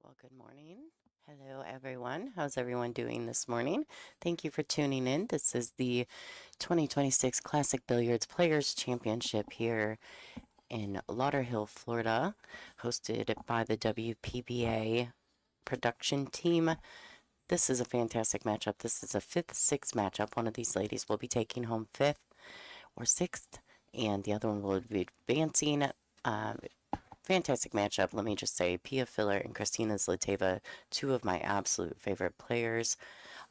Well, good morning. Hello, everyone. How's everyone doing this morning? Thank you for tuning in. This is the 2026 Classic Billiards Players Championship here in Lauderhill, Florida, hosted by the WPBA production team. This is a fantastic matchup. This is a 5th-6th matchup. One of these ladies will be taking home 5th or 6th, and the other one will be advancing. Fantastic matchup, let me just say. Pia Filler and Christina Zatava, two of my absolute favorite players.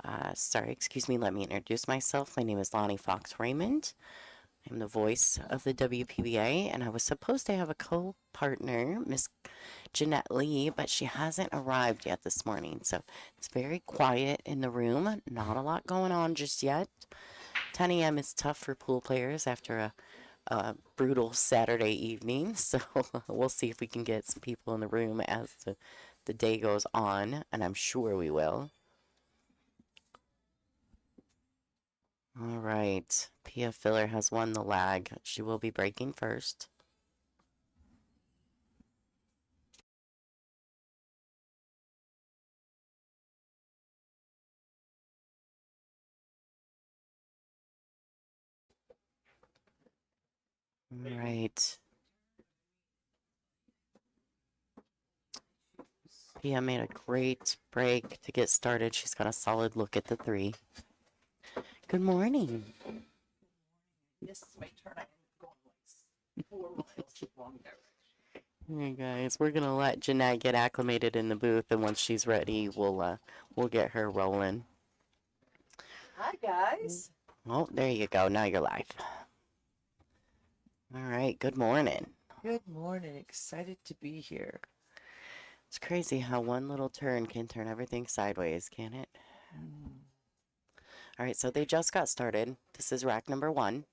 Let me introduce myself. My name is Lonnie Fox Raymond. I'm the voice of the WPBA, and I was supposed to have a co-partner, Miss Jeanette Lee, but she hasn't arrived yet this morning, so it's very quiet in the room. Not a lot going on just yet. 10 a.m. is tough for pool players after a brutal Saturday evening, so we'll see if we can get some people in the room as the day goes on, and I'm sure we will. All right, Pia Filler has won the lag. She will be breaking first. All right. Pia made a great break to get started. She's got a solid look at the 3. Good morning. This is my turn. I'm going like 4 miles the wrong direction. Hey guys, we're gonna let Jeanette get acclimated in the booth, and once she's ready, we'll get her rolling. Hi guys. Oh, there you go. Now you're live. All right. Good morning. Good morning. Excited to be here. It's crazy how one little turn can turn everything sideways, can't it? All right. So they just got started. This is rack number 1.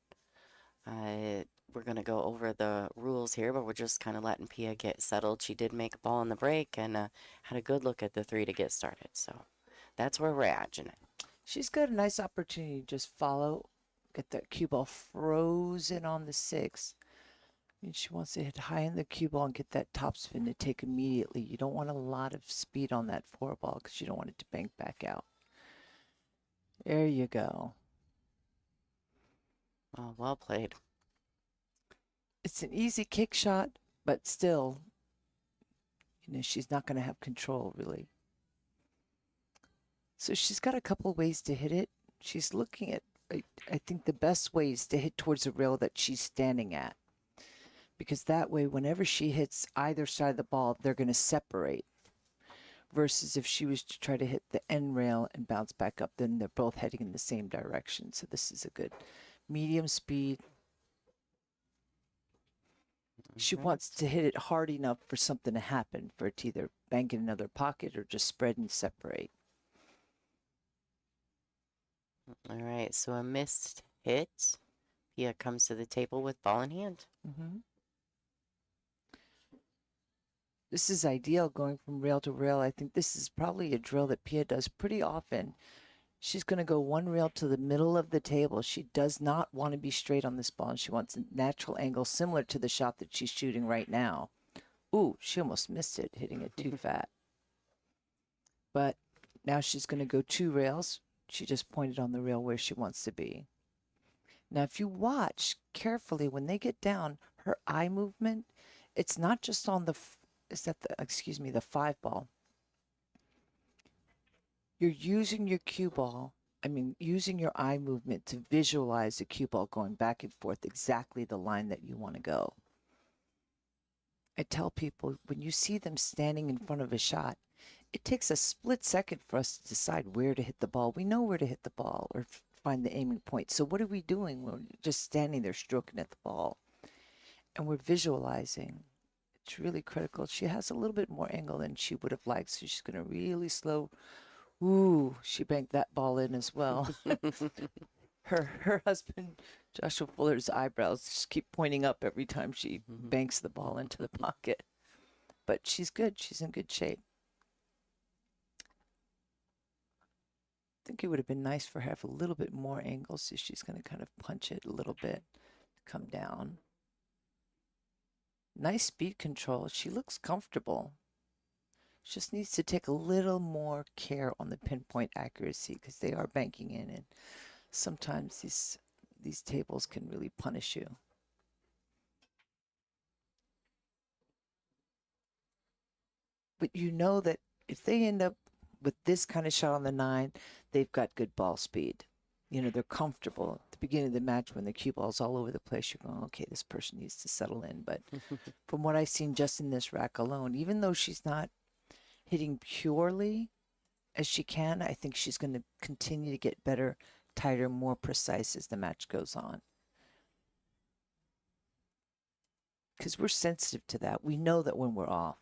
We're going to go over the rules here, but we're just kind of letting Pia get settled. She did make a ball in the break and had a good look at the 3 to get started. So that's where we're at, Jeanette. She's got a nice opportunity to just follow, get that cue ball frozen on the 6. And she wants to hit high in the cue ball and get that topspin to take immediately. You don't want a lot of speed on that 4 ball because you don't want it to bank back out. There you go. Oh, well played. It's an easy kick shot, but still, she's not going to have control really. So she's got a couple ways to hit it. She's looking at, I think the best way is to hit towards the rail that she's standing at. Because that way, whenever she hits either side of the ball, they're going to separate. Versus if she was to try to hit the end rail and bounce back up, then they're both heading in the same direction. So this is a good medium speed. She wants to hit it hard enough for something to happen, for it to either bank in another pocket or just spread and separate. All right, so a missed hit. Pia comes to the table with ball in hand. This is ideal going from rail to rail. I think this is probably a drill that Pia does pretty often. She's going to go one rail to the middle of the table. She does not want to be straight on this ball. She wants a natural angle similar to the shot that she's shooting right now. Ooh, she almost missed it, hitting it too fat. But now she's going to go 2 rails. She just pointed on the rail where she wants to be. Now, if you watch carefully, when they get down, her eye movement, it's not just on the, the 5 ball. You're using your cue ball, using your eye movement to visualize the cue ball going back and forth exactly the line that you want to go. I tell people, when you see them standing in front of a shot, it takes a split second for us to decide where to hit the ball. We know where to hit the ball or find the aiming point. So what are we doing? We're just standing there stroking at the ball. And we're visualizing. It's really critical. She has a little bit more angle than she would have liked, so she's going to really slow. Ooh, she banked that ball in as well. Her husband, Joshua Fuller's eyebrows just keep pointing up every time she banks the ball into the pocket. But she's good. She's in good shape. I think it would have been nice for her to have a little bit more angle, so she's going to kind of punch it a little bit, come down. Nice speed control. She looks comfortable. Just needs to take a little more care on the pinpoint accuracy because they are banking in, and sometimes these tables can really punish you. But you know that if they end up with this kind of shot on the 9, they've got good ball speed. You know, they're comfortable. At the beginning of the match when the cue ball's all over the place, you're going, okay, this person needs to settle in. But from what I've seen just in this rack alone, even though she's not hitting purely as she can, I think she's going to continue to get better, tighter, more precise as the match goes on. Because we're sensitive to that. We know that when we're off,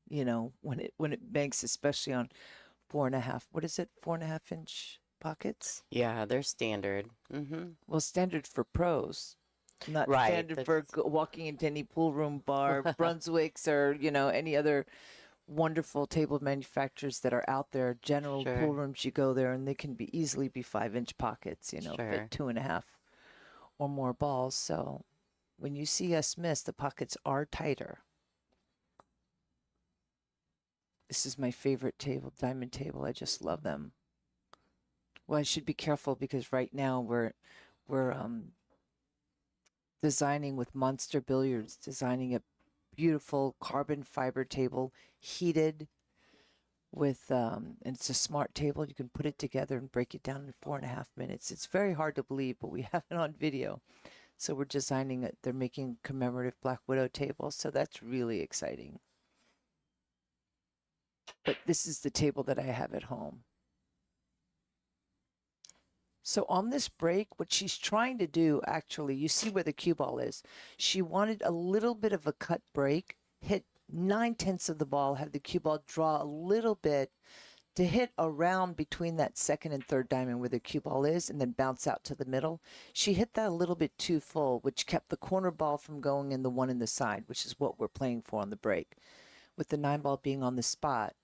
you know, when it banks, especially on 4.5, what is it, 4.5 inch pockets? Yeah, they're standard. Well, standard for pros, not Right. standard for walking into any pool room bar, Brunswicks, or, you know, any other wonderful table manufacturers that are out there. General Sure. pool rooms, you go there and they can be easily be 5-inch pockets, you know, Sure. fit 2.5 or more balls. So when you see us miss, the pockets are tighter. This is my favorite table, diamond table. I just love them. Well, I should be careful because right now we're designing with Monster Billiards, designing a beautiful carbon fiber table, heated with, and it's a smart table. You can put it together and break it down in 4.5 minutes. It's very hard to believe, but we have it on video. So we're designing it. They're making commemorative Black Widow tables. So that's really exciting. But this is the table that I have at home. So on this break, what she's trying to do, actually, you see where the cue ball is. She wanted a little bit of a cut break, hit 9/10 of the ball, have the cue ball draw a little bit to hit around between that second and third diamond where the cue ball is, and then bounce out to the middle. She hit that a little bit too full, which kept the corner ball from going in the one in the side, which is what we're playing for on the break. With the 9 ball being on the spot,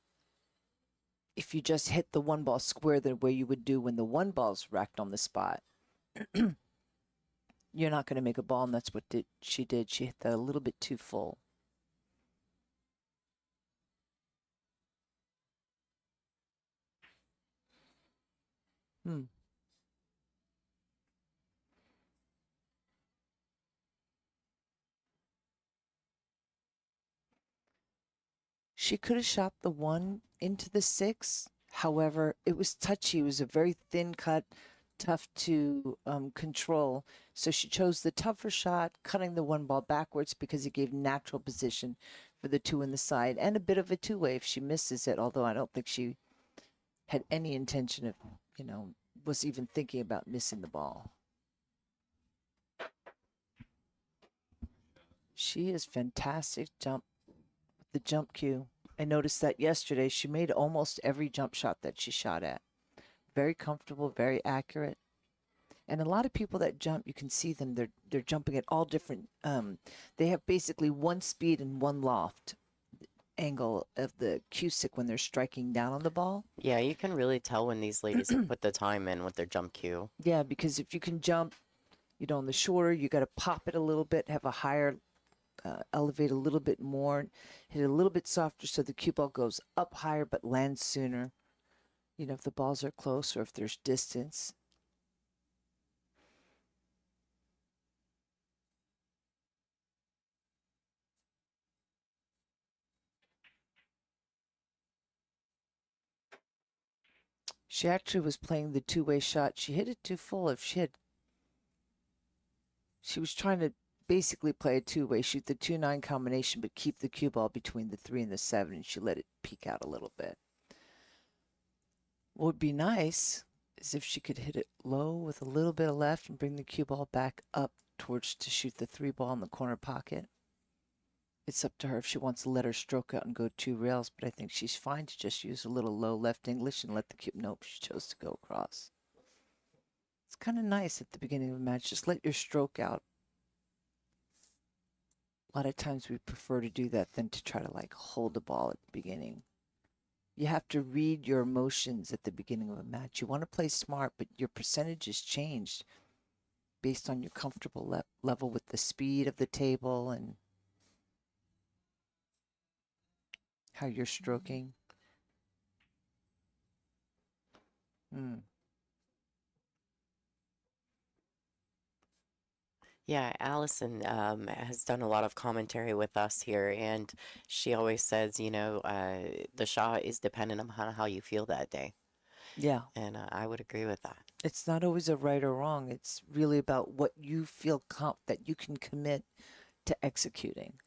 if you just hit the 1 ball square the way you would do when the 1 ball's racked on the spot, you're not going to make a ball, and that's what she did. She hit that a little bit too full. She could have shot the 1 into the 6. However, it was touchy. It was a very thin cut, tough to control. So she chose the tougher shot, cutting the 1 ball backwards because it gave natural position for the 2 in the side and a bit of a two-way if she misses it, although I don't think she had any intention of, you know, was even thinking about missing the ball. She is fantastic the jump cue. I noticed that yesterday. She made almost every jump shot that she shot at. Very comfortable, very accurate. And a lot of people that jump, you can see them, they're jumping at all different, they have basically 1 speed and 1 loft angle of the cue stick when they're striking down on the ball. Yeah, you can really tell when these ladies have put the time in with their jump cue. Yeah, because if you can jump, you know, on the shorter, you got to pop it a little bit, have a higher, elevate a little bit more, hit it a little bit softer so the cue ball goes up higher but lands sooner. You know, if the balls are close or if there's distance. She actually was playing the two-way shot. She hit it too full. She was trying to basically play a two-way, shoot the 2-9 combination, but keep the cue ball between the 3 and the 7, and she let it peek out a little bit. What would be nice is if she could hit it low with a little bit of left and bring the cue ball back up towards to shoot the 3 ball in the corner pocket. It's up to her if she wants to let her stroke out and go 2 rails, but I think she's fine to just use a little low left English and let the cue. Nope, she chose to go across. It's kind of nice at the beginning of a match. Just let your stroke out. A lot of times we prefer to do that than to try to like hold the ball at the beginning. You have to read your emotions at the beginning of a match. You want to play smart, but your percentage is changed based on your comfortable level with the speed of the table and How you're stroking. Yeah, Allison has done a lot of commentary with us here, and she always says, the shot is dependent on how you feel that day. Yeah. And I would agree with that. It's not always a right or wrong. It's really about what you feel that you can commit to executing.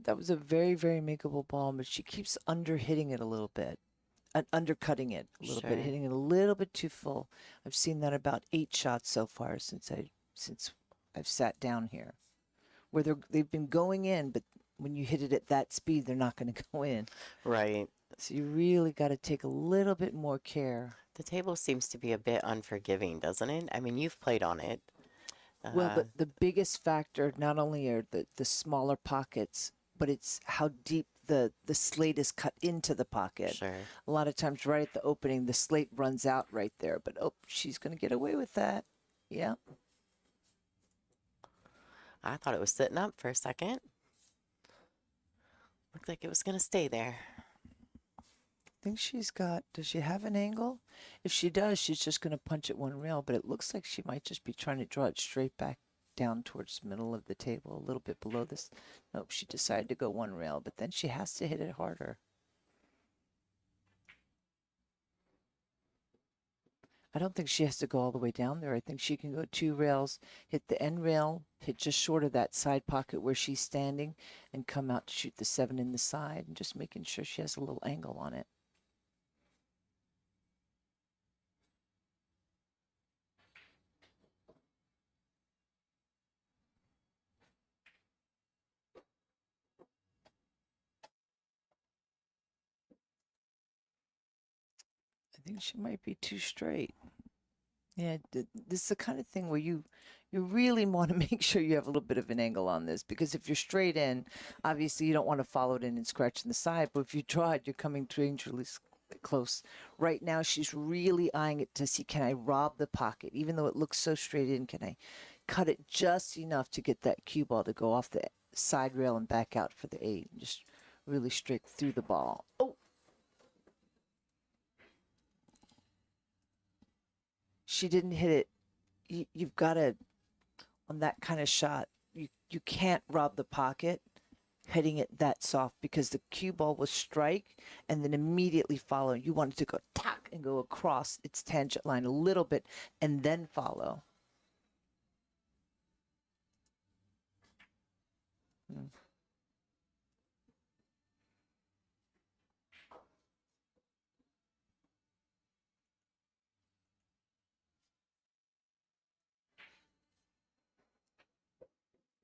That was a very, very makeable ball, but she keeps under hitting it a little bit, undercutting it a little bit, hitting it a little bit too full. I've seen that about 8 shots so far since I've sat down here, where they've been going in, but when you hit it at that speed, they're not going to go in. Right. So you really got to take a little bit more care. The table seems to be a bit unforgiving, doesn't it? I mean, you've played on it. Well, the biggest factor not only are the smaller pockets, but it's how deep the slate is cut into the pocket. Sure. A lot of times right at the opening, the slate runs out right there. But, oh, she's going to get away with that. Yeah. I thought it was sitting up for a second. Looked like it was going to stay there. I think does she have an angle? If she does, she's just going to punch at one rail, but it looks like she might just be trying to draw it straight back down towards the middle of the table, a little bit below this. Nope, she decided to go one rail, but then she has to hit it harder. I don't think she has to go all the way down there. I think she can go 2 rails, hit the end rail, hit just short of that side pocket where she's standing, and come out to shoot the 7 in the side, and just making sure she has a little angle on it. I think she might be too straight. Yeah, this is the kind of thing where you really want to make sure you have a little bit of an angle on this, because if you're straight in, obviously you don't want to follow it in and scratch in the side, but if you draw it, you're coming dangerously close. Right now, she's really eyeing it to see, can I rob the pocket? Even though it looks so straight in, can I cut it just enough to get that cue ball to go off the side rail and back out for the 8, and just really straight through the ball. Oh! She didn't hit it. You've got to, on that kind of shot, you can't rob the pocket hitting it that soft, because the cue ball will strike and then immediately follow. You want it to go tack and go across its tangent line a little bit and then follow.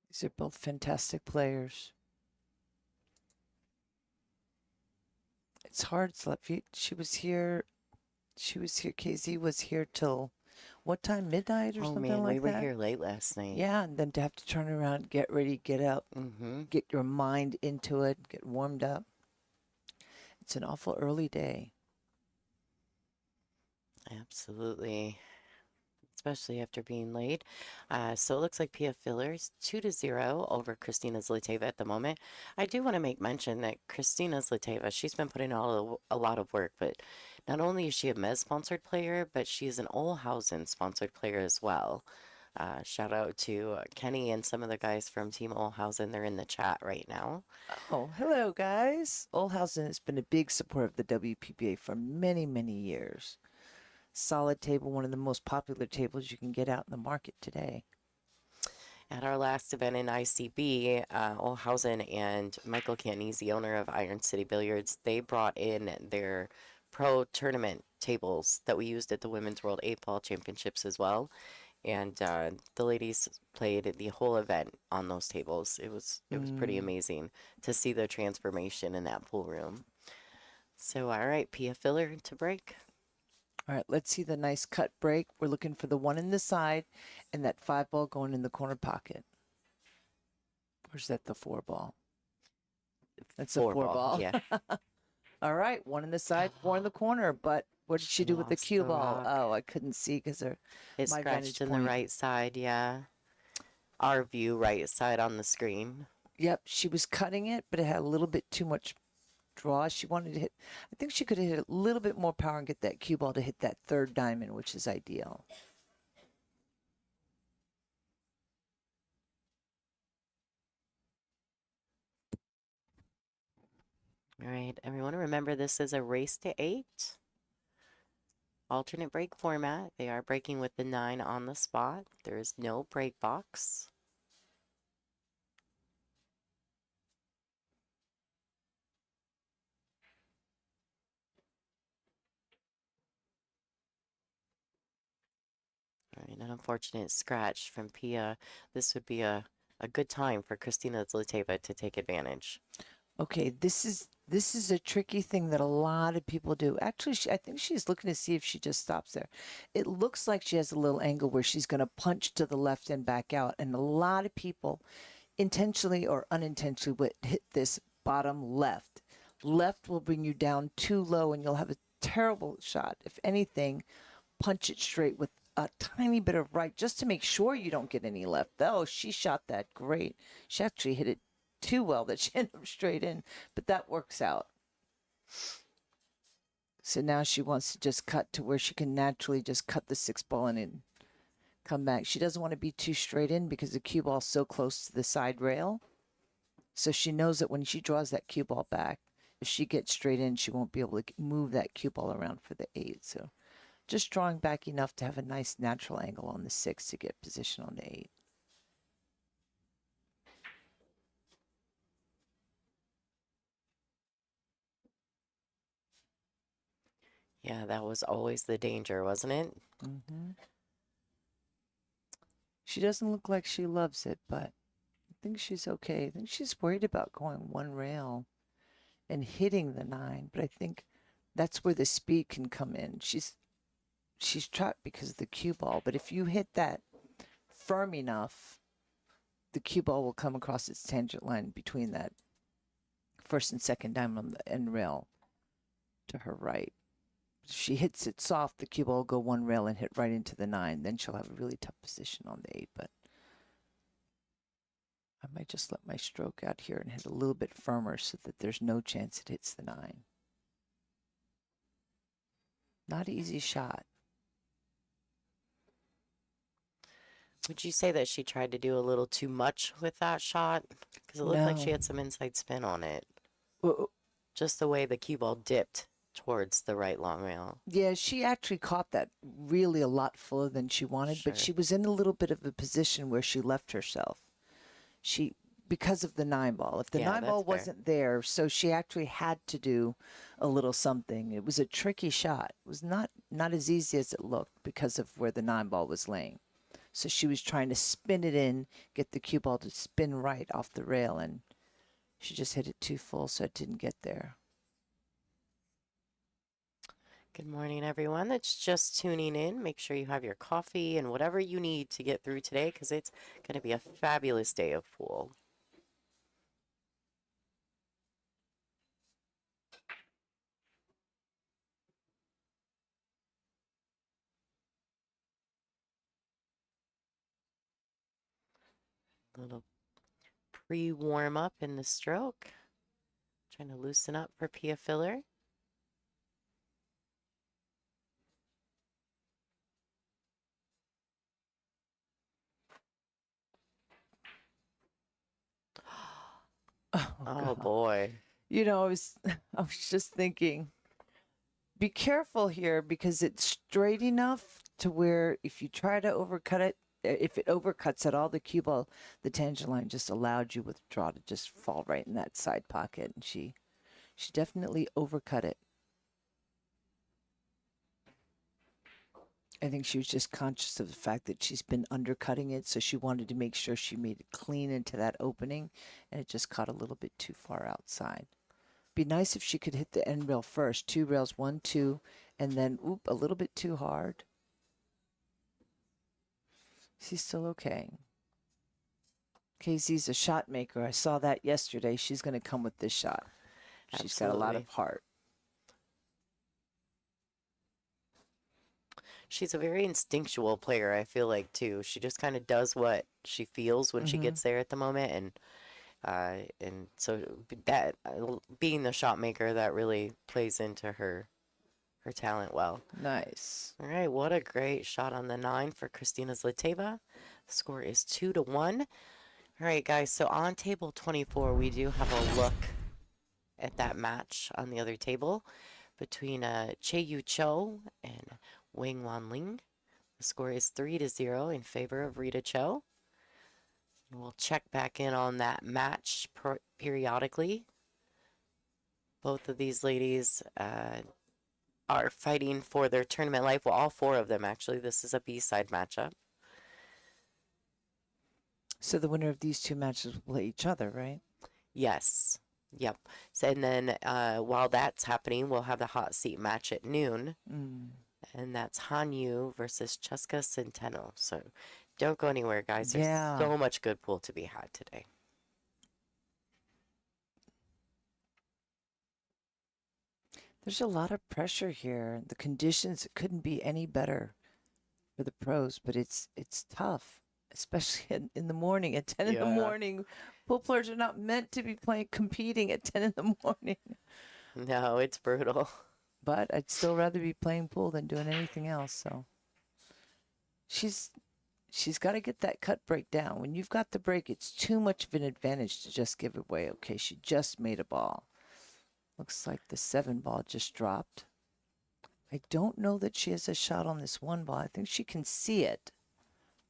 These are both fantastic players. It's hard, Slepfeet. She was here. KZ was here till what time? Midnight or something like that? Oh man, we were here late last night. Yeah, and then to have to turn around, get ready, get up, get your mind into it, get warmed up. It's an awful early day. Absolutely. Especially after being late. So it looks like PF Fillers 2-0 over Kristina Zliteva at the moment. I do want to make mention that Kristina Zliteva, she's been putting a lot of work, but not only is she a Mez-sponsored player, but she's an Ouschan-sponsored player as well. Shout out to Kenny and some of the guys from Team Ouschan. They're in the chat right now. Oh, hello, guys. Ouschan has been a big supporter of the WPBA for many, many years. Solid table, one of the most popular tables you can get out in the market today. At our last event in ICB, Ouschan and Michael Cantnese, the owner of Iron City Billiards, they brought in their pro tournament tables that we used at the Women's World 8-Ball Championships as well. And the ladies played the whole event on those tables. It was pretty amazing to see the transformation in that pool room. So, all right, Pia Filler to break. All right, let's see the nice cut break. We're looking for the 1 in the side and that 5 ball going in the corner pocket. Or is that the 4 ball? That's a 4 ball. Yeah. All right, 1 in the side, 4 in the corner. But What did she do with the Lost cue the ball? rock. Oh, I couldn't see because It my scratched vantage in the point. right side, yeah. Our view, right side on the screen. Yep, she was cutting it, but it had a little bit too much draw. She wanted to hit, I think she could have hit a little bit more power and get that cue ball to hit that third diamond, which is ideal. All right, everyone, remember this is a race to 8. Alternate break format. They are breaking with the 9 on the spot. There is no break box. All right, an unfortunate scratch from Pia. This would be a good time for Kristina Zliteva to take advantage. Okay, this is a tricky thing that a lot of people do. Actually, I think she's looking to see if she just stops there. It looks like she has a little angle where she's going to punch to the left and back out. And a lot of people, intentionally or unintentionally, would hit this bottom left. Left will bring you down too low and you'll have a terrible shot. If anything, punch it straight with a tiny bit of right just to make sure you don't get any left. Oh, she shot that great. She actually hit it too well that she ended up straight in, but that works out. So now she wants to just cut to where she can naturally just cut the 6 ball in and come back. She doesn't want to be too straight in because the cue ball is so close to the side rail. So she knows that when she draws that cue ball back, if she gets straight in, she won't be able to move that cue ball around for the 8. So just drawing back enough to have a nice natural angle on the 6 to get position on the 8. Yeah, that was always the danger, wasn't it? Mm-hmm. She doesn't look like she loves it, but I think she's okay. I think she's worried about going one rail and hitting the 9, but I think that's where the speed can come in. She's trapped because of the cue ball, but if you hit that firm enough, the cue ball will come across its tangent line between that first and second diamond on the end rail to her right. If she hits it soft, the cue ball will go one rail and hit right into the 9. Then she'll have a really tough position on the 8, but I might just let my stroke out here and hit a little bit firmer so that there's no chance it hits the 9. Not an easy shot. Would you say that she tried to do a little too much with that shot? Because it looked like she had some inside spin on it. Just the way the cue ball dipped towards the right long rail. Yeah, she actually caught that really a lot fuller than she wanted, Sure. but she was in a little bit of a position where she left herself. Because of the 9 ball. If the 9 ball wasn't there, so she actually had to do a little something. It was a tricky shot. It was not as easy as it looked because of where the 9 ball was laying. So she was trying to spin it in, get the cue ball to spin right off the rail, and she just hit it too full, so it didn't get there. Good morning, everyone that's just tuning in. Make sure you have your coffee and whatever you need to get through today because it's going to be a fabulous day of pool. A little pre-warm up in the stroke. Trying to loosen up for Pia Filler. Oh boy. You know, I was just thinking, be careful here because it's straight enough to where if you try to overcut it, if it overcuts at all, the cue ball, the tangent line just allowed you with draw to just fall right in that side pocket. And she definitely overcut it. I think she was just conscious of the fact that she's been undercutting it, so she wanted to make sure she made it clean into that opening, and it just caught a little bit too far outside. Be nice if she could hit the end rail first. 2 rails, 1, 2, and then, oop, a little bit too hard. She's still okay. KZ's a shot maker. I saw that yesterday. She's going to come with this shot. She's got a lot of heart. she's a very instinctual player, I feel like, too. She just kind of does what she feels when she gets there at the moment, and so that being the shot maker, that really plays into her talent well. Nice. All right, what a great shot on the 9 for Kristina Zatava. The score is 2-1. All right, guys, so on table 24, we do have a look at that match on the other table between Chieh Yu Chou and Wan Ling. The score is 3-0 in favor of Rita Cho. We'll check back in on that match periodically. Both of these ladies are fighting for their tournament life. Well, all 4 of them, actually. This is a B-side matchup. So the winner of these 2 matches will play each other, right? Yes. Yep. So, and then while that's happening, we'll have the hot seat match at noon. And that's Hanyu versus Chezka Centeno. So don't go anywhere, guys. There's so much good pool to be had today. There's a lot of pressure here. The conditions couldn't be any better for the pros, but it's tough, especially in the morning at 10 in the morning. Pool players are not meant to be competing at 10 in the morning. No, it's brutal. But I'd still rather be playing pool than doing anything else. So she's got to get that cut break down. When you've got the break, it's too much of an advantage to just give away. Okay, she just made a ball. Looks like the 7 ball just dropped. I don't know that she has a shot on this 1 ball. I think she can see it,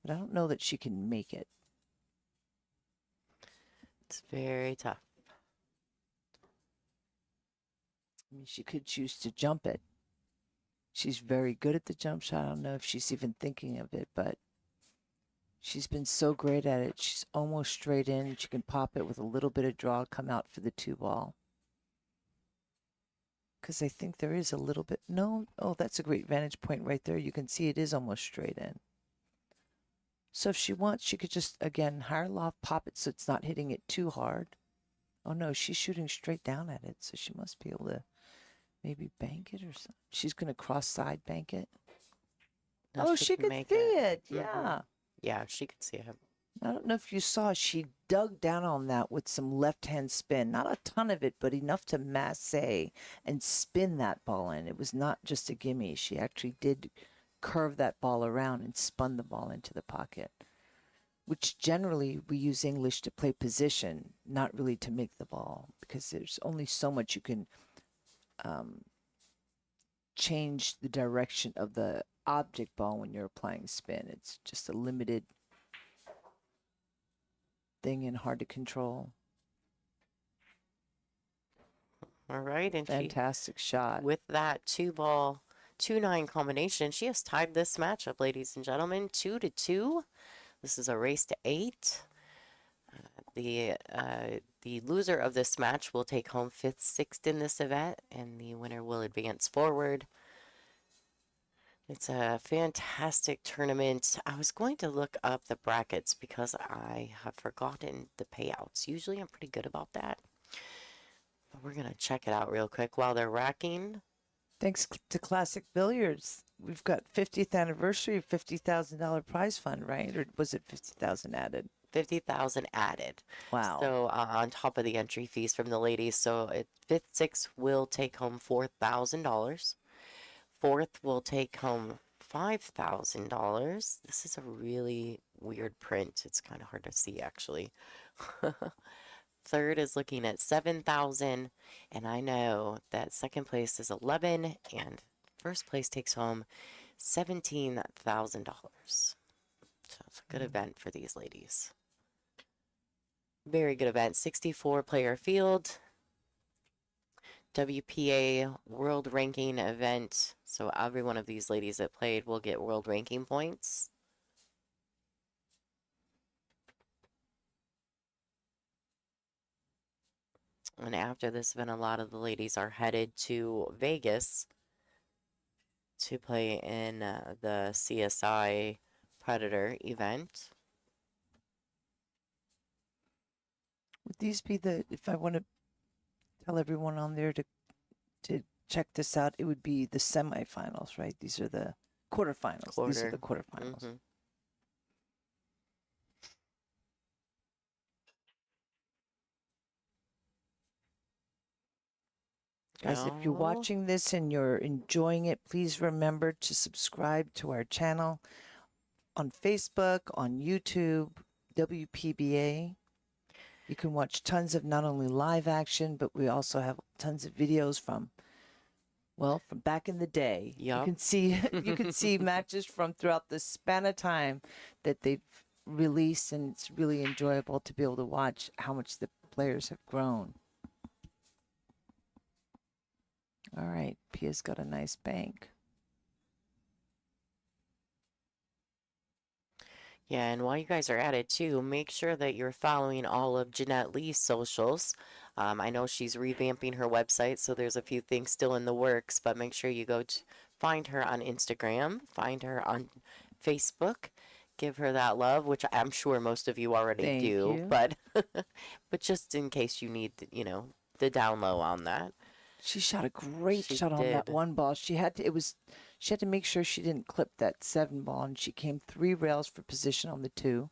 but I don't know that she can make it. It's very tough. I mean, she could choose to jump it. She's very good at the jump shot. I don't know if she's even thinking of it, but she's been so great at it. She's almost straight in. She can pop it with a little bit of draw, come out for the 2 ball. Because I think there is a little bit. No. Oh, that's a great vantage point right there. You can see it is almost straight in. So if she wants, she could just, again, higher loft, pop it so it's not hitting it too hard. Oh, no, she's shooting straight down at it. So she must be able to maybe bank it or something. She's going to cross side bank it. No, oh, she could see it. Yeah. Yeah, she could see it. I don't know if you saw, she dug down on that with some left-hand spin. Not a ton of it, but enough to masse and spin that ball in. It was not just a gimme. She actually did curve that ball around and spun the ball into the pocket, which generally we use English to play position, not really to make the ball, because there's only so much you can change the direction of the object ball when you're applying spin. It's just a limited thing and hard to control. All right, and fantastic shot. With that 2-ball, 2-9 combination, she has tied this matchup, ladies and gentlemen, 2-2. This is a race to 8. The loser of this match will take home 5th, 6th in this event, and the winner will advance forward. It's a fantastic tournament. I was going to look up the brackets because I have forgotten the payouts. Usually I'm pretty good about that. But we're going to check it out real quick while they're racking. Thanks to Classic Billiards, we've got 50th anniversary, $50,000 prize fund, right? Or was it 50,000 added? 50,000 added. Wow. So on top of the entry fees from the ladies. So 5th, 6th will take home $4,000. 4th will take home $5,000. This is a really weird print. It's kind of hard to see, actually. 3rd is looking at $7,000, and I know that 2nd place is $11,000, and 1st place takes home $17,000. So it's a good event for these ladies. Very good event. 64-player field. WPA World Ranking Event. So every one of these ladies that played will get world ranking points. And after this event, a lot of the ladies are headed to Vegas to play in the CSI Predator event. Would these be if I want to tell everyone on there to check this out, it would be the semifinals, right? These are the quarterfinals. These are the Quarter. quarterfinals. Mhm. Guys, if you're Oh, watching this and you're enjoying it, please remember to subscribe to our channel on Facebook, on YouTube, WPBA. You can watch tons of not only live action, but we also have tons of videos from back in the day. You Yup. can see you can see matches from throughout the span of time that they've released, and it's really enjoyable to be able to watch how much the players have grown. All right, Pia's got a nice bank. Yeah, and while you guys are at it too, make sure that you're following all of Jeanette Lee's socials. I know she's revamping her website, so there's a few things still in the works, but make sure you go to find her on Instagram, find her on Facebook, give her that love, which I'm sure most of you already Thank do, you. but but just in case you need, the down low on that. She shot a great She shot on that did. one ball. She had to make sure she didn't clip that 7 ball, and she came 3 rails for position on the 2.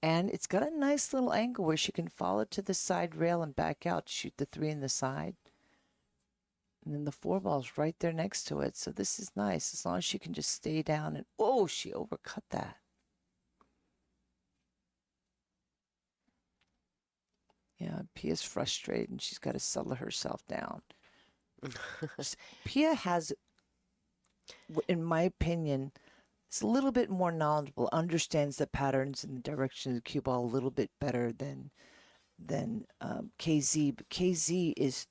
And it's got a nice little angle where she can follow to the side rail and back out, shoot the 3 in the side. And then the 4 ball's right there next to it. So this is nice as long as she can just stay down. And oh, she overcut that. Yeah, Pia's frustrated and she's got to settle herself down. Pia has, in my opinion, is a little bit more knowledgeable, understands the patterns and the direction of the cue ball a little bit better than KZ. But KZ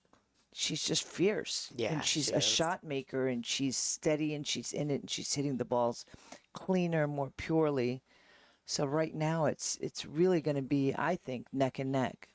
she's just fierce. Yeah, And she's she a is. shot maker, and she's steady, and she's in it, and she's hitting the balls cleaner, more purely. So right now it's really going to be, I think, neck and neck.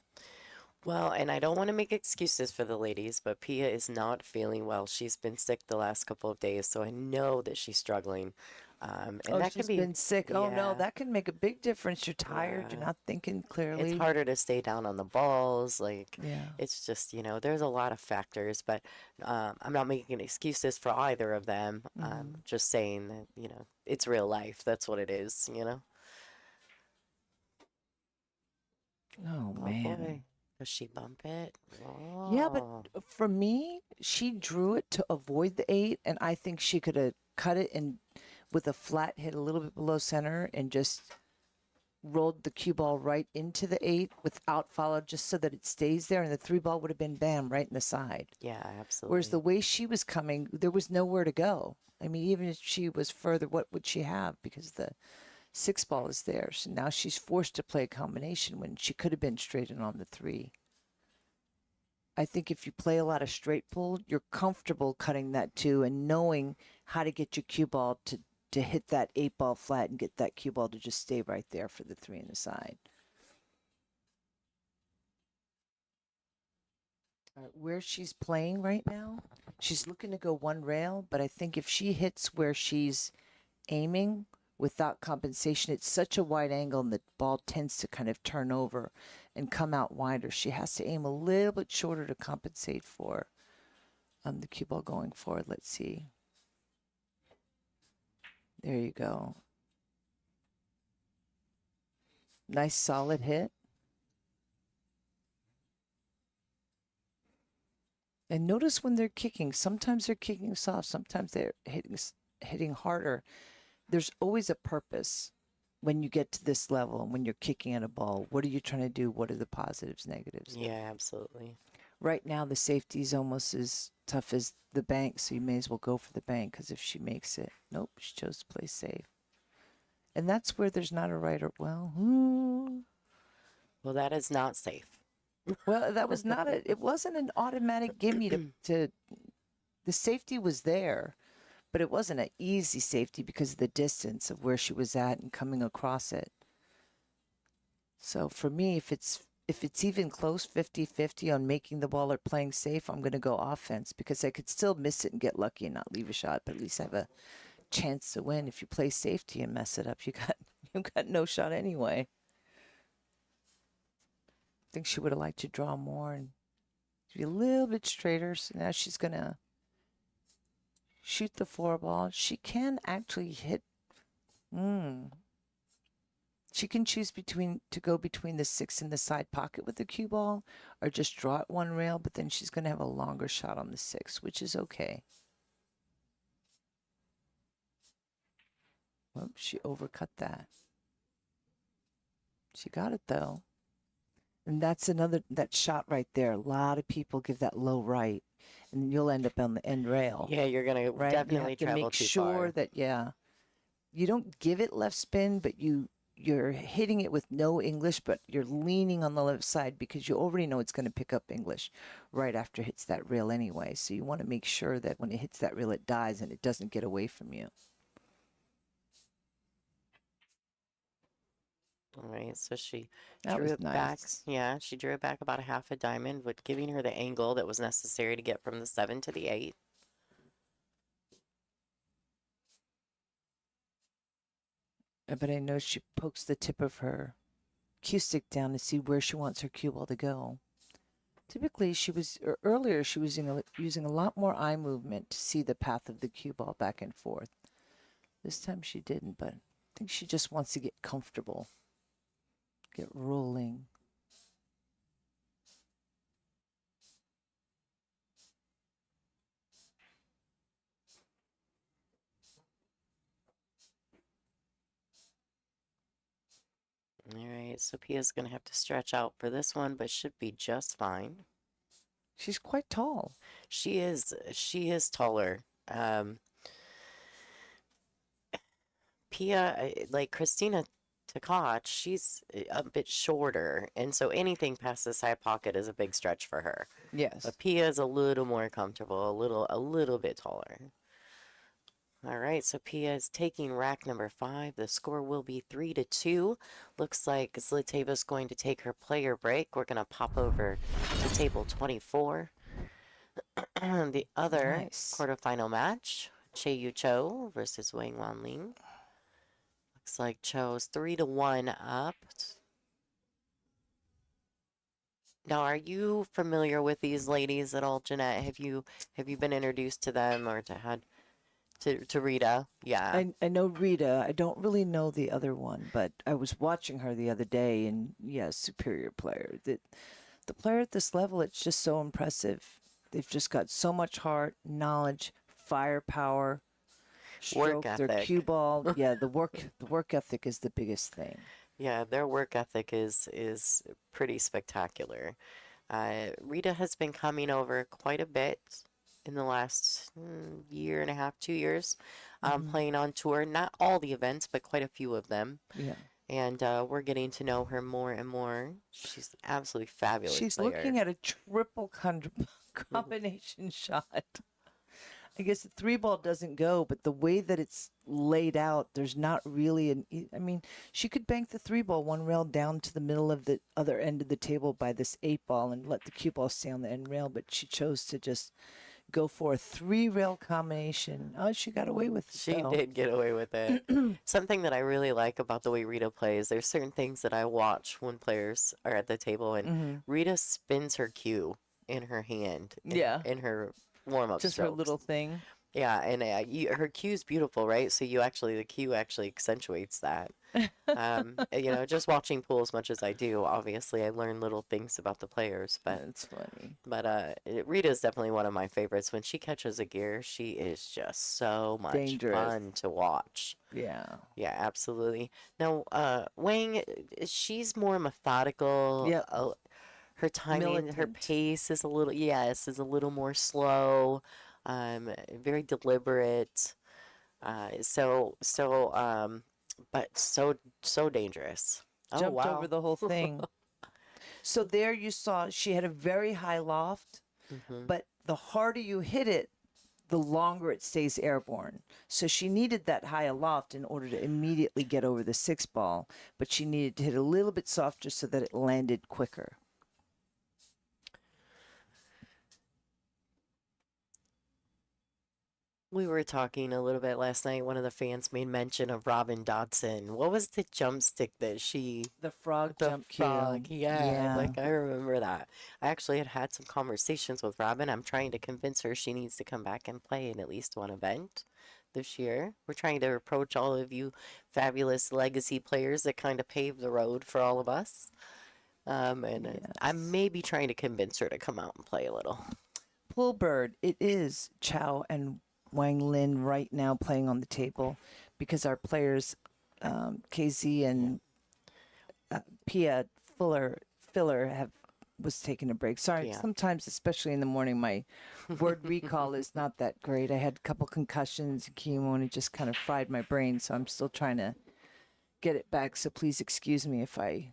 Well, and I don't want to make excuses for the ladies, but Pia is not feeling well. She's been sick the last couple of days, so I know that she's struggling. And that She's can be, been sick. Oh no, yeah, that can make a big difference. You're tired. You're yeah. not thinking It's clearly. harder to stay down on the balls. Like, Yeah. it's just, there's a lot of factors, but I'm not making excuses for either of them. Just saying that, it's real life. That's what it is. Oh Oh man. boy. Does she bump it? Yeah, but Oh. for me, she drew it to avoid the 8, and I think she could have cut it and with a flat hit a little bit below center and just rolled the cue ball right into the 8 without follow, just so that it stays there, and the 3 ball would have been bam right in the side. Yeah, absolutely. Whereas the way she was coming, there was nowhere to go. I mean, even if she was further, what would she have? Because the 6 ball is there. So now she's forced to play a combination when she could have been straight in on the 3. I think if you play a lot of straight pull, you're comfortable cutting that 2 and knowing how to get your cue ball to hit that 8 ball flat and get that cue ball to just stay right there for the 3 in the side. Where she's playing right now, she's looking to go 1 rail, but I think if she hits where she's aiming without compensation, it's such a wide angle and the ball tends to kind of turn over and come out wider. She has to aim a little bit shorter to compensate for the cue ball going forward. Let's see. There you go. Nice solid hit. And notice when they're kicking, sometimes they're kicking soft, sometimes they're hitting harder. There's always a purpose when you get to this level and when you're kicking at a ball. What are you trying to do? What are the positives, negatives? Yeah, absolutely. Right now, the safety is almost as tough as the bank, so you may as well go for the bank, because if she makes it, nope, she chose to play safe. And that's where there's not a right or, well, Well, that is not safe. well, that was not it wasn't an automatic gimme to the safety was there, but it wasn't an easy safety because of the distance of where she was at and coming across it. So for me, if it's even close 50-50 on making the ball or playing safe, I'm going to go offense, because I could still miss it and get lucky and not leave a shot, but at least have a chance to win. If you play safety and mess it up, you got no shot anyway. I think she would have liked to draw more and be a little bit straighter. So now she's gonna shoot the 4-ball. She can actually hit. She can choose to go between the 6 and the side pocket with the cue ball, or just draw at one rail, but then she's going to have a longer shot on the 6, which is okay. Whoops, she overcut that. She got it though. And that's that shot right there. A lot of people give that low right, and you'll end up on the end rail. Yeah, you're going to definitely travel make too sure far. that, you don't give it left spin, but you're hitting it with no English, but you're leaning on the left side because you already know it's going to pick up English right after it hits that rail anyway. So you want to make sure that when it hits that rail, it dies and it doesn't get away from you. All right, so she That drew was it back. nice. Yeah, she drew it back about a half a diamond, with giving her the angle that was necessary to get from the 7 to the 8. But I know she pokes the tip of her cue stick down to see where she wants her cue ball to go. Typically, earlier she was using a lot more eye movement to see the path of the cue ball back and forth. This time she didn't, but I think she just wants to get comfortable, get rolling. All right, Sophia's going to have to stretch out for this one, but should be just fine. She's quite tall. She is taller. Pia, like Christina Tkach, she's a bit shorter, and so anything past the side pocket is a big stretch for her. Yes. But Pia is a little more comfortable, a little bit taller. All right, so Pia is taking rack number 5. The score will be 3-2. Looks like Zatava's going to take her player break. We're going to pop over to table 24. The other quarterfinal match, Chieh Yu Chou versus Wan Ling. Looks like Chou's 3-1 up. Now, are you familiar with these ladies at all, Jeanette? Have you been introduced to them or to Rita? Yeah. I know Rita. I don't really know the other one, but I was watching her the other day, and yes, superior player. The player at this level, it's just so impressive. They've just got so much heart, knowledge, firepower, stroke, Work their ethic. cue ball. Yeah, the work ethic is the biggest thing. Yeah, their work ethic is pretty spectacular. Rita has been coming over quite a bit in the last year and a half, 2 years, playing on tour. Not all the events, but quite a few of them. Yeah. And we're getting to know her more and more. She's an absolutely fabulous She's player. looking at a triple combination shot. I guess the 3-ball doesn't go, but the way that it's laid out, there's not really I mean, she could bank the 3-ball one rail down to the middle of the other end of the table by this 8-ball and let the cue ball stay on the end rail, but she chose to just go for a 3-rail combination. Oh, she got away with it. She did get away with it. Something that I really like about the way Rita plays, there's certain things that I watch when players are at the table, and Rita spins her cue in her hand. In her warm-up Just strokes. her little thing. Yeah, and her cue's beautiful, right? So the cue actually accentuates that. Just watching pool as much as I do, obviously I learn little things about the players. But That's funny. But Rita's definitely one of my favorites. When she catches a gear, she is just so much Dangerous. fun to watch. Yeah. Yeah, absolutely. Now, Wang, she's more methodical. Yep. Her timing, her Militant. pace is a little more slow. Very deliberate. But so dangerous. Jumped over the whole thing. So there you saw she had a very high loft, but the harder you hit it, the longer it stays airborne. So she needed that high loft in order to immediately get over the 6-ball, but she needed to hit a little bit softer so that it landed quicker. We were talking a little bit last night. One of the fans made mention of Robin Dodson. What was the jump stick that she, The frog the jump frog? cue. Yeah, Yeah. like I remember that. I actually had some conversations with Robin. I'm trying to convince her she needs to come back and play in at least one event this year. We're trying to approach all of you fabulous legacy players that kind of paved the road for all of us. And I'm Yes. maybe trying to convince her to come out and play a little. Pool bird. It is Chow and Wang Lin right now playing on the table because our players, KZ and Pia Filler was taking a break. Sorry, Yeah. sometimes, especially in the morning, my word recall is not that great. I had a couple concussions and chemo, and it just kind of fried my brain. So I'm still trying to get it back. So please excuse me if I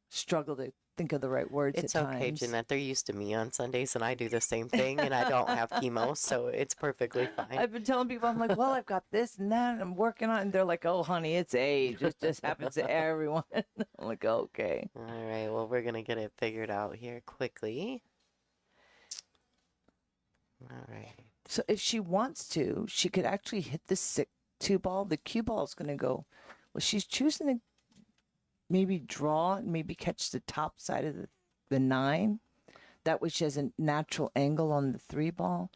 struggle to think of the right words It's at okay, times. Jeanette. They're used to me on Sundays, and I do the same thing, and I don't have chemo, so it's perfectly fine. I've been telling people, I'm like, well, I've got this and that, and I'm working on it. And they're like, oh, honey, it's age. It just happens to everyone. I'm like, okay. All right, well, we're going to get it figured out here quickly. All right. So if she wants to, she could actually hit the 2 ball. The cue ball is going to go. Well, she's choosing to maybe draw and maybe catch the top side of the 9. That way she has a natural angle on the 3 ball.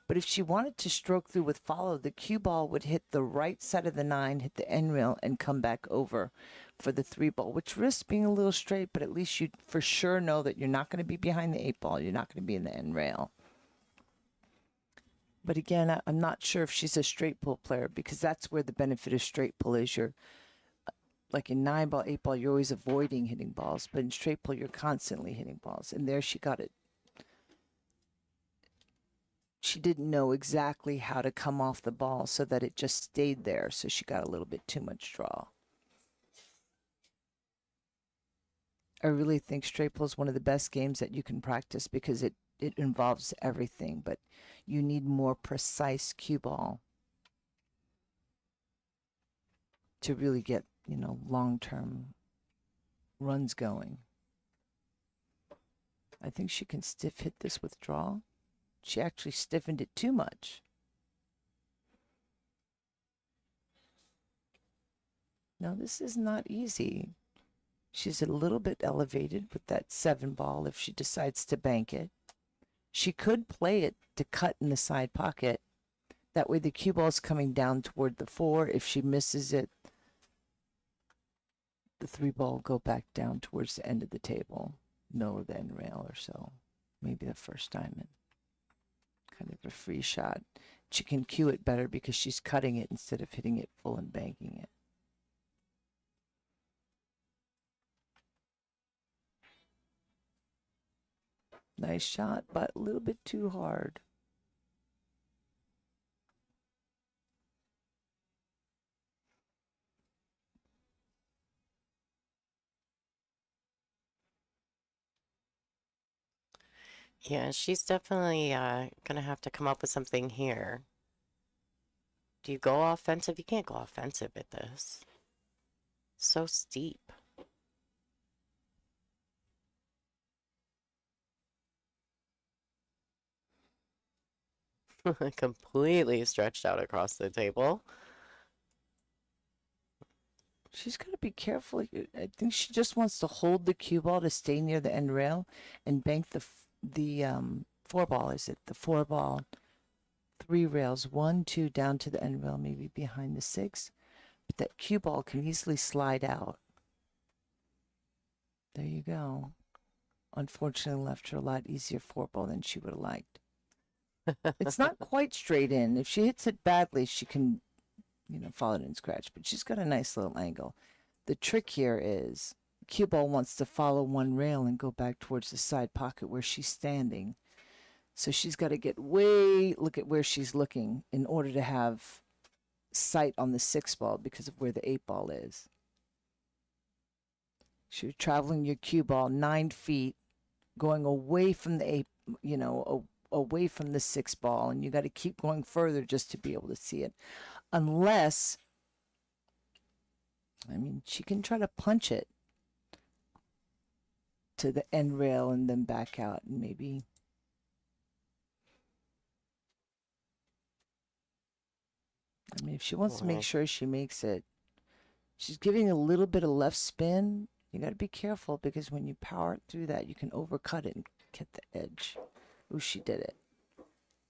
But if she wanted to stroke through with follow, the cue ball would hit the right side of the 9, hit the end rail, and come back over for the 3 ball, which risks being a little straight, but at least you for sure know that you're not going to be behind the 8 ball. You're not going to be in the end rail. But again, I'm not sure if she's a straight pull player because that's where the benefit of straight pull is. You're like in 9 ball, 8 ball, you're always avoiding hitting balls, but in straight pull, you're constantly hitting balls. And there she got it. She didn't know exactly how to come off the ball so that it just stayed there. So she got a little bit too much draw. I really think straight pull is one of the best games that you can practice because it involves everything, but you need more precise cue ball to really get, long-term runs going. I think she can stiff hit this with draw. She actually stiffened it too much. Now, this is not easy. She's a little bit elevated with that 7 ball if she decides to bank it. She could play it to cut in the side pocket. That way the cue ball is coming down toward the 4. If she misses it, the 3 ball will go back down towards the end of the table, middle of the end rail or so. Maybe the first diamond. Kind of a free shot. She can cue it better because she's cutting it instead of hitting it full and banking it. Nice shot, but a little bit too hard. Yeah, she's definitely gonna have to come up with something here. Do you go offensive? You can't go offensive at this. So steep. Completely stretched out across the table. She's got to be careful. I think she just wants to hold the cue ball to stay near the end rail and bank the 4 ball. Is it the 4 ball? 3 rails, 1, 2 down to the end rail, maybe behind the 6. But that cue ball can easily slide out. There you go. Unfortunately, left her a lot easier 4 ball than she would have liked. It's not quite straight in. If she hits it badly, she can, follow it and scratch. But she's got a nice little angle. The trick here is cue ball wants to follow 1 rail and go back towards the side pocket where she's standing. So she's got to look at where she's looking in order to have sight on the 6 ball because of where the 8 ball is. So you're traveling your cue ball 9 feet, going away from the 8, away from the 6 ball, and you got to keep going further just to be able to see it. Unless, she can try to punch it to the end rail and then back out and maybe. I mean, if she wants to make Boy. sure she makes it, she's giving a little bit of left spin. You got to be careful because when you power it through that, you can overcut it and get the edge. Ooh, she did it.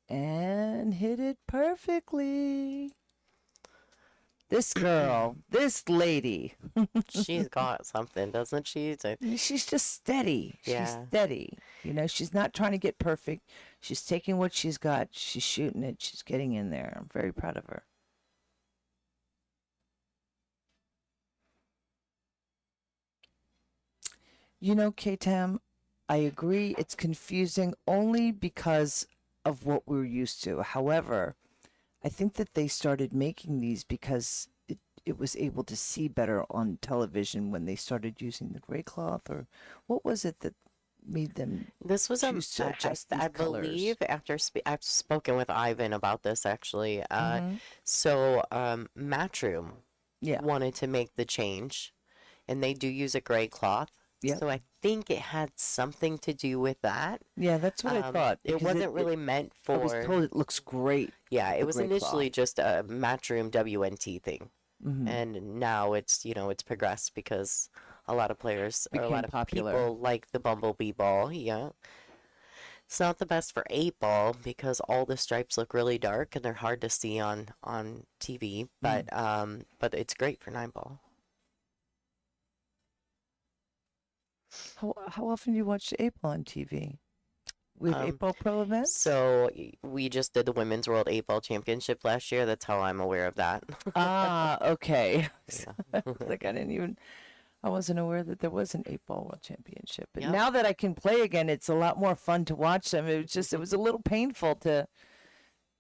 And hit it perfectly. This girl, this lady. She's got something, doesn't she? She's just steady. She's Yeah. steady. You know, she's not trying to get perfect. She's taking what she's got. She's shooting it. She's getting in there. I'm very proud of her. You know, K-Tam, I agree. It's confusing only because of what we're used to. However, I think that they started making these because it was able to see better on television when they started using the gray cloth, or what was it that made them This was choose to adjust these I colors? believe I've spoken with Ivan about this actually. Mhm. So Matchroom Yeah. wanted to make the change, and they do use a gray cloth. Yep. So I think it had something to do with that. Yeah, that's what I thought. It because wasn't really meant I was for. told it looks great. Yeah, it the was gray initially cloth. just a Matchroom WNT thing, Mhm. and now it's it's progressed because a lot of players or a Became lot of popular. people like the bumblebee ball. Yeah. It's not the best for 8 ball because all the stripes look really dark and they're hard to see on TV, but it's great for 9 ball. How often do you watch the 8 ball on TV? We have 8 ball pro events? So we just did the Women's World 8 ball Championship last year. That's how I'm aware of that. Ah, okay. Yeah. Like I wasn't aware that there was an 8 ball world championship. But Yep. now that I can play again, it's a lot more fun to watch them. It was a little painful to,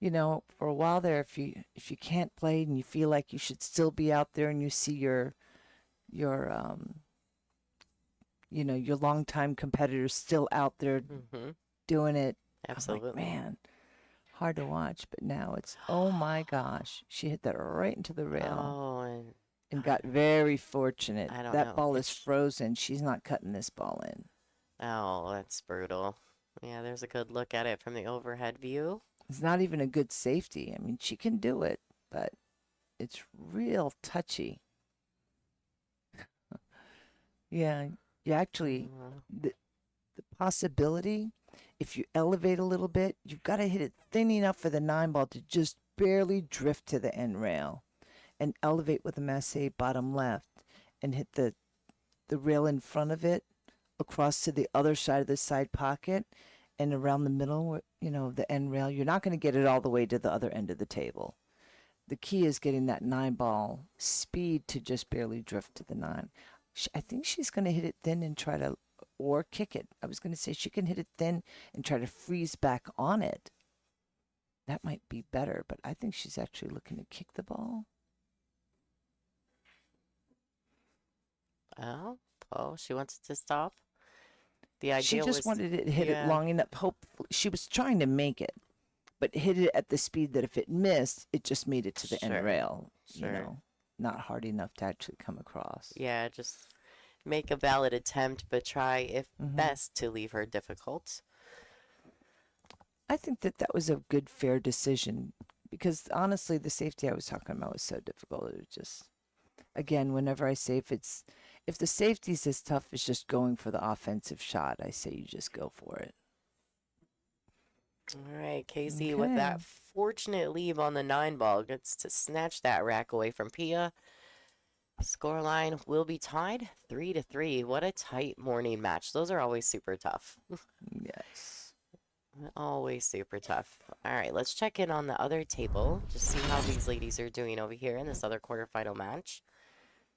for a while there, if you can't play and you feel like you should still be out there and you see your your longtime competitors still out there Hmm. doing it. Absolutely. I'm like, man, hard to watch. But now it's, oh my gosh, she hit that right into the rail Oh, and got very fortunate. I don't That know. ball is frozen. She's not cutting this ball in. Oh, that's brutal. Yeah, there's a good look at it from the overhead view. It's not even a good safety. I mean, she can do it, but it's real touchy. Yeah, you actually, the possibility, if you elevate a little bit, you've got to hit it thin enough for the 9 ball to just barely drift to the end rail and elevate with a masse bottom left and hit the rail in front of it across to the other side of the side pocket and around the middle, the end rail. You're not going to get it all the way to the other end of the table. The key is getting that 9 ball speed to just barely drift to the 9. I think she's going to hit it thin and try to, or kick it. I was going to say she can hit it thin and try to freeze back on it. That might be better, but I think she's actually looking to kick the ball. Oh, she wants it to stop. The idea She just was, wanted it to hit it long enough. Hopefully, she was trying to make it, but hit it at the speed that if it missed, it just made it to the Sure. end rail. Sure. Not hard enough to actually come across. Yeah, just make a valid attempt, but try, if Mhm. best, to leave her difficult. I think that was a good, fair decision because honestly, the safety I was talking about was so difficult. It was just, again, whenever I say if the safety's as tough as just going for the offensive shot, I say you just go for it. All right, Casey, with that Okay. fortunate leave on the 9 ball, gets to snatch that rack away from Pia. Scoreline will be tied 3-3. What a tight morning match. Those are always super tough. Yes. Always super tough. All right, let's check in on the other table. Just see how these ladies are doing over here in this other quarterfinal match.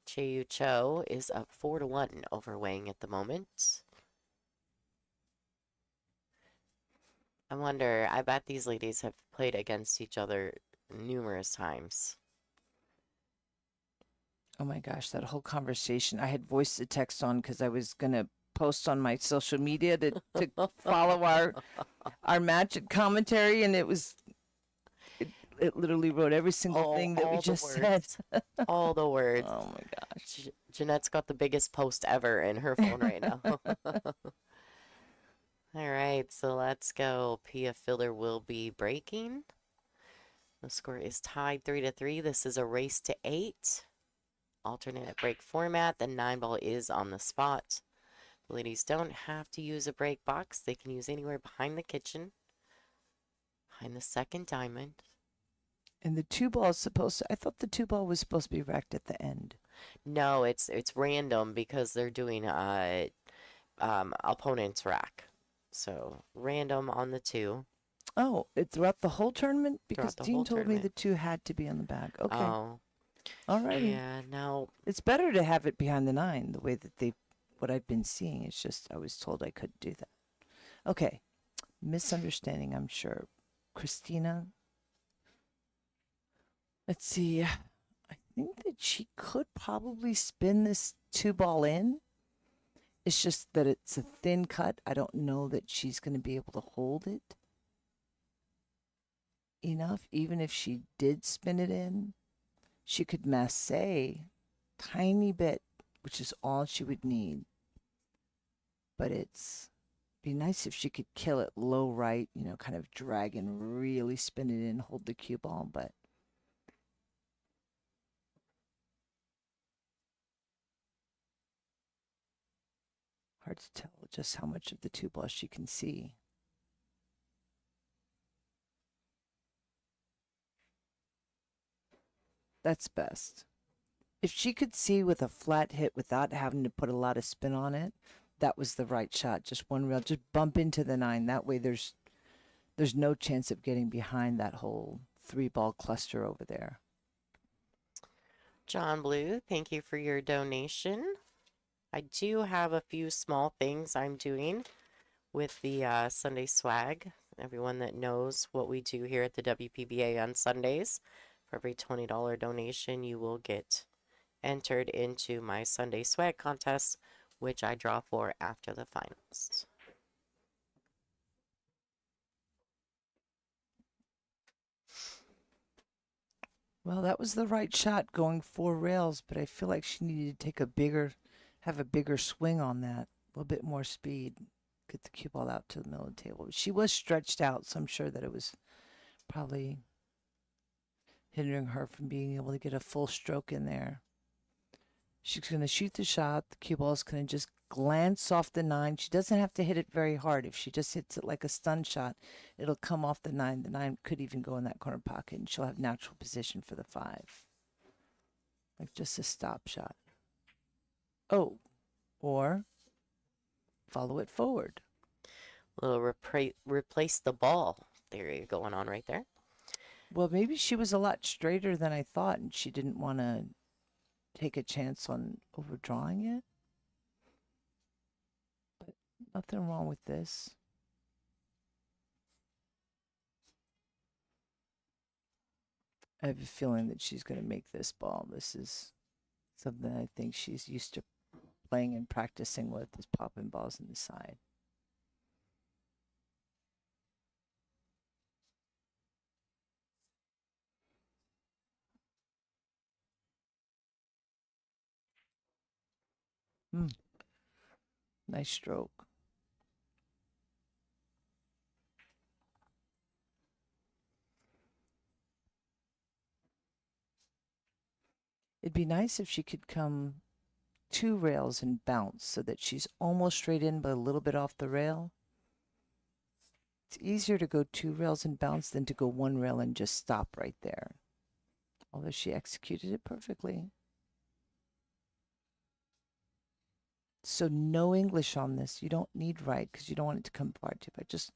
Chieh Yu Chou is up 4-1 over Wang at the moment. I wonder, I bet these ladies have played against each other numerous times. Oh my gosh, that whole conversation. I had voice to text on because I was gonna post on my social media to follow our match and commentary, and it literally wrote every single thing that we all the just said. words. All the words. Oh my gosh. Jeanette's got the biggest post ever in her phone right now. All right, so let's go. Pia Filler will be breaking. The score is tied 3-3. This is a race to 8. Alternate break format. The 9-ball is on the spot. The ladies don't have to use a break box. They can use anywhere behind the kitchen, behind the second diamond. And the 2-ball is supposed to, I thought the 2-ball was supposed to be racked at the end. No, it's random because they're doing opponent's rack. So random on the 2. Oh, throughout the whole tournament? Because Throughout the Dean whole told me tournament. the 2 had to be on the back. Okay. Oh, All righty. yeah, no. It's better to have it behind the 9, the way that what I've been seeing. It's just I was told I couldn't do that. Okay. Misunderstanding, I'm sure. Christina. Let's see. I think that she could probably spin this 2-ball in. It's just that it's a thin cut. I don't know that she's going to be able to hold it enough. Even if she did spin it in, she could masse tiny bit, which is all she would need. But be nice if she could kill it low right, kind of drag and really spin it in, hold the cue ball, but hard to tell just how much of the 2-ball she can see. That's best. If she could see with a flat hit without having to put a lot of spin on it, that was the right shot. Just one rail, just bump into the 9. That way there's no chance of getting behind that whole 3-ball cluster over there. John Blue, thank you for your donation. I do have a few small things I'm doing with the Sunday swag. Everyone that knows what we do here at the WPBA on Sundays, for every $20 donation, you will get entered into my Sunday swag contest, which I draw for after the finals. Well, that was the right shot going 4 rails, but I feel like she needed to have a bigger swing on that, a little bit more speed, get the cue ball out to the middle of the table. She was stretched out, so I'm sure that it was probably hindering her from being able to get a full stroke in there. She's going to shoot the shot. The cue ball is going to just glance off the 9. She doesn't have to hit it very hard. If she just hits it like a stun shot, it'll come off the 9. The 9 could even go in that corner pocket, and she'll have natural position for the 5. Like just a stop shot. Oh, or follow it forward. A little replace the ball theory going on right there. Well, maybe she was a lot straighter than I thought, and she didn't want to take a chance on overdrawing it. But nothing wrong with this. I have a feeling that she's going to make this ball. This is something I think she's used to playing and practicing with, is popping balls in the side. Nice stroke. It'd be nice if she could come 2 rails and bounce so that she's almost straight in but a little bit off the rail. It's easier to go 2 rails and bounce than to go 1 rail and just stop right there. Although she executed it perfectly. So no English on this. You don't need right because you don't want it to come far too far. Just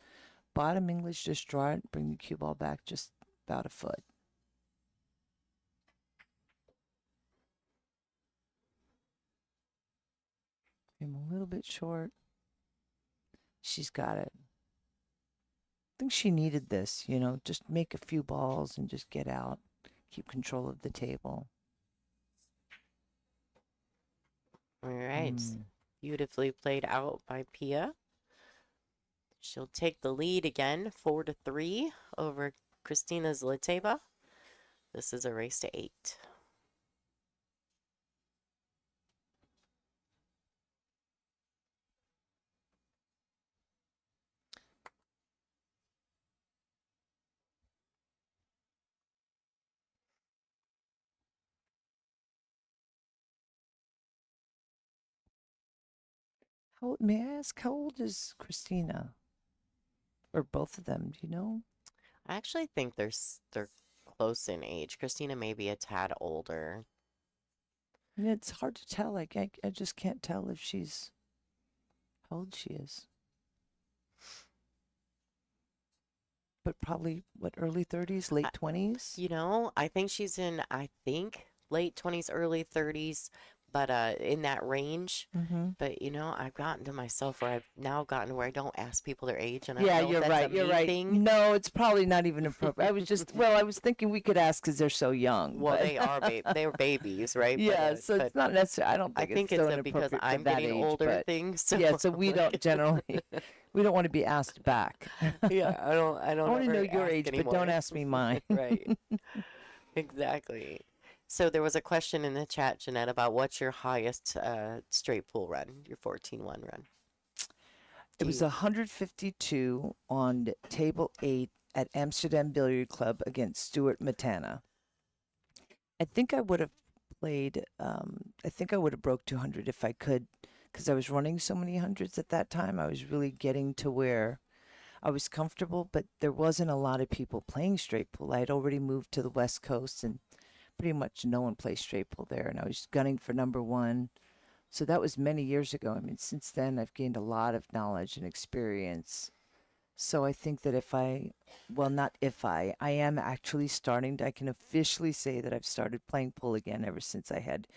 bottom English, just draw it, bring the cue ball back just about a foot. I'm a little bit short. She's got it. I think she needed this, just make a few balls and just get out. Keep control of the table. All right. Beautifully played out by Pia. She'll take the lead again, 4-3 over Christina Zliteva. This is a race to 8. May I ask, how old is Christina? Or both of them, do you know? I actually think they're close in age. Christina may be a tad older. I mean, it's hard to tell. Like, I just can't tell if she's, how old she is. But probably, what, early 30s, late 20s? You know, I think she's in, I think, late 20s, early 30s, but in that range. Mm-hmm. But you know, I've gotten to myself where I've now gotten to where I don't ask people their age, and I Yeah, don't know if you're that's right. a You're me right. thing. No, it's probably not even appropriate. I was just, well, I was thinking we could ask because they're so young. Well, But they are they're babies, right? yeah, so But it's not necessarily, I don't I think it's think it's so a because inappropriate for I'm that getting age. older But thing. So yeah, so I'm we don't like, generally, we don't want to be asked back. yeah, I don't I want to ever know your ask age, but anymore. don't ask me mine. Right. Exactly. So there was a question in the chat, Jeanette, about what's your highest straight pool run, your 14-1 run. It was 152 on table 8 at Amsterdam Billiard Club against Stuart Matana. I think I would have played, I think I would have broke 200 if I could, because I was running so many hundreds at that time. I was really getting to where I was comfortable, but there wasn't a lot of people playing straight pool. I had already moved to the West Coast, and pretty much no one plays straight pool there, and I was gunning for number 1. So that was many years ago. I mean, since then, I've gained a lot of knowledge and experience. So I think that well, not if I am actually starting I can officially say that I've started playing pool again ever since I had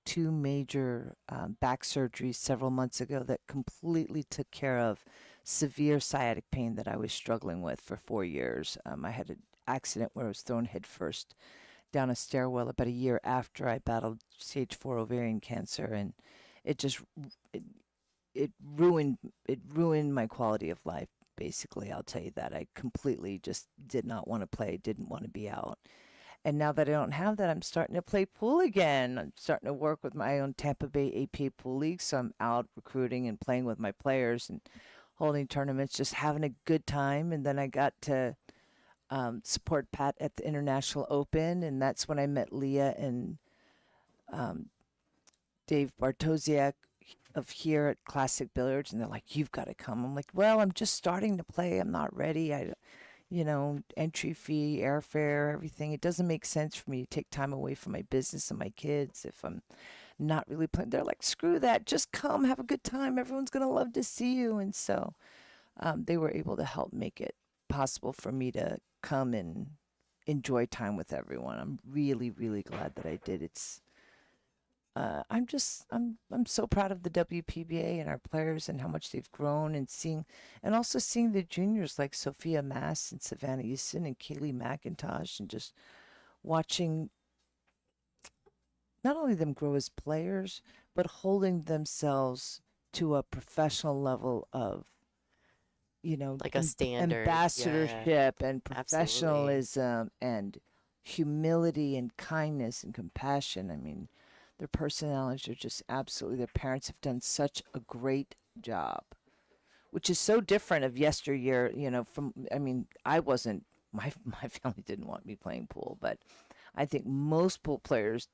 2 major back surgeries several months ago that completely took care of severe sciatic pain that I was struggling with for 4 years. I had an accident where I was thrown headfirst down a stairwell about a year after I battled stage 4 ovarian cancer, and it just it, it ruined my quality of life. Basically, I'll tell you that I completely just did not want to play, didn't want to be out. And now that I don't have that, I'm starting to play pool again. I'm starting to work with my own Tampa Bay APA Pool League, so I'm out recruiting and playing with my players and holding tournaments, just having a good time. And then I got to support Pat at the International Open, and that's when I met Leah and Dave Bartosiak of here at Classic Billiards, and they're like, "You've got to come." I'm like, "Well, I'm just starting to play. I'm not ready. Entry fee, airfare, everything. It doesn't make sense for me to take time away from my business and my kids if I'm not really playing." They're like, "Screw that. Just come, have a good time. Everyone's gonna love to see you." And so they were able to help make it possible for me to come and enjoy time with everyone. I'm really, really glad that I did. I'm so proud of the WPBA and our players and how much they've grown, and also seeing the juniors like Sofia Mast and Savannah Easton and Kaylee McIntosh, and just watching not only them grow as players, but holding themselves to a professional level of, Like a standard. ambassadorship and Absolutely. professionalism and humility and kindness and compassion. I mean, their personalities are just absolutely, their parents have done such a great job, which is so different of yesteryear, I wasn't, my family didn't want me playing pool, but I think most pool players'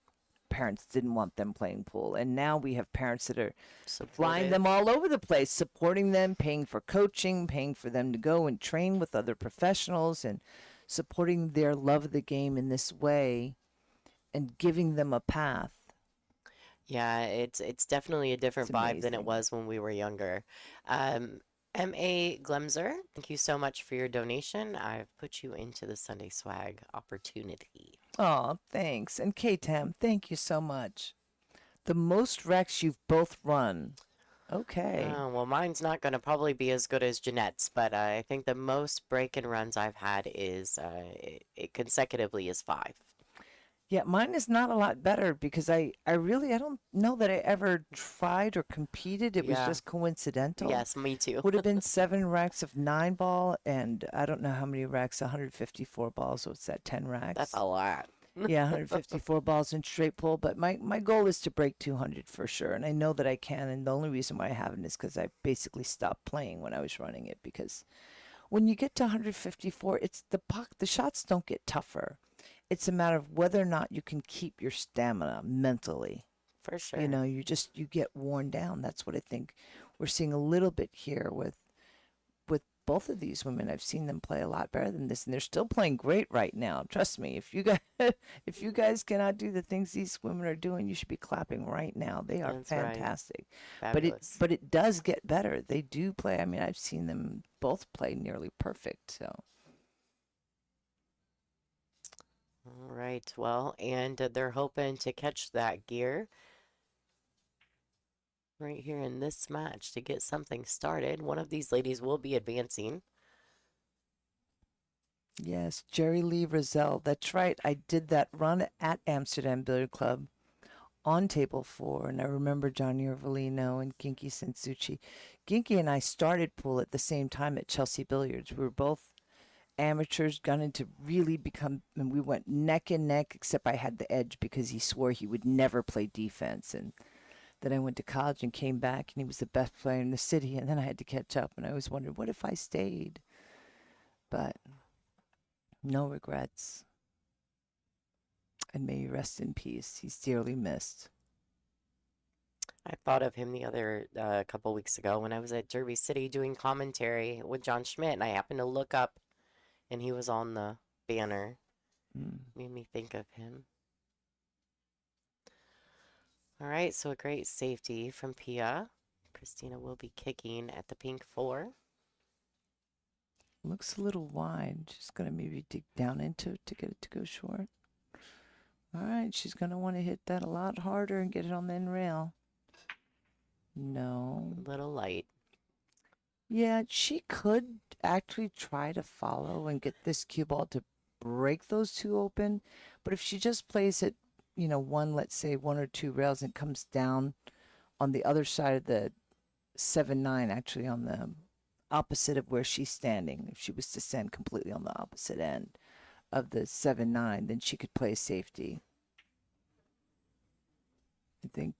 parents didn't want them playing pool. And now we have parents that are flying them all over the place, supporting them, paying for coaching, paying for them to go and train with other professionals, and supporting their love of the game in this way and giving them a path. Yeah, it's definitely a different It's vibe than it amazing. was when we were younger. M.A. Glemser, thank you so much for your donation. I've put you into the Sunday Swag opportunity. Oh, thanks. And K-Tam, thank you so much. The most wrecks you've both run. Okay. Well, mine's not going to probably be as good as Jeanette's, but I think the most break-in runs I've had is it consecutively is 5. Yeah, mine is not a lot better because I don't know that I ever tried or competed. It was Yeah. just coincidental. Yes, me too. Would have been 7 racks of 9 ball, and I don't know how many racks, 154 balls. So it's that 10 racks. That's a lot. Yeah, 154 balls in straight pull. But my goal is to break 200 for sure, and I know that I can. And the only reason why I haven't is because I basically stopped playing when I was running it. Because when you get to 154, it's the shots don't get tougher. It's a matter of whether or not you can keep your stamina mentally. For sure. You get worn down. That's what I think we're seeing a little bit here with both of these women. I've seen them play a lot better than this, and they're still playing great right now. Trust me, if you guys if you guys cannot do the things these women are doing, you should be clapping right now. They are That's right. fantastic. Fabulous. But it does get better. They do play. I mean, I've seen them both play nearly perfect. So All right. Well, and they're hoping to catch that gear right here in this match to get something started. One of these ladies will be advancing. yes, Jerry Lee Roselle. That's right. I did that run at Amsterdam Billiard Club on table 4, and I remember Johnny Orvolino and Ginky Sensuchi. Ginky and I started pool at the same time at Chelsea Billiards. We were both amateurs, gunning to really become, and we went neck and neck, except I had the edge because he swore he would never play defense. And then I went to college and came back, and he was the best player in the city, and then I had to catch up, and I always wondered, what if I stayed? But no regrets. And may you rest in peace. He's dearly missed. I thought of him the other couple weeks ago when I was at Derby City doing commentary with John Schmidt, and I happened to look up, and he was on the banner. Made me think of him. All right, so a great safety from Pia. Christina will be kicking at the pink 4. Looks a little wide. She's going to maybe dig down into it to get it to go short. All right, she's going to want to hit that a lot harder and get it on the end rail. No. A little light. Yeah, she could actually try to follow and get this cue ball to break those two open. But if she just plays it, you know, let's say one or two rails, and comes down on the other side of the 7-9, actually on the opposite of where she's standing. If she was to stand completely on the opposite end of the 7-9, then she could play safety. I think,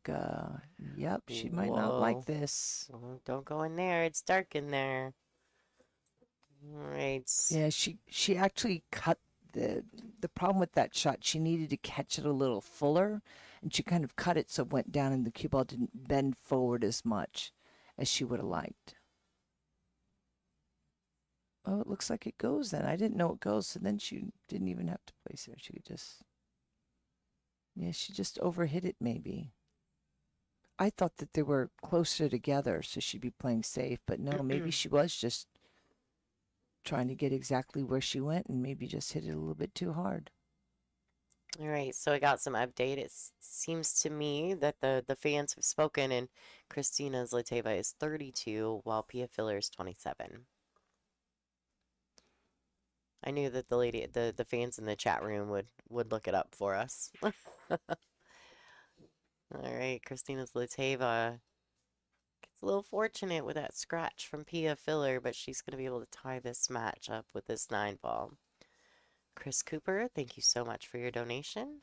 yep, she might not like this. Well, don't go in there. It's dark in there. All right. Yeah, she actually cut the problem with that shot. She needed to catch it a little fuller, and she kind of cut it so it went down, and the cue ball didn't bend forward as much as she would have liked. Oh, it looks like it goes then. I didn't know it goes, so then she didn't even have to place it. She could just, yeah, she just overhit it maybe. I thought that they were closer together, so she'd be playing safe, but no, maybe she was just trying to get exactly where she went and maybe just hit it a little bit too hard. All right, so I got some update. It seems to me that the fans have spoken, and Christina Zatava is 32, while Pia Filler is 27. I knew that the fans in the chat room would look it up for us. All right, Christina Zatava gets a little fortunate with that scratch from Pia Filler, but she's going to be able to tie this match up with this 9 ball. Chris Cooper, thank you so much for your donation.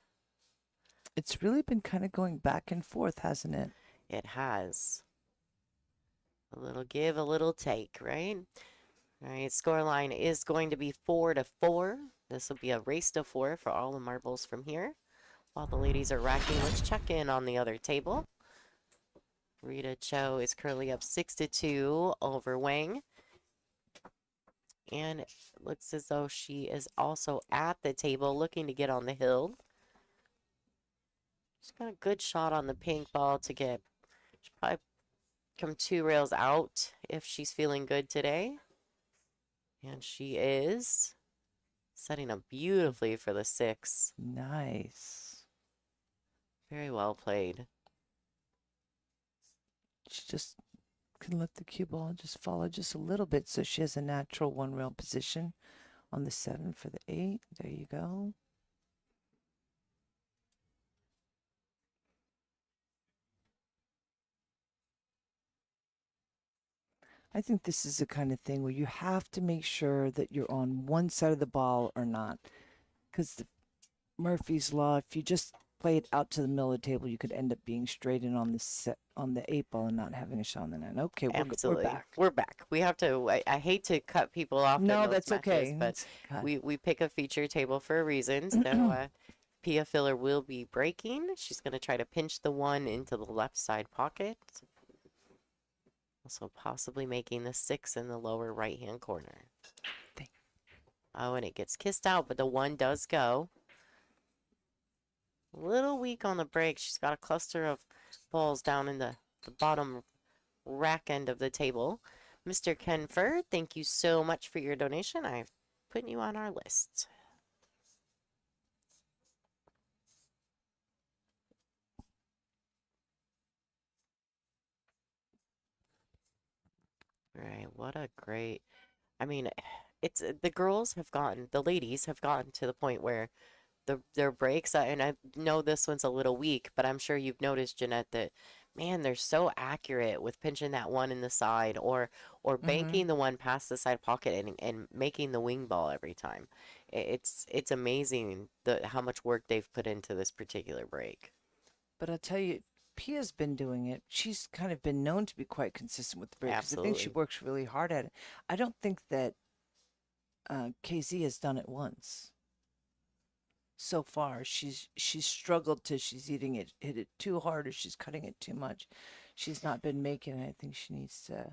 It's really been kind of going back and forth, hasn't it? It has. A little give, a little take, right? All right, scoreline is going to be 4-4. This will be a race to 4 for all the marbles from here. While the ladies are racking, let's check in on the other table. Rita Cho is currently up 6-2 over Wang. And it looks as though she is also at the table looking to get on the hill. She's got a good shot on the pink ball to get, she'll probably come 2 rails out if she's feeling good today. And she is setting up beautifully for the 6. Nice. Very well played. She just can let the cue ball just follow just a little bit, so she has a natural 1 rail position on the 7 for the 8. There you go. I think this is the kind of thing where you have to make sure that you're on one side of the ball or not. Because the Murphy's Law, if you just play it out to the middle of the table, you could end up being straight in on the 8 ball and not having a shot on the 9. Okay, we're back. We're back. We have to, I hate to cut people off. No, that's matches, okay. But we pick a feature table for a reason. So Pia Filler will be breaking. She's going to try to pinch the 1 into the left side pocket. Also possibly making the 6 in the lower right-hand corner. Oh, and it gets kissed out, but the 1 does go. A little weak on the break. She's got a cluster of balls down in the bottom rack end of the table. Mr. Kenford, thank you so much for your donation. I've put you on our list. Right, what a great, I mean, it's the girls have gotten, the ladies have gotten to the point where their breaks, and I know this one's a little weak, but I'm sure you've noticed, Jeanette, that man, they're so accurate with pinching that 1 in the side or banking the 1 past the side pocket and making the wing ball every time. It's amazing how much work they've put into this particular break. But I'll tell you, Pia's been doing it. She's kind of been known to be quite consistent with the break because I think she Absolutely. works really hard at it. I don't think that KZ has done it once. So far, she's struggled to she's hit it too hard or she's cutting it too much. She's not been making it. I think she needs to.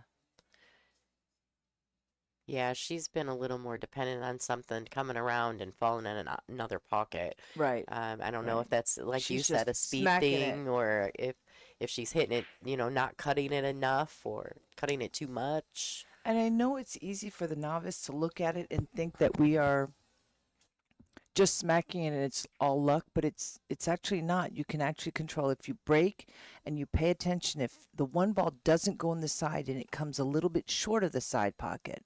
Yeah, she's been a little more dependent on something coming around and falling in another pocket. Right. I don't know if that's, like you She's said, a just speed smacking it. thing or if she's hitting it, not cutting it enough or cutting it too much. And I know it's easy for the novice to look at it and think that we are just smacking it and it's all luck, but it's actually not. You can actually control if you break and you pay attention. If the 1 ball doesn't go in the side and it comes a little bit short of the side pocket,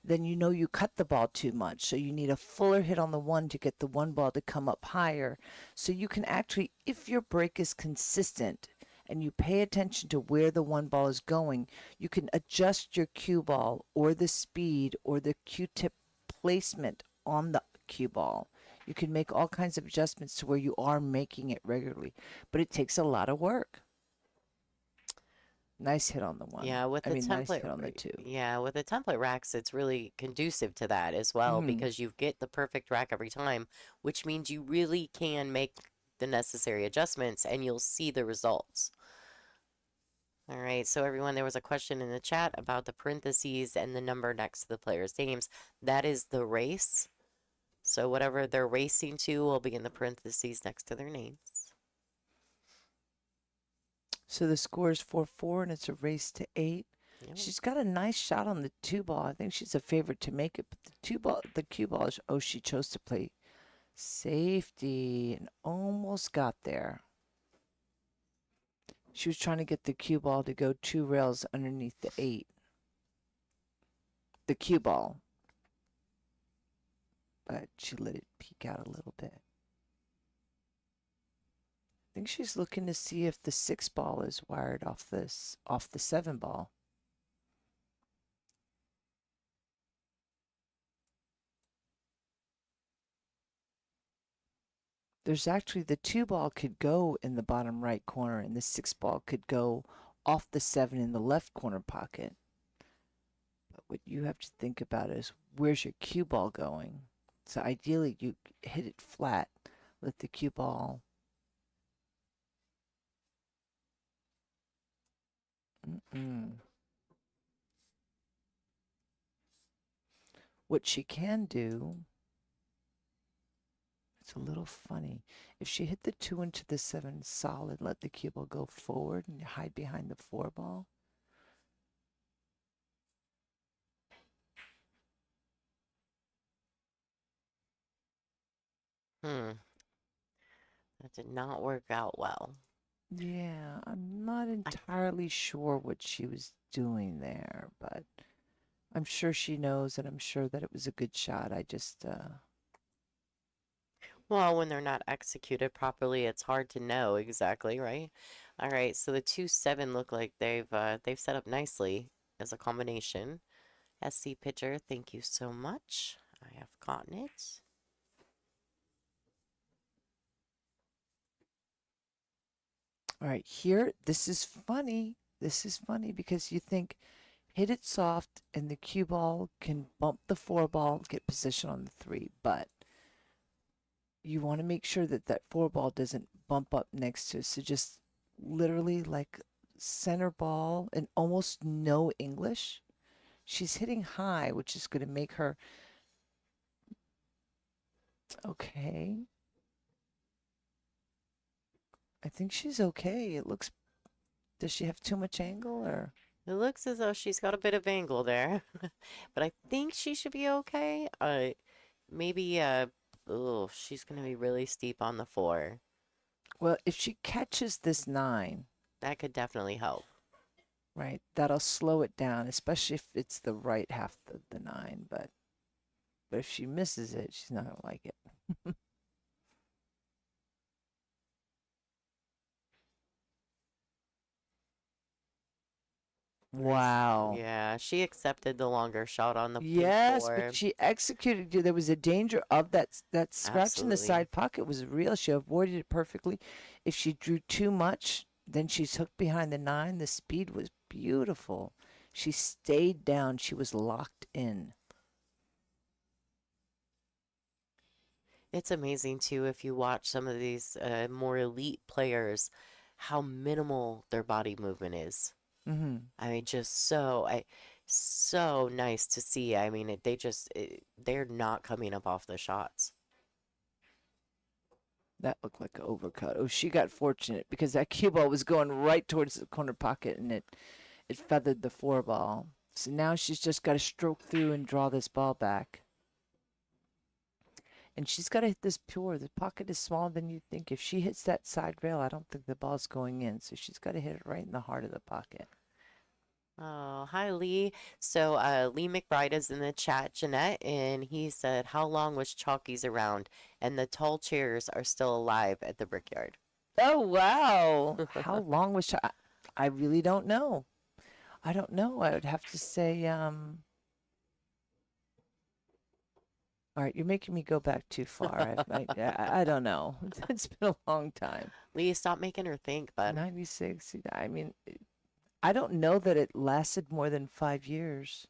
then you know you cut the ball too much. So you need a fuller hit on the 1 to get the 1 ball to come up higher. So you can actually, if your break is consistent and you pay attention to where the 1 ball is going, you can adjust your cue ball or the speed or the cue tip placement on the cue ball. You can make all kinds of adjustments to where you are making it regularly, but it takes a lot of work. Nice hit on the 1. Yeah, with the Nice template, hit on the 2. yeah, with the template racks, it's really conducive to that as well because you get the perfect rack every time, which means you really can make the necessary adjustments and you'll see the results. All right, so everyone, there was a question in the chat about the parentheses and the number next to the players' names. That is the race. So whatever they're racing to will be in the parentheses next to their names. So the score is 4-4, and it's a race to 8. Yep. She's got a nice shot on the 2 ball. I think she's a favorite to make it, but the cue ball is, oh, she chose to play safety and almost got there. She was trying to get the cue ball to go 2 rails underneath the 8. The cue ball. But she let it peek out a little bit. I think she's looking to see if the 6 ball is wired off the 7 ball. There's actually the 2 ball could go in the bottom right corner and the 6 ball could go off the 7 in the left corner pocket. But what you have to think about is where's your cue ball going? So ideally you hit it flat, let the cue ball What she can do, it's a little funny. If she hit the 2 into the 7 solid, let the cue ball go forward and hide behind the 4 ball. That did not work out well. Yeah, I'm not entirely sure what she was doing there, but I'm sure she knows and I'm sure that it was a good shot. I just Well, when they're not executed properly, it's hard to know exactly, right? All right, so the 2-7 look like they've set up nicely as a combination. SC pitcher, thank you so much. I have gotten it. All right, here, this is funny. This is funny because you think hit it soft and the cue ball can bump the 4 ball, get position on the 3, but you want to make sure that that 4 ball doesn't bump up next to it. So just literally like center ball and almost no English. She's hitting high, which is going to make her okay. I think she's okay. It looks, does she have too much angle or? It looks as though she's got a bit of angle there, but I think she should be okay. Maybe, oh, she's going to be really steep on the 4. Well, if she catches this 9, That could definitely help. right, that'll slow it down, especially if it's the right half of the 9. But if she misses it, she's not going to like it. Wow. Yeah, she accepted the longer shot on the Yes, 4. but she executed. There was a danger of that scratch in the Absolutely. side pocket was real. She avoided it perfectly. If she drew too much, then she's hooked behind the 9. The speed was beautiful. She stayed down. She was locked in. It's amazing too if you watch some of these more elite players, how minimal their body movement is. Mm-hmm. I mean, just so nice to see. I mean, they're not coming up off the shots. That looked like an overcut. Oh, she got fortunate because that cue ball was going right towards the corner pocket and it feathered the 4 ball. So now she's just got to stroke through and draw this ball back. And she's got to hit this pure. The pocket is smaller than you think. If she hits that side rail, I don't think the ball's going in. So she's got to hit it right in the heart of the pocket. Oh, hi, Lee. So, Lee McBride is in the chat, Jeanette, and he said, how long was Chalkies around? And the tall chairs are still alive at the Brickyard. Oh, wow. How long was I really don't know. I don't know. I would have to say, all right, you're making me go back too far. I don't know. It's been a long time. Lee, stop making her think, bud. 96. I mean, I don't know that it lasted more than 5 years.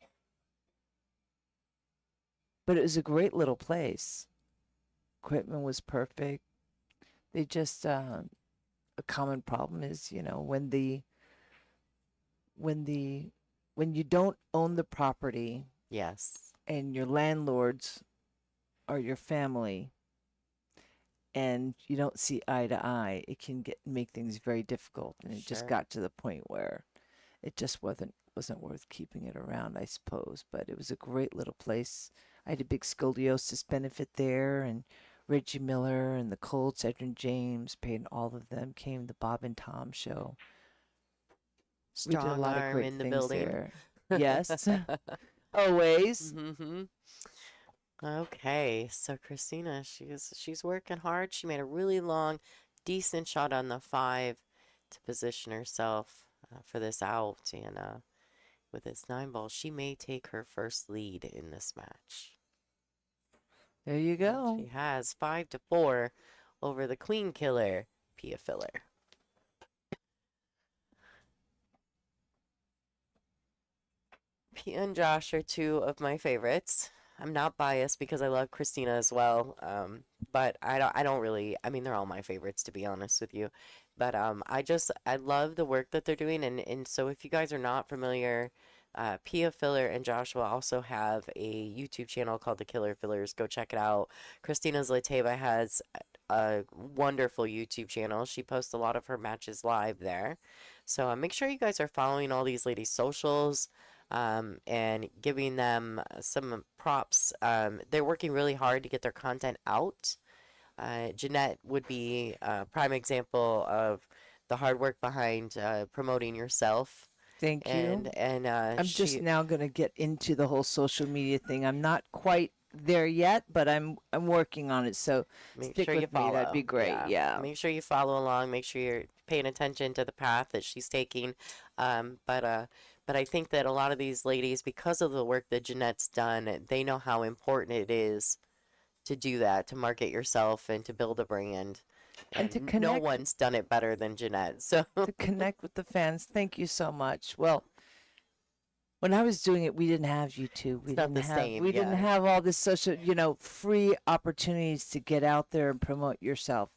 But it was a great little place. Equipment was perfect. They just, a common problem is, when you don't own the property Yes. and your landlords are your family and you don't see eye to eye, it can make things very difficult. And it just Sure. got to the point where it just wasn't worth keeping it around, I suppose. But it was a great little place. I had a big scoliosis benefit there, and Reggie Miller and the Colts, Edwin James, paid all of them, came the Bob and Tom show. We did a Strong lot of arm great in the things building. there. Yes. Always. Mm-hmm. Okay, so Christina, she's working hard. She made a really long, decent shot on the 5 to position herself for this out, and with this 9 ball, she may take her first lead in this match. There you And go. she has 5-4 over the Queen Killer, Pia Filler. Pia and Josh are 2 of my favorites. I'm not biased because I love Christina as well. But I don't really, I mean, they're all my favorites, to be honest with you. But I love the work that they're doing. And so if you guys are not familiar, Pia Filler and Joshua also have a YouTube channel called The Killer Fillers. Go check it out. Christina Zlateva has a wonderful YouTube channel. She posts a lot of her matches live there. So make sure you guys are following all these ladies' socials. And giving them some props. They're working really hard to get their content out. Jeanette would be a prime example of the hard work behind promoting yourself. Thank you. And I'm just now going to get into the whole social media thing. I'm not quite there yet, but I'm working on it. So make stick sure with you me. follow. That'd be great. Yeah. Make sure you follow along. Make sure you're paying attention to the path that she's taking. But I think that a lot of these ladies, because of the work that Jeanette's done, they know how important it is to do that, to market yourself and to build a brand. And to No connect. one's done it better than Jeanette. So To connect with the fans. Thank you so much. Well, when I was doing it, we didn't have YouTube. We It's not didn't the have same, we didn't yeah. have all this social, free opportunities to get out there and promote yourself.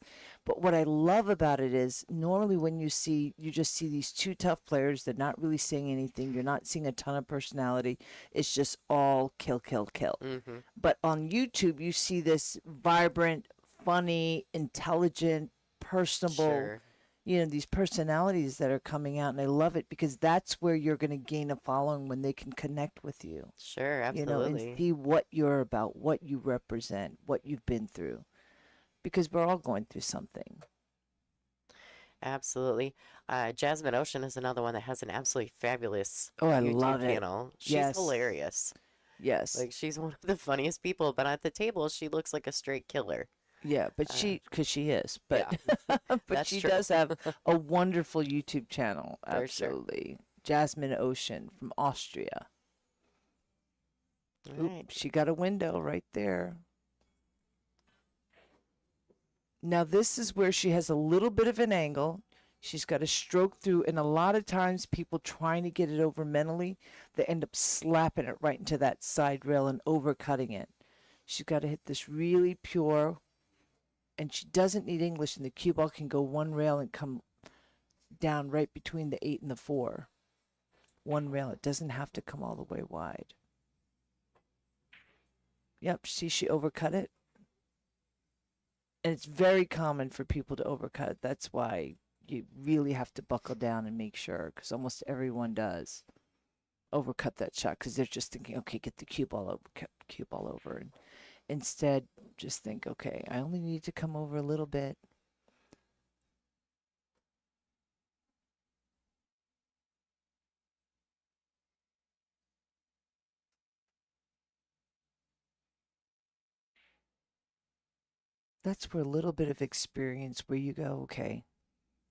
But what I love about it is normally when you just see these two tough players, they're not really saying anything. You're not seeing a ton of personality. It's just all kill, kill, kill. Mm-hmm. But on YouTube, you see this vibrant, funny, intelligent, personable, Sure. these personalities that are coming out. And I love it because that's where you're going to gain a following when they can connect with you, Sure. and Absolutely. see what you're about, what you represent, what you've been through. Because we're all going through something. Absolutely. Jasmine Ocean is another one that has an absolutely fabulous Oh, I YouTube love it. channel. She's Yes. hilarious. Yes. Like, she's one of the funniest people, but at the table, she looks like a straight killer. Yeah, but because she is, but Yeah, but that's she true. does have a wonderful YouTube channel. For sure. Absolutely. Jasmin Ocean from Austria. All Oop, right. she got a window right there. Now this is where she has a little bit of an angle. She's got a stroke through, and a lot of times people trying to get it over mentally, they end up slapping it right into that side rail and overcutting it. She's got to hit this really pure, and she doesn't need English, and the cue ball can go one rail and come down right between the 8 and the 4. One rail. It doesn't have to come all the way wide. Yep, see, she overcut it. And it's very common for people to overcut. That's why you really have to buckle down and make sure, because almost everyone does overcut that shot because they're just thinking, okay, get the cue ball over. And instead, just think, okay, I only need to come over a little bit. That's where a little bit of experience where you go, okay,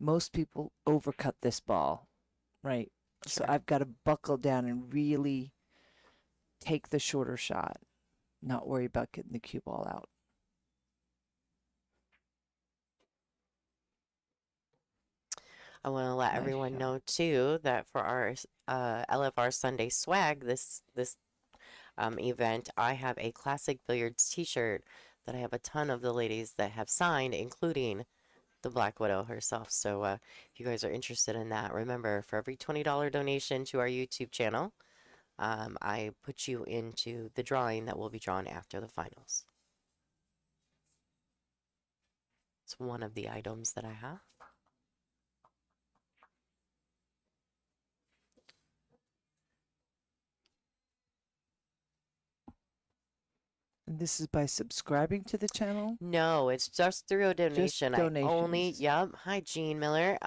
most people overcut this ball, right? So Sure. I've got to buckle down and really take the shorter shot, not worry about getting the cue ball out. I want to let Nice everyone shot. know too that for our LFR Sunday swag this event, I have a classic billiards T-shirt that I have a ton of the ladies that have signed, including the Black Widow herself. So if you guys are interested in that, remember for every $20 donation to our YouTube channel, I put you into the drawing that will be drawn after the finals. It's one of the items that I have. And this is by subscribing to the channel? No, it's just through a donation. I only, donations. yep. Hi, Jean Miller.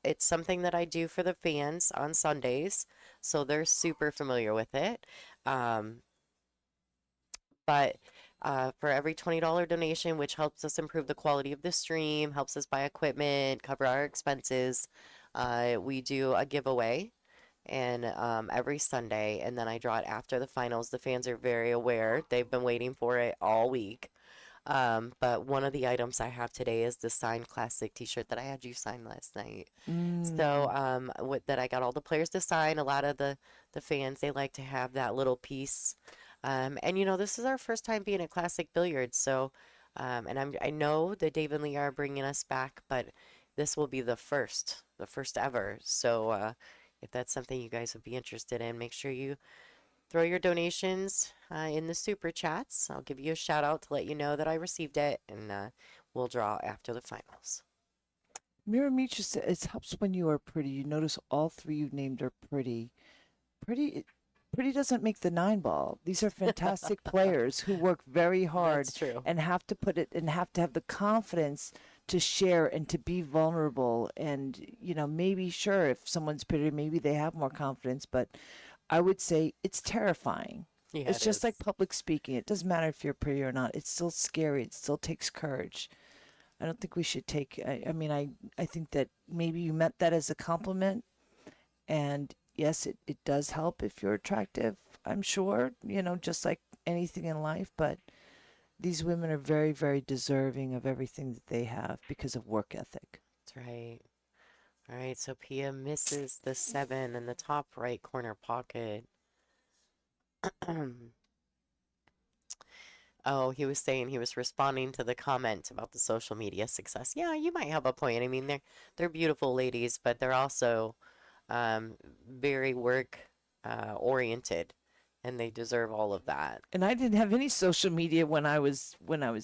It's something that I do for the fans on Sundays, so they're super familiar with it. But for every $20 donation, which helps us improve the quality of the stream, helps us buy equipment, cover our expenses, we do a giveaway. And every Sunday, and then I draw it after the finals. The fans are very aware. They've been waiting for it all week. But one of the items I have today is the signed classic T-shirt that I had you sign last night. So that I got all the players to sign. A lot of the fans, they like to have that little piece. And you know, this is our first time being at Classic Billiards, so and I know that Dave and Lee are bringing us back, but this will be the first ever. So if that's something you guys would be interested in, make sure you throw your donations in the super chats. I'll give you a shout out to let you know that I received it, and we'll draw after the finals. Miramichi said it helps when you are pretty. You notice all three you named are pretty. Pretty doesn't make the 9 ball. These are fantastic players who work very hard That's true. and have to put it and have to have the confidence to share and to be vulnerable. And, maybe sure, if someone's pretty, maybe they have more confidence, but I would say it's terrifying. Yeah, It's it just like is. public speaking. It doesn't matter if you're pretty or not. It's still scary. It still takes courage. I don't think we should take, I mean, I think that maybe you meant that as a compliment. And yes, it does help if you're attractive, I'm sure, just like anything in life. But these women are very, very deserving of everything that they have because of work ethic. That's right. All right, so Pia misses the 7 in the top right corner pocket. Oh, he was saying he was responding to the comment about the social media success. Yeah, you might have a point. I mean, they're beautiful ladies, but they're also very work oriented, and they deserve all of that. And I didn't have any social media when I was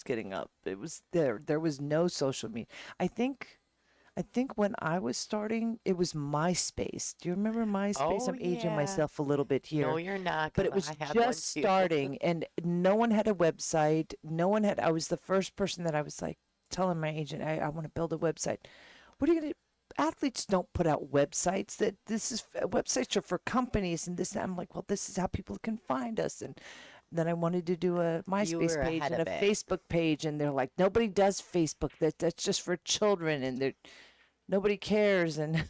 getting up. It was there was no social media. I think when I was starting, it was MySpace. Do you remember MySpace? Oh I'm aging yeah. myself a little bit No, here, you're not, but because it was I had one just too. starting, and no one had a website. No one had. I was the first person that I was like telling my agent, I want to build a website. What are you gonna? Athletes don't put out websites. That this is websites are for companies and this. And I'm like, well, this is how people can find us. And then I wanted to do a You MySpace were page ahead and a of it. Facebook page, and they're like, nobody does Facebook. That's just for children, and they're nobody cares. And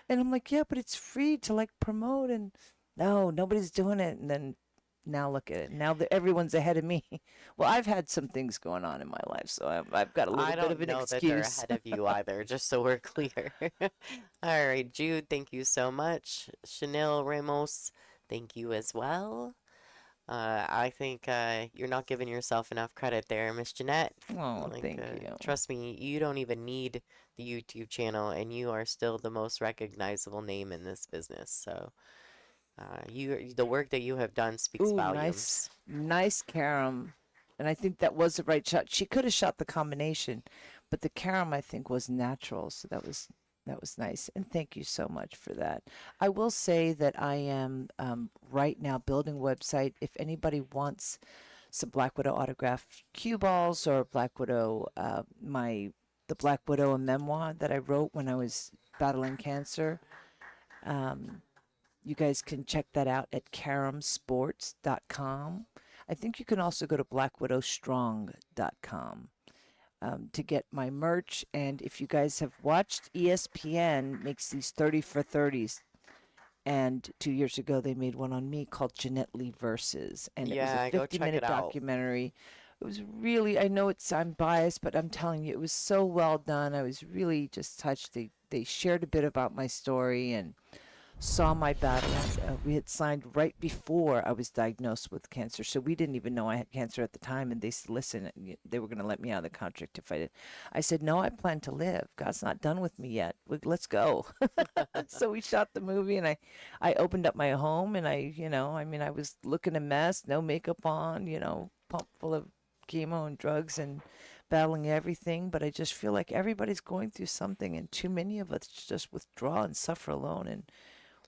and I'm like, yeah, but it's free to like promote, and no, nobody's doing it. And then now look at it. Now that everyone's ahead of me. Well, I've had some things going on in my life, so I've got a little I bit of don't an know that they're excuse. ahead of you either, just so we're clear. All right, Jude, thank you so much. Chanel Ramos, thank you as well. I think you're not giving yourself enough credit there, Miss Jeanette. Oh, Like, thank you. trust me, you don't even need the YouTube channel, and you are still the most recognizable name in this business. So, the work that you have done speaks Ooh, nice, volumes. nice carom. And I think that was the right shot. She could have shot the combination, but the carom I think was natural. So that was nice. And thank you so much for that. I will say that I am right now building a website. If anybody wants some Black Widow autographed cue balls or Black Widow, the Black Widow, a memoir that I wrote when I was battling cancer. Um, you guys can check that out at caromsports.com. I think you can also go to blackwidowstrong.com to get my merch. And if you guys have watched, ESPN makes these 30 for 30s. And 2 years ago, they made one on me called Jeanette Lee Versus. And it was a Yeah, go check it 50-minute out. documentary. It was really, I know I'm biased, but I'm telling you, it was so well done. I was really just touched. They shared a bit about my story and saw my battle. We had signed right before I was diagnosed with cancer, so we didn't even know I had cancer at the time. And they said, "Listen, they were going to let me out of the contract if I did." I said, "No, I plan to live. God's not done with me yet. Let's go." So we shot the movie, and I opened up my home, and I mean, I was looking a mess, no makeup on, pumped full of chemo and drugs and battling everything. But I just feel like everybody's going through something, and too many of us just withdraw and suffer alone. And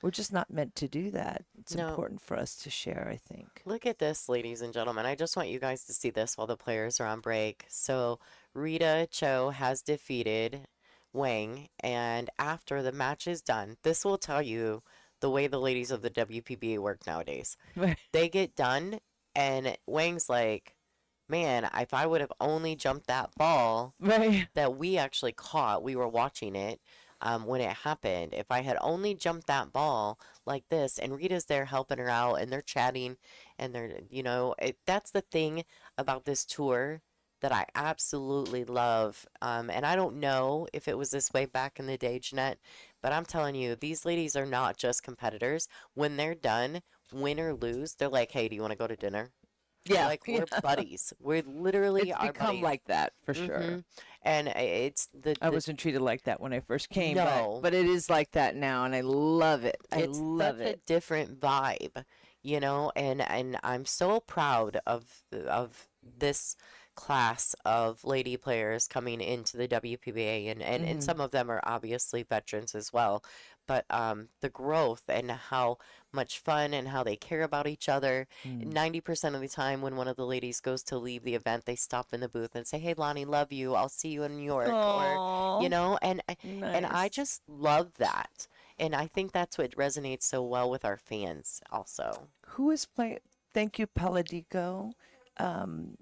we're just not meant to do that. It's No, important for us to share, I think. look at this, ladies and gentlemen. I just want you guys to see this while the players are on break. So, Rita Cho has defeated Wang, and after the match is done, this will tell you the way the ladies of the WPBA work nowadays. Right. They get done, and Wang's like, man, if I would have only jumped that ball Right. that we actually caught, we were watching it when it happened. If I had only jumped that ball like this, and Rita's there helping her out, and they're chatting, and that's the thing about this tour that I absolutely love. And I don't know if it was this way back in the day, Jeanette, but I'm telling you, these ladies are not just competitors. When they're done, win or lose, they're like, hey, do you want to go to dinner? Yeah. Like, Yeah. we're buddies. We literally It's are become buddies. like that for hmm sure. And it's I wasn't treated like that when I first came, but no, but it is like that now, and I love it. I it's love such a it. different vibe, and I'm so proud of this class of lady players coming into the WPBA, and Hmm. some of them are obviously veterans as well, but the growth and how much fun and how they care about each other. Mm. 90% of the time when one of the ladies goes to leave the event, they stop in the booth and say, "Hey, Lonnie, love you. I'll see you in New York," or Oh, and I nice. just love that. And I think that's what resonates so well with our fans also. Who is playing? Thank you, Paladico. Um,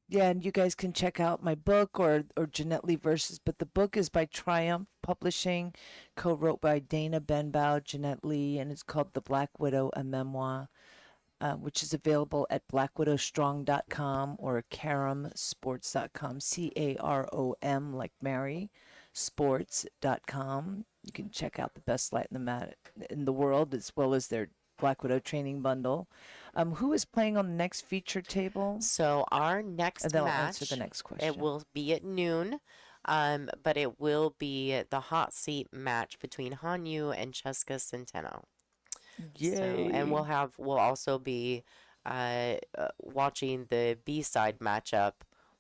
yeah, and you guys can check out my book or Jeanette Lee Versus, but the book is by Triumph Publishing, co-wrote by Dana Benbow, Jeanette Lee, and it's called The Black Widow, a Memoir, which is available at blackwidowstrong.com or caromsports.com, CAROM like Mary, sports.com. You can check out the best light in the world, as well as their Black Widow training bundle. Who is playing on the next featured table? So our And next then I'll answer the match, next it question. will be at noon, but it will be the hot seat match between Han Yu and Chezka Centeno. So, and Yay. we'll also be watching the B-side matchup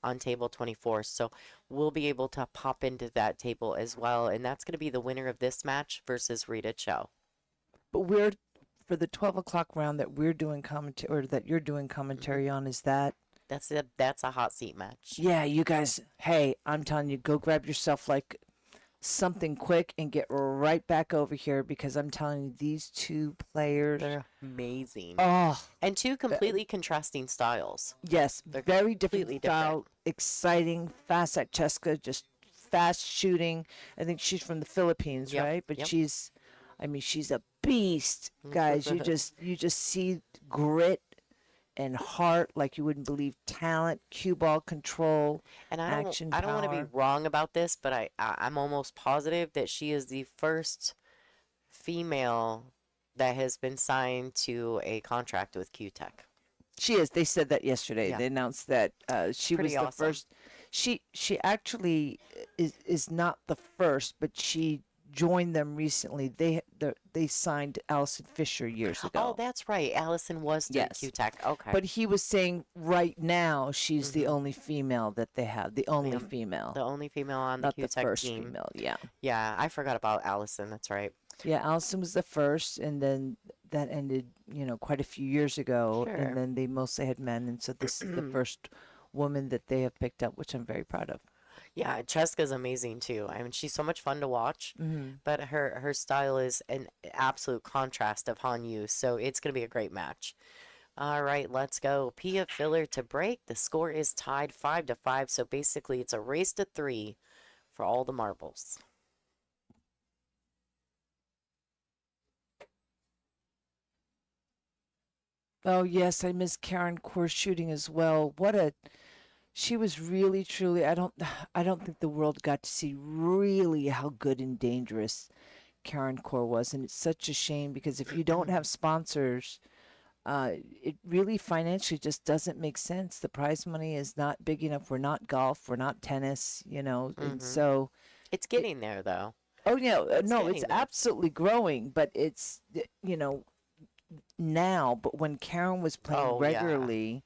on table 24. So we'll be able to pop into that table as well, and that's going to be the winner of this match versus Rita Cho. But we're for the 12 o'clock round that we're doing commentary, or that you're doing commentary on, is that? That's a hot seat match. Yeah, you guys, hey, I'm telling you, go grab yourself like something quick and get right back over here, because I'm telling you, these two players, They're amazing. oh, And two completely contrasting styles. yes, They're very different completely style, different. exciting, fast at Chezka, just fast shooting. I think she's from the Philippines, Yep, right? But yep. she's a beast, guys. you just see grit and heart like you wouldn't believe, talent, cue ball control, And action I don't want to be power. wrong about this, but I'm almost positive that she is the first female that has been signed to a contract with Q-Tech. She is. They said that yesterday. Yeah. They announced that she was Pretty the awesome. first. She actually is not the first, but she joined them recently. They signed Allison Fisher years ago. Oh, that's right. Allison was through Yes. Q-Tech. Okay. But he was saying right now she's the Mhm. only female that they have. The only Yeah. female. The only female on the Not the Q-Tech first team. female. Yeah. Yeah, I forgot about Allison. That's right. Yeah, Allison was the first, and then that ended, quite a few years ago. Sure. And then they mostly had men, and so this is the first woman that they have picked up, which I'm very proud of. Yeah, Cheska's amazing too. I mean, she's so much fun to watch, Mm-hmm. but her style is an absolute contrast of Han Yu, so it's going to be a great match. All right, let's go. Pia filler to break. The score is tied 5-5, so basically it's a race to 3 for all the marbles. Oh yes, I miss Karen Core shooting as well. She was really truly. I don't think the world got to see really how good and dangerous Karen Core was, and it's such a shame because if you don't have sponsors, it really financially just doesn't make sense. The prize money is not big enough. We're not golf. We're not tennis. And so. It's getting there, though. Oh no, It's no, getting it's there. absolutely growing, but it's now. But when Karen was playing Oh, yeah. regularly,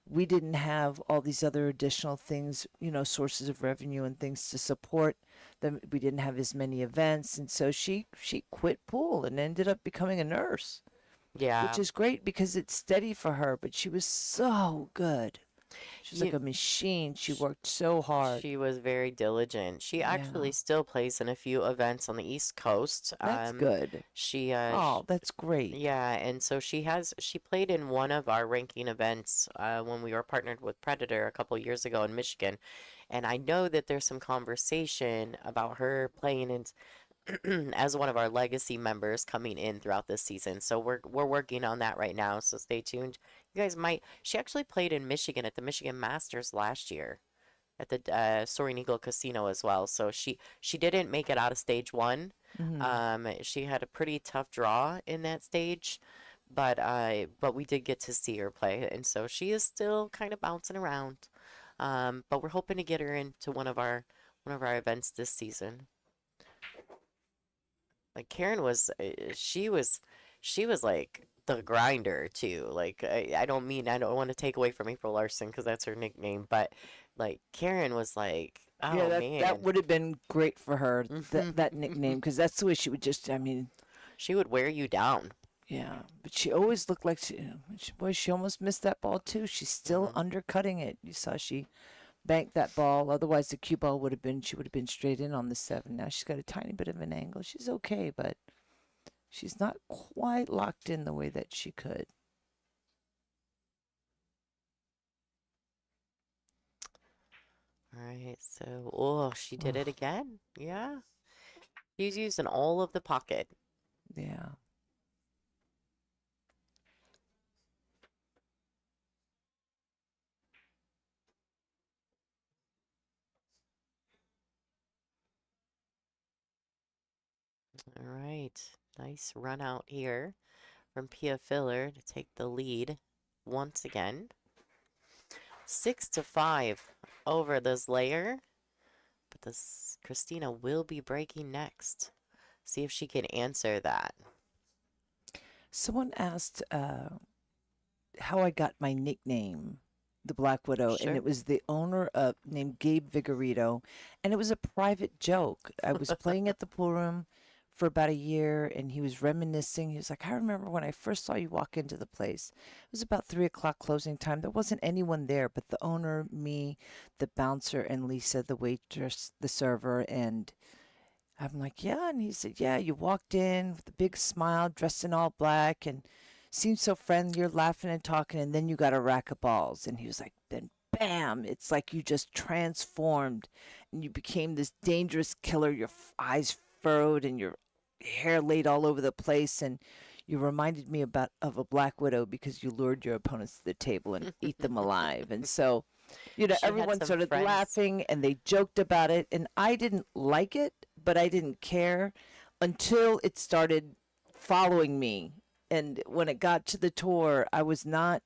we didn't have all these other additional things, sources of revenue and things to support them. We didn't have as many events, and so she quit pool and ended up becoming a nurse, Yeah. which is great because it's steady for her. But she was so good. She was like You- a machine. She worked so hard. She was very diligent. She Yeah. actually still plays in a few events on the East Coast. That's good. She Oh, that's great. yeah, and so she played in one of our ranking events when we were partnered with Predator a couple years ago in Michigan, and I know that there's some conversation about her playing in as one of our legacy members coming in throughout this season. So we're working on that right now. So stay tuned. You guys might. She actually played in Michigan at the Michigan Masters last year at the Soaring Eagle Casino as well. So she didn't make it out of stage 1. She had a pretty tough draw in that stage, but we did get to see her play, and so she is still kind of bouncing around. But we're hoping to get her into one of our events this season. Like Karen was, she was like the grinder too. Like I don't want to take away from April Larson because that's her nickname, but like Karen was like, oh Yeah, that man, would have been great for her, that nickname, because that's the way she would just, I mean, she would wear you down. yeah. But she always looked like she almost missed that ball too. She's still undercutting it. You saw she banked that ball. Otherwise, the cue ball she would have been straight in on the 7. Now she's got a tiny bit of an angle. She's okay, but she's not quite locked in the way that she could. All right, so oh, she did it again. Yeah, she's using all of the pocket. Yeah. All right, nice run out here from Pia Filler to take the lead once again. 6-5 over this layer. But this Christina will be breaking next. See if she can answer that. Someone asked how I got my nickname, the Black Widow, and Sure. it was the owner of named Gabe Vigorito, and it was a private joke. I was playing at the pool room for about a year, and he was reminiscing. He was like, "I remember when I first saw you walk into the place. It was about 3 o'clock closing time. There wasn't anyone there but the owner, me, the bouncer, and Lisa, the waitress, the server, and." I'm like, yeah. And he said, yeah, you walked in with a big smile, dressed in all black, and seemed so friendly. You're laughing and talking, and then you got a rack of balls. And he was like, then bam, it's like you just transformed and you became this dangerous killer. Your eyes furrowed and your hair laid all over the place. And you reminded me of a Black Widow because you lured your opponents to the table and eat them alive. And so, She had everyone some started friends. laughing and they joked about it. And I didn't like it, but I didn't care until it started following me. And when it got to the tour, I was not.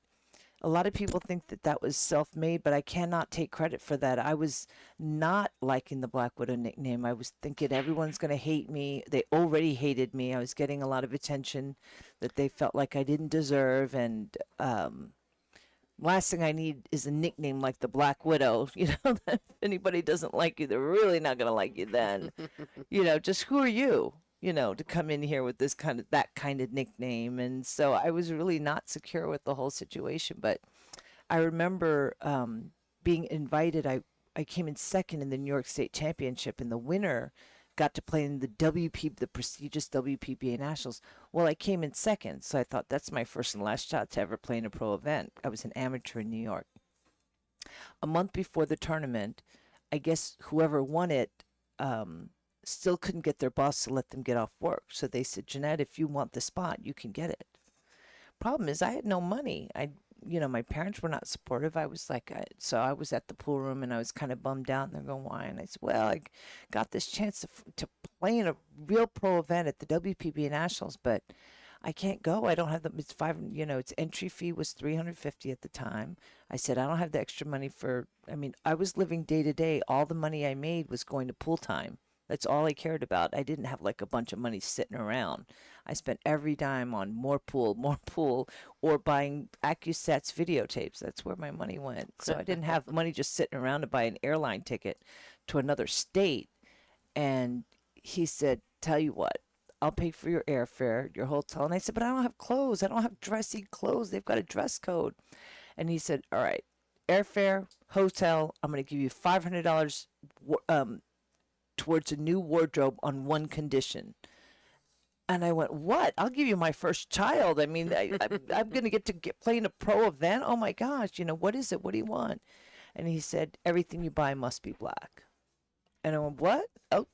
A lot of people think that that was self-made, but I cannot take credit for that. I was not liking the Black Widow nickname. I was thinking everyone's going to hate me. They already hated me. I was getting a lot of attention that they felt like I didn't deserve. And last thing I need is a nickname like the Black Widow. If anybody doesn't like you, they're really not going to like you then. Just who are you? To come in here with that kind of nickname. And so I was really not secure with the whole situation. But I remember being invited. I came in second in the New York State Championship, and the winner got to play in the prestigious WPBA Nationals. Well, I came in second, so I thought that's my first and last shot to ever play in a pro event. I was an amateur in New York. A month before the tournament, I guess whoever won it still couldn't get their boss to let them get off work. So they said, Jeanette, if you want the spot, you can get it. Problem is, I had no money. My parents were not supportive. I was like, so I was at the pool room and I was kind of bummed out. And they're going, why? And I said, well, I got this chance to play in a real pro event at the WPBA Nationals, but I can't go. I don't have it's its entry fee was $350 at the time. I said, I don't have the extra money I was living day to day. All the money I made was going to pool time. That's all I cared about. I didn't have like a bunch of money sitting around. I spent every dime on more pool, or buying Accusets videotapes. That's where my money went. So I didn't have money just sitting around to buy an airline ticket to another state. And he said, tell you what, I'll pay for your airfare, your hotel. And I said, but I don't have clothes. I don't have dressy clothes. They've got a dress code. And he said, all right, airfare, hotel, I'm going to give you $500 towards a new wardrobe on one condition. And I went, what? I'll give you my first child. I'm going to get play in a pro event. Oh my gosh. What is it? What do you want? And he said, everything you buy must be black. And I went, what? Oh,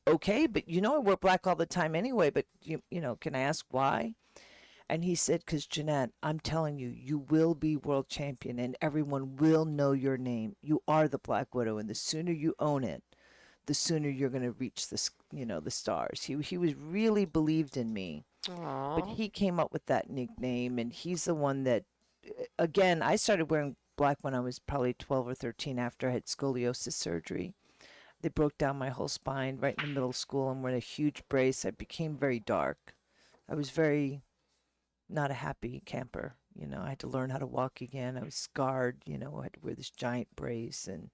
okay, but I wear black all the time anyway, but can I ask why? And he said, because Jeanette, I'm telling you, you will be world champion and everyone will know your name. You are the Black Widow, and the sooner you own it, the sooner you're going to reach the stars. He was really believed in me. Aww. But he came up with that nickname, and he's the one that, again, I started wearing black when I was probably 12 or 13 after I had scoliosis surgery. They broke down my whole spine right in the middle of school and wearing a huge brace. I became very dark. I was very not a happy camper. I had to learn how to walk again. I was scarred. I had to wear this giant brace, and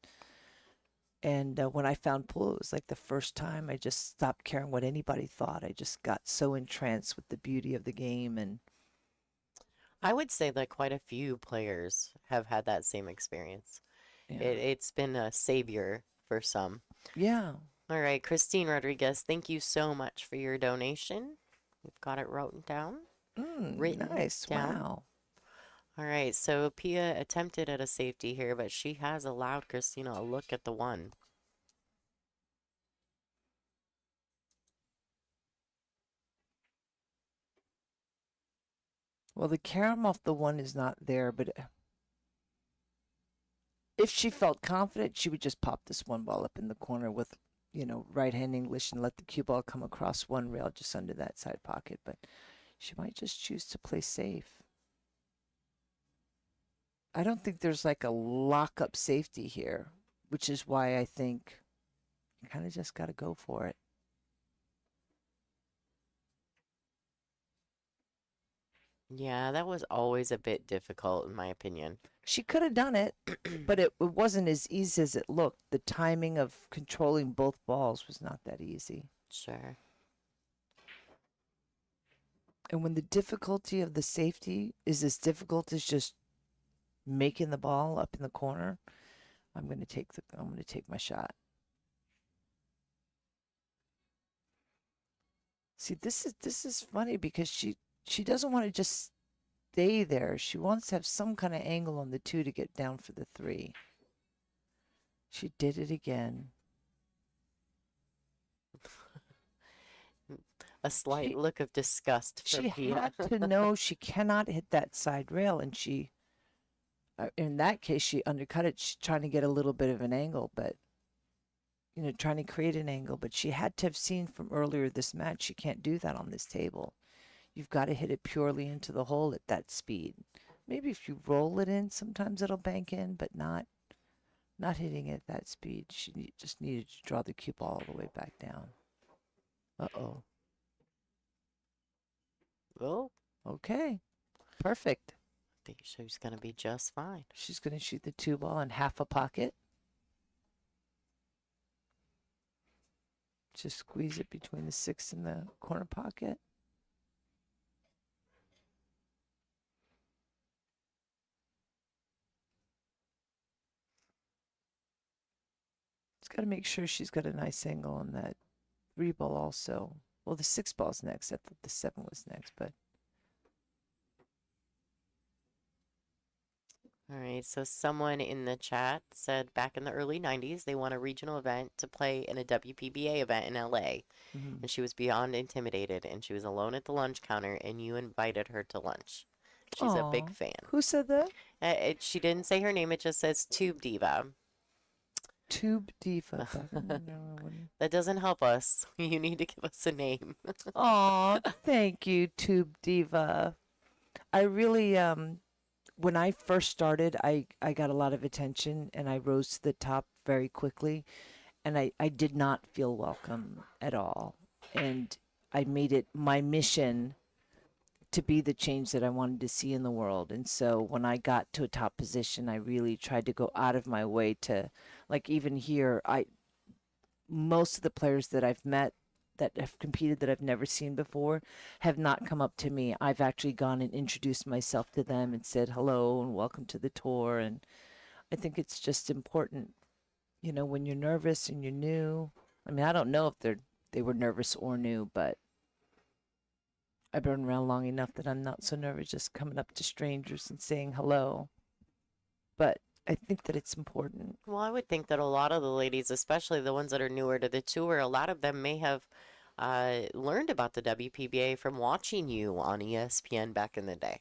when I found pool, it was like the first time I just stopped caring what anybody thought. I just got so entranced with the beauty of the game. And I would say that quite a few players have had that same experience. yeah. It's been a savior for some. Yeah. All right, Christine Rodriguez, thank you so much for your donation. We've got it written down. Nice. Down. Wow. All right, so Pia attempted at a safety here, but she has allowed Christina a look at the one. Well, the carom off the one is not there, but if she felt confident, she would just pop this one ball up in the corner with, right hand English and let the cue ball come across one rail just under that side pocket. But She might just choose to play safe. I don't think there's like a lock-up safety here, which is why I think you kind of just got to go for it. Yeah, that was always a bit difficult in my opinion. She could have done it, but it wasn't as easy as it looked. The timing of controlling both balls was not that easy. Sure. And when the difficulty of the safety is as difficult as just making the ball up in the corner, I'm going to take my shot. See, this is funny because she doesn't want to just stay there. She wants to have some kind of angle on the 2 to get down for the 3. She did it again. A slight look of disgust from She Pia. had to know she cannot hit that side rail, and in that case, she undercut it. She's trying to get a little bit of an angle, but trying to create an angle. But she had to have seen from earlier this match she can't do that on this table. You've got to hit it purely into the hole at that speed. Maybe if you roll it in, sometimes it'll bank in, but not hitting it at that speed. She just needed to draw the cue ball all the way back down. Uh-oh. Oh, Okay. Perfect. I think she's going to be just fine. She's going to shoot the 2 ball in half a pocket. Just squeeze it between the 6 and the corner pocket. Just got to make sure she's got a nice angle on that 3 ball also. Well, the 6 ball's next. I thought the 7 was next, but All right, so someone in the chat said back in the early 90s, they won a regional event to play in a WPBA event in LA. And she was beyond intimidated, and she was alone at the lunch counter, and you invited her to lunch. She's a big Aw. fan. Who said that? She didn't say her name, it just says Tube Diva. Tube Diva. That doesn't help us. You need to give us a name. Aw, thank you, Tube Diva. I really, when I first started, I got a lot of attention and I rose to the top very quickly. And I did not feel welcome at all. And I made it my mission to be the change that I wanted to see in the world. And so when I got to a top position, I really tried to go out of my way to, like even here, most of the players that I've met that have competed that I've never seen before have not come up to me. I've actually gone and introduced myself to them and said hello and welcome to the tour. And I think it's just important, when you're nervous and you're new. I mean, I don't know if they were nervous or new, but I've been around long enough that I'm not so nervous just coming up to strangers and saying hello. But I think that it's important. Well, I would think that a lot of the ladies, especially the ones that are newer to the tour, a lot of them may have learned about the WPBA from watching you on ESPN back in the day.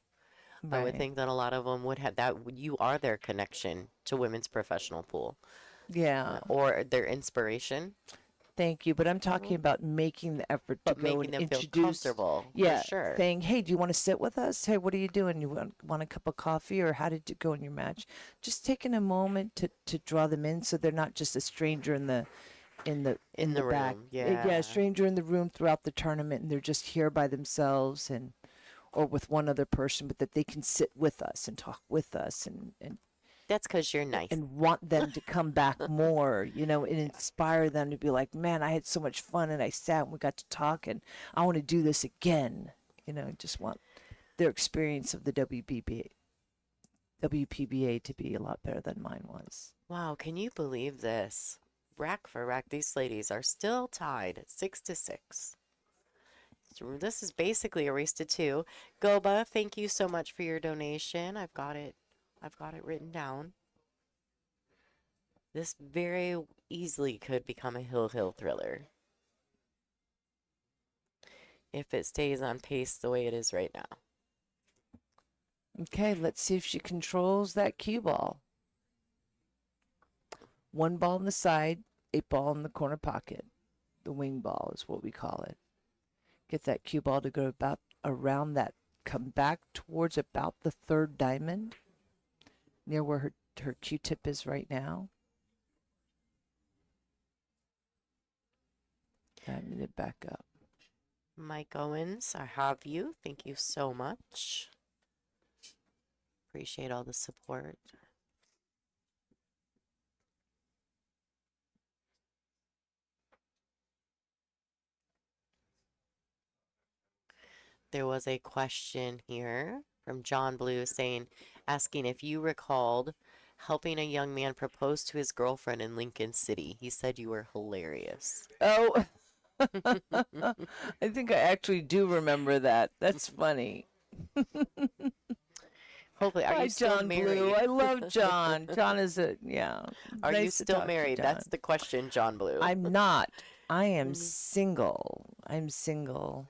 I would think that a lot of them would have that. You are their connection to women's professional pool. Yeah. Or their inspiration. Thank you, but I'm talking about making the effort to go and making them feel introduce. comfortable. Yeah, for sure. saying, "Hey, do you want to sit with us? Hey, what are you doing? You want a cup of coffee, or how did it go in your match?" Just taking a moment to draw them in, so they're not just a stranger in the back. room. Yeah. A stranger in the room throughout the tournament, and they're just here by themselves or with one other person, but that they can sit with us and talk with us and That's because you're nice. and want them to come back more, and inspire them to be like, man, I had so much fun and I sat and we got to talk and I want to do this again. Just want their experience of the WPBA to be a lot better than mine was. Wow, can you believe this? Rack for rack, these ladies are still tied 6-6. This is basically a race to 2. Goba, thank you so much for your donation. I've got it written down. This very easily could become a hill thriller if it stays on pace the way it is right now. Okay, let's see if she controls that cue ball. 1 ball on the side, 8 ball in the corner pocket. The wing ball is what we call it. Get that cue ball to go about around that, come back towards about the third diamond, near where her Q-tip is right now. Diamond it back up. Mike Owens, I have you. Thank you so much. Appreciate all the support. There was a question here from John Blue asking if you recalled helping a young man propose to his girlfriend in Lincoln City. He said you were hilarious. Oh, I think I actually do remember that. That's funny. Hopefully, are Hi, you still John married? Blue. I love John. John is yeah. Are you nice to still talk to married? That's John. the question, John Blue. I'm not. I am single. I'm single.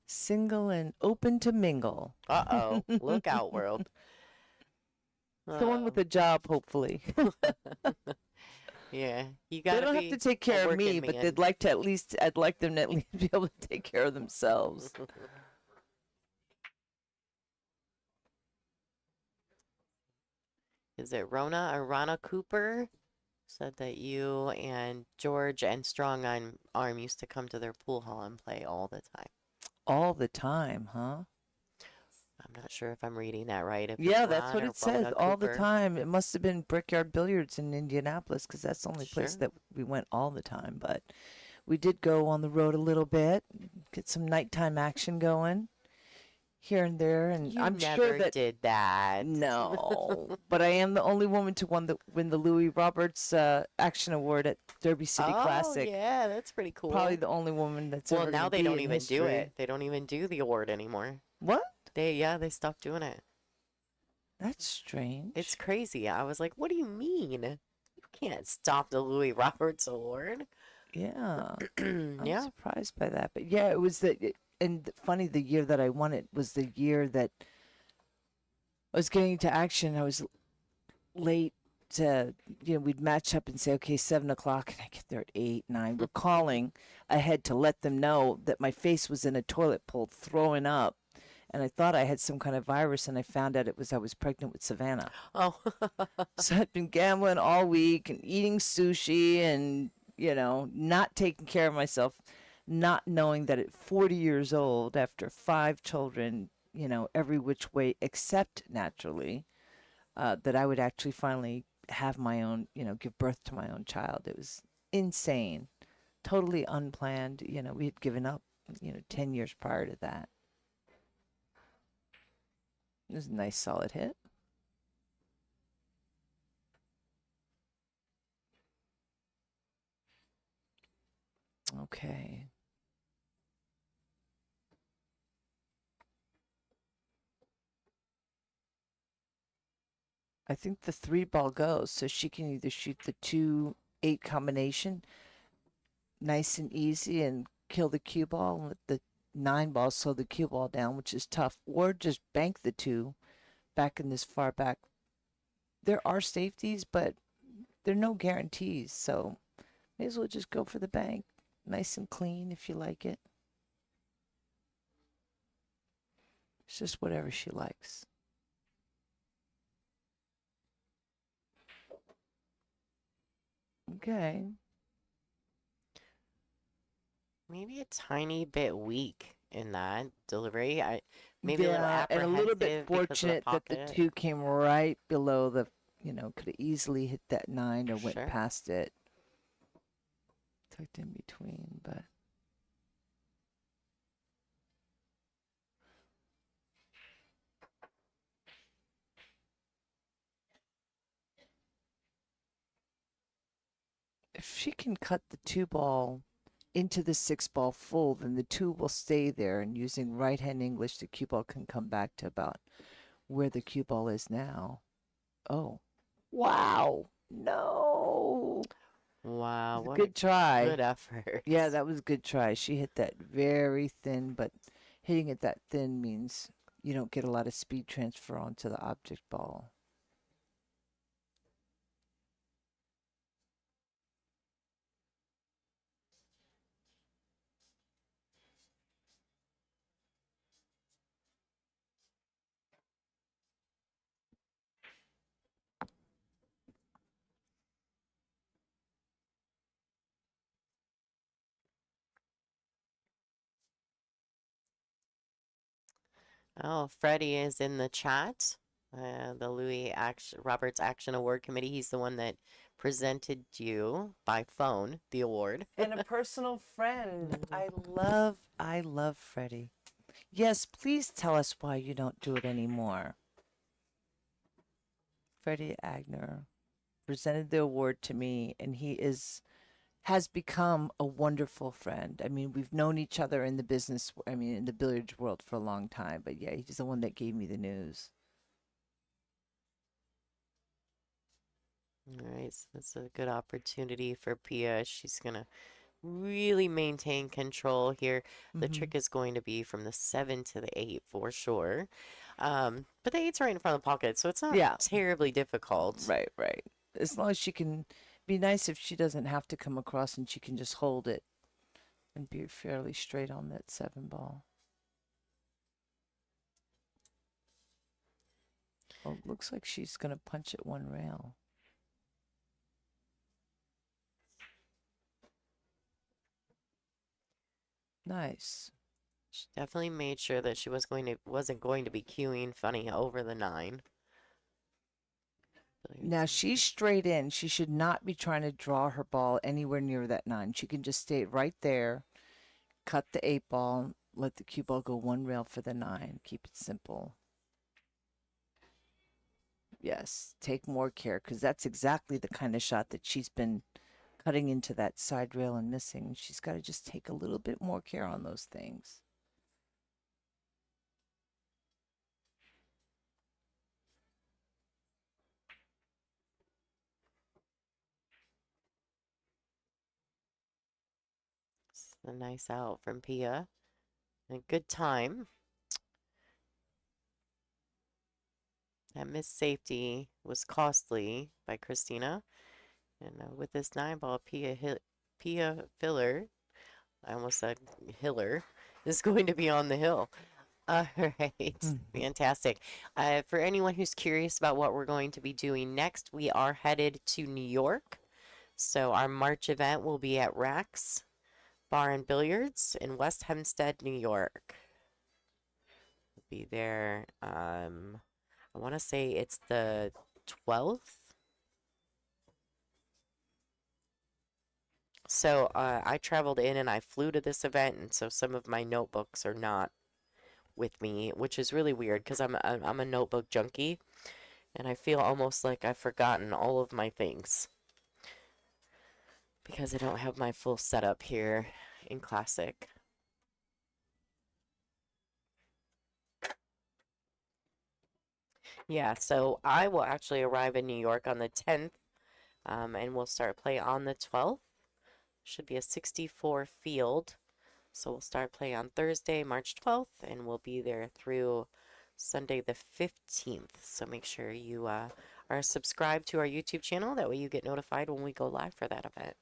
Single and open to mingle. Uh-oh. Look out, world. Someone with a job, hopefully. Yeah, you They gotta don't be have to take a care of me, working but man. they'd like to I'd like them to at least be able to take care of themselves. Is it Rona or Rana Cooper? Said that you and George and Strong Arm used to come to their pool hall and play all the time. All the time, huh? I'm not sure if I'm reading that right. If Yeah, it's that's Ron what or it says. Rona All the Cooper. time. It must have been Brickyard Billiards in Indianapolis because that's the only place Sure. that we went all the time. But we did go on the road a little bit, get some nighttime action going here and there. And You I'm never sure that did that. no, but I am the only woman to win the Louis Roberts Action Award at Derby City Classic. Yeah, that's pretty cool. Probably the only woman that's well, ever now gonna they be don't in even do history. it. They don't even do the award anymore. What? They stopped doing it. That's strange. It's crazy. I was like, what do you mean? You can't stop the Louis Roberts Award. Yeah. I'm Yeah. surprised by that. But yeah, it was and funny, the year that I won it was the year that I was getting into action. I was late to, we'd match up and say, okay, 7 o'clock, and I get there at 8, 9. We're calling ahead to let them know that my face was in a toilet bowl throwing up. And I thought I had some kind of virus, and I found out I was pregnant with Savannah. Oh. So I'd been gambling all week and eating sushi and, not taking care of myself, not knowing that at 40 years old, after 5 children, every which way except naturally, that I would actually finally have my own, give birth to my own child. It was insane, totally unplanned. We had given up, 10 years prior to that. It was a nice solid hit. Okay. I think the 3-ball goes, so she can either shoot the 2-8 combination nice and easy and kill the cue ball and let the 9-ball slow the cue ball down, which is tough, or just bank the 2 back in this far back. There are safeties, but there are no guarantees, so may as well just go for the bank. Nice and clean if you like it. It's just whatever she likes. Okay. Maybe a tiny bit weak in that delivery. Maybe a little Yeah, and a little bit apprehensive because of the fortunate that the pocket. 2 came right below the, could have easily hit that 9 or went Sure. past it. Tucked in between, but. If she can cut the 2-ball into the 6-ball full, then the 2 will stay there, and using right-hand English, the cue ball can come back to about where the cue ball is now. Oh, wow. No. Wow, what Good try. good effort. Yeah, that was a good try. She hit that very thin, but hitting it that thin means you don't get a lot of speed transfer onto the object ball. Oh, Freddie is in the chat. The Roberts Action Award Committee. He's the one that presented you by phone the award. And a personal friend. I love Freddie. Yes, please tell us why you don't do it anymore. Freddie Agner presented the award to me, and has become a wonderful friend. I mean, we've known each other in the business, I mean, in the billiards world for a long time, but yeah, he's the one that gave me the news. All right, so that's a good opportunity for Pia. She's gonna really maintain control here. The trick is going to be from the 7 to the 8 for sure. But the 8's right in front of the pocket, so it's not terribly difficult. Right, right. As long as she can, be nice if she doesn't have to come across and she can just hold it and be fairly straight on that 7 ball. Well, it looks like she's going to punch at 1 rail. Nice. She definitely made sure that she wasn't going to be cueing funny over the 9. Now she's straight in. She should not be trying to draw her ball anywhere near that 9. She can just stay right there, cut the 8 ball, let the cue ball go 1 rail for the 9. Keep it simple. Yes, take more care, because that's exactly the kind of shot that she's been cutting into that side rail and missing. She's got to just take a little bit more care on those things. It's a nice out from Pia. And a good time. That missed safety was costly by Christina. And with this 9 ball, Pia Filler, I almost said Hiller, is going to be on the hill. All right, fantastic. For anyone who's curious about what we're going to be doing next, we are headed to New York. So our March event will be at Rax Bar and Billiards in West Hempstead, New York. We'll be there. I want to say it's the 12th. So I traveled in and I flew to this event, and so some of my notebooks are not with me, which is really weird because I'm a notebook junkie, and I feel almost like I've forgotten all of my things because I don't have my full setup here in Classic. Yeah, so I will actually arrive in New York on the 10th, and we'll start play on the 12th. Should be a 64 field. So we'll start play on Thursday, March 12th, and we'll be there through Sunday the 15th. So make sure you are subscribed to our YouTube channel. That way you get notified when we go live for that event.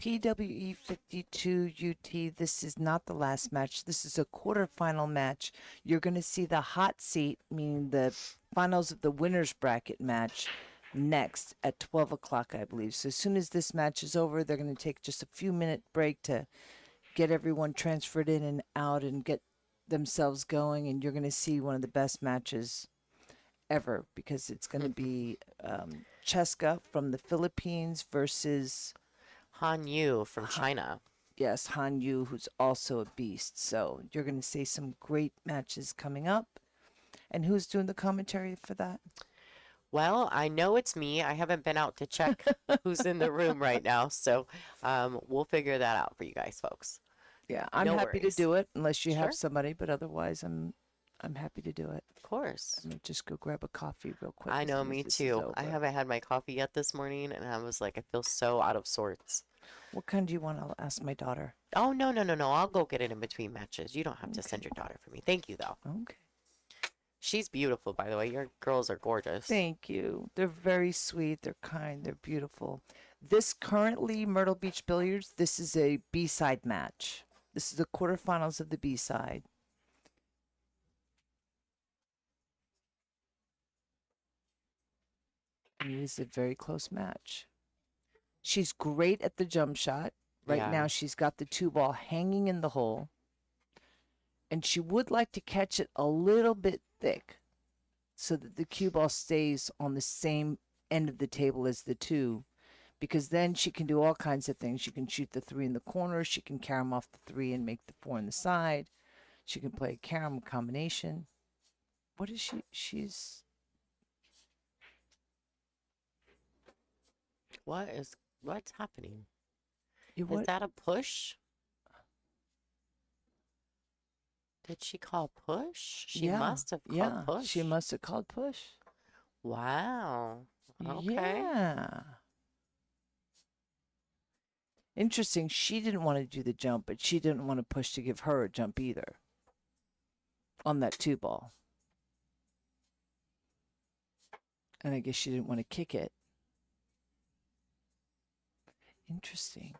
PWE 52 UT, this is not the last match. This is a quarterfinal match. You're going to see the hot seat, meaning the finals of the winner's bracket match, next at 12 o'clock, I believe. So as soon as this match is over, they're going to take just a few minute break to get everyone transferred in and out and get themselves going. And you're going to see one of the best matches ever, because it's going to be Chezka from the Philippines versus Han Yu from China. Yes, Han Yu, who's also a beast. So you're going to see some great matches coming up. And who's doing the commentary for that? Well, I know it's me. I haven't been out to check who's in the room right now, so we'll figure that out for you guys, folks. Yeah, I'm No happy worries. to do it unless you Sure. have somebody, but otherwise I'm happy to do it. Of course. Let me just go grab a coffee real quick. I as know, soon as me this is too. I over. haven't had my coffee yet this morning, and I was like, I feel so out of sorts. What kind do you want? I'll ask my daughter. Oh, no. I'll go get it in between matches. You don't have to send your daughter for me. Thank you, though. Okay. She's beautiful, by the way. Your girls are gorgeous. Thank you. They're very sweet. They're kind. They're beautiful. This currently, Myrtle Beach Billiards, this is a B-side match. This is the quarterfinals of the B-side. It is a very close match. She's great at the jump shot. Right Yeah. now, she's got the 2 ball hanging in the hole. And she would like to catch it a little bit thick so that the cue ball stays on the same end of the table as the 2, because then she can do all kinds of things. She can shoot the 3 in the corner. She can carom off the 3 and make the 4 in the side. She can play a carom combination. What is she? What's happening? What? Is that a push? Did she call push? She must have called push. She must have called push. Wow. Okay. Yeah. Interesting. She didn't want to do the jump, but she didn't want to push to give her a jump either on that 2 ball. And I guess she didn't want to kick it. Interesting.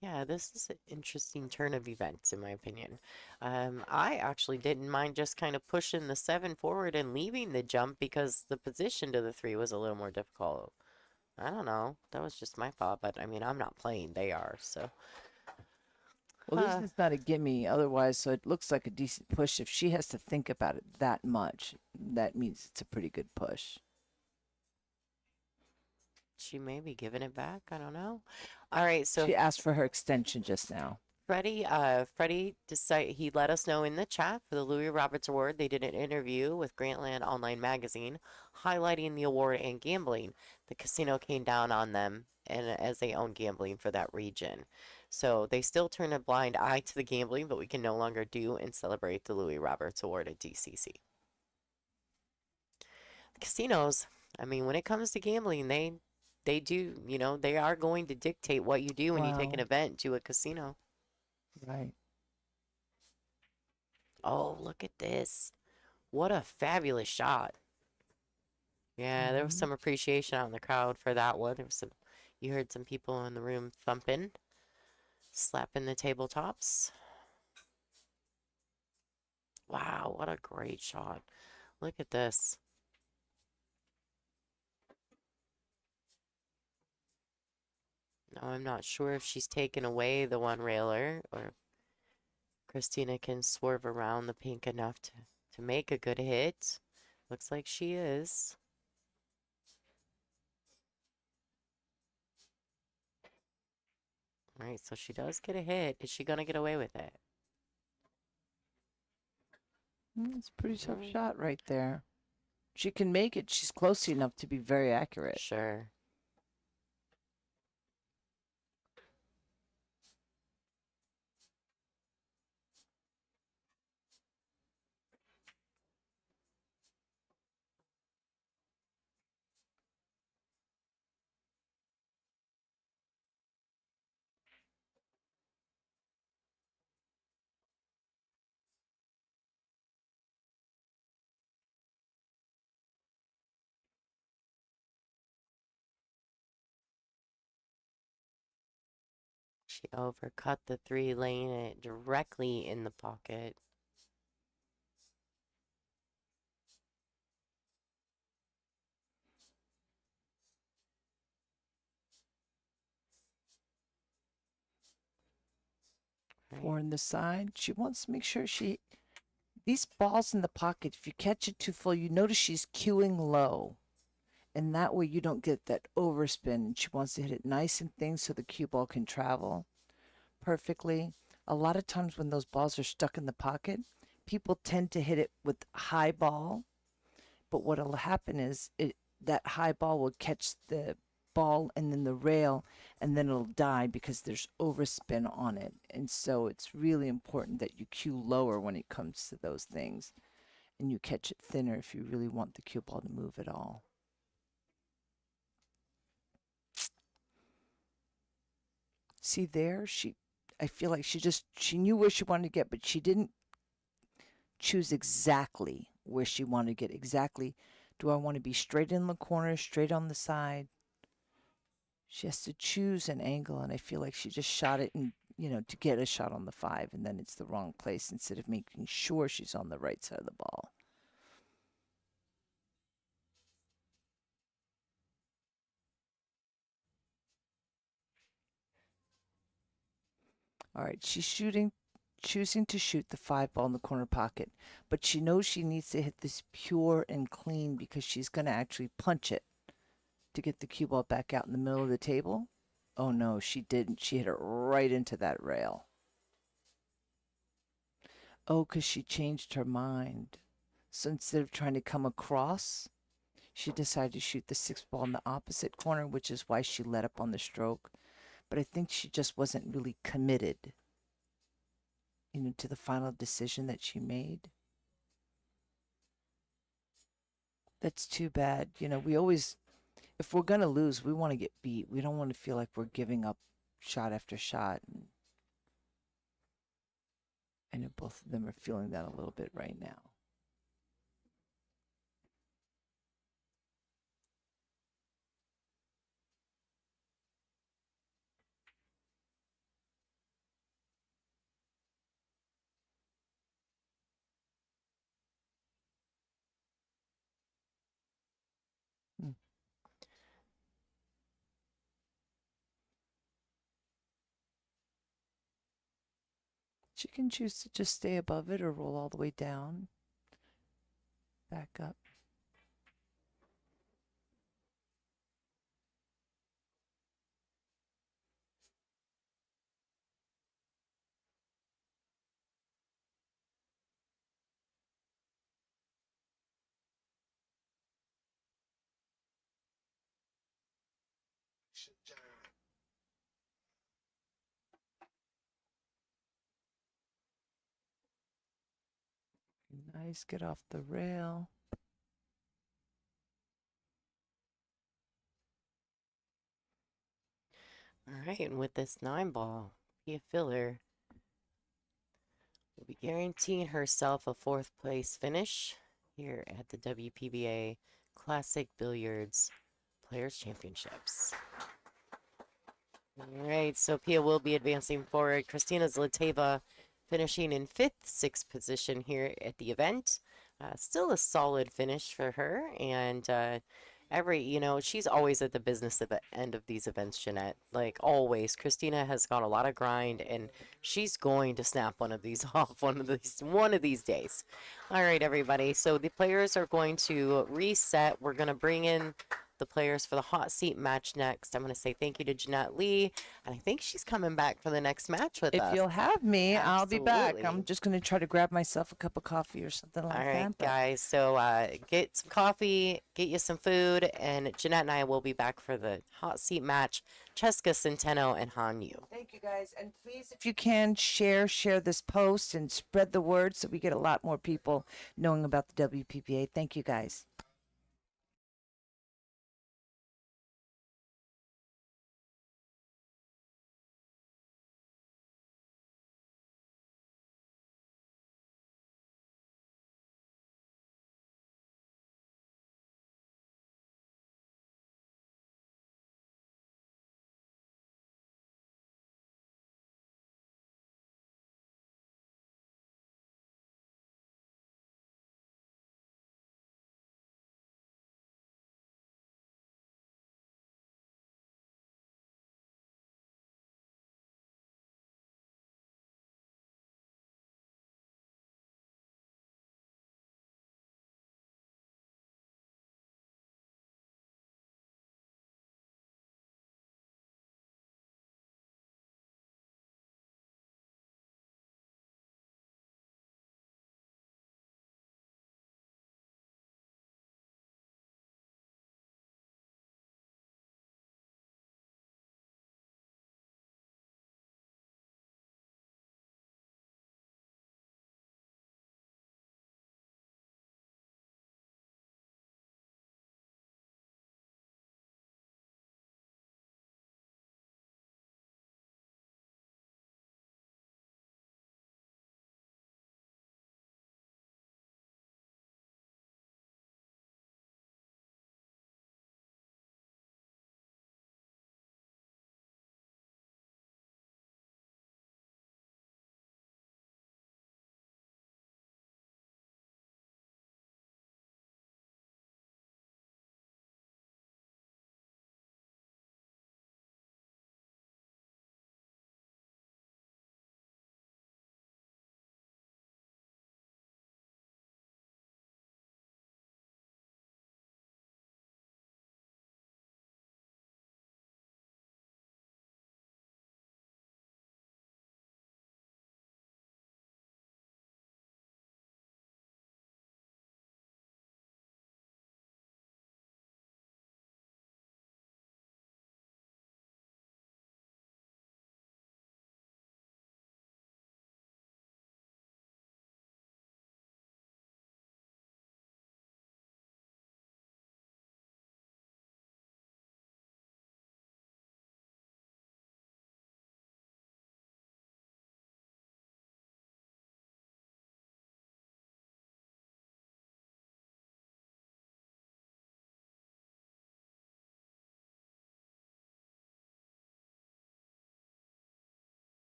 Yeah, this is an interesting turn of events, in my opinion. I actually didn't mind just kind of pushing the 7 forward and leaving the jump because the position to the 3 was a little more difficult. I don't know. That was just my thought, but I mean, I'm not playing. They are, so. Well, this is not a gimme otherwise, so it looks like a decent push. If she has to think about it that much, that means it's a pretty good push. She may be giving it back. I don't know. All right, so she asked for her extension just now. Freddie decided he let us know in the chat for the Louis Roberts Award. They did an interview with Grantland Online Magazine, highlighting the award and gambling. The casino came down on them, and as they own gambling for that region, so they still turn a blind eye to the gambling, but we can no longer do and celebrate the Louis Roberts Award at DCC. The casinos, I mean, when it comes to gambling, they do, you know, they are going to dictate what you do when you take an event to a casino. Right. Oh, look at this. What a fabulous shot. Yeah, there was some appreciation out in the crowd for that one. There was some, you heard some people in the room thumping, slapping the tabletops. Wow, what a great shot. Look at this. Now, I'm not sure if she's taken away the one railer or Christina can swerve around the pink enough to make a good hit. Looks like she is. All right, so she does get a hit. Is she going to get away with it? It's a pretty tough shot right there. She can make it. She's close enough to be very accurate. Sure. She overcut the 3, laying it directly in the pocket. Right. 4 in the side. She wants to make sure these balls in the pocket, if you catch it too full, you notice she's cueing low. And that way you don't get that overspin. She wants to hit it nice and thin so the cue ball can travel perfectly. A lot of times when those balls are stuck in the pocket, people tend to hit it with high ball. But what will happen is that high ball will catch the ball and then the rail, and then it'll die because there's overspin on it. And so it's really important that you cue lower when it comes to those things, and you catch it thinner if you really want the cue ball to move at all. See there, I feel like she knew where she wanted to get, but she didn't choose exactly where she wanted to get. Exactly, do I want to be straight in the corner, straight on the side? She has to choose an angle, and I feel like she just shot it and, to get a shot on the 5, and then it's the wrong place instead of making sure she's on the right side of the ball. All right, she's shooting choosing to shoot the 5 ball in the corner pocket, but she knows she needs to hit this pure and clean because she's going to actually punch it to get the cue ball back out in the middle of the table. Oh no, she didn't. She hit it right into that rail. Oh, because she changed her mind. So instead of trying to come across, she decided to shoot the 6 ball in the opposite corner, which is why she let up on the stroke. But I think she just wasn't really committed, to the final decision that she made. That's too bad. We always, if we're going to lose, we want to get beat. We don't want to feel like we're giving up shot after shot. And I know both of them are feeling that a little bit right now. She can choose to just stay above it or roll all the way down, back up. Nice, get off the rail. All right, and with this 9 ball, Pia Filler will be guaranteeing herself a 4th-place finish here at the WPBA Classic Billiards Players Championships. All right, so Pia will be advancing forward. Christina Zlateva finishing in 5th, 6th position here at the event. Still a solid finish for her, and she's always at the business end of these events, Jeanette. Like always, Christina has got a lot of grind, and she's going to snap one of these off one of these days. All right, everybody. So the players are going to reset. We're going to bring in the players for the hot seat match next. I'm going to say thank you to Jeanette Lee, and I think she's coming back for the next match with us. If you'll have me, I'll be back. Absolutely. I'm just going to try to grab myself a cup of coffee or something like All right, that. But guys. So get some coffee, get you some food, and Jeanette and I will be back for the hot seat match. Chezka Centeno and Han Yu. thank you guys. And please, if you can, share this post and spread the word so we get a lot more people knowing about the WPBA. Thank you guys.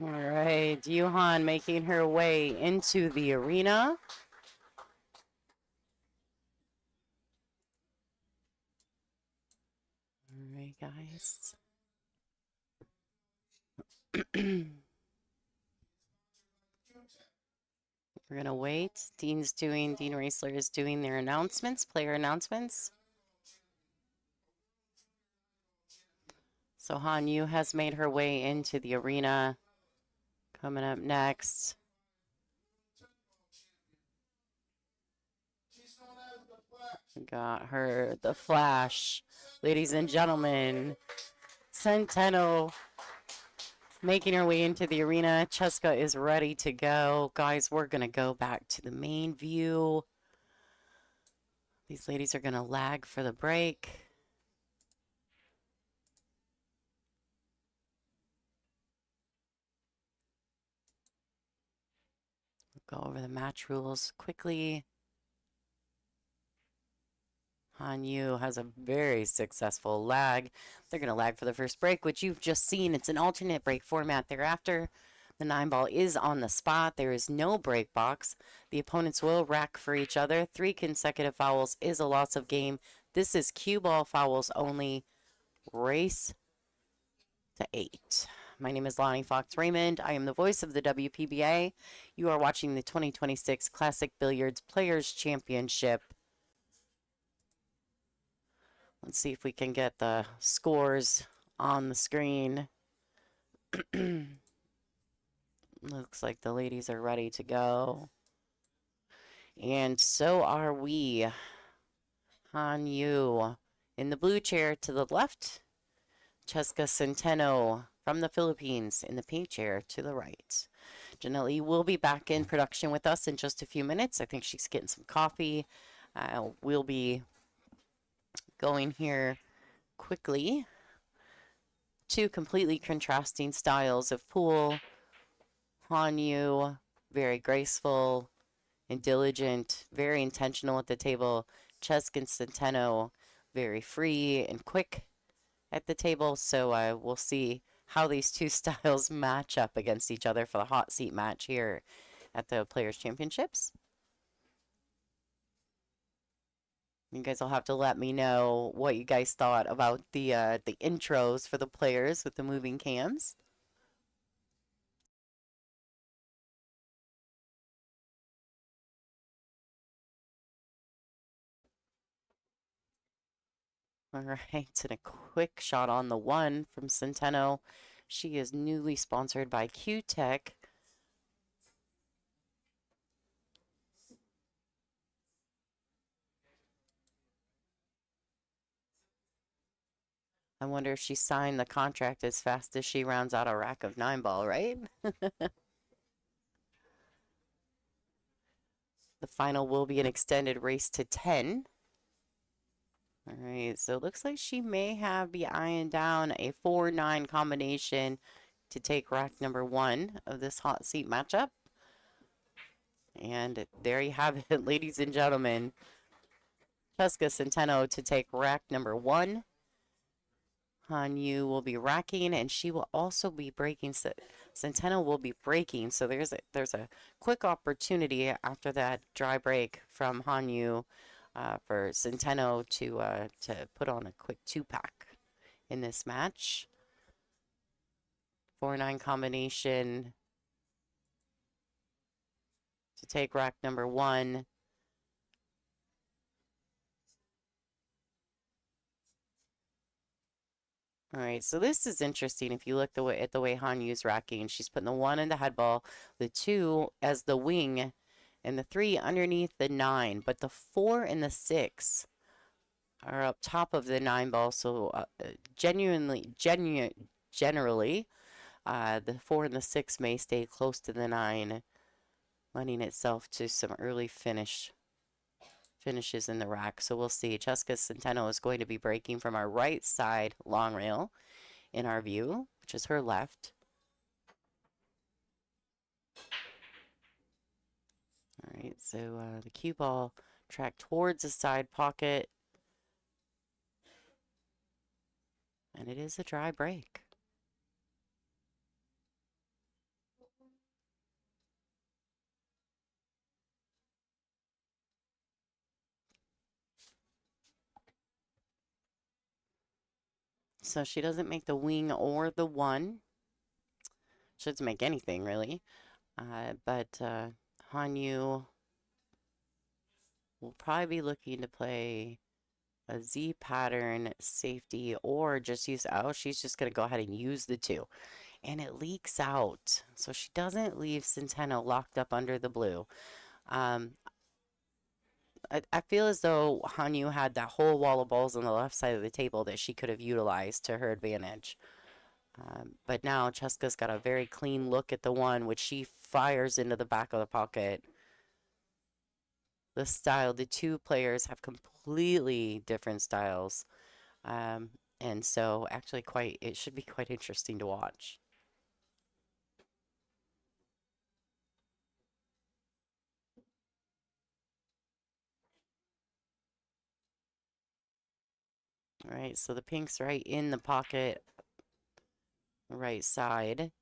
All right, Yuhan making her way into the arena. All right, guys. We're gonna wait. Dean Raisler is doing their announcements, player announcements. So Han Yu has made her way into the arena. Coming up next. Got her, the Flash. Ladies and gentlemen, Centenno making her way into the arena. Chezka is ready to go. Guys, we're going to go back to the main view. These ladies are going to lag for the break. Go over the match rules quickly. Han Yu has a very successful lag. They're going to lag for the first break, which you've just seen. It's an alternate break format thereafter. The 9-ball is on the spot. There is no break box. The opponents will rack for each other. 3 consecutive fouls is a loss of game. This is cue ball fouls only. Race to 8. My name is Lonnie Fox Raymond. I am the voice of the WPBA. You are watching the 2026 Classic Billiards Players Championship. Let's see if we can get the scores on the screen. Looks like the ladies are ready to go. And so are we. Han Yu in the blue chair to the left. Chezka Centeno from the Philippines in the pink chair to the right. Jeanette Lee will be back in production with us in just a few minutes. I think she's getting some coffee. We'll be going here quickly. 2 completely contrasting styles of pool. Han Yu, very graceful and diligent, very intentional at the table. Chezka Centeno, very free and quick at the table. So we'll see how these 2 styles match up against each other for the hot seat match here at the Players Championships. You guys will have to let me know what you guys thought about the intros for the players with the moving cams. All right, and a quick shot on the 1 from Centenno. She is newly sponsored by Q-Tech. I wonder if she signed the contract as fast as she rounds out a rack of 9-ball, right? The final will be an extended race to 10. All right, so it looks like she may be eyeing down a 4-9 combination to take rack number 1 of this hot seat matchup. And there you have it, ladies and gentlemen. Chezka Centeno to take rack number 1. Han Yu will be racking, and she will also be breaking. Centenno will be breaking, so there's a quick opportunity after that dry break from Han Yu for Centenno to put on a quick 2-pack in this match. 4-9 combination to take rack number 1. All right, so this is interesting. If you look at the way Han Yu's racking, she's putting the 1 in the head ball, the 2 as the wing, and the 3 underneath the 9. But the 4 and the 6 are up top of the 9 ball. So generally, the 4 and the 6 may stay close to the 9, lending itself to some early finishes in the rack. So we'll see. Chezka Centeno is going to be breaking from our right side long rail in our view, which is her left. All right, so the cue ball tracked towards the side pocket. And it is a dry break. So she doesn't make the wing or the one. She doesn't make anything, really. But Hanyu will probably be looking to play a Z pattern safety or just use, oh, she's just going to go ahead and use the 2. And it leaks out. So she doesn't leave Centenno locked up under the blue. I feel as though Hanyu had that whole wall of balls on the left side of the table that she could have utilized to her advantage. But now Chezka's got a very clean look at the 1, which she fires into the back of the pocket. The style, the 2 players have completely different styles. And so actually it should be quite interesting to watch. All right, so the pink's right in the pocket, right side.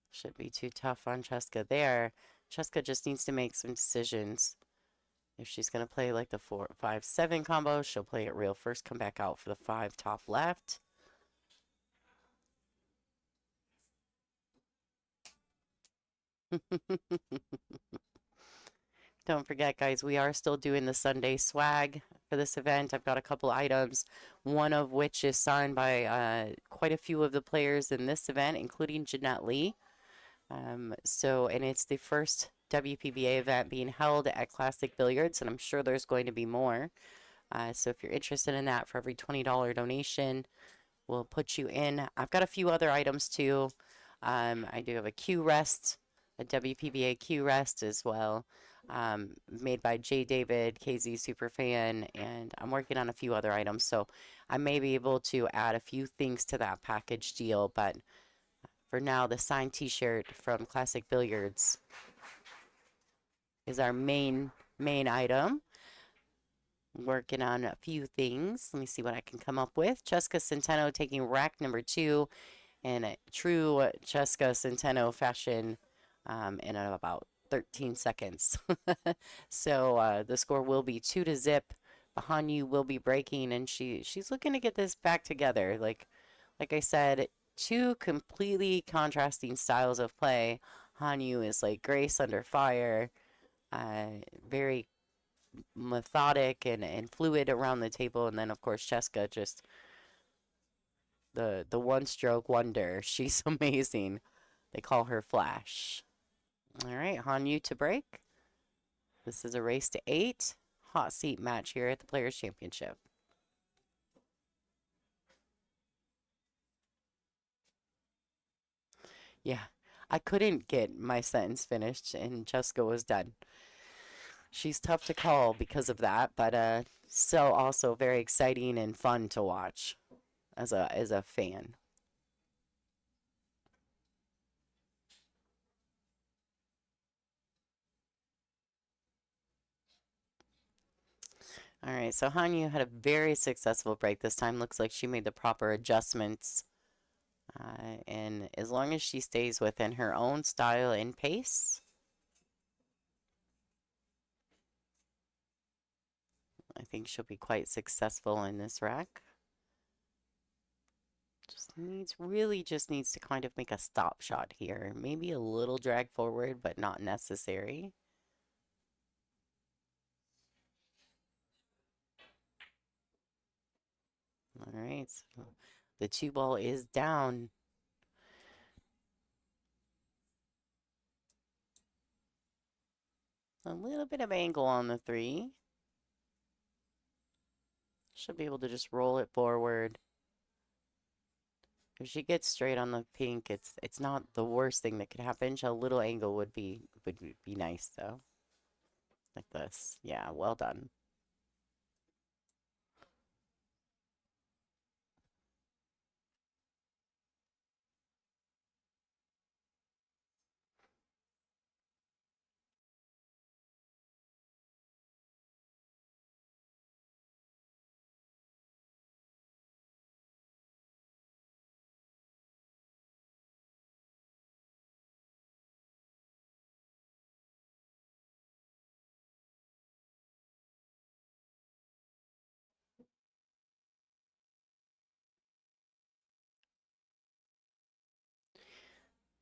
Should be too tough on Chezka there. Chezka just needs to make some decisions. If she's going to play like the 4, 5, 7 combo, she'll play it real first, come back out for the 5 top left. Don't forget, guys, we are still doing the Sunday swag for this event. I've got a couple items, one of which is signed by quite a few of the players in this event, including Jeanette Lee. And it's the first WPBA event being held at Classic Billiards, and I'm sure there's going to be more. So if you're interested in that, for every $20 donation, we'll put you in. I've got a few other items too. I do have a Q rest, a WPBA Q rest as well, made by J. David, KZ Superfan, and I'm working on a few other items. So I may be able to add a few things to that package deal, but for now, the signed t-shirt from Classic Billiards is our main item. Working on a few things. Let me see what I can come up with. Chezka Centeno taking rack number 2 in a true Chezka Centeno fashion in about 13 seconds. So the score will be 2-0. Hanyu will be breaking, and she's looking to get this back together. Like I said, 2 completely contrasting styles of play. Hanyu is like Grace under fire, very methodic and fluid around the table, and then of course Chezka, just the one stroke wonder. She's amazing. They call her Flash. All right, Hanyu to break. This is a race to 8. Hot seat match here at the Players Championship. Yeah, I couldn't get my sentence finished, and Chezka was done. She's tough to call because of that, but still also very exciting and fun to watch as a fan. All right, so Hanyu had a very successful break this time. Looks like she made the proper adjustments. And as long as she stays within her own style and pace, I think she'll be quite successful in this rack. Really just needs to kind of make a stop shot here. Maybe a little drag forward, but not necessary. All right, so the 2 ball is down. A little bit of angle on the 3. Should be able to just roll it forward. If she gets straight on the pink, it's not the worst thing that could happen. A little angle would be nice though. Like this. Yeah, well done.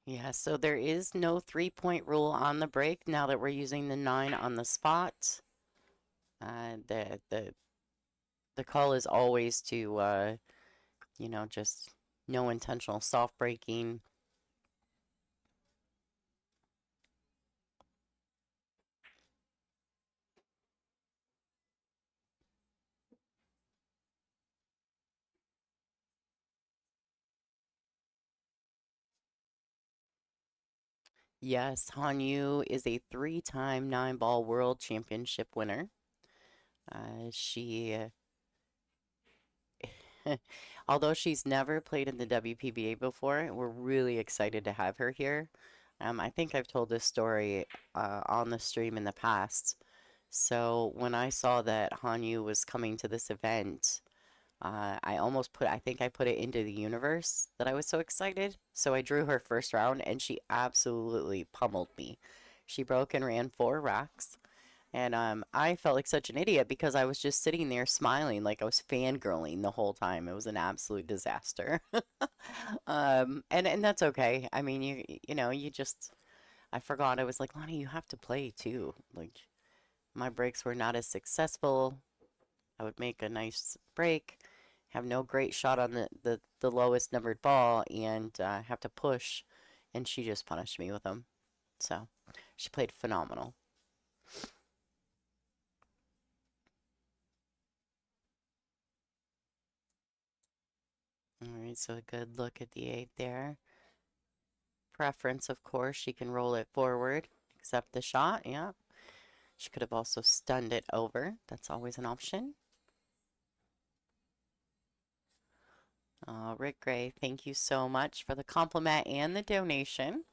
Yeah, so there is no 3-point rule on the break now that we're using the 9 on the spot. The call is always to just no intentional soft breaking. Yes, Han Yu is a 3-time 9-ball world championship winner. She although she's never played in the WPBA before, we're really excited to have her here. I think I've told this story on the stream in the past. So when I saw that Hanyu was coming to this event, I think I put it into the universe that I was so excited. So I drew her first round and she absolutely pummeled me. She broke and ran 4 racks. And I felt like such an idiot because I was just sitting there smiling like I was fangirling the whole time. It was an absolute disaster. And that's okay. I mean, you just I forgot. I was like, Lonnie, you have to play too. Like my breaks were not as successful. I would make a nice break, have no great shot on the lowest numbered ball, and have to push. And she just punished me with them. So she played phenomenal. All right, so a good look at the 8 there. Preference, of course, she can roll it forward, accept the shot. Yeah. She could have also stunned it over. That's always an option. Rick Gray, thank you so much for the compliment and the donation.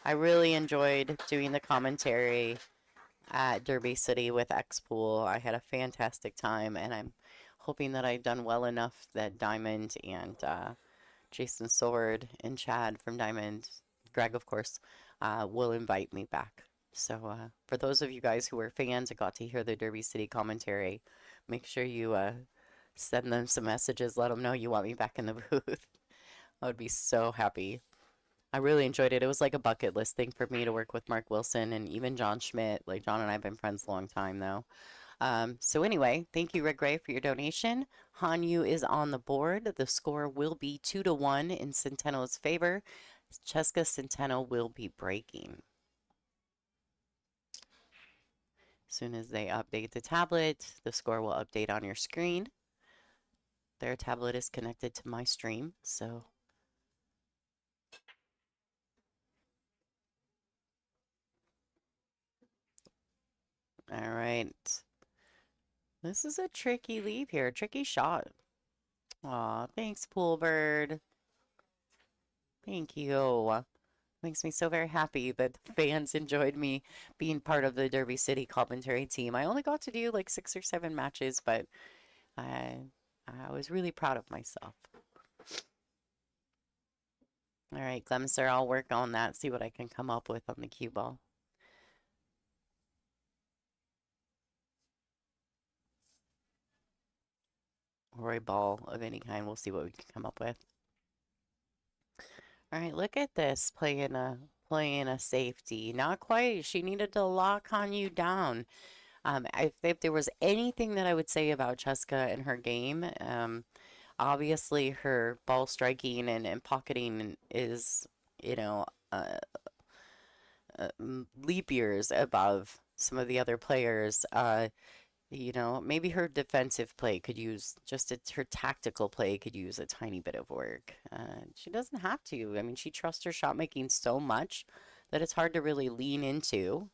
I really enjoyed doing the commentary at Derby City with X-Pool. I had a fantastic time, and I'm hoping that I've done well enough that Diamond and Jason Sword and Chad from Diamond, Greg, of course, will invite me back. So for those of you guys who were fans and got to hear the Derby City commentary, make sure you send them some messages. Let them know you want me back in the booth. I would be so happy. I really enjoyed it. It was like a bucket list thing for me to work with Mark Wilson and even John Schmidt. Like John and I have been friends a long time though. So anyway, thank you, Rick Gray, for your donation. Hanyu is on the board. The score will be 2-1 in Centenno's favor. Chezka Centeno will be breaking. As soon as they update the tablet, the score will update on your screen. Their tablet is connected to my stream, so all right. This is a tricky leave here, tricky shot. Aw, thanks, Poolbird. Thank you. Makes me so very happy that the fans enjoyed me being part of the Derby City commentary team. I only got to do like 6 or 7 matches, but I was really proud of myself. All right, Glemser, I'll work on that, see what I can come up with on the cue ball. Or a ball of any kind. We'll see what we can come up with. All right, look at this, playing a safety. Not quite. She needed to lock on you down. If there was anything that I would say about Chezka and her game, obviously her ball striking and pocketing is, you know, leap years above some of the other players. Maybe her defensive play could use her tactical play could use a tiny bit of work. She doesn't have to. I mean, she trusts her shot making so much that it's hard to really lean into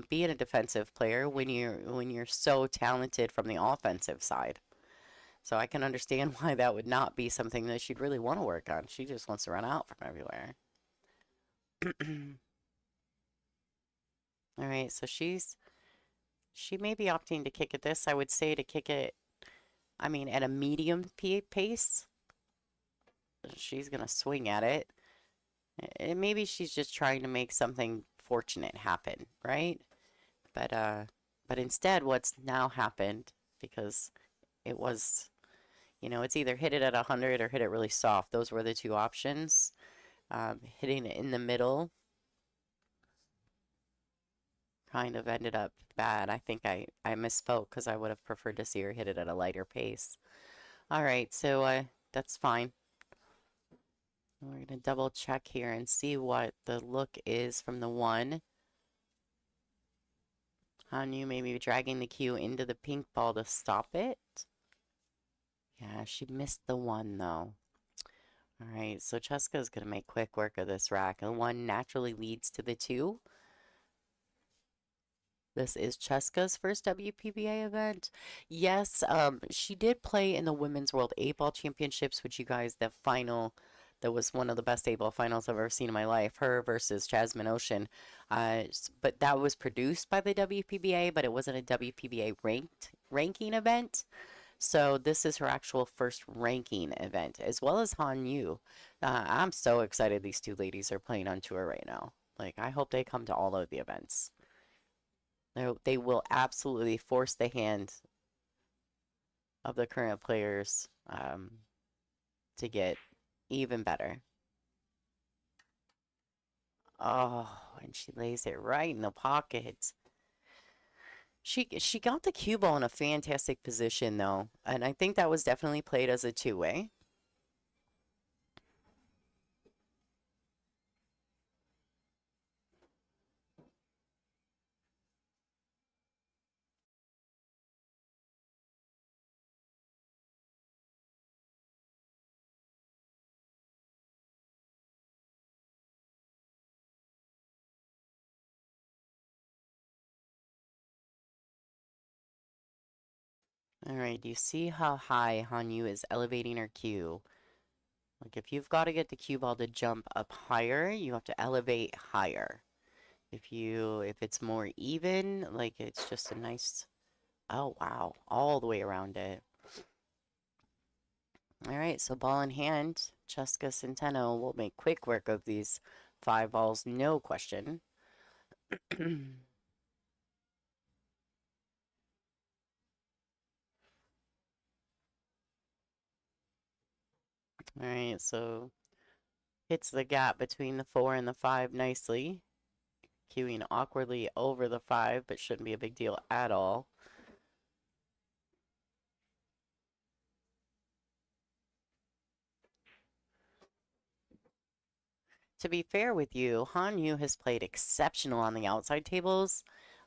being a defensive player when you're so talented from the offensive side. So I can understand why that would not be something that she'd really want to work on. She just wants to run out from everywhere. All right, so she may be opting to kick at this. I would say to kick it, I mean, at a medium pace. She's going to swing at it. And maybe she's just trying to make something fortunate happen, right? But instead, what's now happened, because it was, it's either hit it at 100 or hit it really soft. Those were the two options. Hitting it in the middle kind of ended up bad. I think I misspoke because I would have preferred to see her hit it at a lighter pace. All right, so that's fine. We're going to double check here and see what the look is from the one. Hanyu maybe dragging the cue into the pink ball to stop it. Yeah, she missed the one though. All right, so Chezka is going to make quick work of this rack. And one naturally leads to the two. This is Chezka's first WPBA event. Yes, she did play in the Women's World 8-Ball Championships, which you guys, the final, that was one of the best 8-ball finals I've ever seen in my life. Her versus Jasmin Ouschan. But that was produced by the WPBA, but it wasn't a WPBA ranking event. So this is her actual first ranking event, as well as Han Yu. I'm so excited these two ladies are playing on tour right now. Like, I hope they come to all of the events. They will absolutely force the hand of the current players to get even better. Oh, and she lays it right in the pocket. She got the cue ball in a fantastic position, though, and I think that was definitely played as a two-way. All right, do you see how high Hanyu is elevating her cue? Like, if you've got to get the cue ball to jump up higher, you have to elevate higher. If it's more even, like it's just a nice, oh wow, all the way around it. All right, so ball in hand, Chezka Centeno will make quick work of these 5 balls, no question. All right, so hits the gap between the 4 and the 5 nicely. Cueing awkwardly over the 5, but shouldn't be a big deal at all. To be fair with you, Hanyu has played exceptional on the outside tables.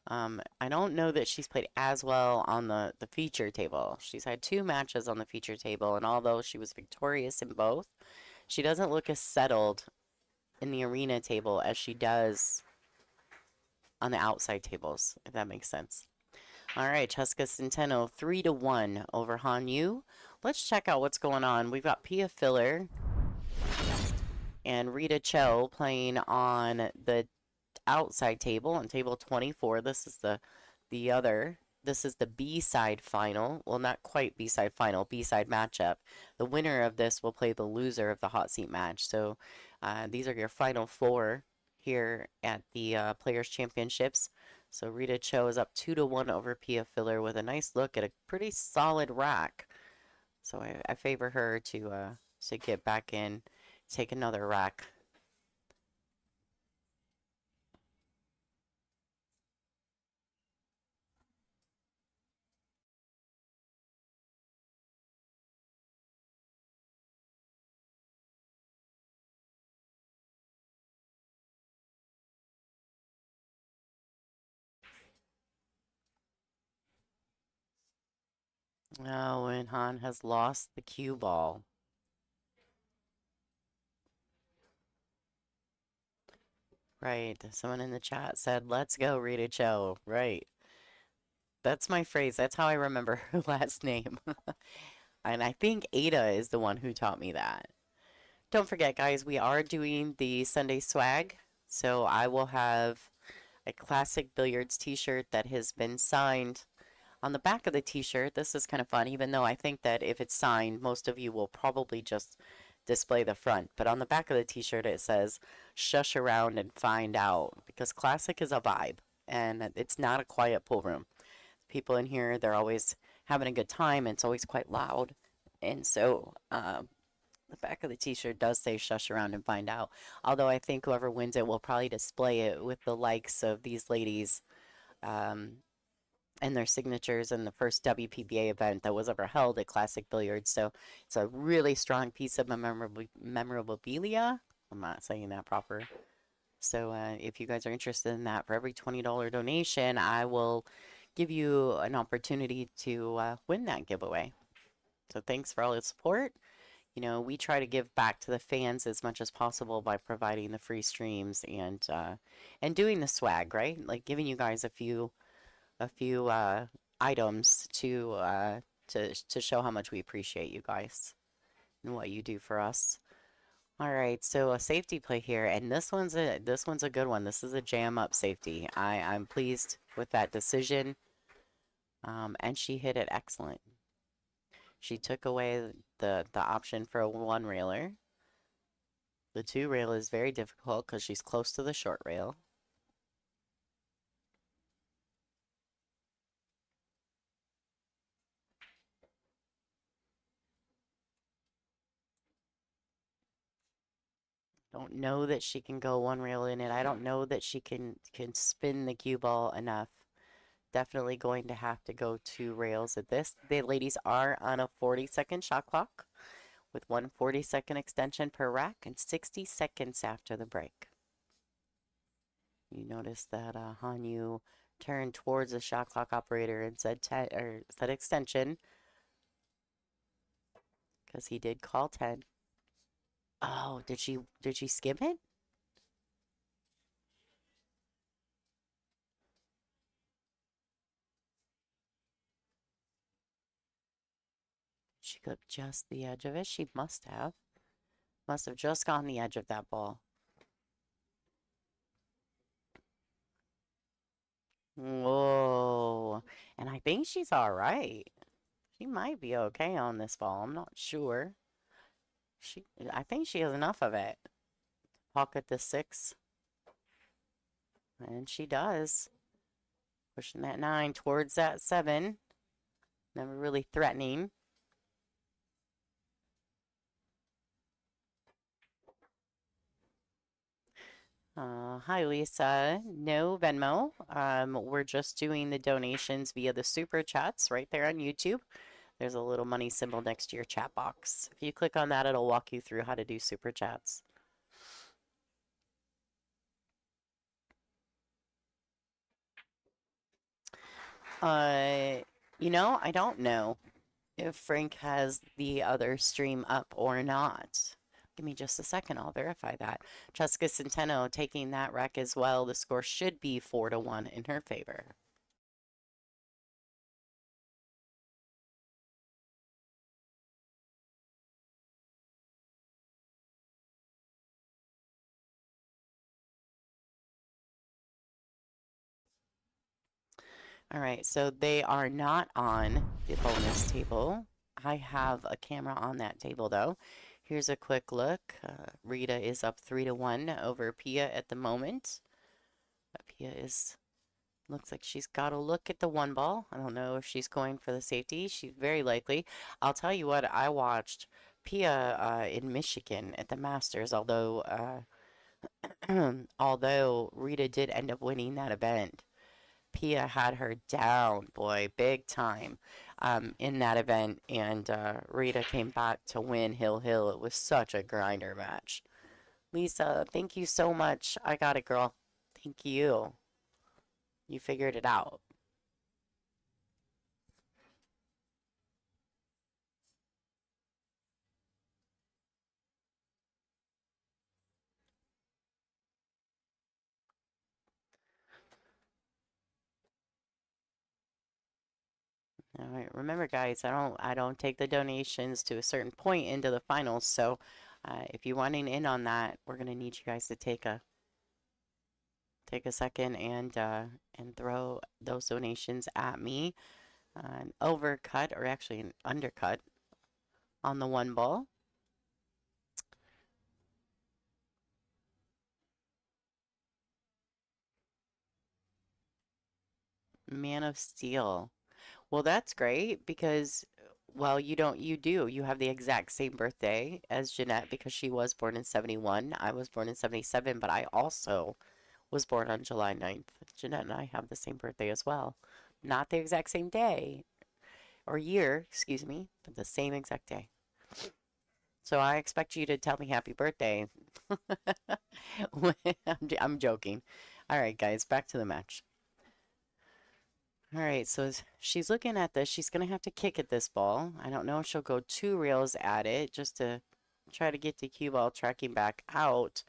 I don't know that she's played as well on the feature table. She's had 2 matches on the feature table, and although she was victorious in both, she doesn't look as settled in the arena table as she does on the outside tables, if that makes sense. All right, Chezka Centeno 3-1 over Hanyu. Let's check out what's going on. We've got Pia Filler and Rita Cho playing on the outside table on table 24. This is the other. This is the B-side final. Well, not quite B-side final, B-side matchup. The winner of this will play the loser of the hot seat match. So these are your final 4 here at the Players Championships. So Rita Cho is up 2-1 over Pia Filler with a nice look at a pretty solid rack. So I favor her to get back in, take another rack. Oh, and Han has lost the cue ball. Right. Someone in the chat said, "Let's go, Rita Cho." Right. That's my phrase. That's how I remember her last name. And I think Ada is the one who taught me that. Don't forget, guys, we are doing the Sunday swag. So I will have a classic billiards t-shirt that has been signed. On the back of the t-shirt, this is kind of fun, even though I think that if it's signed, most of you will probably just display the front. But on the back of the t-shirt, it says, "Shush around and find out," because classic is a vibe, and it's not a quiet pool room. People in here, they're always having a good time, and it's always quite loud. And so The back of the t-shirt does say shush around and find out. Although I think whoever wins it will probably display it with the likes of these ladies and their signatures in the first WPBA event that was ever held at Classic Billiards. So it's a really strong piece of memorabilia. I'm not saying that proper. So if you guys are interested in that, for every $20 donation, I will give you an opportunity to win that giveaway. So thanks for all the support. You know, we try to give back to the fans as much as possible by providing the free streams and doing the swag, right? Like giving you guys a few items to show how much we appreciate you guys and what you do for us. All right, so a safety play here, and this one's a good one. This is a jam up safety. I'm pleased with that decision, and she hit it excellent. She took away the option for a one railer. The two rail is very difficult because she's close to the short rail. Don't know that she can go one rail in it. I don't know that she can spin the cue ball enough. Definitely going to have to go two rails at this. The ladies are on a 40-second shot clock with 1 40-second extension per rack and 60 seconds after the break. You notice that Hanyu turned towards the shot clock operator and said said extension because he did call 10. Oh, did she skim it? She got just the edge of it. She must have. Must have just gone the edge of that ball. Whoa. And I think she's all right. She might be okay on this ball. I'm not sure. I think she has enough of it. Pocket the 6. And she does. Pushing that 9 towards that 7. Never really threatening. Hi, Lisa. No Venmo. We're just doing the donations via the super chats right there on YouTube. There's a little money symbol next to your chat box. If you click on that, it'll walk you through how to do super chats. You know, I don't know if Frank has the other stream up or not. Give me just a second, I'll verify that. Chezka Centeno taking that wreck as well. The score should be 4-1 in her favor. All right, so they are not on the bonus table. I have a camera on that table though. Here's a quick look. Rita is up 3-1 over Pia at the moment. Pia looks like she's got to look at the one ball. I don't know if she's going for the safety. She's very likely. I'll tell you what, I watched Pia in Michigan at the Masters, although although Rita did end up winning that event. Pia had her down, boy, big time in that event, and Rita came back to win Hill Hill. It was such a grinder match. Lisa, thank you so much. I got it, girl. Thank you. You figured it out. All right, remember guys, I don't take the donations to a certain point into the finals, so if you're wanting in on that, we're gonna need you guys to take a second and throw those donations at me. An overcut, or actually an undercut on the one ball. Man of Steel. Well, that's great because Well, you do. You have the exact same birthday as Jeanette because she was born in 71. I was born in 77, but I also was born on July 9th. Jeanette and I have the same birthday as well. Not the exact same day or year, excuse me, but the same exact day. So I expect you to tell me happy birthday. I'm joking. All right, guys, back to the match. All right, so she's looking at this. She's going to have to kick at this ball. I don't know if she'll go 2 reels at it just to try to get the cue ball tracking back out.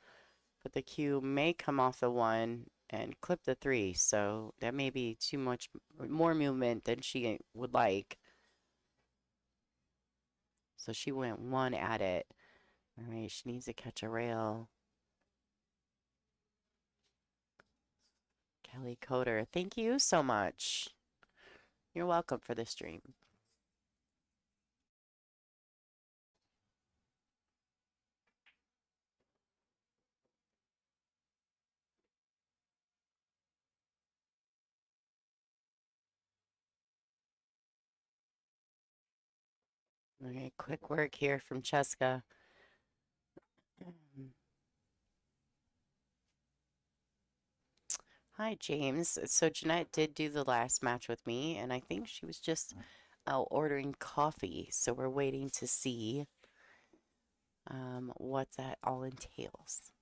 But the cue may come off the 1 and clip the 3. So that may be too much more movement than she would like. So she went 1 at it. All right, she needs to catch a rail. Kelly Coder, thank you so much. You're welcome for this stream. All right, quick work here from Chezka. Hi, James. So Jeanette did do the last match with me, and I think she was just out ordering coffee. So we're waiting to see what that all entails.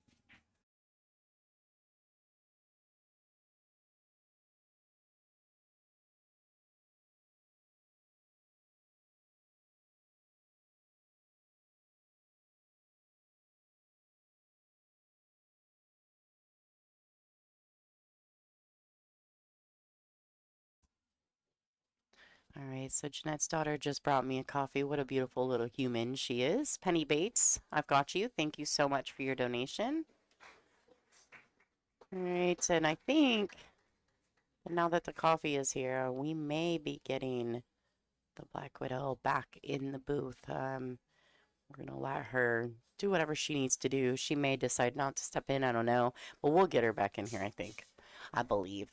All right, so Jeanette's daughter just brought me a coffee. What a beautiful little human she is. Penny Bates, I've got you. Thank you so much for your donation. All right, and I think now that the coffee is here, we may be getting the Black Widow back in the booth. We're gonna let her do whatever she needs to do. She may decide not to step in, I don't know, but we'll get her back in here, I think. I believe.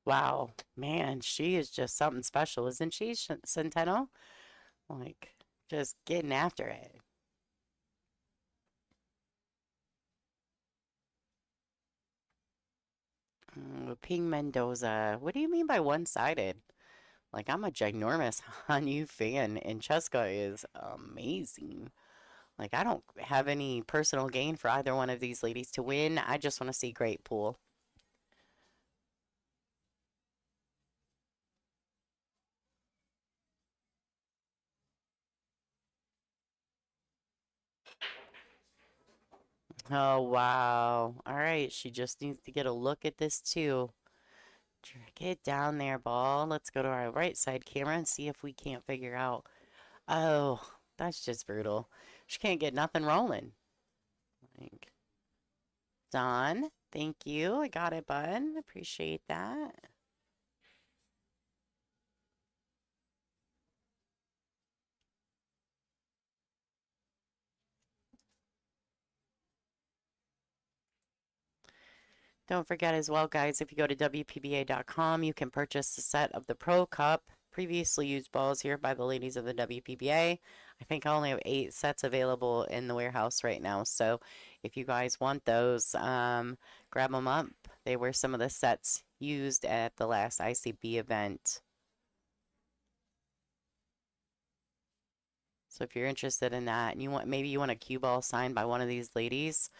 Wow, man, she is just something special, isn't she, Centenno? Like, just getting after it. Ping Mendoza, what do you mean by one-sided? Like, I'm a ginormous Hanyu fan, and Chezka is amazing. Like, I don't have any personal gain for either one of these ladies to win. I just want to see great pool. Oh, wow. All right, she just needs to get a look at this too. Get down there, ball. Let's go to our right side camera and see if we can't figure out. Oh, that's just brutal. She can't get nothing rolling. Like, Don, thank you. I got it, bud. Appreciate that. Don't forget as well, guys, if you go to WPBA.com, you can purchase a set of the Pro Cup previously used balls here by the ladies of the WPBA. I think I only have 8 sets available in the warehouse right now. So if you guys want those, grab them up. They were some of the sets used at the last ICB event. So if you're interested in that and maybe you want a cue ball signed by one of these ladies,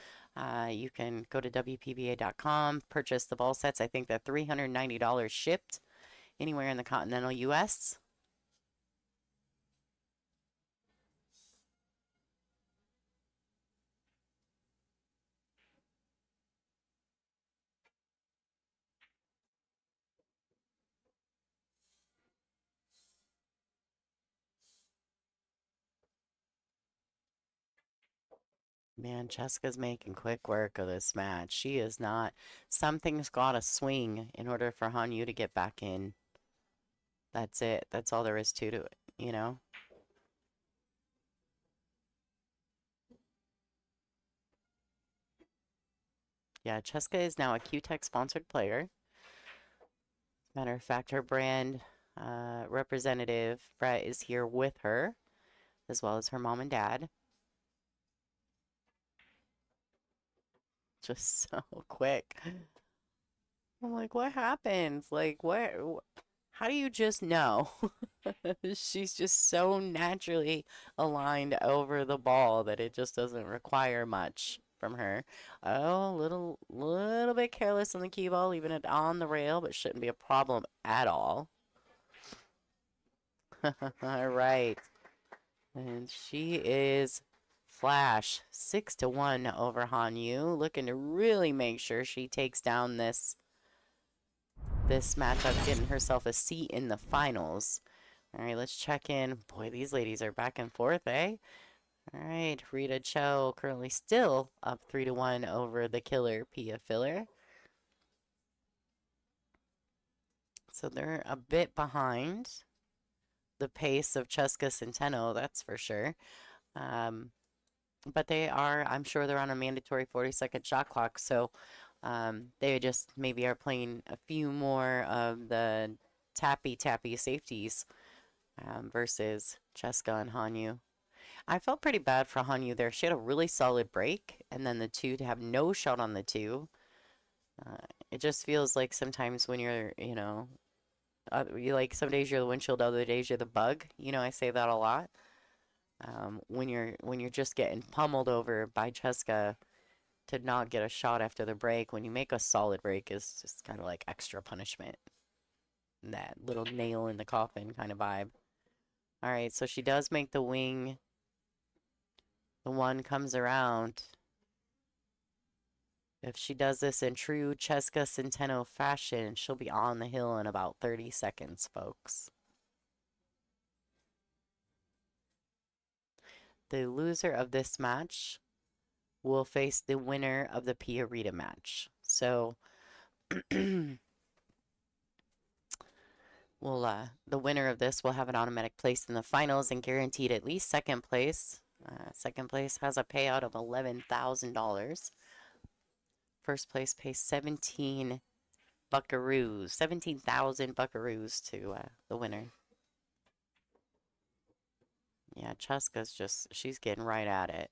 you can go to WPBA.com, purchase the ball sets. I think they're $390 shipped anywhere in the continental U.S. Man, Chezka's making quick work of this match. She is not. Something's got to swing in order for Hanyu to get back in. That's it. That's all there is to it, you know? Yeah, Chezka is now a Q-Tech sponsored player. Matter of fact, her brand representative, Brett, is here with her, as well as her mom and dad. Just so quick. I'm like, what happens? Like, how do you just know? She's just so naturally aligned over the ball that it just doesn't require much from her. Oh, little bit careless on the cue ball, leaving it on the rail, but shouldn't be a problem at all. All right. And she is flash 6-1 over Han Yu, looking to really make sure she takes down this matchup, getting herself a seat in the finals. All right, let's check in. Boy, these ladies are back and forth, eh? All right, Rita Cho currently still up 3-1 over the killer Pia Filler. So they're a bit behind the pace of Chezka Centeno, that's for sure. But they are, I'm sure they're on a mandatory 40-second shot clock, so they just maybe are playing a few more of the tappy safeties versus Chezka and Hanyu. I felt pretty bad for Hanyu there. She had a really solid break, and then the two to have no shot on the two. It just feels like sometimes when you're, you like some days you're the windshield, other days you're the bug. I say that a lot. When you're just getting pummeled over by Chezka, to not get a shot after the break when you make a solid break is just kind of like extra punishment. That little nail in the coffin kind of vibe. All right, so she does make the wing. The one comes around. If she does this in true Chezka Centeno fashion, she'll be on the hill in about 30 seconds, folks. The loser of this match will face the winner of the Pia Rita match. So the winner of this will have an automatic place in the finals and guaranteed at least second place. Second place has a payout of $11,000. First place pays 17 buckaroos, 17,000 buckaroos to the winner. Yeah, Chezka's she's getting right at it.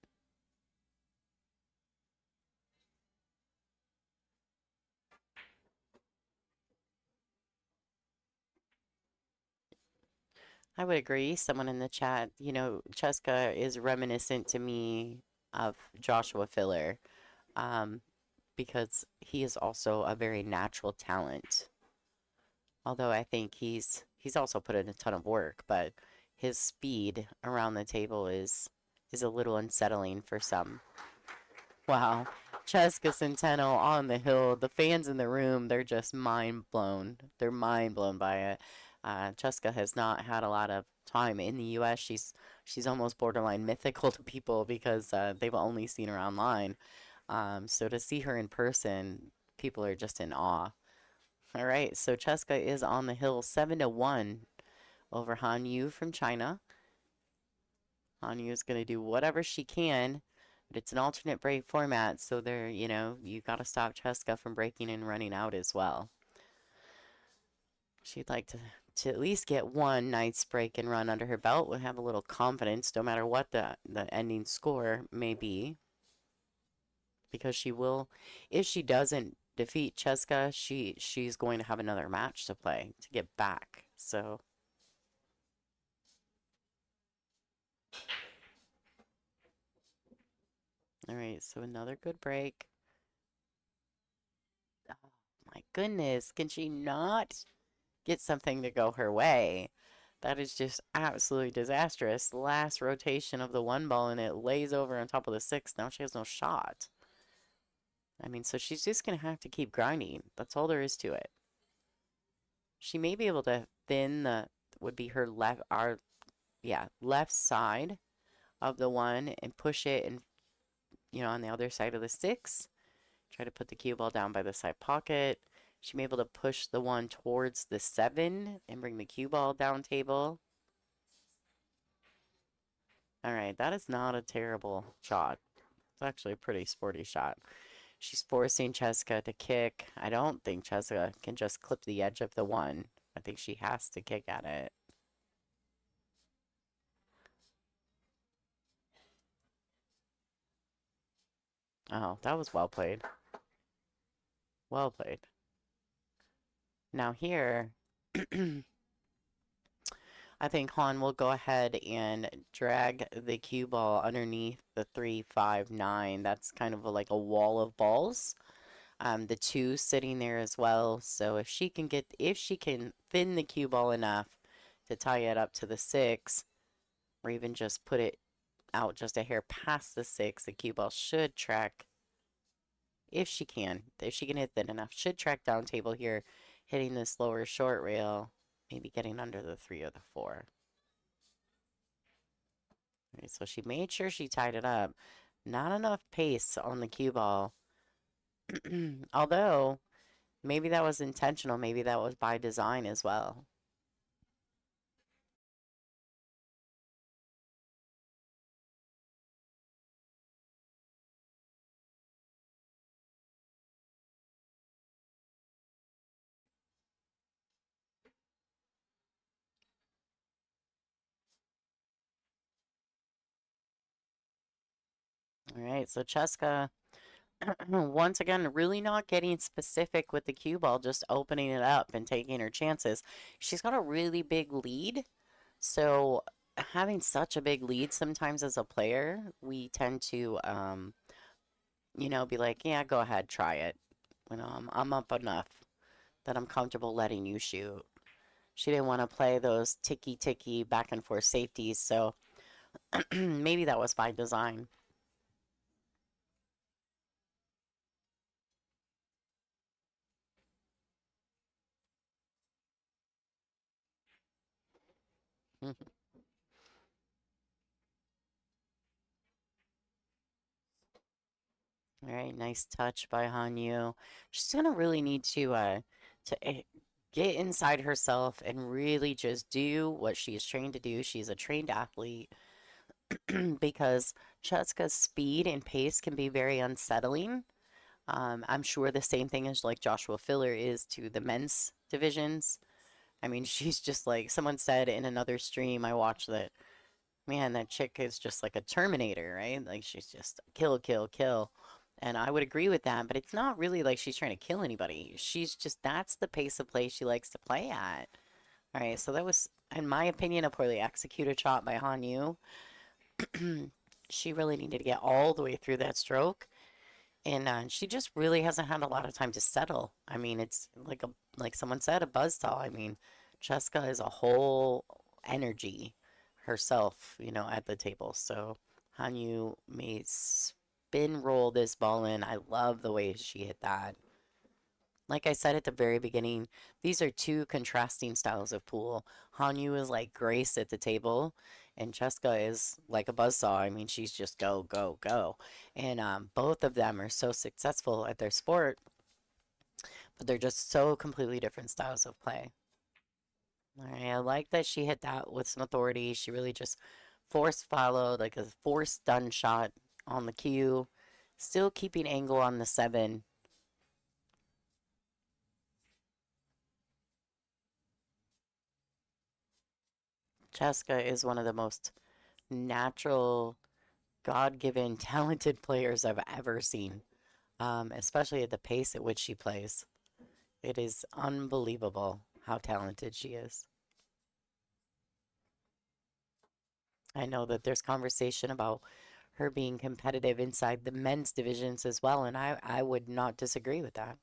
I would agree. Someone in the chat, Chezka is reminiscent to me of Joshua Filler, because he is also a very natural talent. Although I think he's also put in a ton of work, but his speed around the table is a little unsettling for some. Wow. Chezka Centeno on the hill. The fans in the room, they're just mind blown. They're mind blown by it. Chezka has not had a lot of time in the U.S. She's almost borderline mythical to people because they've only seen her online. So to see her in person, people are just in awe. All right, so Chezka is on the hill 7-1 over Han Yu from China. Han Yu is going to do whatever she can. But it's an alternate break format, so there, you got to stop Chezka from breaking and running out as well. She'd like to at least get one nice break and run under her belt. We'll have a little confidence, no matter what the ending score may be. Because she will, if she doesn't defeat Chezka, she's going to have another match to play to get back. So. All right, so another good break. Oh, my goodness. Can she not get something to go her way? That is just absolutely disastrous. Last rotation of the one ball, and it lays over on top of the six. Now she has no shot. I mean, so she's just going to have to keep grinding. That's all there is to it. She may be able to thin would be her left side of the one and push it and on the other side of the six. Try to put the cue ball down by the side pocket. She may be able to push the one towards the 7 and bring the cue ball down table. All right, that is not a terrible shot. It's actually a pretty sporty shot. She's forcing Chezka to kick. I don't think Chezka can just clip the edge of the one. I think she has to kick at it. Oh, that was well played. Well played. Now here, I think Han will go ahead and drag the cue ball underneath the 3, 5, 9. That's kind of like a wall of balls. The 2 sitting there as well. So if she can thin the cue ball enough to tie it up to the 6, or even just put it out just a hair past the 6, the cue ball should track. If she can hit thin enough, should track down table here, hitting this lower short rail, maybe getting under the 3 or the 4. Right, so she made sure she tied it up. Not enough pace on the cue ball. Although, maybe that was intentional. Maybe that was by design as well. All right, so Chezka, once again, really not getting specific with the cue ball, just opening it up and taking her chances. She's got a really big lead, so having such a big lead sometimes as a player, we tend to, you know, be like, yeah, go ahead, try it. You know, I'm up enough that I'm comfortable letting you shoot. She didn't want to play those ticky back and forth safeties, so maybe that was by design. All right, nice touch by Hanyu. She's gonna really need to get inside herself and really just do what she's trained to do. She's a trained athlete because Chezka's speed and pace can be very unsettling. I'm sure the same thing as like Joshua Filler is to the men's divisions. I mean, she's just like someone said in another stream I watched that, man, that chick is just like a Terminator, right? Like she's just kill, kill, kill. And I would agree with that, but it's not really like she's trying to kill anybody. She's just, that's the pace of play she likes to play at. All right, so that was, in my opinion, a poorly executed shot by Hanyu. She really needed to get all the way through that stroke. And she just really hasn't had a lot of time to settle. I mean, it's like someone said, a buzzsaw. I mean, Chezka is a whole energy herself, you know, at the table. So Hanyu may spin roll this ball in. I love the way she hit that. Like I said at the very beginning, these are two contrasting styles of pool. Hanyu is like Grace at the table, and Chezka is like a buzzsaw. I mean, she's just go, go, go. And both of them are so successful at their sport, but they're just so completely different styles of play. All right, I like that she hit that with some authority. She really just force followed, like a force stun shot on the cue, still keeping angle on the 7. Chezka is one of the most natural, God-given, talented players I've ever seen, especially at the pace at which she plays. It is unbelievable how talented she is. I know that there's conversation about her being competitive inside the men's divisions as well, and I would not disagree with that.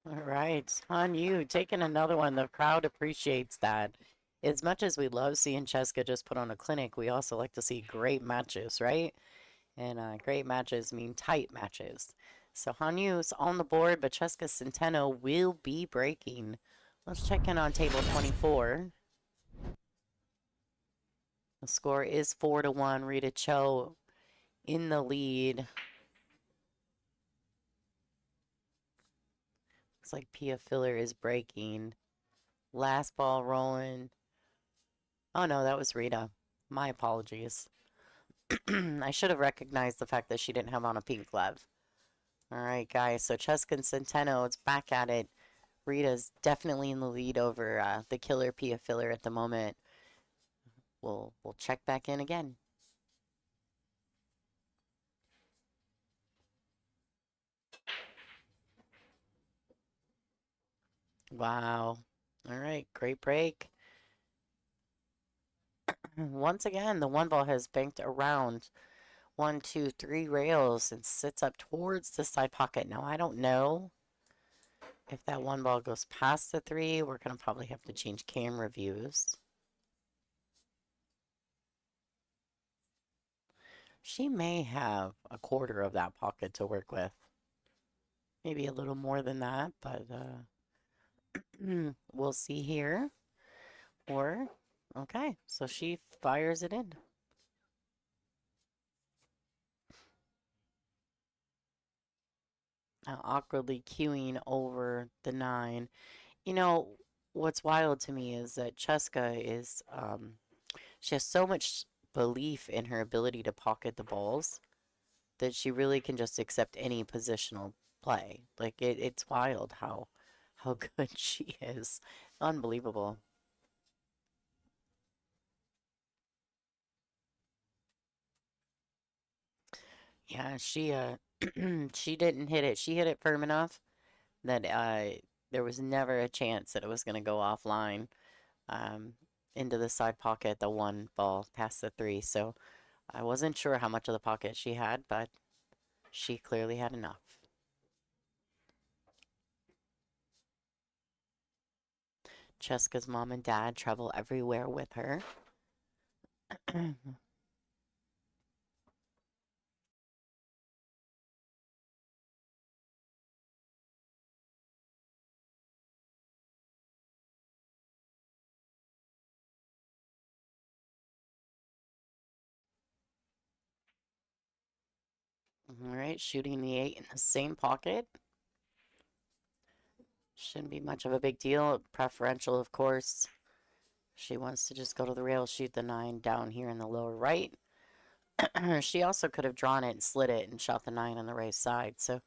All right, on you, taking another one. The crowd appreciates that. As much as we love seeing Chezka just put on a clinic, we also like to see great matches, right? And great matches mean tight matches. So Hanyu's on the board, but Chezka Centeno will be breaking. Let's check in on table 24. The score is 4-1. Rita Cho in the lead. Looks like Pia Filler is breaking. Last ball rolling. Oh no, that was Rita. My apologies. I should have recognized the fact that she didn't have on a pink glove. All right, guys. So Chezka Centeno, it's back at it. Rita's definitely in the lead over the killer Pia Filler at the moment. We'll check back in again. Wow. All right, great break. Once again, the one ball has banked around 1, 2, 3 rails and sits up towards the side pocket. Now, I don't know if that one ball goes past the 3. We're going to probably have to change camera views. She may have a quarter of that pocket to work with. Maybe a little more than that, but we'll see here. Or, okay, so she fires it in. Now, awkwardly queuing over the 9. You know, what's wild to me is that Chezka is, she has so much belief in her ability to pocket the balls that she really can just accept any positional play. Like, it's wild how good she is. Unbelievable. Yeah, she she didn't hit it. She hit it firm enough that there was never a chance that it was going to go offline um into the side pocket, the one ball past the 3. So I wasn't sure how much of the pocket she had, but she clearly had enough. Cheska's mom and dad travel everywhere with her. All right, shooting the 8 in the same pocket. Shouldn't be much of a big deal. Preferential, of course. She wants to just go to the rail, shoot the 9 down here in the lower right. She also could have drawn it and slid it and shot the 9 on the right side. So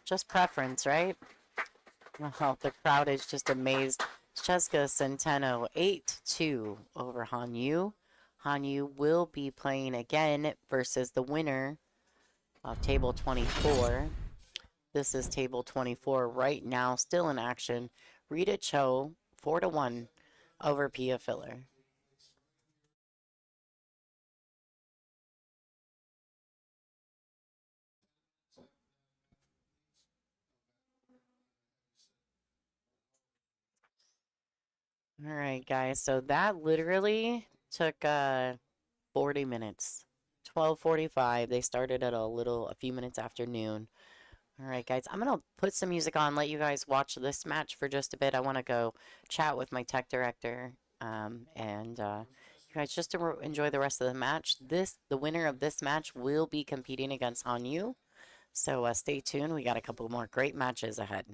just preference, right? Oh, the crowd is just amazed. Chezka Centeno 8-2 over Han Yu. Han Yu will be playing again versus the winner of table 24. This is table 24 right now, still in action. Rita Cho 4-1 over Pia Filler. All right, guys. So that literally took 40 minutes. 12:45. They started at a few minutes after noon. All right, guys. I'm gonna put some music on, let you guys watch this match for just a bit. I want to go chat with my tech director, and you guys just to enjoy the rest of the match. The winner of this match will be competing against Han Yu. So stay tuned. We got a couple more great matches ahead.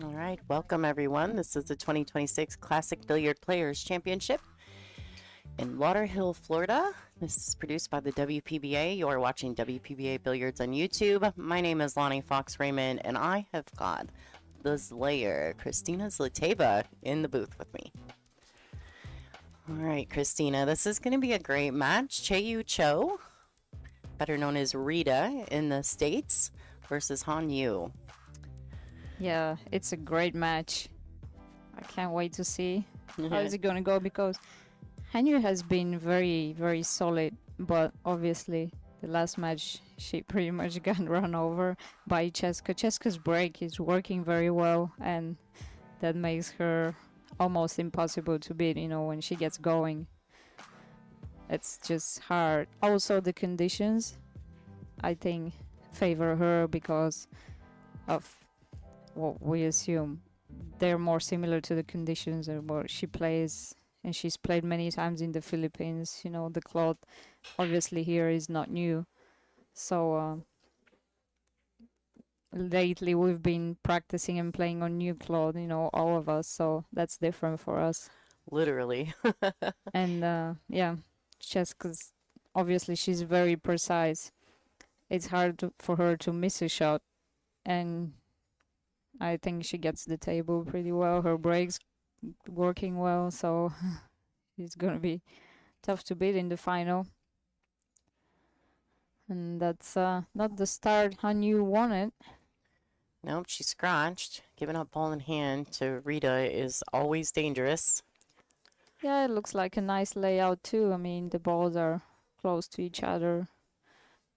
All right, welcome everyone. This is the 2026 Classic Billiard Players Championship in Lauderhill, Florida. This is produced by the WPBA. You are watching WPBA Billiards on YouTube. My name is Lonnie Fox Raymond, and I have got the Slayer, Christina Zatava, in the booth with me. All right, Christina, this is going to be a great match. Chieh Yu Chou, better known as Rita in the States, versus Han Yu. Yeah, it's a great match. I can't wait to see how is it going to go, because Hanyu has been very, very solid, but obviously the last match she pretty much got run over by Chezka. Chezka's break is working very well, and that makes her almost impossible to beat, you know, when she gets going. It's just hard. Also, the conditions, I think, favor her because of what we assume they're more similar to the conditions and what she plays, and she's played many times in the Philippines. You know, the cloth obviously here is not new, so lately we've been practicing and playing on new cloth, you know, all of us, so that's different for us. Literally. And yeah, just because obviously she's very precise, it's hard for her to miss a shot, and I think she gets the table pretty well. Her breaks working well, so it's gonna be tough to beat in the final. And that's not the start Hanyu wanted. Nope, she scratched. Giving up ball in hand to Rita is always dangerous. Yeah, it looks like a nice layout too. I mean, the balls are close to each other.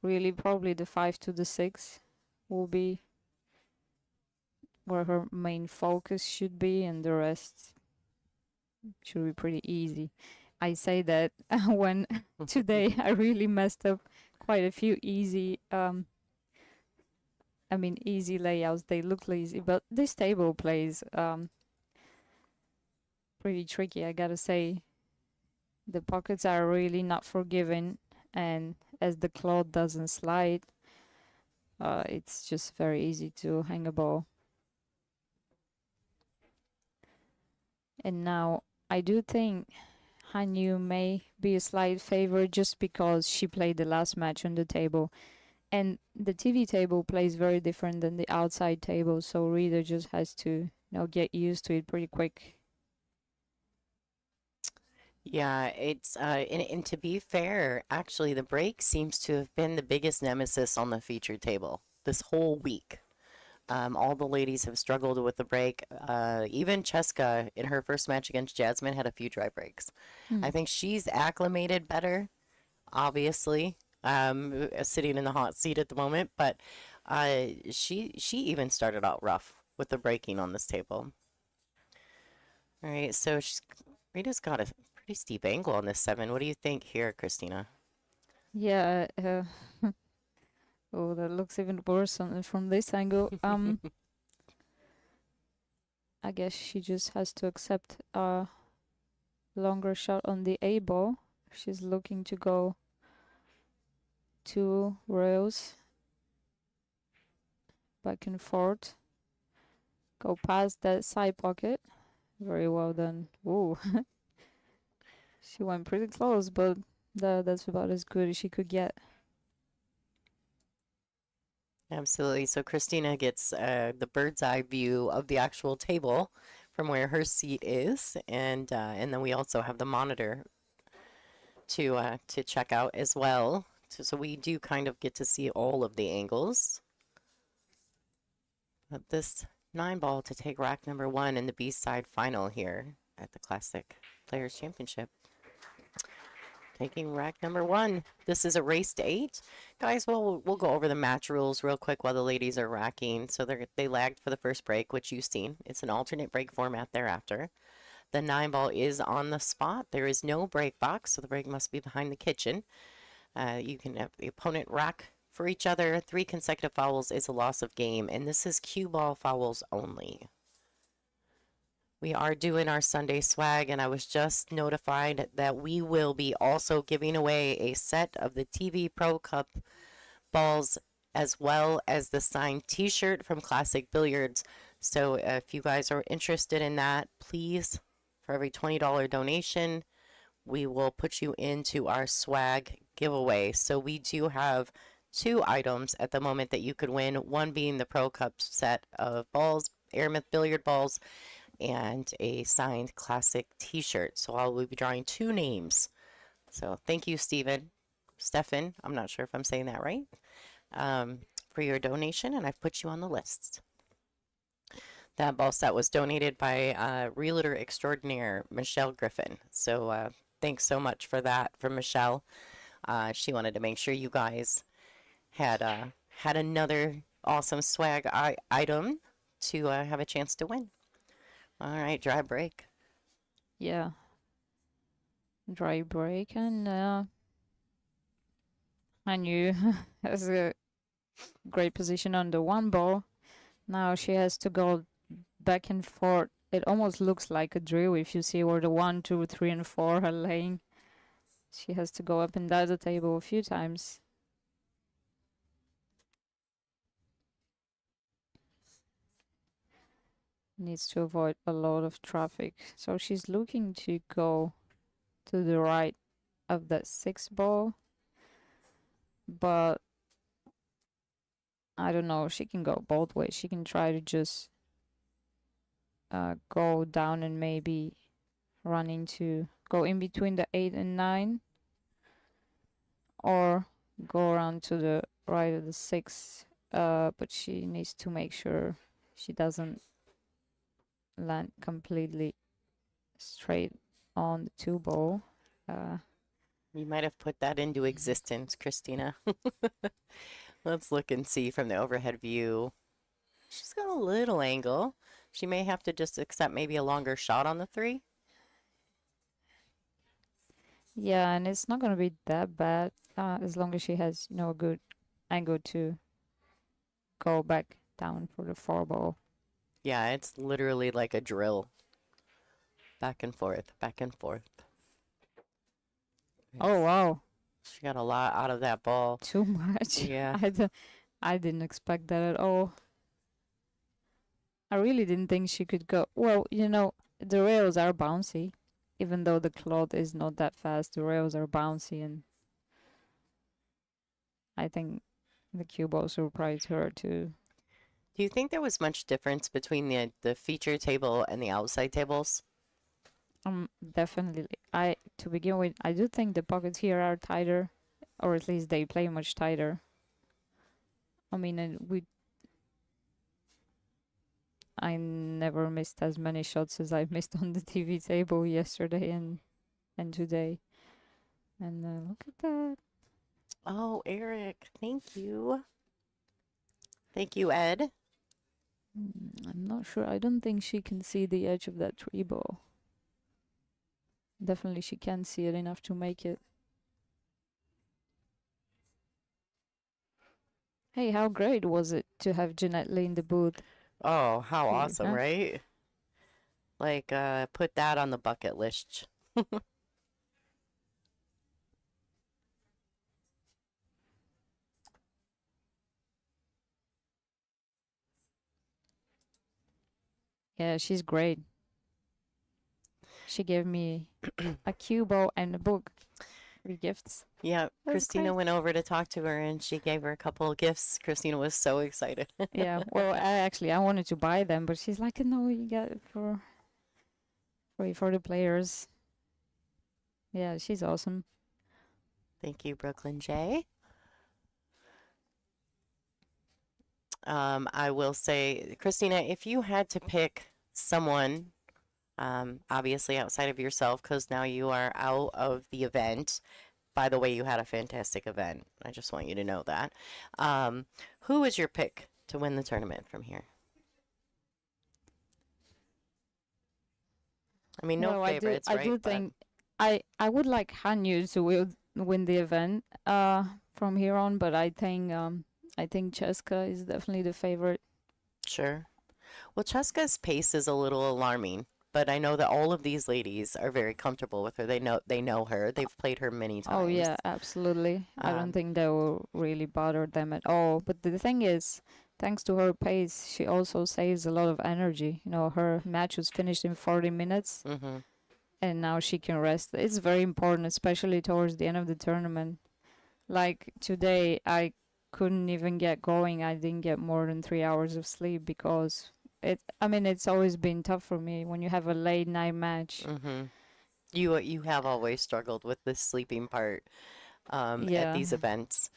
Really, probably the 5 to the 6 will be where her main focus should be, and the rest should be pretty easy. I say that when today I really messed up quite a few easy easy layouts. They look easy, but this table plays pretty tricky, I gotta say. The pockets are really not forgiving, and as the cloth doesn't slide, it's just very easy to hang a ball. And now I do think Hanyu may be a slight favorite just because she played the last match on the table. And the TV table plays very different than the outside table, so Rita just has to, you know, get used to it pretty quick. Yeah, it's and to be fair, actually the break seems to have been the biggest nemesis on the featured table this whole week. All the ladies have struggled with the break. Even Chezka in her first match against Jasmin had a few dry breaks. I think she's acclimated better, obviously, sitting in the hot seat at the moment, but she even started out rough with the breaking on this table. All right, so Rita's got a pretty steep angle on this 7. What do you think here, Christina? Yeah, oh, that looks even worse from this angle. I guess she just has to accept a longer shot on the A ball. She's looking to go 2 rails back and forth. Go past that side pocket. Very well done. Ooh. She went pretty close, but that's about as good as she could get. Absolutely. So Christina gets the bird's eye view of the actual table from where her seat is, and then we also have the monitor to check out as well. So we do kind of get to see all of the angles. But this 9 ball to take rack number 1 in the B-side final here at the Classic Players Championship. Taking rack number 1. This is a race to 8. Guys, we'll go over the match rules real quick while the ladies are racking. So they lagged for the first break, which you've seen. It's an alternate break format thereafter. The 9 ball is on the spot. There is no break box, so the break must be behind the kitchen. You can have the opponent rack for each other. 3 consecutive fouls is a loss of game, and this is cue ball fouls only. We are doing our Sunday swag, and I was just notified that we will be also giving away a set of the TV Pro Cup balls as well as the signed t-shirt from Classic Billiards. So if you guys are interested in that, please, for every $20 donation, we will put you into our swag giveaway. So we do have 2 items at the moment that you could win, one being the Pro Cup set of balls, Airmouth billiard balls, and a signed Classic t-shirt. So I will be drawing 2 names. So thank you, Stephen. I'm not sure if I'm saying that right, for your donation, and I've put you on the list. That ball set was donated by realtor extraordinaire Michelle Griffin. So thanks so much for that from Michelle. She wanted to make sure you guys had another awesome swag item to have a chance to win. All right, dry break. Yeah. Dry break, and Hanyu has a great position on the 1 ball. Now she has to go back and forth. It almost looks like a drill if you see where the 1, 2, 3, and 4 are laying. She has to go up and down the table a few times. Needs to avoid a lot of traffic. So she's looking to go to the right of that 6 ball. But I don't know, she can go both ways. She can try to just go down and maybe go in between the 8 and 9, or go around to the right of the 6. But she needs to make sure she doesn't land completely straight on the 2 ball. You might have put that into existence, Christina. Let's look and see from the overhead view. She's got a little angle. She may have to just accept maybe a longer shot on the 3. Yeah, and it's not going to be that bad as long as she has, a good angle to go back down for the 4 ball. Yeah, it's literally like a drill. Back and forth, back and forth. Oh, wow. She got a lot out of that ball. Too much. Yeah. I didn't expect that at all. I really didn't think she could go. Well, the rails are bouncy. Even though the cloth is not that fast, the rails are bouncy, and I think the cue ball surprised her too. Do you think there was much difference between the feature table and the outside tables? Definitely. To begin with, I do think the pockets here are tighter, or at least they play much tighter. I mean, I never missed as many shots as I missed on the TV table yesterday and today. And look at that. Oh, Eric, thank you. Thank you, Ed. I'm not sure. I don't think she can see the edge of that 3 ball. Definitely she can see it enough to make it. Hey, how great was it to have Jeanette Lee in the booth? Oh, how Here, awesome, huh? right? Like, put that on the bucket list. Yeah, she's great. She gave me a cue ball and a book. 3 gifts. Yeah, was Christina great. went over to talk to her and she gave her a couple of gifts. Christina was so excited. Yeah, well, I wanted to buy them, but she's like, no, you got it for the players. Yeah, she's awesome. Thank you, Brooklyn J. I will say, Christina, if you had to pick someone, obviously outside of yourself, because now you are out of the event. By the way, you had a fantastic event. I just want you to know that. Who is your pick to win the tournament from here? I mean, no Well, favorites, I right? do But think I would like Hanyu to win the event from here on, but I think Chezka is definitely the favorite. sure. Well, Cheska's pace is a little alarming, but I know that all of these ladies are very comfortable with her. They know her. They've played her many Oh times. yeah, absolutely. I don't Um, think that will really bother them at all. But the thing is, thanks to her pace, she also saves a lot of energy. You know, her match was finished in 40 minutes, mm-hmm. and now she can rest. It's very important, especially towards the end of the tournament. Like today, I couldn't even get going. I didn't get more than 3 hours of sleep because I mean, it's always been tough for me when you have a late night match. Mm-hmm. You have always struggled with the sleeping part at Yeah, these events.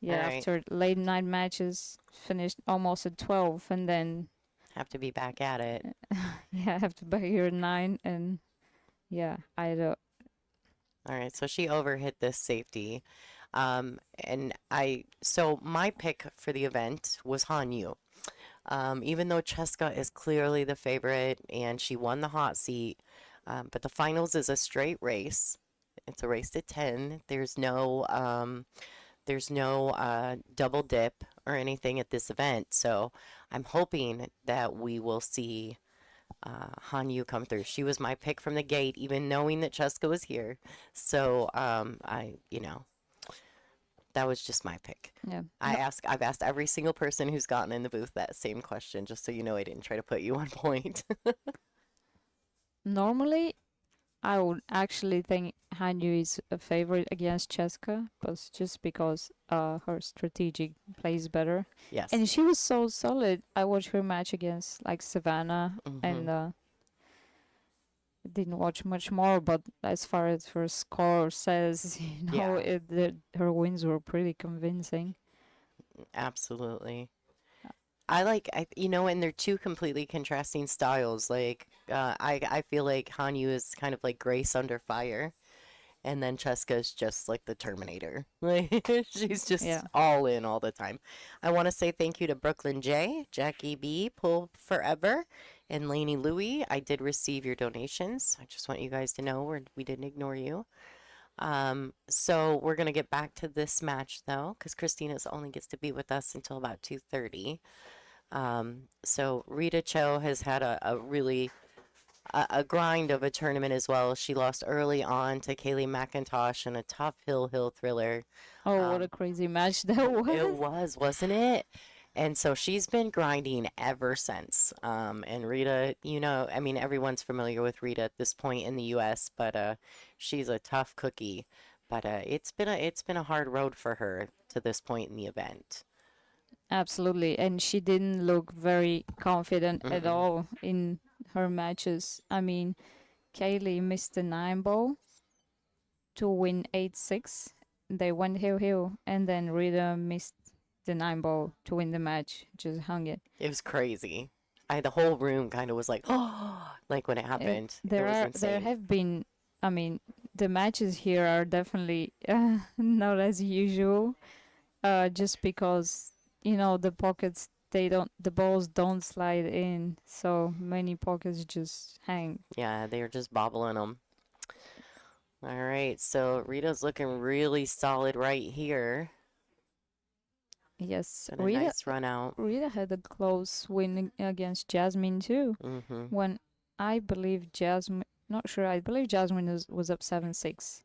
All yeah. right. After late night matches, finished almost at 12, and then Have to be back at it. yeah, I have to be here at 9, and yeah, I don't. All right. So she overhit this safety. So my pick for the event was Han Yu. Even though Cheska is clearly the favorite and she won the hot seat, but the finals is a straight race. It's a race to 10. There's no double dip or anything at this event. So I'm hoping that we will see Han Yu come through. She was my pick from the gate, even knowing that Cheska was here. So that was just my pick. Yeah. I've asked every single person who's gotten in the booth that same question, just so you know I didn't try to put you on point. Normally, I would actually think Hanyu is a favorite against Cheska, but it's just because her strategic plays better. Yes. And she was so solid. I watched her match against like Savannah, and didn't watch much more. But as far as her score says, her wins were pretty convincing. Absolutely. And they're two completely contrasting styles. Like, I feel like Hanyu is kind of like Grace under fire, and then Cheska's just like the Terminator. Like, she's just Yeah. all in all the time. I want to say thank you to Brooklyn J, Jackie B, Pull Forever, and Lainey Louie. I did receive your donations. I just want you guys to know we didn't ignore you. So we're gonna get back to this match though, because Christina's only gets to be with us until about 2:30. So Rita Cho has had a really a grind of a tournament as well. She lost early on to Kaylee McIntosh in a tough hill thriller. Oh, what a crazy match that was! It was, wasn't it? And so she's been grinding ever since. And Rita, I mean, everyone's familiar with Rita at this point in the U.S., but she's a tough cookie. But it's been a hard road for her to this point in the event. Absolutely, and she didn't look very confident at all in her matches. I mean, Kaylee missed the 9 ball to win 8-6. They went hill, and then Rita missed the 9 ball to win the match. Just hung it. It was crazy. The whole room kind of was like, oh, like when it happened. It was insane. There have been. I mean, the matches here are definitely not as usual. Just because the pockets, the balls don't slide in, so many pockets just hang. Yeah, they're just bobbling them. All right, so Rita's looking really solid right here. Yes, And a nice run out. Rita had a close win against Jasmin too. When I believe Jasmin, not sure, I believe Jasmin was up 7-6.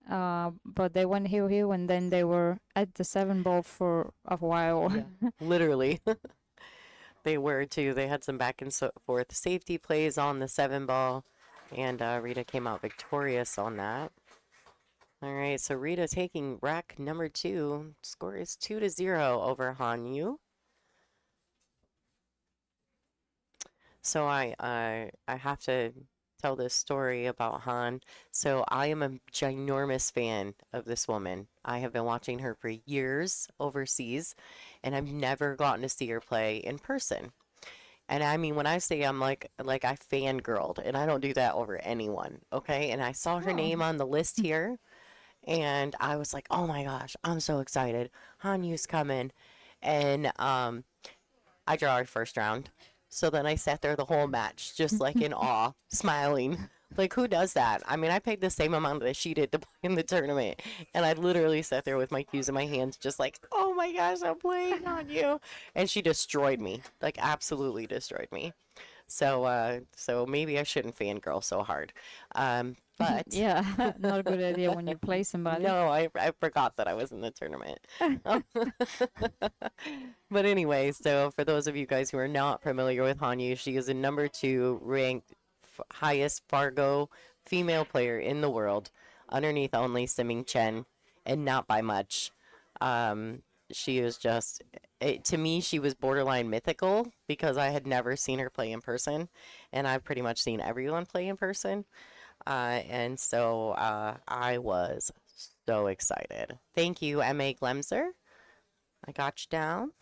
But they went hill, and then they were at the 7 ball for a while. Yeah, literally. They were too. They had some back and forth safety plays on the 7 ball, and Rita came out victorious on that. All right, so Rita taking rack number 2. Score is 2-0 over Han Yu. So I have to tell this story about Han. So I am a ginormous fan of this woman. I have been watching her for years overseas, and I've never gotten to see her play in person. And I mean, when I say I'm like I fangirled, and I don't do that over anyone, okay? And I saw her Oh. name on the list here, and I was like, oh my gosh, I'm so excited. Han Yu's coming. And I draw her first round. So then I sat there the whole match, just like in awe, smiling. Like, who does that? I mean, I paid the same amount that she did to play in the tournament. And I literally sat there with my cues in my hands, just like, oh my gosh, I'm playing on you. And she destroyed me, like, absolutely destroyed me. So maybe I shouldn't fangirl so hard. But Yeah, not a good idea when you play somebody. no, I forgot that I was in the tournament. But anyway, so for those of you guys who are not familiar with Hanyu, she is a #2 ranked highest Fargo female player in the world, underneath only Chen, and not by much. She is just, to me, she was borderline mythical because I had never seen her play in person, and I've pretty much seen everyone play in person. And so I was so excited. Thank you, M.A. Glemser. I got you down.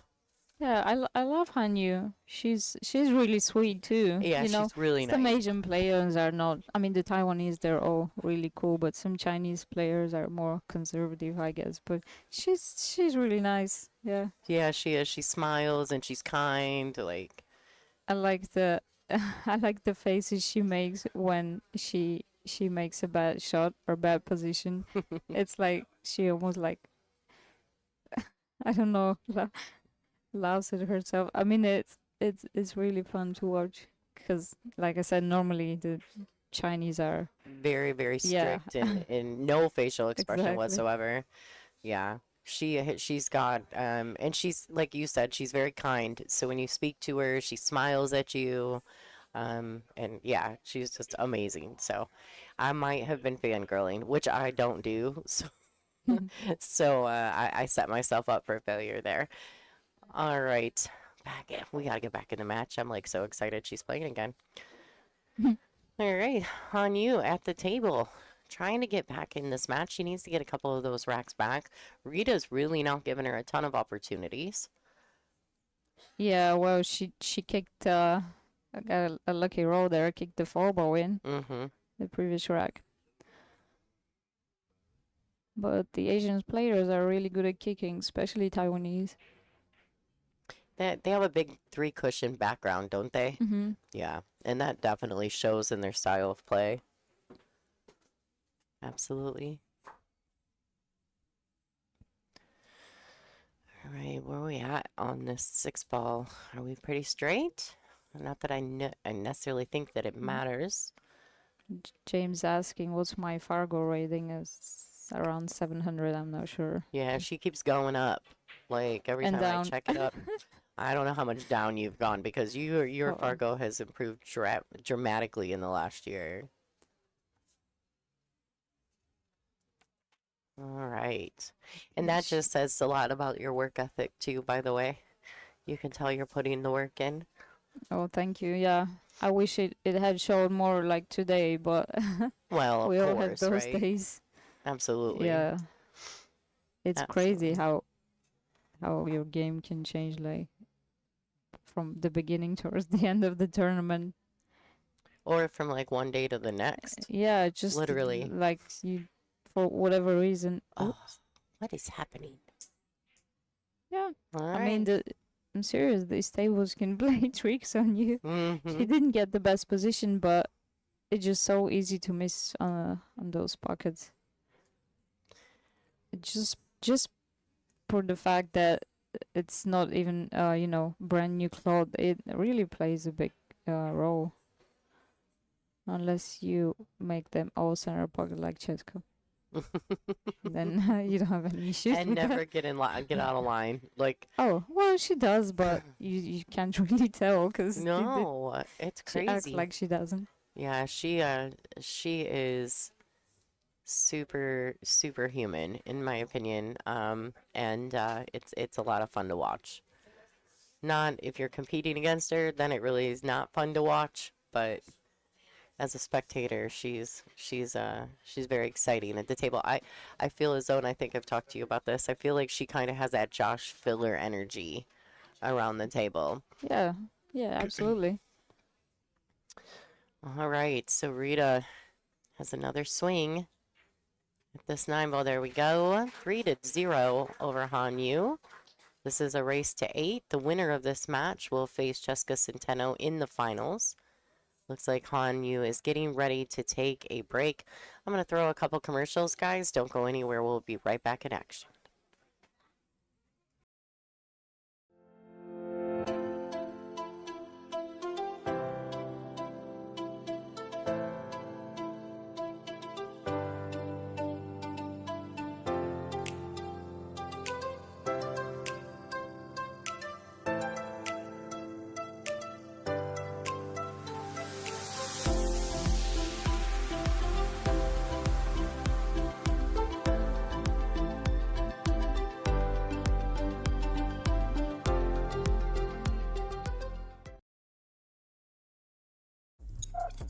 Yeah, I love Hanyu. She's really sweet too. Yeah, you know, she's really some nice. Asian players are not. I mean, the Taiwanese they're all really cool, but some Chinese players are more conservative, I guess. But she's really nice. Yeah, Yeah, she is. She smiles and she's kind. Like, I like the I like the faces she makes when she makes a bad shot or bad position. It's like she almost like I don't know. Laughs at herself. I mean, it's really fun to watch because, like I said, normally the Chinese are very, very Yeah. strict and no facial expression Exactly. whatsoever. Yeah. She's got and she's like you said, she's very kind. So when you speak to her, she smiles at you. And yeah, she's just amazing. So I might have been fangirling, which I don't do. So I set myself up for failure there. All right. We got to get back in the match. I'm like so excited she's playing again. All right. On you at the table. Trying to get back in this match. She needs to get a couple of those racks back. Rita's really not giving her a ton of opportunities. Yeah, well, she kicked. I got a lucky roll there. Kicked the 4-ball in Mm-hmm. the previous rack. But the Asian players are really good at kicking, especially Taiwanese. They have a big 3-cushion background, don't they? Mm-hmm. Yeah. And that definitely shows in their style of play. Absolutely. All right, where are we at on this 6-ball? Are we pretty straight? Not that I necessarily think that it matters. James asking what's my Fargo rating is around 700. I'm not sure. Yeah, she keeps going up. Like every And time I down. check it up, I don't know how much down you've gone because your Uh-oh. Fargo has improved dramatically in the last year. All right. And that just says a lot about your work ethic too, by the way. You can tell you're putting the work in. Oh, thank you. Yeah, I wish it had shown more like today, but Well, we of all have course, those right? days. Absolutely. Yeah, it's crazy Absolutely. how your game can change like from the beginning towards the end of the tournament. Or from like one day to the next. Yeah, just Literally. like you for whatever reason. Oh, what is happening? Yeah, All I mean right. I'm serious. These tables can play tricks on you. She Mm-hmm. didn't get the best position, but it's just so easy to miss on those pockets. Just for the fact that it's not even brand new cloth, it really plays a big role. Unless you make them all center pocket like Chezka, then you don't have any issues. And with never that. get out of line. Like, Oh well, she does, but you can't really tell because no, it's she acts crazy. like she doesn't. Yeah, she is superhuman in my opinion. And it's a lot of fun to watch. Not if you're competing against her, then it really is not fun to watch, but as a spectator, she's very exciting at the table. I feel as though, and I think I've talked to you about this, I feel like she kind of has that Josh Filler energy around the table. Yeah, yeah, absolutely. All right, so Rita has another swing at this 9-ball. There we go. 3-0 over Han Yu. This is a race to 8. The winner of this match will face Chezka Centeno in the finals. Looks like Han Yu is getting ready to take a break. I'm going to throw a couple commercials, guys. Don't go anywhere. We'll be right back in action.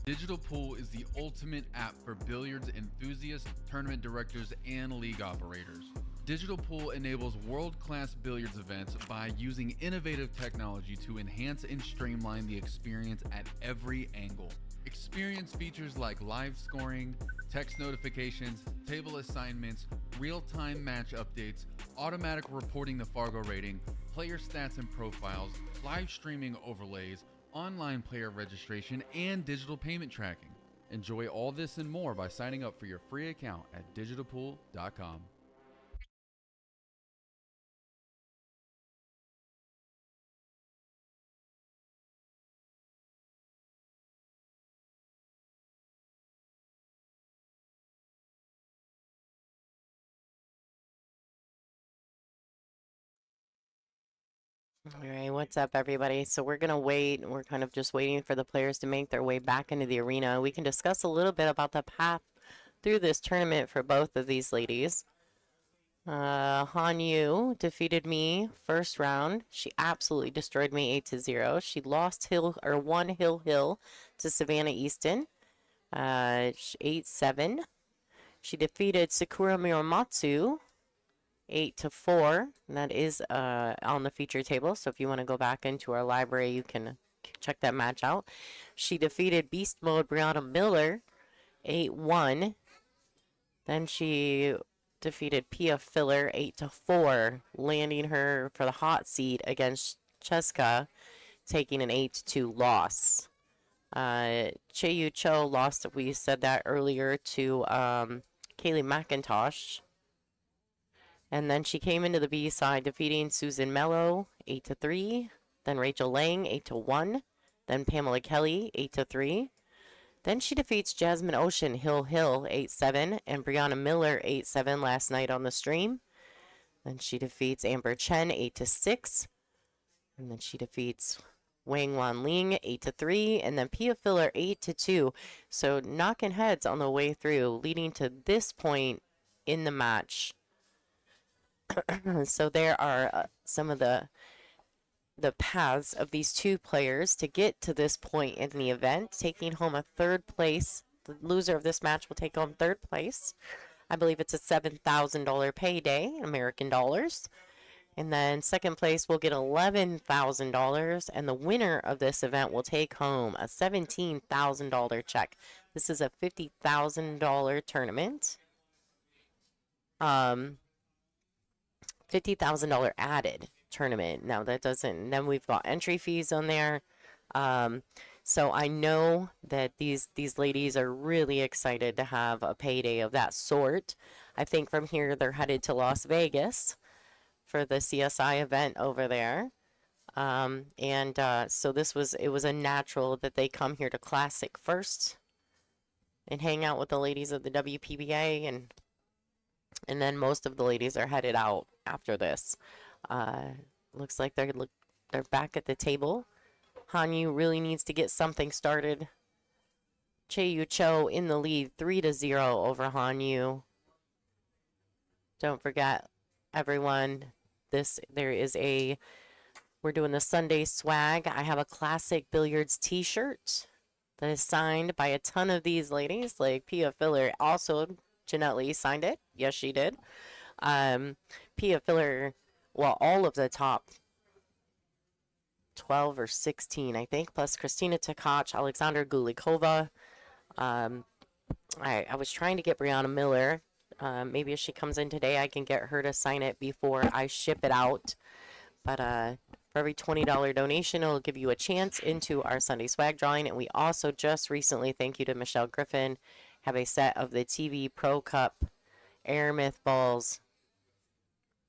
Digital Pool is the ultimate app for billiards enthusiasts, tournament directors, and league operators. Digital Pool enables world-class billiards events by using innovative technology to enhance and streamline the experience at every angle. Experience features like live scoring, text notifications, table assignments, real-time match updates, automatic reporting the Fargo rating, player stats and profiles, live streaming overlays, online player registration, and digital payment tracking. Enjoy all this and more by signing up for your free account at digitalpool.com. All right, what's up, everybody? So we're going to wait. We're kind of just waiting for the players to make their way back into the arena. We can discuss a little bit about the path through this tournament for both of these ladies. Han Yu defeated me first round. She absolutely destroyed me 8-0. She lost one hill to Savannah Easton, 8-7. She defeated Sakura Muramatsu 8-4, and that is on the feature table. So if you want to go back into our library, you can check that match out. She defeated Beast Mode Brianna Miller 8-1. Then she defeated Pia Filler 8-4, landing her for the hot seat against Chezka, taking an 8-2 loss. Chieh Yu Chou lost, we said that earlier, to Kaylee McIntosh. And then she came into the B side, defeating Susan Mello 8-3. Then Rachel Lang 8-1. Then Pamela Kelly 8-3. Then she defeats Jasmin Ouschan Hill 8-7 and Brianna Miller 8-7 last night on the stream. Then she defeats Amber Chen 8-6. And then she defeats Wan Ling 8-3, and then Pia Filler 8-2. So knocking heads on the way through, leading to this point in the match. So there are some of the paths of these two players to get to this point in the event, taking home a third place. The loser of this match will take home third place. I believe it's a $7,000 payday in American dollars. And then second place will get $11,000, and the winner of this event will take home a $17,000 check. This is a $50,000 tournament. $50,000 added tournament. Now that doesn't, then we've got entry fees on there. So I know that these ladies are really excited to have a payday of that sort. I think from here they're headed to Las Vegas for the CSI event over there. So it was a natural that they come here to Classic first and hang out with the ladies of the WPBA, and then most of the ladies are headed out after this. Looks like they're back at the table. Han Yu really needs to get something started. Chieh Yu Chou in the lead, 3-0 over Han Yu. Don't forget, everyone, we're doing the Sunday swag. I have a Classic Billiards t-shirt that is signed by a ton of these ladies, like Pia Filler. Also, Jeanette Lee signed it. Yes, she did. Pia Filler, well, all of the top 12 or 16, I think, plus Christina Tkach, Alexandra Gulikova. I was trying to get Brianna Miller. Maybe if she comes in today, I can get her to sign it before I ship it out. But for every $20 donation, it'll give you a chance into our Sunday swag drawing. And we also just recently, thank you to Michelle Griffin, have a set of the TV Pro Cup Airmyth balls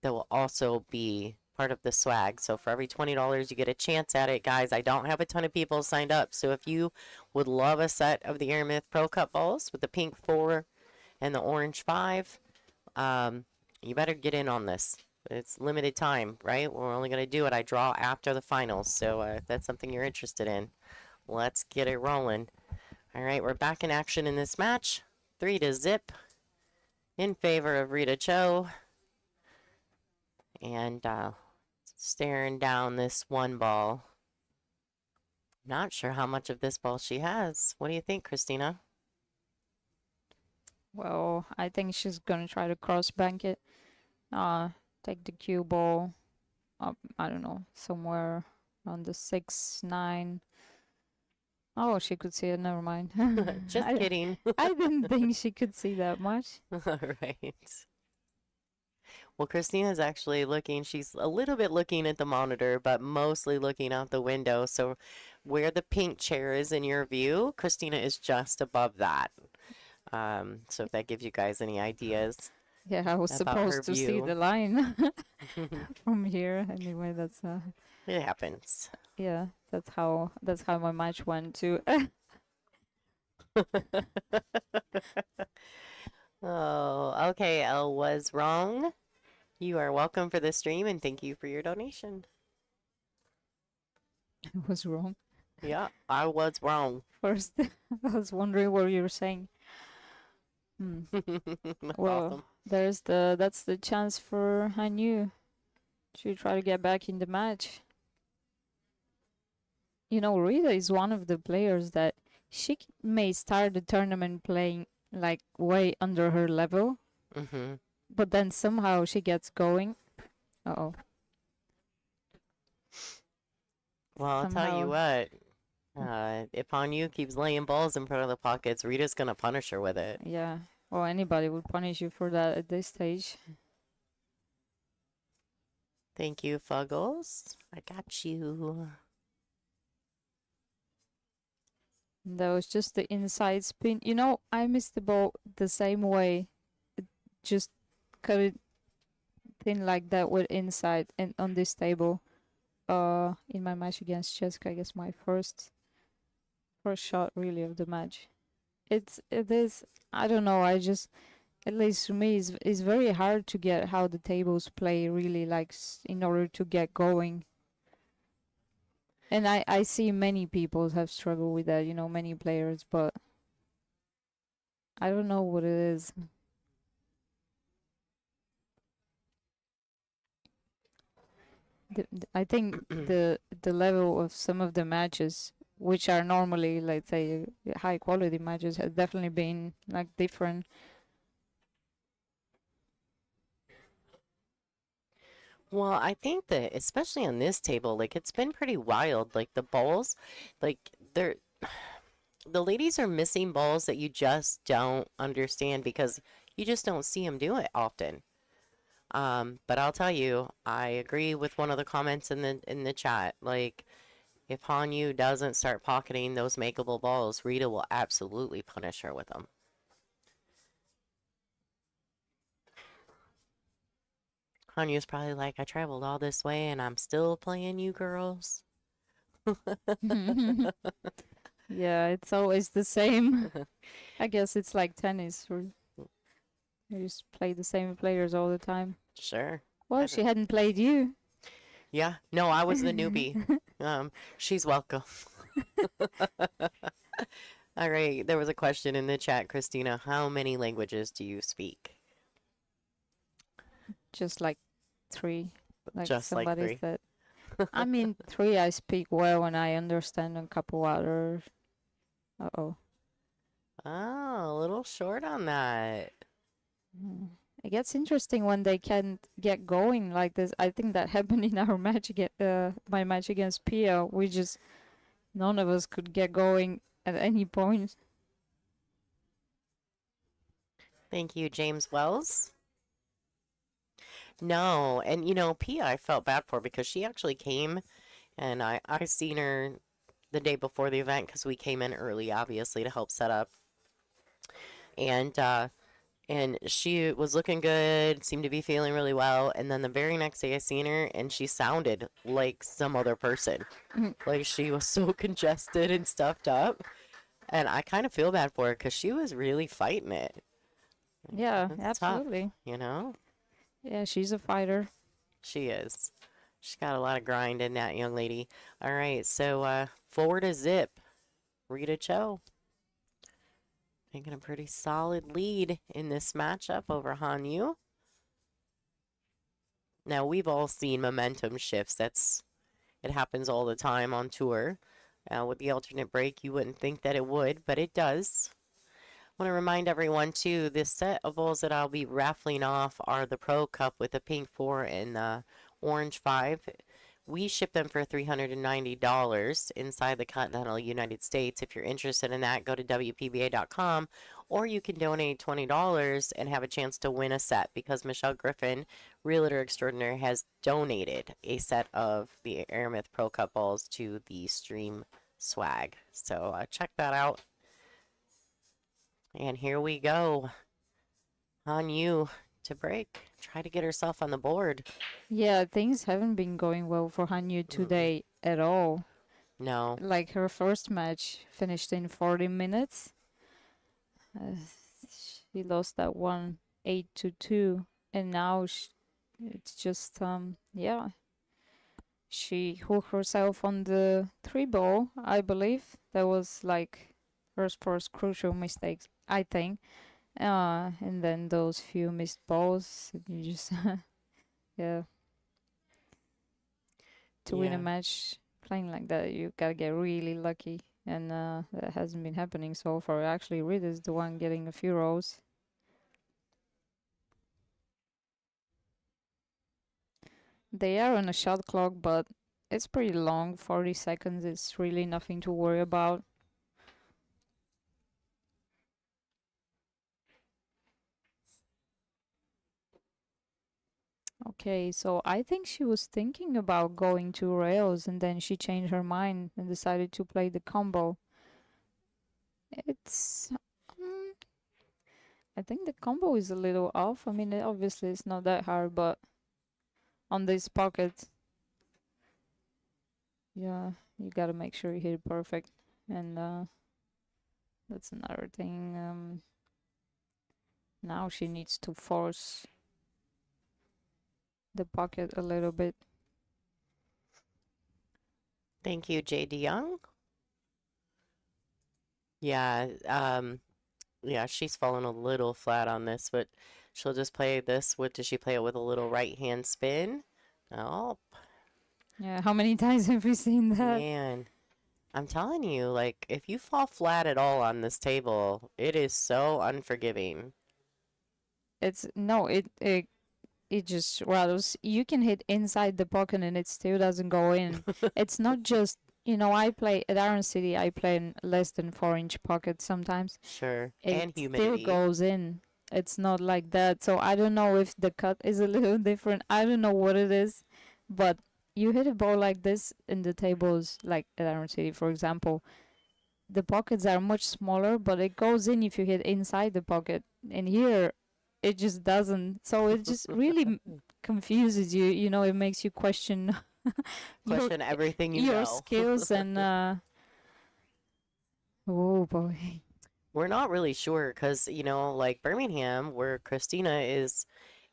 that will also be part of the swag. So for every $20, you get a chance at it, guys. I don't have a ton of people signed up. So if you would love a set of the Airmyth Pro Cup balls with the pink 4 and the orange 5, you better get in on this. It's limited time, right? We're only going to do it. I draw after the finals. So if that's something you're interested in, let's get it rolling. All right, we're back in action in this match. 3-0 in favor of Rita Cho. And staring down this one ball. Not sure how much of this ball she has. What do you think, Christina? Well, I think she's gonna try to cross bank it. Take the cue ball up, I don't know, somewhere on the 6-9. Oh, she could see it, never mind. Just kidding. I didn't think she could see that much. All right. Well, Christina's actually looking, she's a little bit looking at the monitor, but mostly looking out the window. So where the pink chair is in your view, Christina is just above that. So if that gives you guys any ideas. Yeah, I was About her supposed to see view. the line from here. Anyway, that's It happens. yeah, that's how my match went too. Oh, okay. Elle was wrong. You are welcome for the stream and thank you for your donation. I was wrong. Yeah, I was wrong. First, I was wondering what you were saying. That's Well, awesome. that's the chance for Hanyu to try to get back in the match. You know, Rita is one of the players that may start the tournament playing like way under her level, but then somehow she gets going. Uh-oh. Well, I'll tell you what. If Hanyu keeps laying balls in front of the pockets, Rita's gonna punish her with it. Yeah. Well, anybody would punish you for that at this stage. Thank you, Fuggles. I got you. That was just the inside spin. You know, I missed the ball the same way. Just cut it thin like that with inside and on this table. In my match against Chezka, I guess my first shot really of the match. It is, I don't know, I just, at least for me, it's very hard to get how the tables play really, like, in order to get going. And I see many people have struggled with that, you know, many players, but I don't know what it is. I think the level of some of the matches, which are normally, let's say, high quality matches, has definitely been like different. Well, I think that especially on this table, like it's been pretty wild. Like the balls, like the ladies are missing balls that you just don't understand because you just don't see them do it often. But I'll tell you, I agree with one of the comments in the chat. Like, if Hanyu doesn't start pocketing those makeable balls, Rita will absolutely punish her with them. Hanyu's probably like, I traveled all this way and I'm still playing you girls. Yeah, it's always the same. I guess it's like tennis, or you just play the same players all the time. Sure. Well, she hadn't played you. Yeah. No, I was the newbie. She's welcome. All right. There was a question in the chat, Christina. How many languages do you speak? Just like 3. Like Just like somebody 3. said. I mean, 3 I speak well and I understand a couple others. Uh-oh. Oh, a little short on that. It gets interesting when they can't get going like this. I think that happened in our match my match against Pia. We just none of us could get going at any point. Thank you, James Wells. No, and Pia, I felt bad for because she actually came, and I seen her the day before the event because we came in early, obviously, to help set up, and she was looking good, seemed to be feeling really well, and then the very next day I seen her, and she sounded like some other person, like she was so congested and stuffed up, and I kind of feel bad for her because she was really fighting it. Yeah, It's tough, absolutely. Yeah, she's a fighter. she is. She's got a lot of grind in that young lady. All right, so forward to zip. Rita Cho taking a pretty solid lead in this matchup over Han Yu. Now, we've all seen momentum shifts. It happens all the time on tour. With the alternate break, you wouldn't think that it would, but it does. I want to remind everyone, too, this set of balls that I'll be raffling off are the Pro Cup with the pink 4 and the orange 5. We ship them for $390 inside the continental United States. If you're interested in that, go to WPBA.com, or you can donate $20 and have a chance to win a set because Michelle Griffin, Realtor Extraordinaire, has donated a set of the Aramith Pro Cup balls to the Stream Swag. So check that out. And here we go. On you to break. Try to get herself on the board. Yeah, things haven't been going well for Hanyu today at all. No. Like her first match finished in 40 minutes. She lost that one 8-2, and now it's just yeah. She hooked herself on the 3 ball, I believe. That was like her first crucial mistakes, I think. And then those few missed balls, you just yeah. To win a match playing like that, you gotta get really lucky, and that hasn't been happening so far. Actually, Rita's the one getting a few rolls. They are on a shot clock, but it's pretty long. 40 seconds is really nothing to worry about. Okay, so I think she was thinking about going to rails, and then she changed her mind and decided to play the combo. It's I think the combo is a little off. I mean, obviously it's not that hard, but on this pocket, yeah, you gotta make sure you hit it perfect. And that's another thing. Now she needs to force the pocket a little bit. Thank you, J.D. Young. Yeah, yeah, she's fallen a little flat on this, but she'll just play this. What does she play it with? A little right hand spin? Oh, Yeah, how many times have we seen that? man. I'm telling you, like, if you fall flat at all on this table, it is so unforgiving. It just rattles. You can hit inside the pocket and it still doesn't go in. It's not just, I play at Iron City, I play in less than 4-inch pockets sometimes. Sure. It And still humidity. goes in. It's not like that. So I don't know if the cut is a little different. I don't know what it is. But you hit a ball like this in the tables, like at Iron City, for example. The pockets are much smaller, but it goes in if you hit inside the pocket. And here, it just doesn't. So it just really confuses you. It makes you question Question everything you your know. skills and oh boy. We're not really sure because, like Birmingham, where Christina is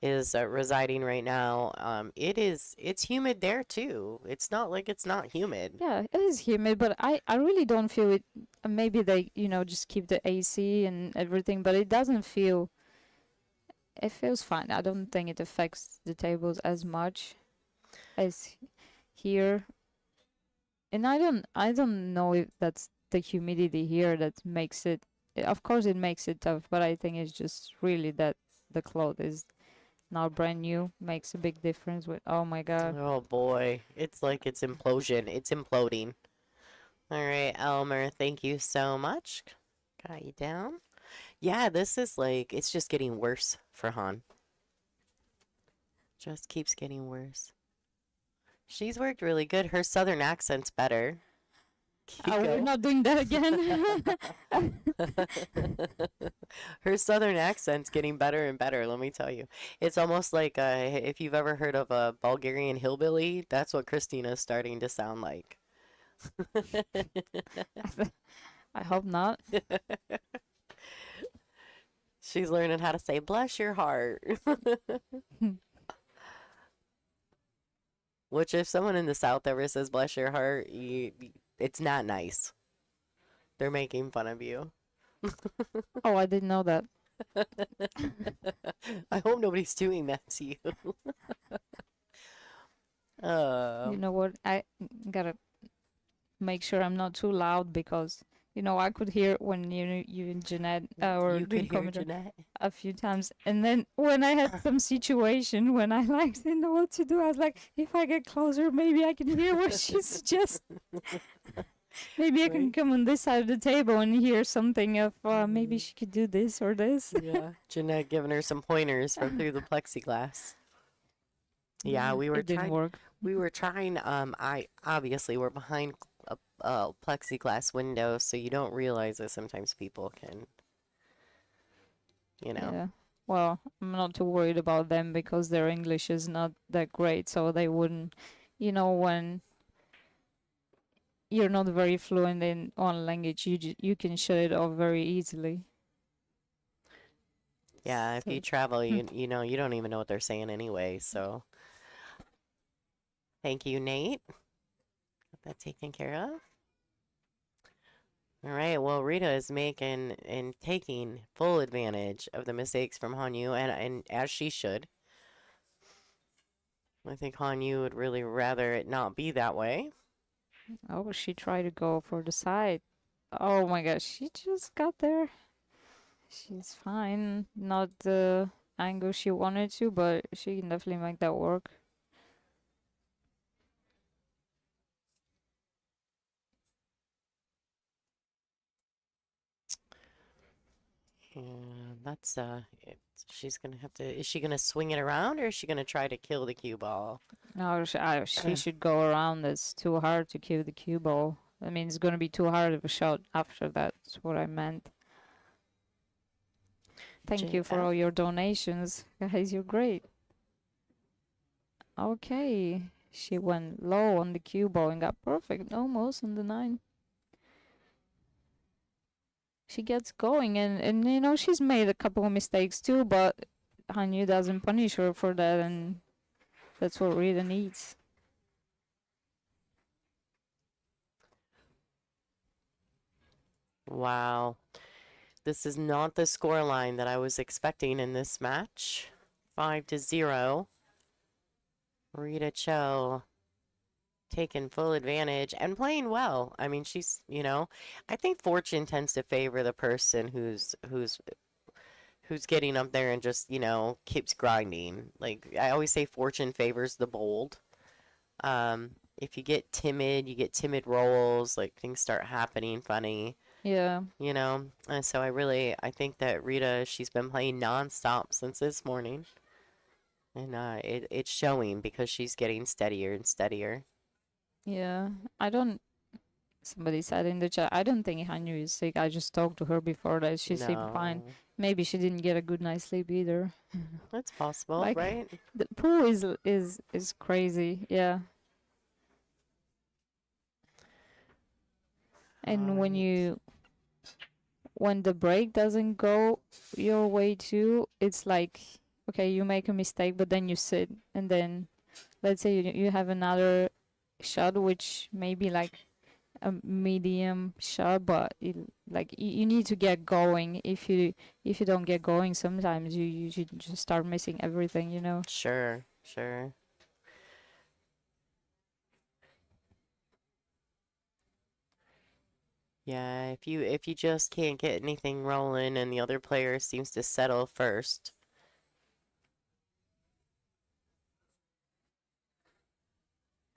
residing right now, it's humid there too. It's not like it's not humid. Yeah, it is humid, but I really don't feel it. Maybe they, just keep the AC and everything, but it doesn't feel. It feels fine. I don't think it affects the tables as much as here. And I don't know if that's the humidity here that makes it. Of course, it makes it tough, but I think it's just really that the cloth is now brand new makes a big difference. With oh my god, Oh boy, it's like it's implosion. It's imploding. All right, Elmer, thank you so much. Got you down. Yeah, this is like it's just getting worse for Han. Just keeps getting worse. She's worked really good. Her southern accent's better. we're Kiko. not doing that again. Her southern accent's getting better and better, let me tell you. It's almost like if you've ever heard of a Bulgarian hillbilly, that's what Christina's starting to sound like. I hope not. She's learning how to say, bless your heart. Which, if someone in the South ever says, bless your heart, it's not nice. They're making fun of you. Oh, I didn't know that. I hope nobody's doing that to you. You know what? I gotta make sure I'm not too loud because I could hear when you and Jeanette were you doing could hear commentary Jeanette. a few times, and then when I had some situation when I like didn't know what to do, I was like, if I get closer, maybe I can hear what she suggests. Maybe I can Right. come on this side of the table and hear something of maybe she could do this or this. Yeah, Jeanette giving her some pointers from through the plexiglass. Yeah, we were It didn't trying. work. We were trying. I obviously we're behind a plexiglass window, so you don't realize that sometimes people can, Yeah. Well, I'm not too worried about them because their English is not that great, so they wouldn't, when you're not very fluent in one language, you can shut it off very easily. Yeah, if So- you travel, you know, you don't even know what they're saying anyway. So, thank you, Nate. Got that taken care of. All right. Well, Rita is making and taking full advantage of the mistakes from Hanyu, and as she should. I think Hanyu would really rather it not be that way. Oh, she tried to go for the side. Oh my gosh, she just got there. She's fine. Not the angle she wanted to, but she can definitely make that work. And that's she's gonna have to. Is she gonna swing it around, or is she gonna try to kill the cue ball? No, she should go around. It's too hard to kill the cue ball. I mean, it's gonna be too hard of a shot after that. That's what I meant. Thank you for JF. all your donations, guys. You're great. Okay, she went low on the cue ball and got perfect, almost on the 9. She gets going, and she's made a couple of mistakes too, but Hanyu doesn't punish her for that, and that's what Rita needs. Wow. This is not the score line that I was expecting in this match. 5-0. Rita Cho taking full advantage and playing well. I mean, she's, I think fortune tends to favor the person who's getting up there and just, keeps grinding. Like I always say fortune favors the bold. If you get timid rolls, like things start happening funny. Yeah. And so I think that Rita, she's been playing nonstop since this morning. And it's showing because she's getting steadier and steadier. Yeah, somebody said in the chat, I don't think Hanyu is sick. I just talked to her before that. She seemed fine. No. Maybe she didn't get a good night's sleep either. That's possible, Like- right? The pool is crazy. Yeah. And when the break doesn't go your way too, it's like, okay, you make a mistake, but then you sit, and then let's say you have another shot, which may be like a medium shot, but you need to get going. If you don't get going, sometimes you should just start missing everything. Sure. Yeah, if you just can't get anything rolling and the other player seems to settle first.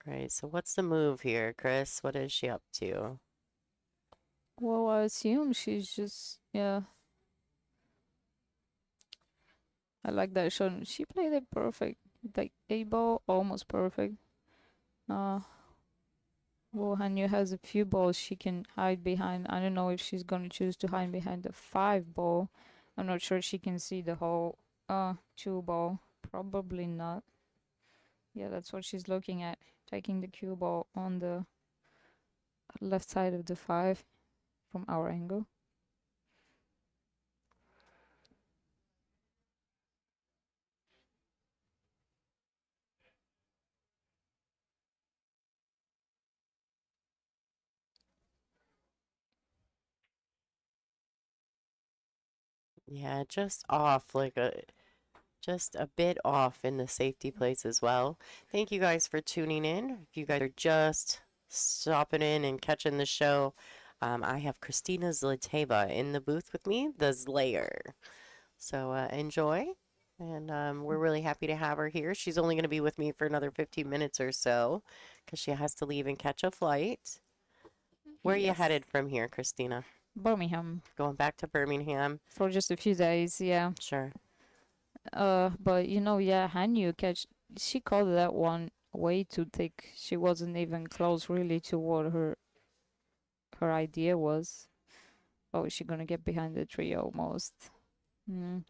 Right, so what's the move here, Chris? What is she up to? Well, I assume she's just, yeah. I like that shot. She played it perfect. Like a ball, almost perfect. Uh, well, Hanyu has a few balls she can hide behind. I don't know if she's gonna choose to hide behind the 5 ball. I'm not sure she can see the whole 2 ball. Probably not. Yeah, that's what she's looking at. Taking the cue ball on the left side of the 5 from our angle. Yeah, just off, just a bit off in the safety place as well. Thank you guys for tuning in. If you guys are just stopping in and catching the show, I have Christina Zlateva in the booth with me, the Slayer. So enjoy. And we're really happy to have her here. She's only going to be with me for another 15 minutes or so because she has to leave and catch a flight. Where are you Yes. headed from here, Christina? Birmingham Going back to Birmingham? for just a few days, yeah. Sure. But yeah, Hanyu she called that one way too thick. She wasn't even close really to what her idea was. Oh, is she gonna get behind the tree almost? Mm.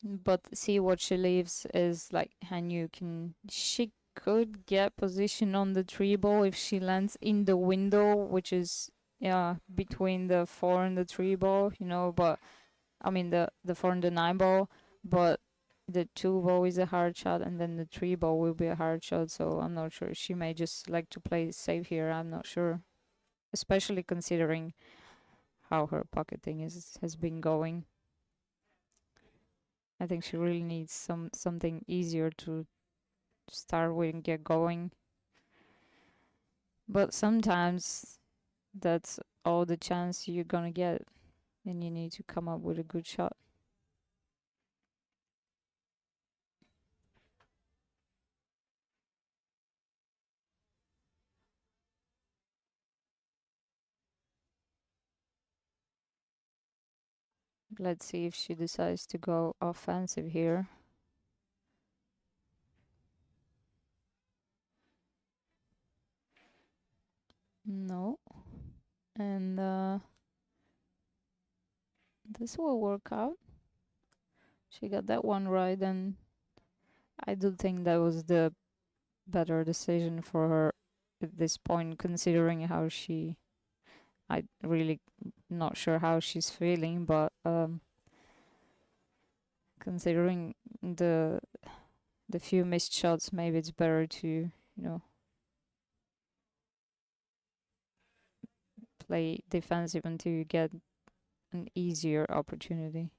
But see what she leaves is like Hanyu she could get position on the tree ball if she lands in the window, which is between the 4 and the 3 ball, but I mean the 4 and the 9 ball, but the 2 ball is a hard shot and then the 3 ball will be a hard shot, so I'm not sure. She may just like to play safe here, I'm not sure. Especially considering how her pocketing has been going. I think she really needs something easier to start with and get going. But sometimes that's all the chance you're gonna get, and you need to come up with a good shot. Let's see if she decides to go offensive here. No. And this will work out. She got that one right, and I do think that was the better decision for her at this point, considering how I really not sure how she's feeling, but considering the few missed shots, maybe it's better to play defensive until you get an easier opportunity.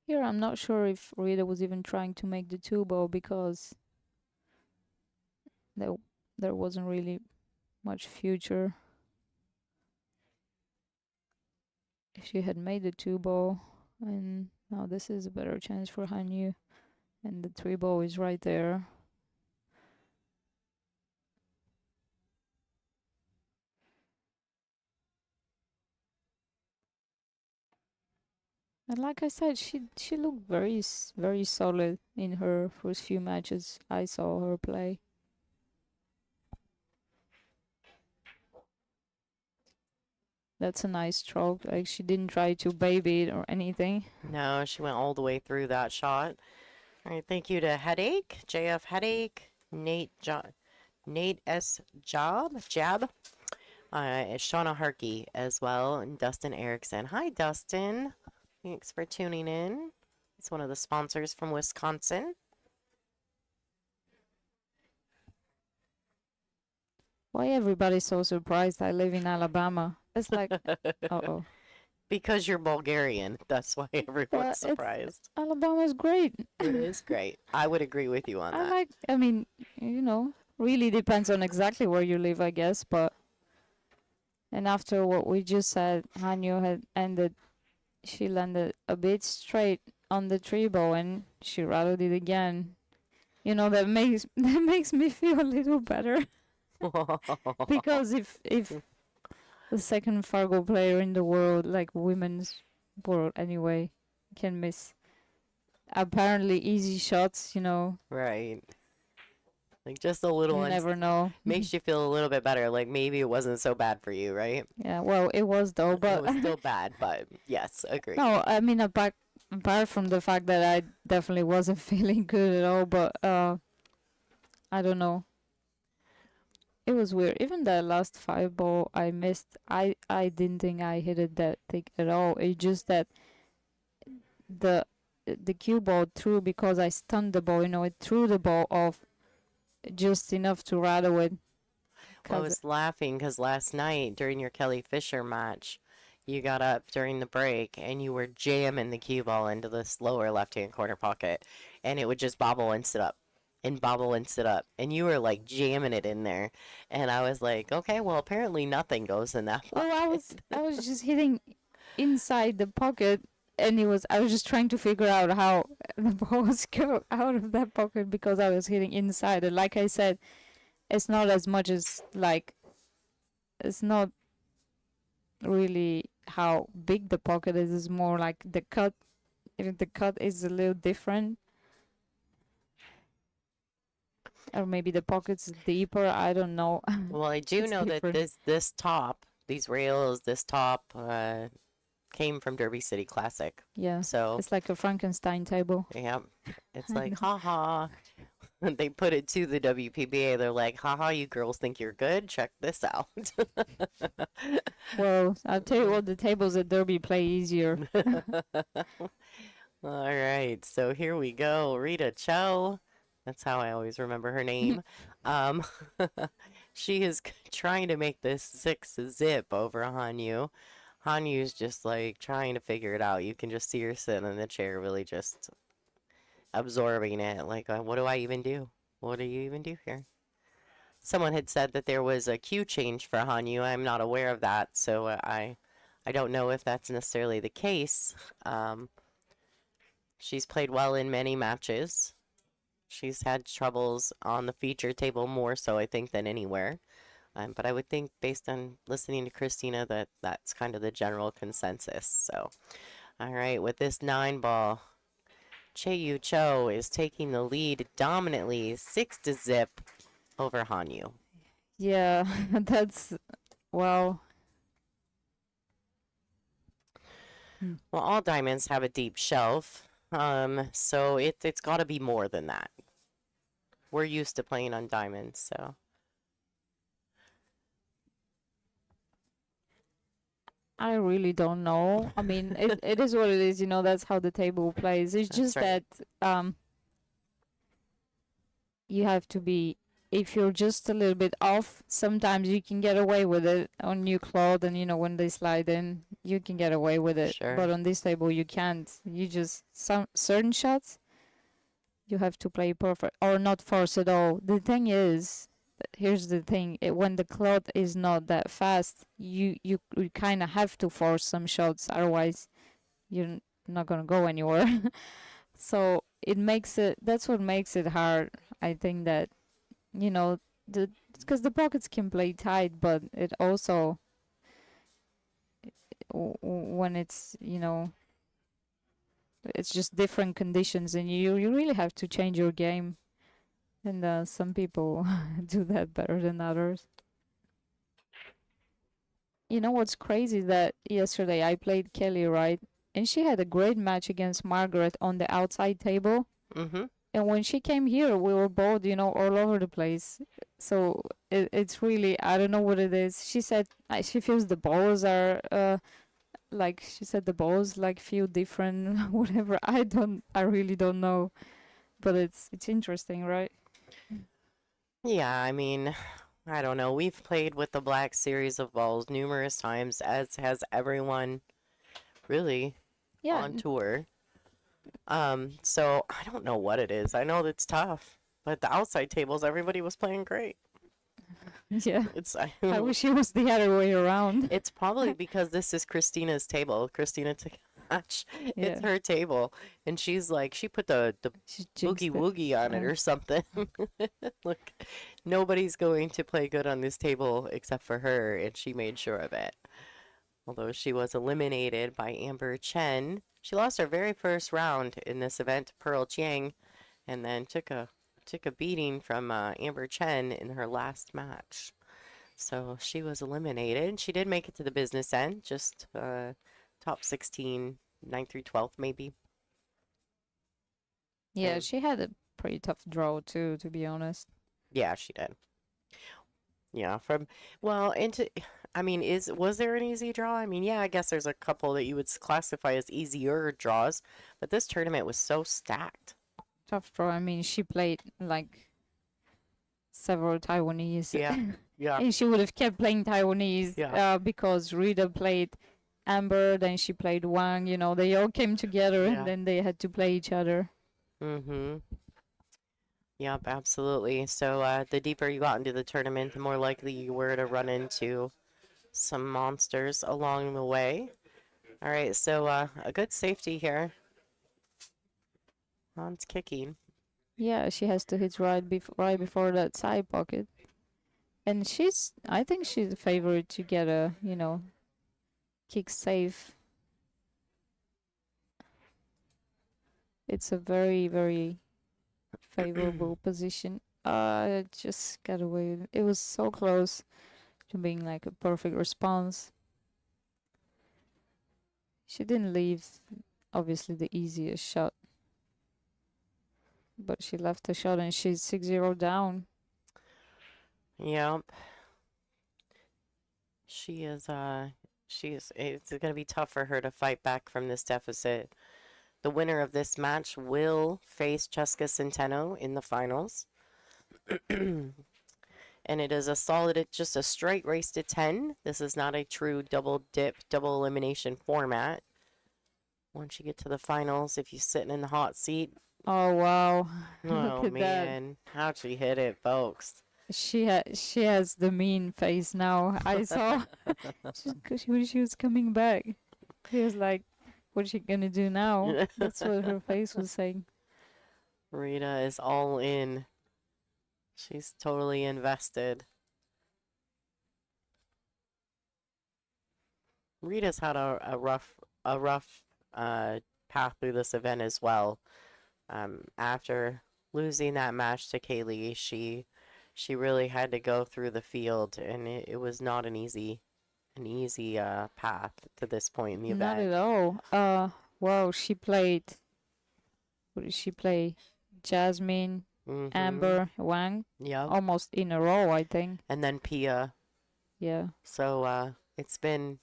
Here, I'm not sure if Rita was even trying to make the 2 ball because there wasn't really much future. If she had made the 2 ball, and now this is a better chance for Hanyu, and the 3 ball is right there. And like I said, she looked very solid in her first few matches I saw her play. That's a nice stroke. Like, she didn't try to baby it or anything. No, she went all the way through that shot. All right, thank you to Headache, JF Headache, Nate S. Jab, Shauna Harkey as well, and Dustin Erickson. Hi, Dustin. Thanks for tuning in. It's one of the sponsors from Wisconsin. Why everybody's so surprised I live in Alabama? It's like, uh-oh. Because you're Bulgarian. That's why everyone's it's- surprised. Alabama's great. It is great. I would agree with you on that. I mean, really depends on exactly where you live, I guess. But, and after what we just said, Hanyu had ended, she landed a bit straight on the tree bow and she rattled it again. That makes me feel a little better. Because if the second Fargo player in the world, like women's world anyway, can miss apparently easy shots, Right. Like just a little you one never know. makes you feel a little bit better. Like maybe it wasn't so bad for you, right? Yeah, well, it was though, It but was still bad, but yes, agree. no, I mean apart from the fact that I definitely wasn't feeling good at all, but I don't know. It was weird. Even the last 5 ball I missed, I didn't think I hit it that thick at all. It's just that the cue ball threw because I stunned the ball. It threw the ball off just enough to rattle it. Well, I was laughing because last night during your Kelly Fisher match, you got up during the break and you were jamming the cue ball into this lower left-hand corner pocket, and it would just bobble and sit up. And bobble and sit up, and you were like jamming it in there, and I was like, okay, well apparently nothing goes in that pocket. Well, I was just hitting inside the pocket, and I was just trying to figure out how the balls go out of that pocket because I was hitting inside. And like I said, it's not as much as it's not really how big the pocket is. It's more like the cut. If the cut is a little different. Or maybe the pocket's deeper. I don't know. Well, I do It's know different. that this top, these rails, this top came from Derby City Classic. Yeah. So It's like a Frankenstein table. yeah, it's like haha. They put it to the WPBA. They're like, haha, you girls think you're good? Check this out. Well, I'll tell you what, the tables at Derby play easier. All right, so here we go. Rita Cho. That's how I always remember her name. She is trying to make this 6 zip over Hanyu. Hanyu's just like trying to figure it out. You can just see her sitting in the chair, really just absorbing it. Like, what do I even do? What do you even do here? Someone had said that there was a cue change for Hanyu. I'm not aware of that, so I don't know if that's necessarily the case. She's played well in many matches. She's had troubles on the feature table more so, I think, than anywhere. But I would think, based on listening to Christina, that that's kind of the general consensus. So, all right, with this 9-ball, Chieh Yu Chou is taking the lead dominantly, 6-0 over Hanyu. Yeah, that's, well. Well, all diamonds have a deep shelf, so it's got to be more than that. We're used to playing on diamonds, so. I really don't know. I mean, it is what it is, that's how the table plays. It's just right. that you have to be, if you're just a little bit off, sometimes you can get away with it on new cloth, and when they slide in, you can get away with it. Sure. But on this table, you can't. You just, some certain shots, you have to play perfect or not force at all. The thing is, here's the thing, when the cloth is not that fast, you kind of have to force some shots, otherwise you're not going to go anywhere. So that's what makes it hard. I think that, because the pockets can play tight, but it also, when it's, it's just different conditions, and you really have to change your game. And some people do that better than others. You know what's crazy? That yesterday I played Kelly, right? And she had a great match against Margaret on the outside table. Mm-hmm. And when she came here, we were both, all over the place. So it's really, I don't know what it is. She said she feels the balls are, like she said, the balls like feel different, whatever. I really don't know. But it's interesting, right? Yeah, I mean, I don't know. We've played with the black series of balls numerous times, as has everyone. really, Yeah. on tour. So I don't know what it is. I know it's tough, but the outside tables, everybody was playing great. Yeah. It's I wish it was the other way around. it's probably because this is Christina's table. Christina took a match. It's Yeah. her table, and she's like, she put the She jinxed boogie it. woogie on it or something. Look, nobody's going to play good on this table except for her, and she made sure of it. Although she was eliminated by Amber Chen. She lost her very first round in this event to Pearl Chiang, and then took a beating from Amber Chen in her last match. So she was eliminated. She did make it to the business end, just top 16, 9th through 12th maybe. Yeah, And- she had a pretty tough draw too, to be honest. Yeah, she did. Yeah, was there an easy draw? I mean, yeah, I guess there's a couple that you would classify as easier draws, but this tournament was so stacked. Tough draw. I mean, she played like several Taiwanese. Yeah, yeah, And she would have kept playing Taiwanese Yeah. because Rita played Amber, then she played Wang. You know, they all came together Yeah. and then they had to play each other. mm-hmm. Yep, absolutely. So the deeper you got into the tournament, the more likely you were to run into some monsters along the way. All right, so a good safety here. Han's kicking. Yeah, she has to hit right before that side pocket. And I think she's a favorite to get a, kick safe. It's a very, very favorable position. Just got away. It was so close to being like a perfect response. She didn't leave, obviously, the easiest shot. But she left a shot and she's 6-0 down. Yep. It's going to be tough for her to fight back from this deficit. The winner of this match will face Chezka Centeno in the finals. And it is just a straight race to 10. This is not a true double dip, double elimination format. Once you get to the finals, if you're sitting in the hot seat, Oh wow! oh Look at that. man, how'd she hit it, folks? She has the mean face now. I saw when she was coming back. She was like, "What's she gonna do now?" That's what her face was saying. Rita is all in. She's totally invested. Rita's had a rough path through this event as well. After losing that match to Kaylee, she really had to go through the field, and it was not an easy path to this point in the Not event. at all. Wow, she played. What did she play? Jasmin, Mhm. Amber, Wang, Yep. almost in a row, I think. And then Pia. Yeah. So it's been.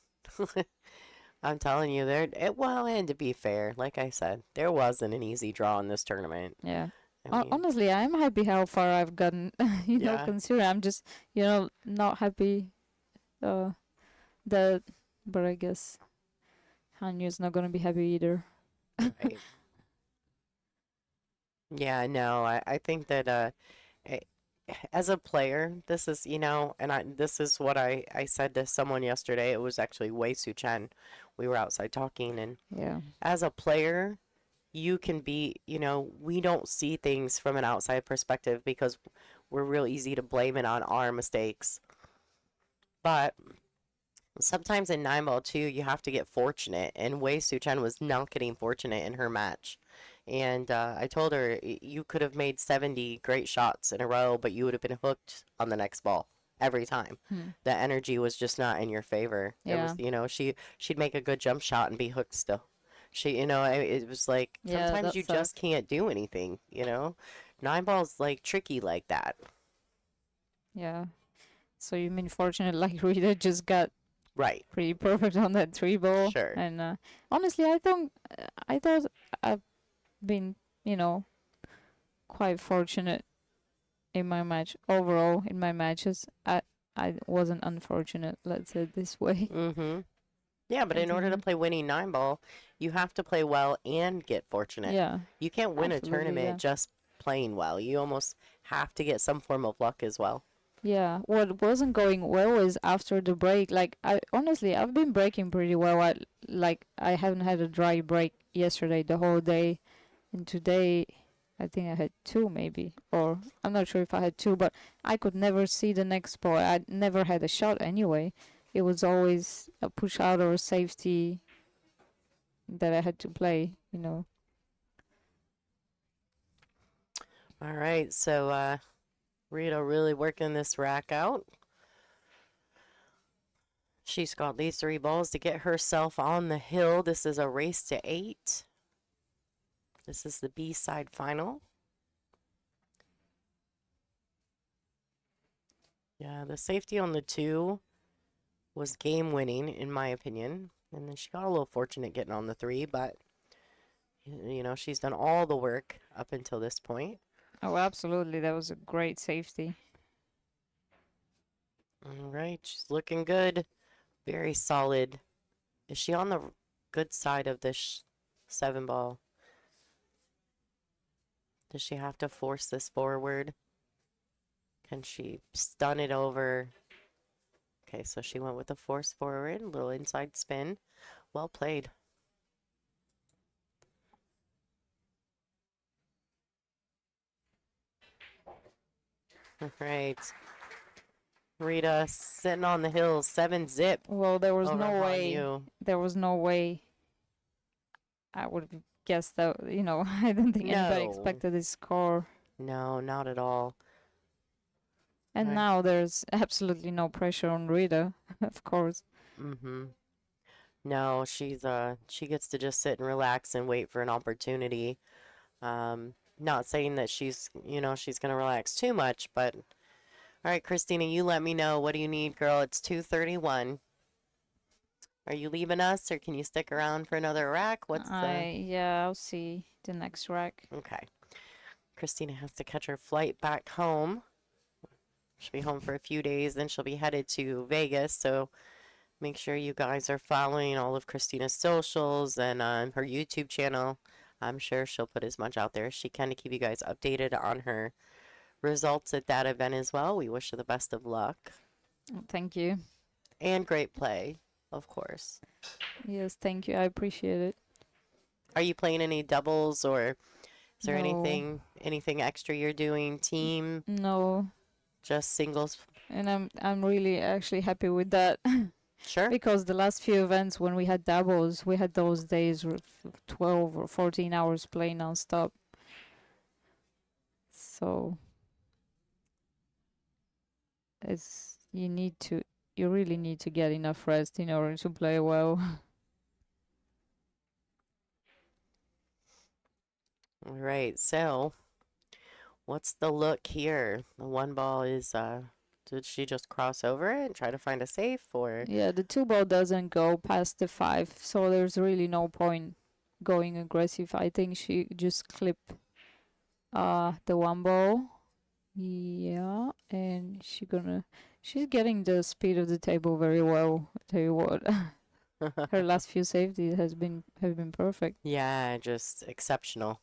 I'm telling you, and to be fair, like I said, there wasn't an easy draw in this tournament. Yeah. I mean, Honestly, I'm happy how far I've gotten. Yeah. Considering I'm just, not happy. But I guess Hanya's not gonna be happy either. right. Yeah, no, I think that as a player, this is, this is what I said to someone yesterday. It was actually Wei Tzu-Chien. We were outside talking, and Yeah. as a player, you can be, we don't see things from an outside perspective because we're real easy to blame it on our mistakes. But sometimes in 9-ball too, you have to get fortunate, and Wei Tzu-Chien was not getting fortunate in her match. And I told her, you could have made 70 great shots in a row, but you would have been hooked on the next ball every time. The energy was just not in your favor. Yeah. It was, she'd make a good jump shot and be hooked still. It was like, Yeah, sometimes that you sucks. just can't do anything, 9-ball's like tricky like that. Yeah. So you mean fortunate like Rita just got Right. pretty perfect on that 3-ball. Sure. And honestly, I thought I've been, quite fortunate in my match. Overall, in my matches, I wasn't unfortunate. Let's say it this way. Mm-hmm. Yeah, but in order to continue. play winning 9-ball, you have to play well and get fortunate. Yeah, You can't win a absolutely. tournament Yeah. just playing well. You almost have to get some form of luck as well. Yeah, what wasn't going well is after the break. Like I honestly, I've been breaking pretty well. I haven't had a dry break yesterday the whole day, and today, I think I had two maybe, or I'm not sure if I had two, but I could never see the next ball. I never had a shot anyway. It was always a push out or a safety that I had to play. You know. All right, so Rita really working this rack out. She's got these 3 balls to get herself on the hill. This is a race to 8. This is the B-side final. Yeah, the safety on the 2 was game winning, in my opinion. And then she got a little fortunate getting on the 3, but, you know, she's done all the work up until this point. Oh, absolutely. That was a great safety. All right, she's looking good. Very solid. Is she on the good side of this 7-ball? Does she have to force this forward? Can she stun it over? Okay, so she went with the force forward, a little inside spin. Well played. All right. Rita sitting on the hill, 7-zip. Well, there was over no Han way. Yu. There was no way I would have guessed that, you know, I don't think anybody No. expected this score. No, not at all. And Right. now there's absolutely no pressure on Rita, of course. Mm-hmm. No, she gets to just sit and relax and wait for an opportunity. Not saying that she's gonna relax too much, but all right, Christina, you let me know. What do you need, girl? It's 2:31. Are you leaving us, or can you stick around for another rack? Yeah, I'll see the next rack. Okay. Christina has to catch her flight back home. She'll be home for a few days, then she'll be headed to Vegas. So make sure you guys are following all of Christina's socials and her YouTube channel. I'm sure she'll put as much out there as she can to keep you guys updated on her results at that event as well. We wish her the best of luck Thank you. and great play, of course. Yes, thank you. I appreciate it. Are you playing any doubles, or is there No. anything extra you're doing? Team, No, just singles? and I'm really actually happy with that. Sure. Because the last few events when we had doubles, we had those days with 12 or 14 hours playing non-stop. So you really need to get enough rest in order to play well. All right, so what's the look here? The 1 ball is, did she just cross over it and try to find a safe, or? Yeah, the 2-ball doesn't go past the 5, so there's really no point going aggressive. I think she just clipped the 1 ball. Yeah, and she's getting the speed of the table very well. I tell you what, her last few safeties have been perfect. Yeah, just exceptional.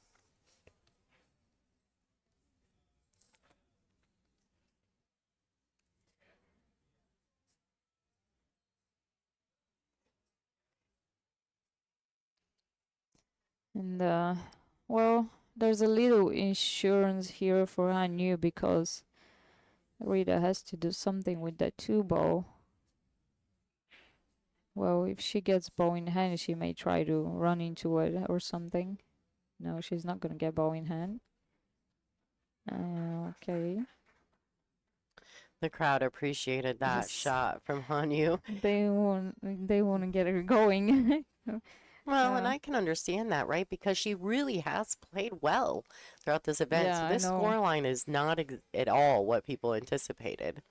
And well, there's a little insurance here for Han Yu because Rita has to do something with that 2-ball. Well, if she gets ball in hand, she may try to run into it or something. No, she's not gonna get ball in hand. Okay. The crowd appreciated that Yes. shot from Han Yu. They want to get her going. Well, and I can understand that, right? Because she really has played well throughout this event. Yeah, So I this know. scoreline is not at all what people anticipated.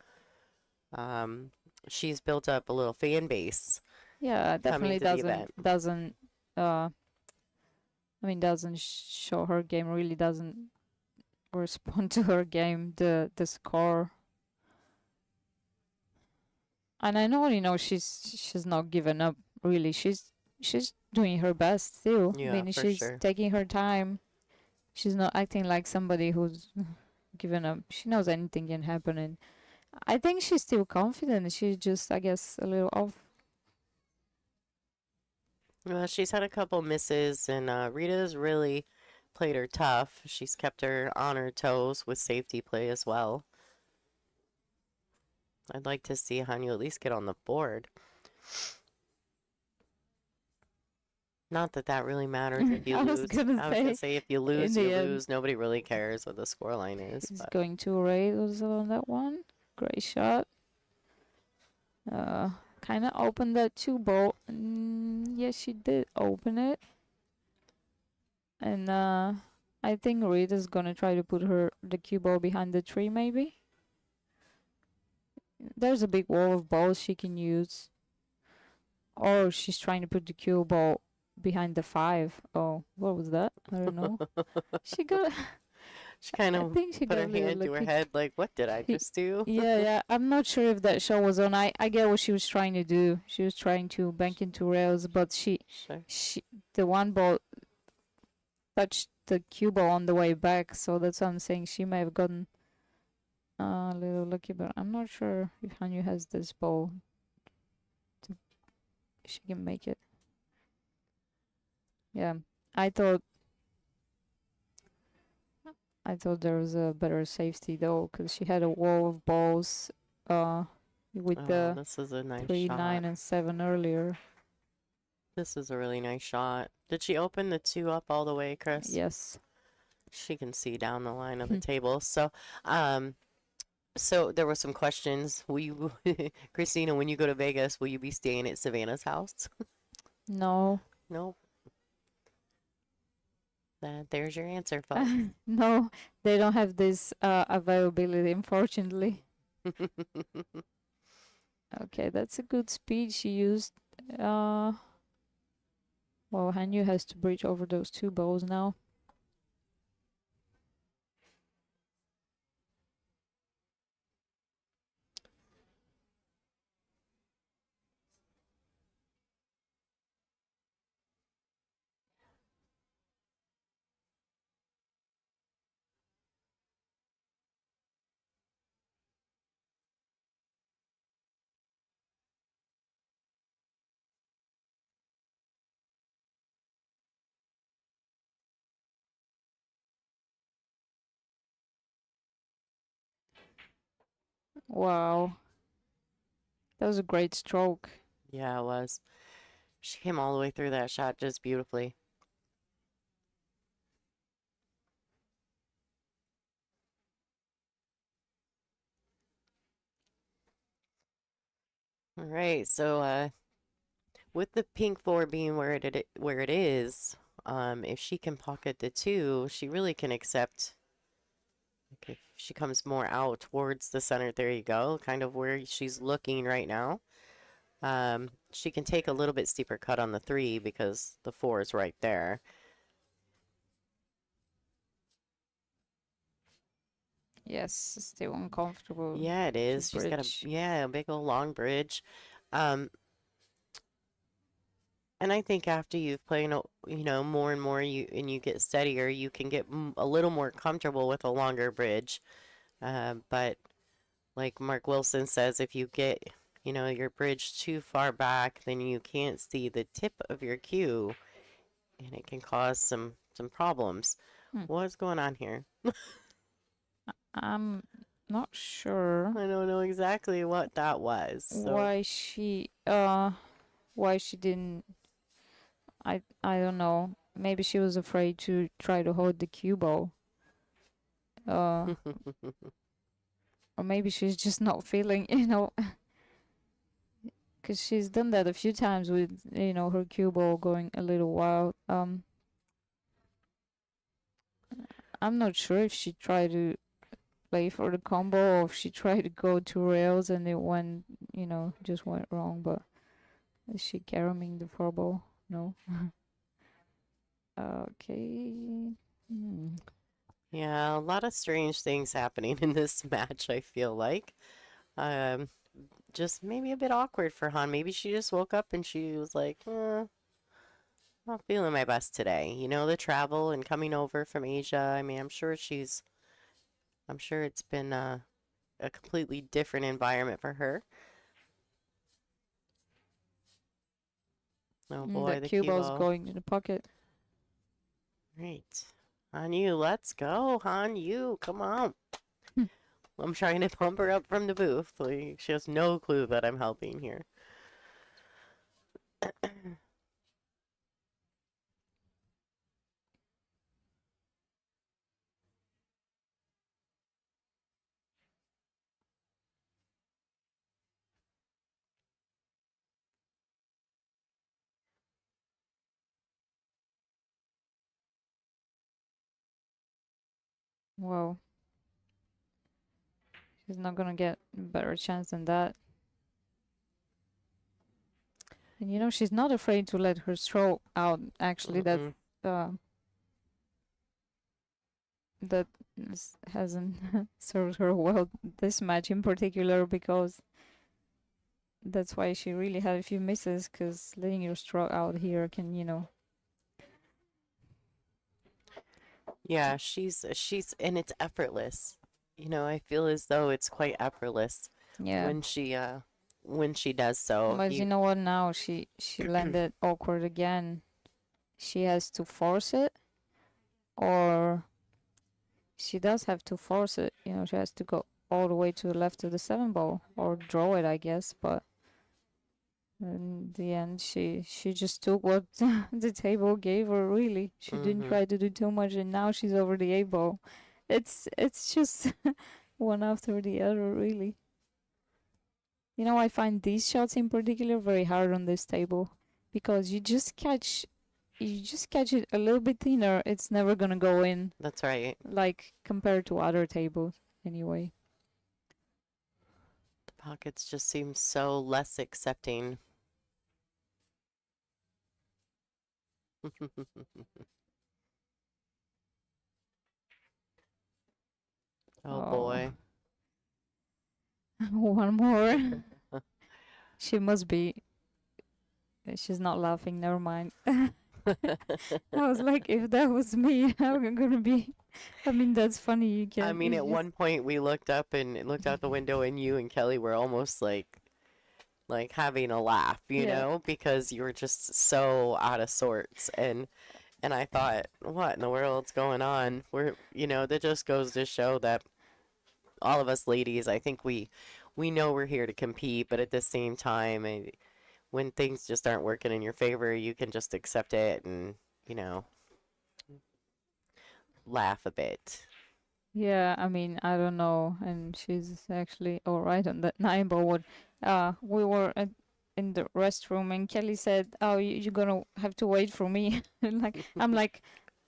She's built up a little fan base. Yeah, definitely to the event. doesn't doesn't show her game, really doesn't respond to her game, the score. And I know, she's not given up really. She's doing her best still. I Yeah, mean, for she's sure. taking her time. She's not acting like somebody who's given up. She knows anything can happen, and I think she's still confident. She's just, I guess, a little off. Well, she's had a couple misses, and Rita's really played her tough. She's kept her on her toes with safety play as well. I'd like to see Hanyu at least get on the board. Not that that really matters if you I was lose. gonna I was gonna say, say if you in lose, the you end, lose. Nobody really cares what the scoreline is. he's But going to raise on that one. Great shot. Kind of opened that 2 ball. Yes, she did open it. And I think Rita's gonna try to put the cue ball behind the tree, maybe. There's a big wall of balls she can use. Or she's trying to put the cue ball behind the 5. Oh, what was that? I don't know. She got. she kind I of think she put got her a little hand to her lucky. head, like, "What did I just do?" Yeah. I'm not sure if that shot was on. I get what she was trying to do. She was trying to bank into rails, but Sure. the one ball touched the cue ball on the way back, so that's what I'm saying. She may have gotten a little lucky, but I'm not sure if Hanyu has this ball. She can make it. Yeah, I thought there was a better safety though, because she had a wall of balls with Oh, the this is a nice 3, shot. 9, and 7 earlier. This is a really nice shot. Did she open the 2 up all the way, Chris? Yes. She can see down the line of the table. So there were some questions. Will you, Christina, when you go to Vegas, will you be staying at Savannah's house? No. Nope. There's your answer, folks. No, they don't have this availability, unfortunately. Okay, that's a good speed she used. Well, Hanyu has to bridge over those 2 balls now. Wow. That was a great stroke. Yeah, it was. She came all the way through that shot just beautifully. All right, so with the pink 4 being where it is, if she can pocket the 2, she really can accept. Like if she comes more out towards the center, there you go, kind of where she's looking right now. She can take a little bit steeper cut on the 3 because the 4 is right there. Yes, still uncomfortable. Yeah, it is. She's got Bridge. a big old long bridge. And I think after you've played, more and more, you get steadier, you can get a little more comfortable with a longer bridge. But like Mark Wilson says, if you get, your bridge too far back, then you can't see the tip of your cue, and it can cause some problems. What's going on here? I'm not sure I don't know exactly what that was. So. why she didn't. I don't know. Maybe she was afraid to try to hold the cue ball. Or maybe she's just not feeling, because she's done that a few times with, her cue ball going a little wild. I'm not sure if she tried to play for the combo or if she tried to go to rails and it went, just went wrong. But is she carrying the 4 ball? No. Okay. Yeah, a lot of strange things happening in this match, I feel like. just maybe a bit awkward for Han. Maybe she just woke up and she was like, not feeling my best today. You know, the travel and coming over from Asia. I mean, I'm sure it's been a completely different environment for her. Oh boy, The the cue cue ball's ball. going in the pocket. Right. Han Yu, let's go. Han Yu, come on. Hmm. I'm trying to pump her up from the booth. Like, she has no clue that I'm helping here. Wow. She's not gonna get a better chance than that. And you know, she's not afraid to let her throw out. Actually, Mm-mm. that hasn't served her well this match in particular, because that's why she really had a few misses, because letting your stroke out here can, you know. Yeah, and it's effortless. You know, I feel as though it's quite effortless Yeah. when she does so. But you know what, now she landed awkward again. She has to force it, or she does have to force it. You know, she has to go all the way to the left of the 7 ball, or draw it, I guess. But in the end, she just took what the table gave her. Really, she didn't try to do too much, and now she's over the 8 ball. It's just one after the other, really. You know, I find these shots in particular very hard on this table, because you just catch it a little bit thinner, it's never gonna go in. That's right. Like compared to other tables, anyway. The pockets just seem so less accepting. Oh boy. One more. She must be. She's not laughing. Never mind. I was like, if that was me, I'm gonna be. I mean, that's funny. You can. I mean, it's at just- one point we looked up and looked out the window, and you and Kelly were almost like having a laugh, you Yeah. know, because you were just so out of sorts. And I thought, what in the world's going on? That just goes to show that all of us ladies, I think we know we're here to compete, but at the same time, when things just aren't working in your favor, you can just accept it and, laugh a bit. Yeah, I mean, I don't know, and she's actually all right on that 9 ball. We were in the restroom, and Kelly said, "Oh, you're gonna have to wait for me." And I'm like,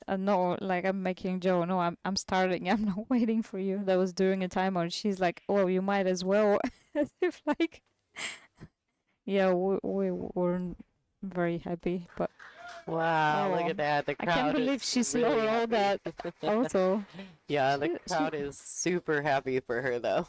no, like I'm making Joe. No, I'm starting. I'm not waiting for you. That was during a timeout. She's like, "Oh, you might as well," as if like, yeah, we weren't very happy, but Wow, look oh, at that. The I crowd can't is believe she's really lower all that. happy. Also, Yeah, the she, crowd is super happy for her, though.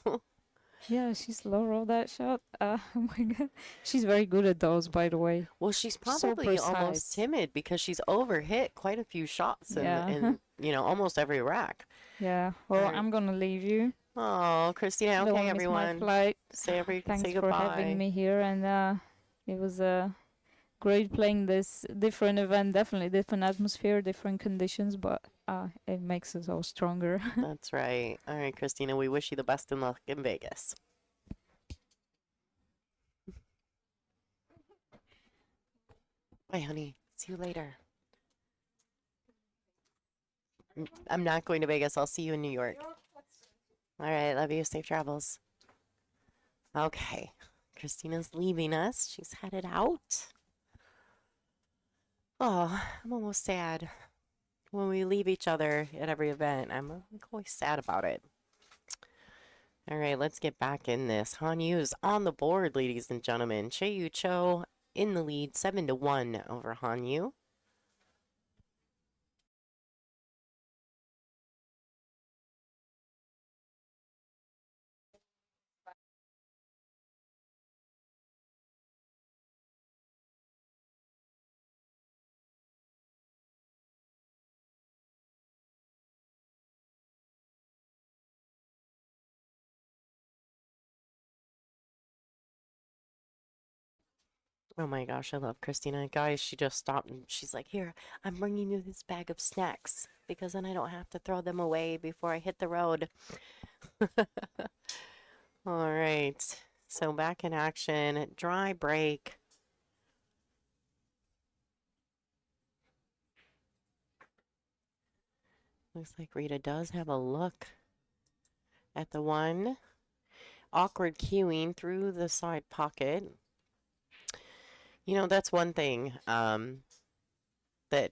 yeah, she's low roll that shot. Oh my god, she's very good at those, by the way. Well, she's So probably almost precise. timid because she's overhit quite a few shots Yeah. in almost every rack. Yeah. Well, Alright. I'm gonna leave you. Oh, Christina, Don't okay, miss my everyone. flight. Say Thanks for goodbye. having me here, and it was great playing this different event. Definitely different atmosphere, different conditions, but it makes us all stronger. That's right. All right, Christina, we wish you the best in luck in Vegas. Bye, honey. See you later. I'm not going to Vegas. I'll see you in New York. All right, love you. Safe travels. Okay, Christina's leaving us. She's headed out. Oh, I'm almost sad. When we leave each other at every event, I'm always sad about it. All right, let's get back in this. Han Yu's on the board, ladies and gentlemen. Chieh Yu Chou in the lead, 7-1 over Han Yu. Oh my gosh, I love Christina. Guys, she just stopped and she's like, "Here, I'm bringing you this bag of snacks because then I don't have to throw them away before I hit the road." All right, so back in action, dry break. Looks like Rita does have a look at the one. Awkward cueing through the side pocket. You know, that's one thing that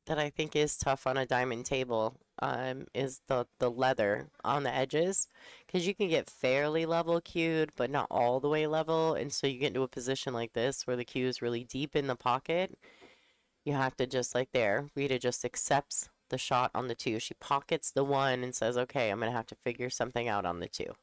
I think is tough on a diamond table is the leather on the edges, because you can get fairly level cued, but not all the way level, and so you get into a position like this where the cue is really deep in the pocket. You have to just like there, Rita just accepts the shot on the 2. She pockets the 1 and says, "Okay, I'm gonna have to figure something out on the 2."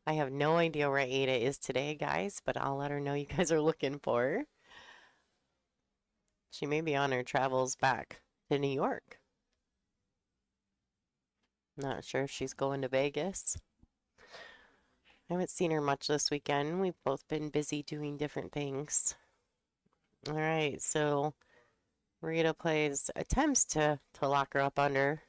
I have no idea where Ada is today, guys, but I'll let her know you guys are looking for her. She may be on her travels back to New York. Not sure if she's going to Vegas. I haven't seen her much this weekend. We've both been busy doing different things. All right, so Rita attempts to lock her up under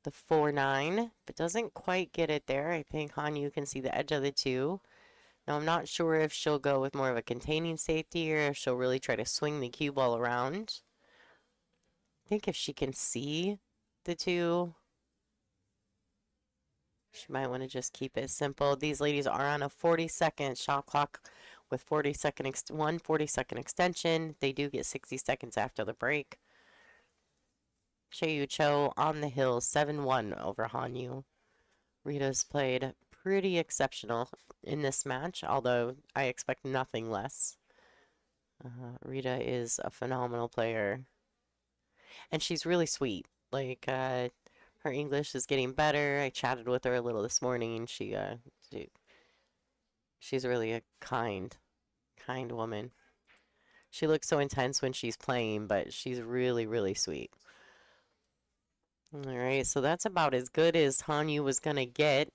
the 4-9, but doesn't quite get it there. I think Hanyu can see the edge of the 2. Now, I'm not sure if she'll go with more of a containing safety or if she'll really try to swing the cue ball around. I think if she can see the 2, she might want to just keep it simple. These ladies are on a 40-second shot clock with 40-second extension. They do get 60 seconds after the break. Chieh Yu Chou on the hill, 7-1 over Hanyu. Rita's played pretty exceptional in this match, although I expect nothing less. Rita is a phenomenal player. And she's really sweet. Like, her English is getting better. I chatted with her a little this morning. She's really a kind woman. She looks so intense when she's playing, but she's really, really sweet. All right, so that's about as good as Hanyu was going to get.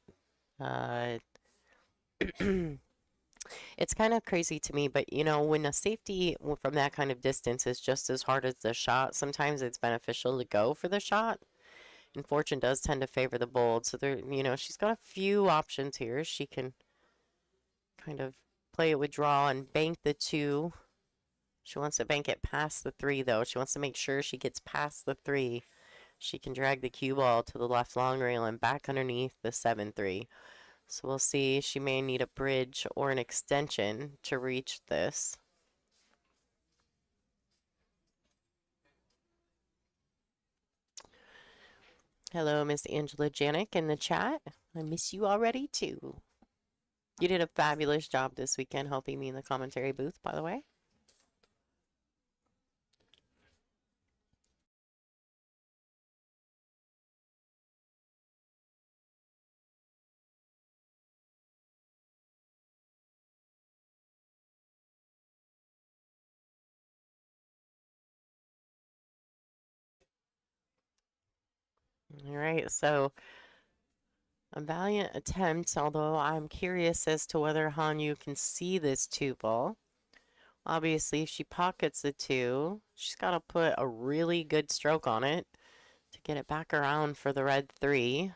It's kind of crazy to me, but you know, when a safety from that kind of distance is just as hard as the shot, sometimes it's beneficial to go for the shot. And fortune does tend to favor the bold. So there, you know, she's got a few options here. She can kind of play it with draw and bank the 2. She wants to bank it past the 3, though. She wants to make sure she gets past the 3. She can drag the cue ball to the left long rail and back underneath the 7-3. So we'll see. She may need a bridge or an extension to reach this. Hello, Miss Angela Janik in the chat. I miss you already, too. You did a fabulous job this weekend helping me in the commentary booth, by the way. All right, so a valiant attempt, although I'm curious as to whether Hanyu can see this 2 ball. Obviously, if she pockets the 2, she's got to put a really good stroke on it to get it back around for the red 3.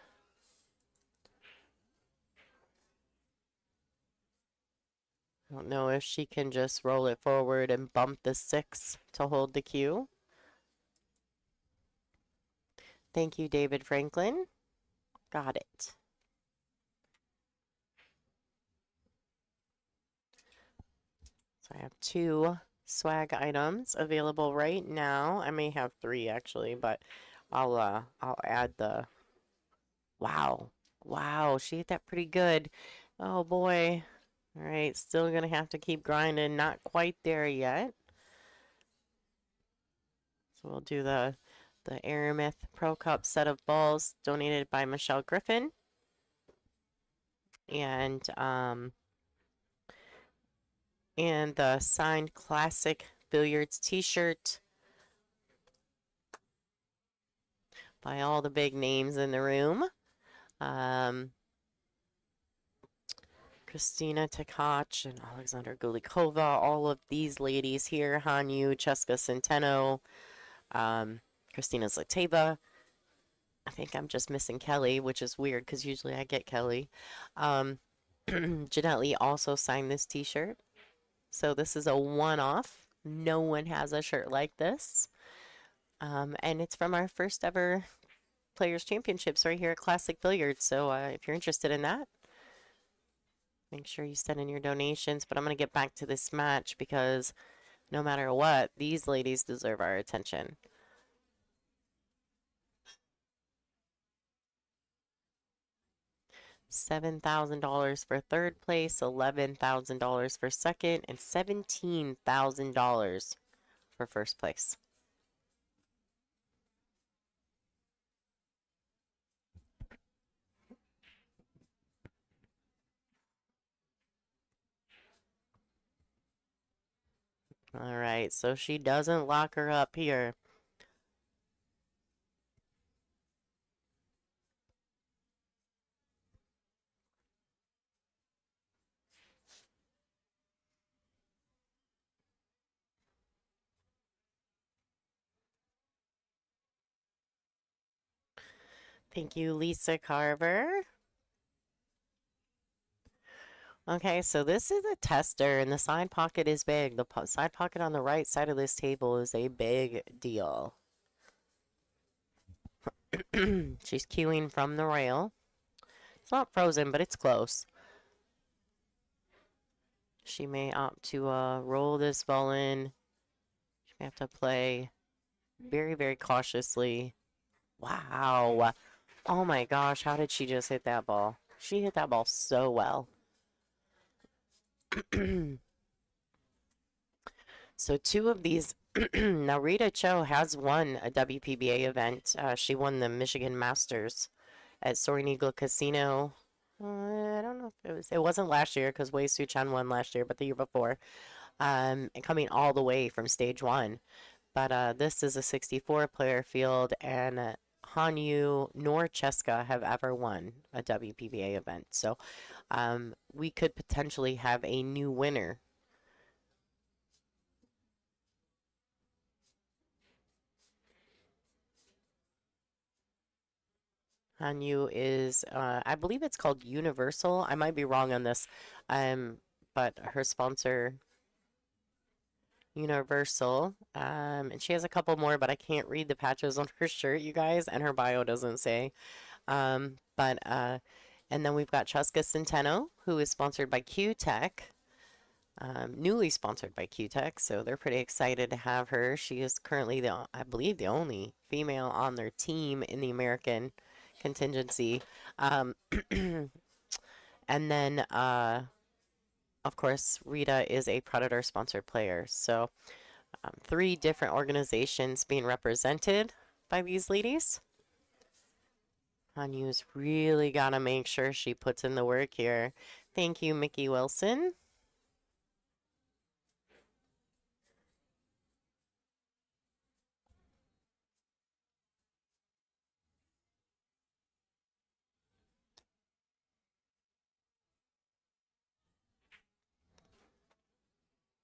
I don't know if she can just roll it forward and bump the 6 to hold the cue. Thank you, David Franklin. Got it. So I have 2 swag items available right now. I may have 3 actually, but I'll add the. Wow, she hit that pretty good. Oh boy. All right, still gonna have to keep grinding. Not quite there yet. So we'll do the Aramith Pro Cup set of balls donated by Michelle Griffin. And the signed classic Billiards t-shirt by all the big names in the room. Kristina Tkach and Alexandra Gulikova, all of these ladies here, Hanyu, Chezka Centeno, Kristina Zatava. I think I'm just missing Kelly, which is weird because usually I get Kelly. Jeanette Lee also signed this t-shirt. So this is a one-off. No one has a shirt like this. And it's from our first ever Players Championships right here at Classic Billiards. So if you're interested in that, make sure you send in your donations. But I'm going to get back to this match because no matter what, these ladies deserve our attention. $7,000 for third place, $11,000 for second, and $17,000 for first place. All right, so she doesn't lock her up here. Thank you, Lisa Carver. Okay, so this is a tester, and the side pocket is big. The side pocket on the right side of this table is a big deal. She's cueing from the rail. It's not frozen, but it's close. She may opt to roll this ball in. She may have to play very, very cautiously. Wow. Oh my gosh, how did she just hit that ball? She hit that ball so well. So two of these, now Rita Cho has won a WPBA event. She won the Michigan Masters at Soaring Eagle Casino. I don't know if it wasn't last year because Wei Tzu-Chien won last year, but the year before. And coming all the way from stage one. But this is a 64-player field, and Hanyu nor Chezka have ever won a WPBA event. So we could potentially have a new winner. Hanyu is, I believe it's called Universal. I might be wrong on this, but her sponsor, Universal, and she has a couple more, but I can't read the patches on her shirt, you guys, and her bio doesn't say. And then we've got Chezka Centeno, who is sponsored by Q-Tech, newly sponsored by Q-Tech, so they're pretty excited to have her. She is currently, I believe, the only female on their team in the American contingency. And then, of course, Rita is a Predator sponsored player. So 3 different organizations being represented by these ladies. Hanyu's really got to make sure she puts in the work here. Thank you, Mickey Wilson.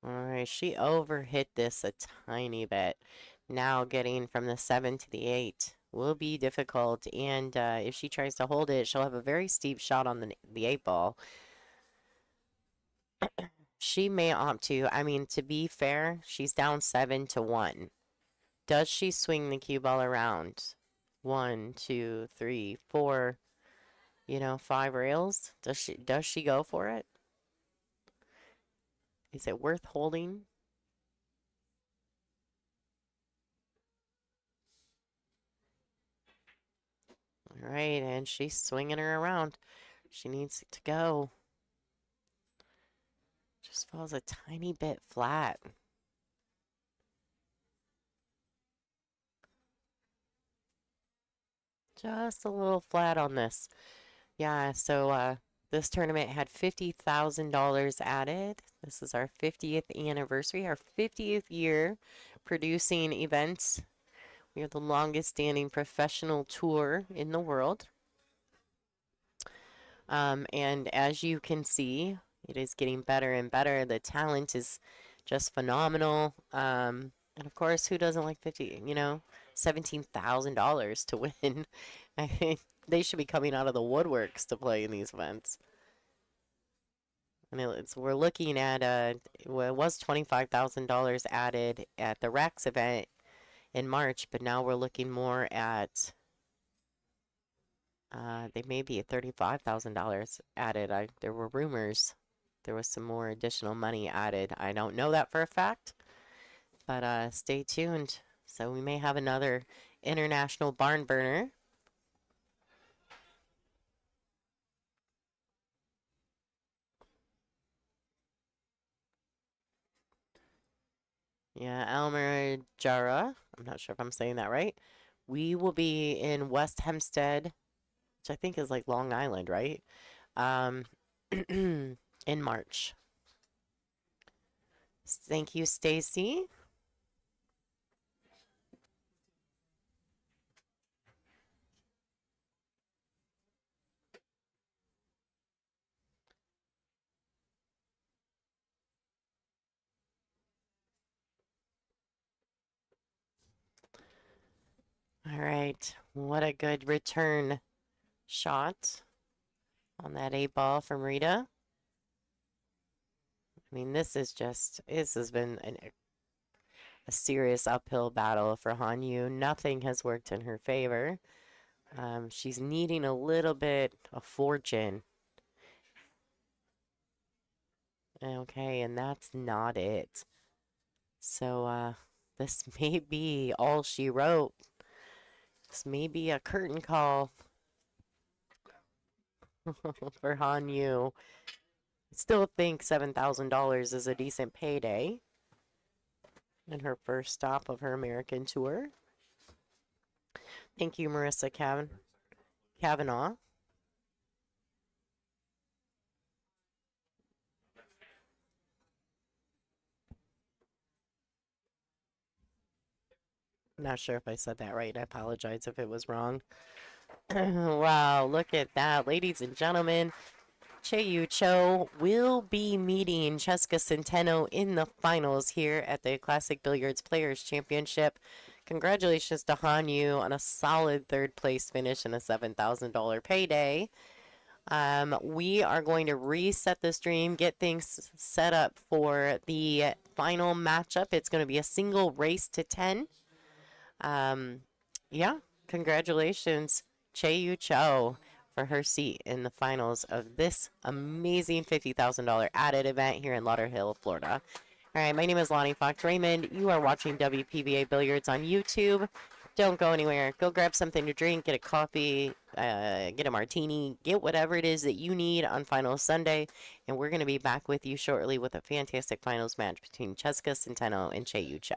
All right, she overhit this a tiny bit. Now getting from the 7 to the 8 will be difficult, and if she tries to hold it, she'll have a very steep shot on the 8 ball. She may opt to, I mean, to be fair, she's down 7 to 1. Does she swing the cue ball around? 1, 2, 3, 4, 5 rails? Does she go for it? Is it worth holding? All right, and she's swinging her around. She needs to go. Just falls a tiny bit flat. Just a little flat on this. Yeah, so this tournament had $50,000 added. This is our 50th anniversary, our 50th year producing events. We are the longest standing professional tour in the world. And as you can see, it is getting better and better. The talent is just phenomenal. And of course, who doesn't like $17,000 to win? I mean, they should be coming out of the woodworks to play in these events. And we're looking at well, it was $25,000 added at the Rex event in March, but now we're looking more at they may be at $35,000 added. There were rumors there was some more additional money added. I don't know that for a fact, but stay tuned. So we may have another international barn burner. Yeah, Elmer Jara. I'm not sure if I'm saying that right. We will be in West Hempstead, which I think is like Long Island, right? In March. Thank you, Stacy. All right, what a good return shot on that 8-ball from Rita. I mean, this has been a serious uphill battle for Han Yu. Nothing has worked in her favor. She's needing a little bit of fortune. Okay, and that's not it. So, this may be all she wrote. This may be a curtain call for Han Yu. Still think $7,000 is a decent payday in her first stop of her American tour. Thank you, Marissa Kavanaugh. Not sure if I said that right. I apologize if it was wrong. Wow, look at that. Ladies and gentlemen, Chieh Yu Chou will be meeting Chezka Centeno in the finals here at the Classic Billiards Players Championship. Congratulations to Han Yu on a solid third place finish and a $7,000 payday. We are going to reset the stream, get things set up for the final matchup. It's going to be a single race to 10. Yeah, congratulations, Chieh Yu Chou, for her seat in the finals of this amazing $50,000 added event here in Lauderhill, Florida. All right, my name is Lonnie Fox Raymond. You are watching WPBA Billiards on YouTube. Don't go anywhere. Go grab something to drink, get a coffee, get a martini, get whatever it is that you need on Finals Sunday. And we're going to be back with you shortly with a fantastic finals match between Chezka Centeno and Chieh Yu Chou.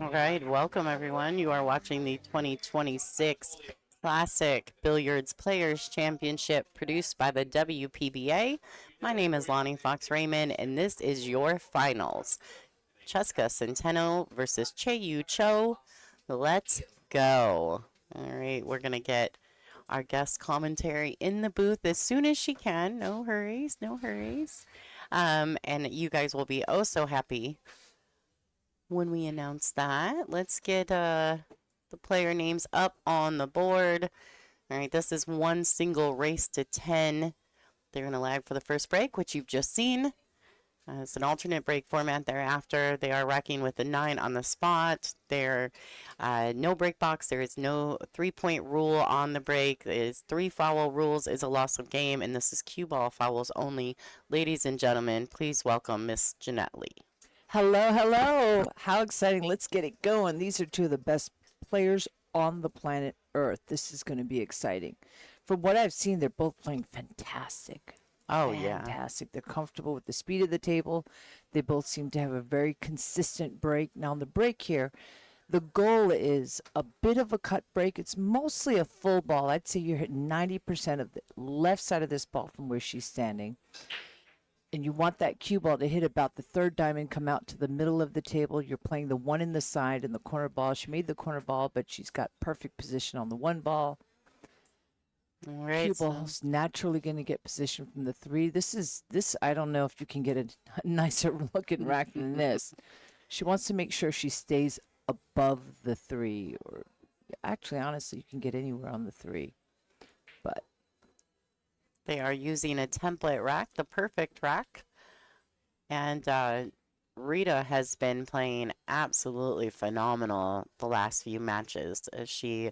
All right, welcome everyone. You are watching the 2026 Classic Billiards Players Championship produced by the WPBA. My name is Lonnie Fox Raymond, and this is your finals. Chezka Centeno versus Chieh Yu Chou. Let's go. All right, we're going to get our guest commentary in the booth as soon as she can. No hurries, no hurries. And you guys will be oh so happy when we announce that. Let's get the player names up on the board. All right, this is one single race to 10. They're going to lag for the first break, which you've just seen. It's an alternate break format thereafter. They are racking with the 9 on the spot. There no break box. There is no 3-point rule on the break. It is 3 foul rules is a loss of game, and this is cue ball fouls only. Ladies and gentlemen, please welcome Miss Jeanette Lee. Hello, hello. How exciting. Let's get it going. These are two of the best players on the planet Earth. This is going to be exciting. From what I've seen, they're both playing fantastic. Oh, yeah. Fantastic. They're comfortable with the speed of the table. They both seem to have a very consistent break. Now, on the break here, the goal is a bit of a cut break. It's mostly a full ball. I'd say you're hitting 90% of the left side of this ball from where she's standing. And you want that cue ball to hit about the third diamond, come out to the middle of the table. You're playing the 1 in the side and the corner ball. She made the corner ball, but she's got perfect position on the 1 ball. All right, Cue ball's naturally going to get position from the 3. This I don't know if you can get a nicer looking rack than this. She wants to make sure she stays above the 3, or actually, honestly, you can get anywhere on the 3. But they are using a template rack, the perfect rack. And Rita has been playing absolutely phenomenal the last few matches. She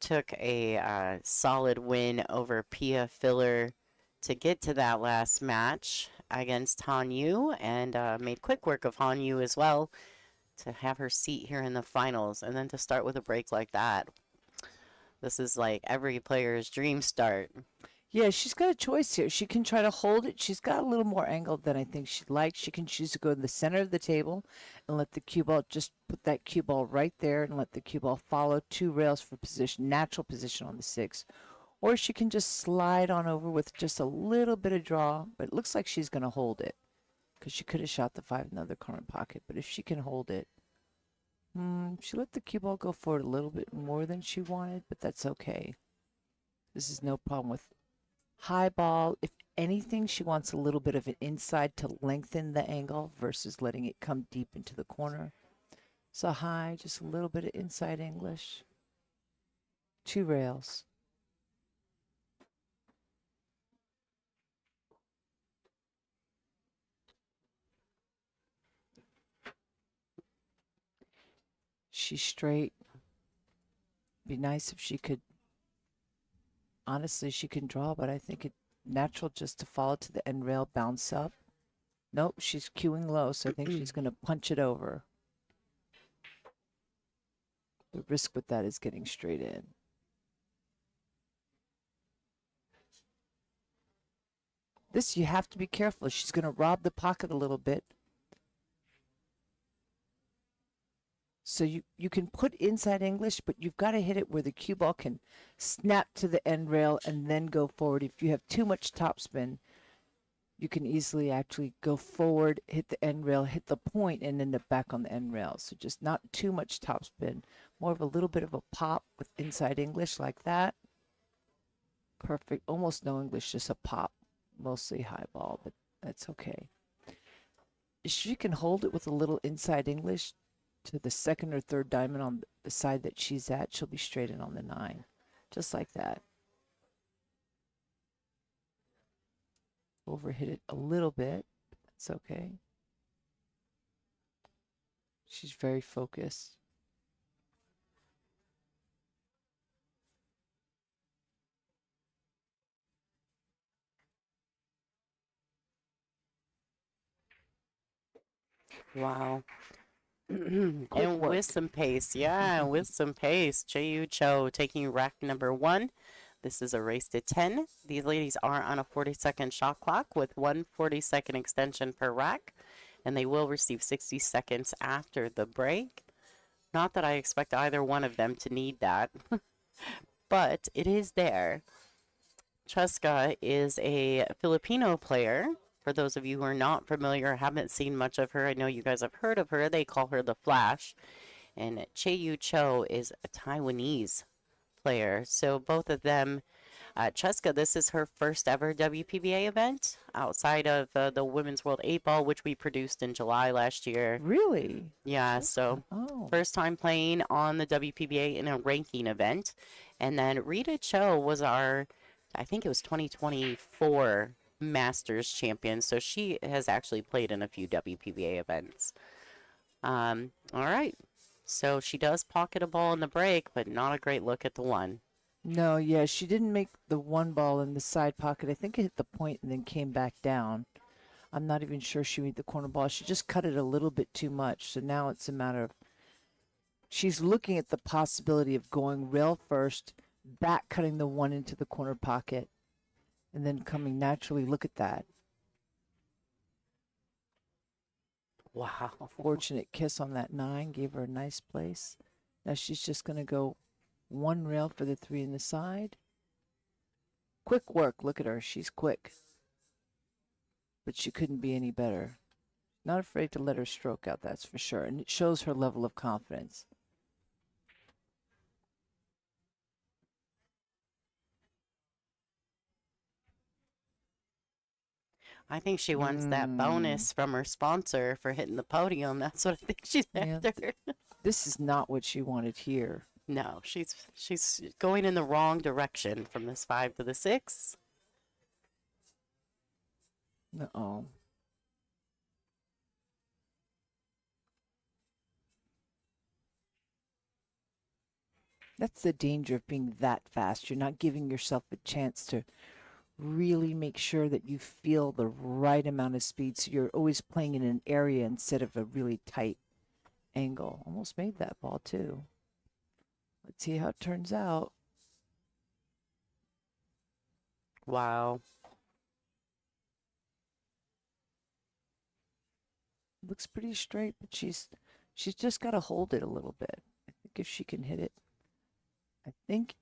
took a solid win over Pia Filler to get to that last match against Han Yu, and made quick work of Han Yu as well to have her seat here in the finals, and then to start with a break like that. This is like every player's dream start. yeah, she's got a choice here. She can try to hold it. She's got a little more angle than I think she'd like. She can choose to go to the center of the table and let the cue ball, just put that cue ball right there and let the cue ball follow 2 rails for position, natural position on the 6. Or she can just slide on over with just a little bit of draw, but it looks like she's going to hold it because she could have shot the 5 in the other corner pocket. But if she can hold it, she let the cue ball go forward a little bit more than she wanted, but that's okay. This is no problem with high ball. If anything, she wants a little bit of an inside to lengthen the angle versus letting it come deep into the corner. So high, just a little bit of inside English. 2 rails. She's straight. Be nice if she could. Honestly, she can draw, but I think it natural just to follow to the end rail, bounce up. Nope, she's cueing low, so I think she's going to punch it over. The risk with that is getting straight in. This, you have to be careful. She's going to rob the pocket a little bit. So you can put inside English, but you've got to hit it where the cue ball can snap to the end rail and then go forward. If you have too much topspin, you can easily actually go forward, hit the end rail, hit the point, and end up back on the end rail. So just not too much topspin, more of a little bit of a pop with inside English like that. Perfect. Almost no English, just a pop. Mostly high ball, but that's okay. If she can hold it with a little inside English to the 2nd or 3rd diamond on the side that she's at, she'll be straight in on the 9. Just like that. Overhit it a little bit. That's okay. She's very focused. Wow. And work. with some pace, yeah, with some pace. Chieh Yu Chou taking rack number 1. This is a race to 10. These ladies are on a 40-second shot clock with 1 40-second extension per rack, and they will receive 60 seconds after the break. Not that I expect either one of them to need that, but it is there. Chezka is a Filipino player. For those of you who are not familiar, haven't seen much of her, I know you guys have heard of her. They call her the Flash. And Chieh Yu Chou is a Taiwanese player. So both of them, Chezka, this is her first ever WPBA event outside of the Women's World 8 Ball, which we produced in July last year. Really? Yeah, so first time playing on the WPBA in a ranking event. And then Rita Cho was our, I think it was 2024 Masters champion. So she has actually played in a few WPBA events. All right. So she does pocket a ball in the break, but not a great look at the one. No, yeah, she didn't make the one ball in the side pocket. I think it hit the point and then came back down. I'm not even sure she made the corner ball. She just cut it a little bit too much. So now it's a matter of she's looking at the possibility of going rail first, back cutting the one into the corner pocket, and then coming naturally. Look at that. Wow. Fortunate kiss on that 9 gave her a nice place. Now she's just going to go one rail for the 3 in the side. Quick work. Look at her. She's quick. But she couldn't be any better. Not afraid to let her stroke out, that's for sure. And it shows her level of confidence. I think she wants that bonus from her sponsor for hitting the podium. That's what I think she's after. This is not what she wanted here. No, she's going in the wrong direction from this 5 to the 6. Uh-oh. That's the danger of being that fast. You're not giving yourself a chance to really make sure that you feel the right amount of speed. So you're always playing in an area instead of a really tight angle. Almost made that ball too. Let's see how it turns out. Wow. Looks pretty straight, but she's just got to hold it a little bit. I think if she can hit it, I think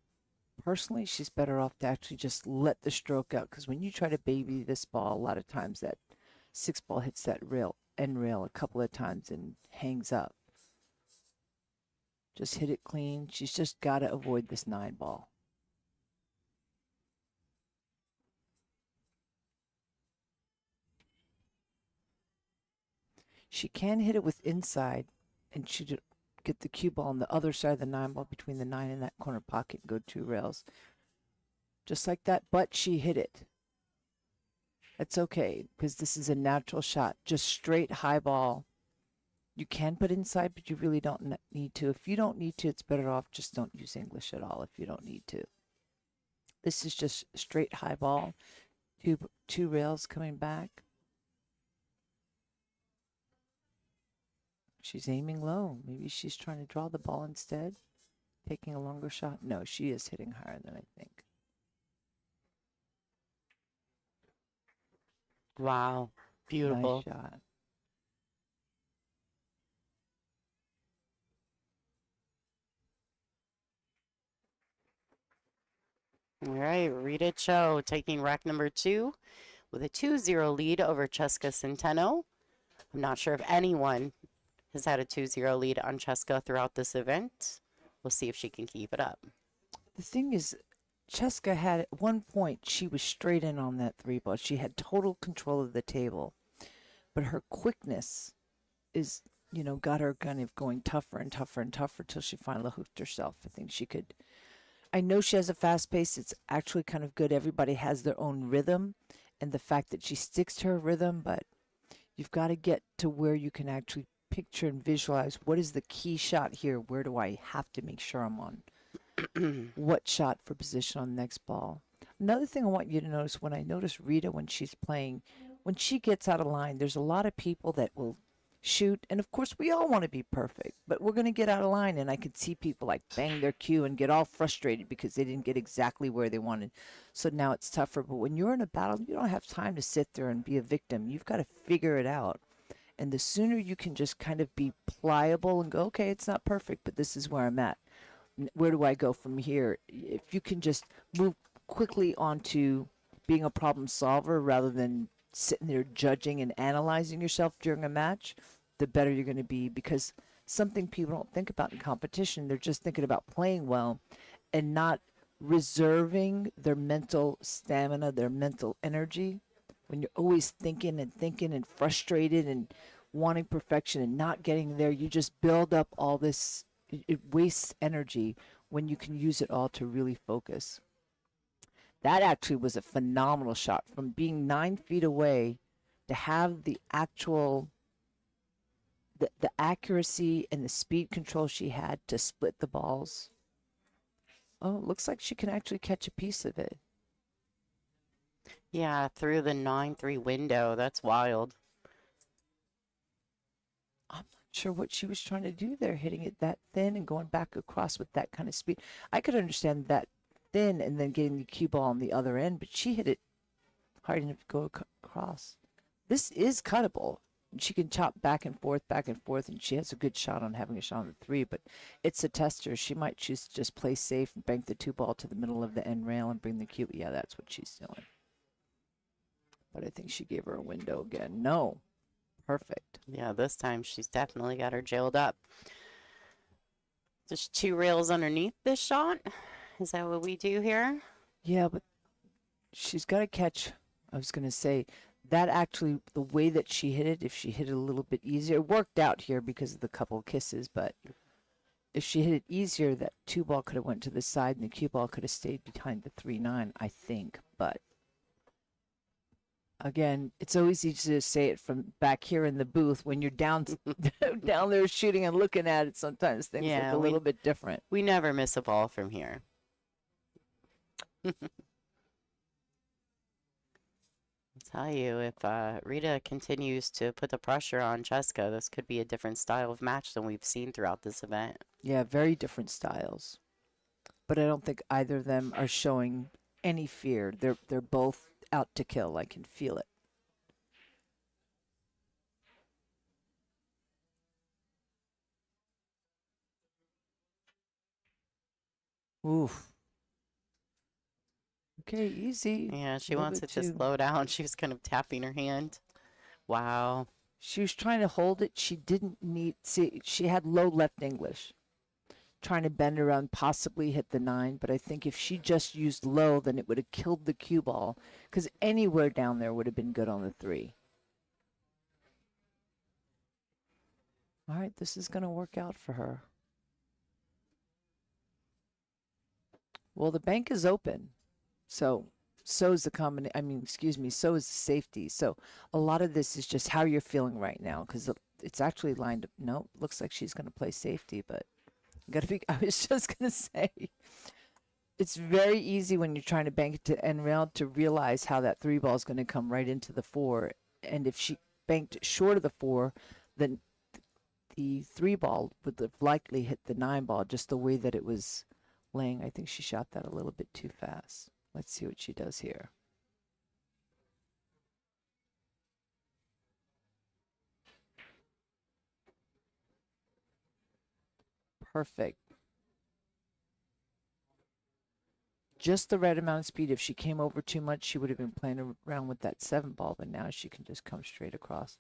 personally she's better off to actually just let the stroke out, because when you try to baby this ball, a lot of times that 6 ball hits that end rail a couple of times and hangs up. Just hit it clean. She's just got to avoid this 9 ball. She can hit it with inside and shoot it, get the cue ball on the other side of the 9 ball between the 9 and that corner pocket and go 2 rails. Just like that, but she hit it. That's okay, because this is a natural shot. Just straight high ball. You can put inside, but you really don't need to. If you don't need to, it's better off just don't use English at all if you don't need to. This is just straight high ball. Two rails coming back. She's aiming low. Maybe she's trying to draw the ball instead. Taking a longer shot. No, she is hitting higher than I think. Wow. Beautiful. Nice shot. All right, Rita Cho taking rack number 2 with a 2-0 lead over Chezka Centeno. I'm not sure if anyone has had a 2-0 lead on Chezka throughout this event. We'll see if she can keep it up. The thing is, Chezka had at one point, she was straight in on that 3 ball. She had total control of the table. But her quickness is, you know, got her kind of going tougher and tougher and tougher till she finally hooked herself. I think she could. I know she has a fast pace. It's actually kind of good. Everybody has their own rhythm. And the fact that she sticks to her rhythm, but you've got to get to where you can actually picture and visualize what is the key shot here. Where do I have to make sure I'm on what shot for position on the next ball? Another thing I want you to notice, when I notice Rita when she's playing, when she gets out of line, there's a lot of people that will shoot, and of course we all want to be perfect, but we're going to get out of line, and I could see people like bang their cue and get all frustrated because they didn't get exactly where they wanted. So now it's tougher. But when you're in a battle, you don't have time to sit there and be a victim. You've got to figure it out. And the sooner you can just kind of be pliable and go, okay, it's not perfect, but this is where I'm at. Where do I go from here? If you can just move quickly onto being a problem solver rather than sitting there judging and analyzing yourself during a match, the better you're going to be. Because something people don't think about in competition, they're just thinking about playing well and not reserving their mental stamina, their mental energy. When you're always thinking and frustrated and wanting perfection and not getting there, you just build up all this. It wastes energy when you can use it all to really focus. That actually was a phenomenal shot from being 9 feet away to have the actual the accuracy and the speed control she had to split the balls. Oh, it looks like she can actually catch a piece of it. Yeah, through the 9-3 window. That's wild. I'm not sure what she was trying to do there, hitting it that thin and going back across with that kind of speed. I could understand that thin and then getting the cue ball on the other end, but she hit it hard enough to go across. This is cuttable. She can chop back and forth, and she has a good shot on having a shot on the 3, but it's a tester. She might choose to just play safe and bank the 2 ball to the middle of the end rail and bring the cue. Yeah, that's what she's doing. But I think she gave her a window again. No. Perfect. Yeah, this time she's definitely got her jailed up. There's 2 rails underneath this shot. Is that what we do here? Yeah, but she's got to catch. I was going to say that actually, the way that she hit it, if she hit it a little bit easier, it worked out here because of the couple kisses, but if she hit it easier, that 2 ball could have went to the side and the cue ball could have stayed behind the 3-9, I think. But again, it's always easy to say it from back here in the booth when you're down down there shooting and looking at it. Sometimes things look a little bit different. We never miss a ball from here. I'll tell you, if Rita continues to put the pressure on Chezka, this could be a different style of match than we've seen throughout this event. Yeah, very different styles. But I don't think either of them are showing any fear. They're both out to kill. I can feel it. Oof. Okay, easy. Yeah, she wants it to slow down. She was kind of tapping her hand. Wow. She was trying to hold it. She didn't need, see, she had low left English. Trying to bend around, possibly hit the 9, but I think if she just used low, then it would have killed the cue ball, because anywhere down there would have been good on the 3. All right, this is going to work out for her. Well, the bank is open. So is the combination. I mean, excuse me, so is the safety. So a lot of this is just how you're feeling right now, because it's actually lined up. No, looks like she's going to play safety, but gotta be. I was just going to say, it's very easy when you're trying to bank it to end rail to realize how that 3 ball is going to come right into the 4. And if she banked short of the 4, then the 3 ball would have likely hit the 9 ball just the way that it was laying. I think she shot that a little bit too fast. Let's see what she does here. Perfect. Just the right amount of speed. If she came over too much, she would have been playing around with that 7 ball, but now she can just come straight across.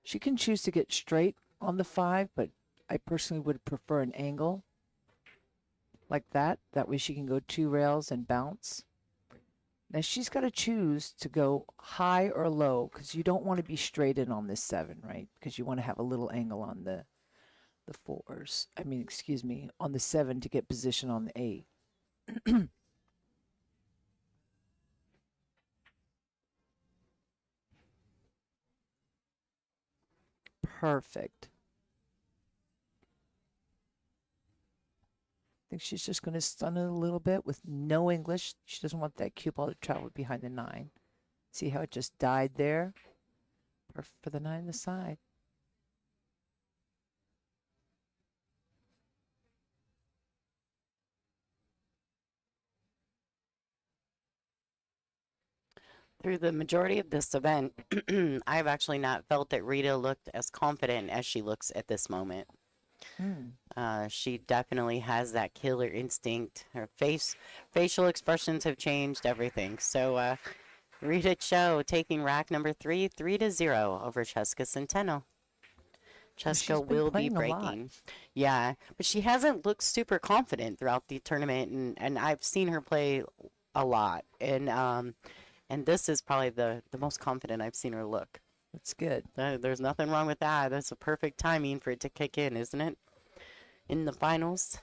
She can choose to get straight on the 5, but I personally would prefer an angle like that. That way she can go 2 rails and bounce. Now she's got to choose to go high or low, because you don't want to be straight in on this 7, right? Because you want to have a little angle on the 4s. I mean, excuse me, on the 7 to get position on the 8. Perfect. I think she's just going to stun it a little bit with no English. She doesn't want that cue ball to travel behind the 9. See how it just died there? Perfect for the 9 on the side. Through the majority of this event, I've actually not felt that Rita looked as confident as she looks at this moment. She definitely has that killer instinct. Her facial expressions have changed everything. So Rita Chou taking rack number 3, 3-0 over Chezka Centeno. Chezka will be breaking. Yeah, but she hasn't looked super confident throughout the tournament, and I've seen her play a lot. And this is probably the most confident I've seen her look. That's good. There's nothing wrong with that. That's a perfect timing for it to kick in, isn't it? In the finals.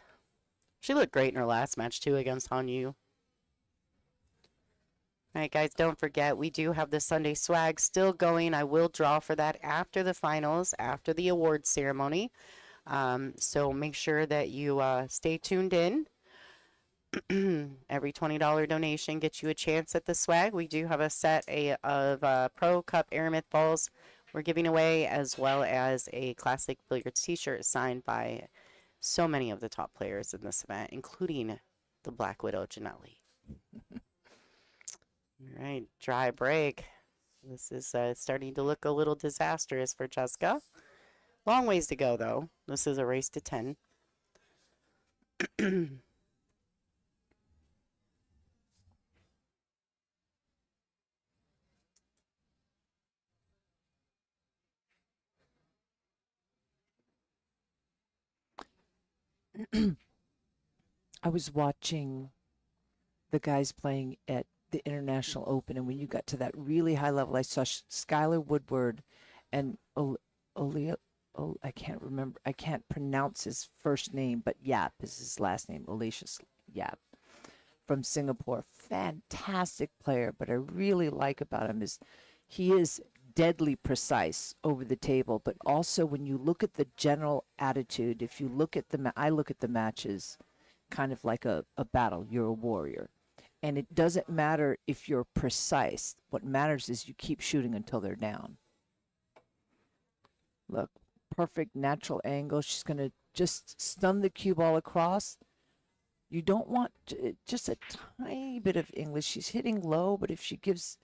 She looked great in her last match, too, against Han Yu. All right, guys, don't forget, we do have the Sunday swag still going. I will draw for that after the finals, after the awards ceremony. So make sure that you stay tuned in. Every $20 donation gets you a chance at the swag. We do have a set of Pro Cup Aramith balls we're giving away, as well as a classic billiards t-shirt signed by so many of the top players in this event, including the Black Widow, Jeanette Lee. All right, dry break. This is starting to look a little disastrous for Chezka. Long ways to go, though. This is a race to 10. I was watching the guys playing at the International Open, and when you got to that really high level, I saw Skylar Woodward and I can't remember, I can't pronounce his first name, but Yap is his last name, Aloysius Yap, from Singapore. Fantastic player, but I really like about him is he is deadly precise over the table, but also when you look at the general attitude, if you look at I look at the matches kind of like a battle. You're a warrior. And it doesn't matter if you're precise. What matters is you keep shooting until they're down. Look, perfect natural angle. She's going to just stun the cue ball across. You don't want just a tiny bit of English. She's hitting low, but if she gives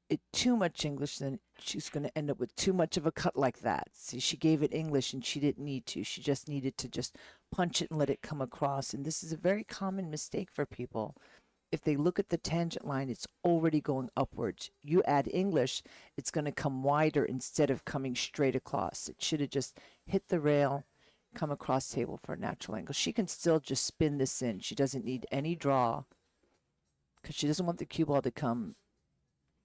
it too much English, then she's going to end up with too much of a cut like that. See, she gave it English and she didn't need to. She just needed to just punch it and let it come across. And this is a very common mistake for people. If they look at the tangent line, it's already going upwards. You add English, it's going to come wider instead of coming straight across. It should have just hit the rail, come across table for a natural angle. She can still just spin this in. She doesn't need any draw because she doesn't want the cue ball to come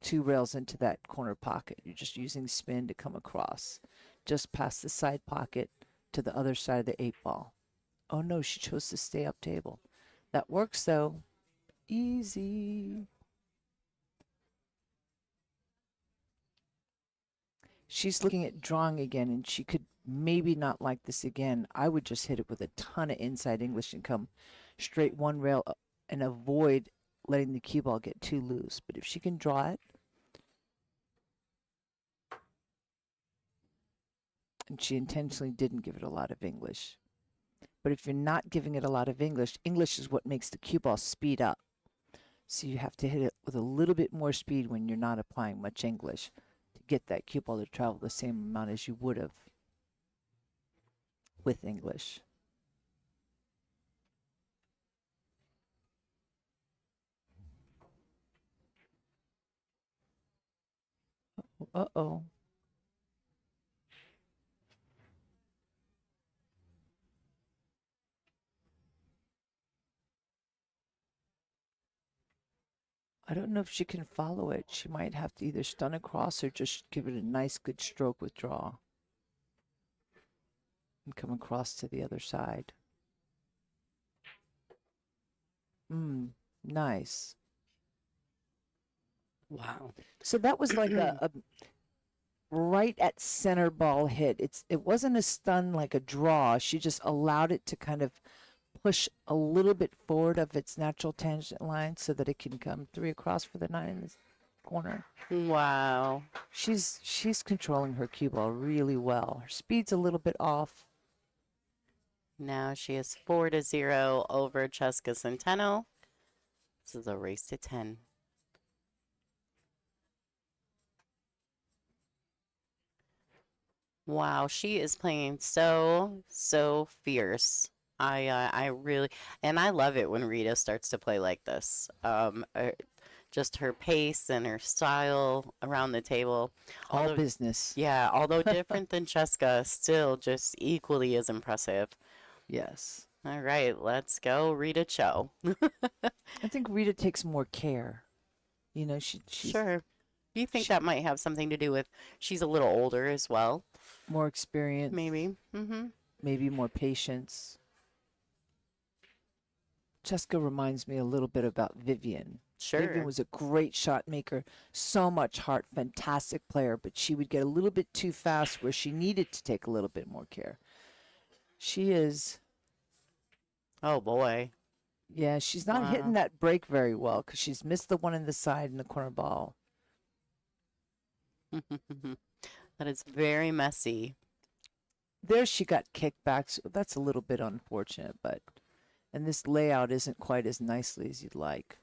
2 rails into that corner pocket. You're just using spin to come across, just past the side pocket to the other side of the 8 ball. Oh no, she chose to stay up table. That works though. Easy. She's looking at drawing again, and she could maybe not like this again. I would just hit it with a ton of inside English and come straight 1 rail and avoid letting the cue ball get too loose. But if she can draw it, and she intentionally didn't give it a lot of English. But if you're not giving it a lot of English, English is what makes the cue ball speed up. So you have to hit it with a little bit more speed when you're not applying much English to get that cue ball to travel the same amount as you would have with English. Uh-oh. I don't know if she can follow it. She might have to either stun across or just give it a nice good stroke with draw and come across to the other side. Nice. Wow. So that was like a right at center ball hit. It wasn't a stun like a draw. She just allowed it to kind of push a little bit forward of its natural tangent line so that it can come 3 across for the 9 in this corner. Wow. She's controlling her cue ball really well. Her speed's a little bit off. Now she is 4-0 over Chezka Centeno. This is a race to 10. Wow, she is playing so fierce. I really, and I love it when Rita starts to play like this. Just her pace and her style around the table. All Although, business. yeah, although different than Chezka, still just equally as impressive. Yes. All right, let's go, Rita Cho. I think Rita takes more care. You know, she's Sure. Do you think she- that might have something to do with she's a little older as well? more experience, Maybe. Mm-hmm. maybe more patience. Chezka reminds me a little bit about Vivian. Vivian Sure. was a great shot maker, so much heart, fantastic player, but she would get a little bit too fast where she needed to take a little bit more care. She is, Oh boy. yeah, she's not hitting Wow. that break very well because she's missed the one in the side in the corner ball. That is very messy. There she got kickbacks. That's a little bit unfortunate, but and this layout isn't quite as nicely as you'd like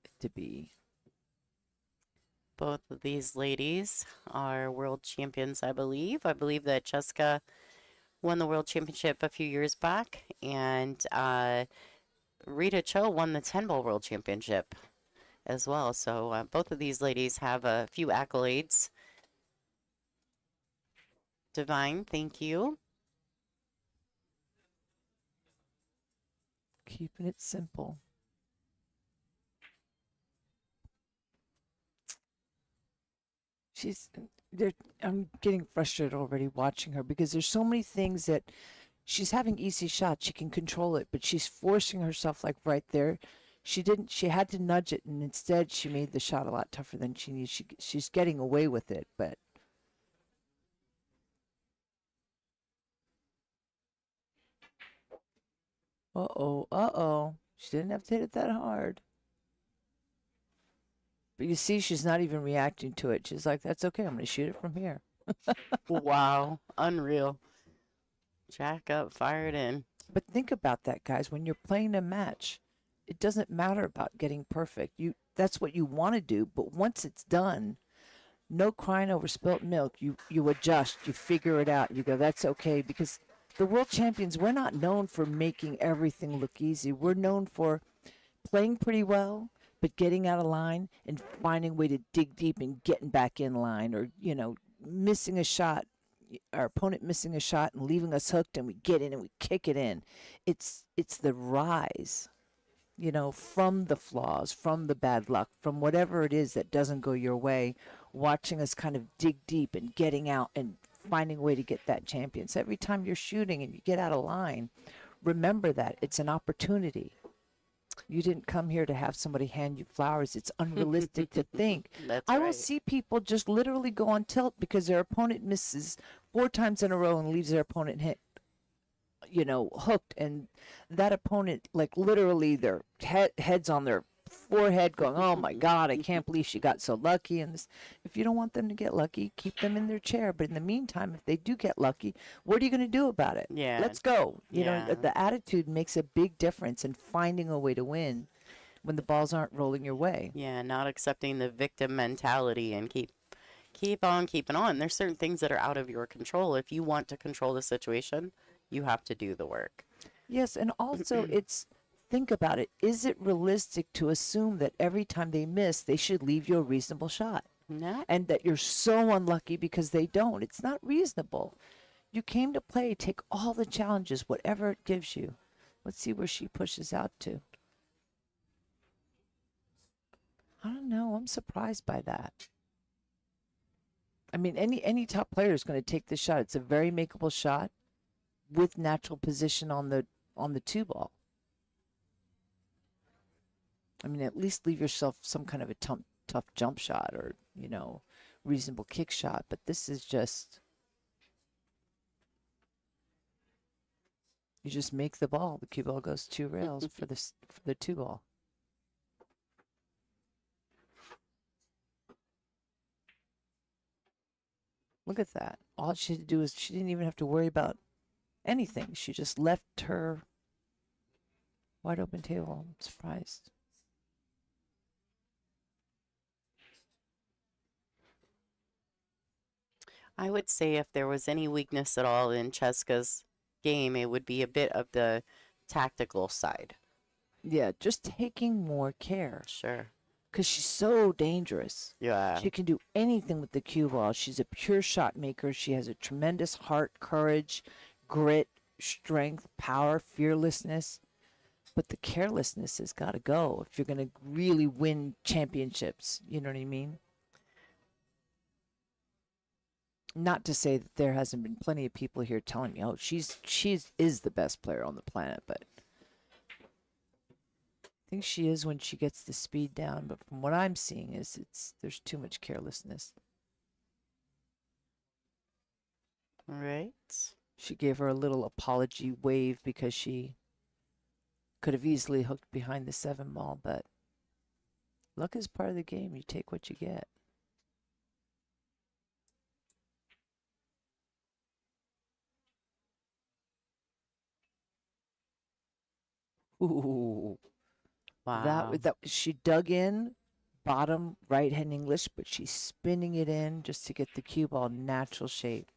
it to be. Both of these ladies are world champions, I believe. I believe that Chezka won the world championship a few years back, and Rita Cho won the 10 ball world championship as well. So both of these ladies have a few accolades. Divine, thank you. Keeping it simple. She's there. I'm getting frustrated already watching her because there's so many things that she's having easy shots. She can control it, but she's forcing herself like right there. She didn't. She had to nudge it, and instead she made the shot a lot tougher than she needs. She's getting away with it, but uh-oh. She didn't have to hit it that hard. But you see, she's not even reacting to it. She's like, that's okay. I'm going to shoot it from here. Wow, unreal. Jack up, fire it in. But think about that, guys. When you're playing a match, it doesn't matter about getting perfect. That's what you want to do, but once it's done, no crying over spilt milk. You adjust, you figure it out. You go, that's okay, because the world champions, we're not known for making everything look easy. We're known for playing pretty well, but getting out of line and finding a way to dig deep and getting back in line, or missing a shot, our opponent missing a shot and leaving us hooked, and we get in and we kick it in. It's the rise, from the flaws, from the bad luck, from whatever it is that doesn't go your way, watching us kind of dig deep and getting out and finding a way to get that champion. So every time you're shooting and you get out of line, remember that it's an opportunity. You didn't come here to have somebody hand you flowers. It's unrealistic to think. That's I right. will see people just literally go on tilt because their opponent misses 4 times in a row and leaves their opponent hooked, and that opponent, like, literally their heads on their forehead going, oh my God, I can't believe she got so lucky. And if you don't want them to get lucky, keep them in their chair. But in the meantime, if they do get lucky, what are you going to do about it? Yeah. Let's go. Yeah. The attitude makes a big difference in finding a way to win when the balls aren't rolling your way. Yeah, not accepting the victim mentality and keep on keeping on. There's certain things that are out of your control. If you want to control the situation, you have to do the work. Yes, and also think about it. Is it realistic to assume that every time they miss, they should leave you a reasonable shot? No. And that you're so unlucky because they don't? It's not reasonable. You came to play, take all the challenges, whatever it gives you. Let's see where she pushes out to. I don't know. I'm surprised by that. I mean, any top player is going to take this shot. It's a very makeable shot with natural position on the 2 ball. I mean, at least leave yourself some kind of a tough jump shot or, reasonable kick shot. But this is just, you just make the ball. The cue ball goes 2 rails for the 2 ball. Look at that. All she had to do is, she didn't even have to worry about anything. She just left her wide open table. I'm surprised. I would say if there was any weakness at all in Chezka's game, it would be a bit of the tactical side. Yeah, just taking more care Sure. because she's so dangerous. Yeah. She can do anything with the cue ball. She's a pure shot maker. She has a tremendous heart, courage, grit, strength, power, fearlessness. But the carelessness has got to go if you're going to really win championships. You know what I mean? Not to say that there hasn't been plenty of people here telling me, "Oh, she's is the best player on the planet," but I think she is when she gets the speed down. But from what I'm seeing, is there's too much carelessness. All right. She gave her a little apology wave because she could have easily hooked behind the 7 ball, but luck is part of the game. You take what you get. Ooh, Wow. that she dug in, bottom right hand English, but she's spinning it in just to get the cue ball natural shape.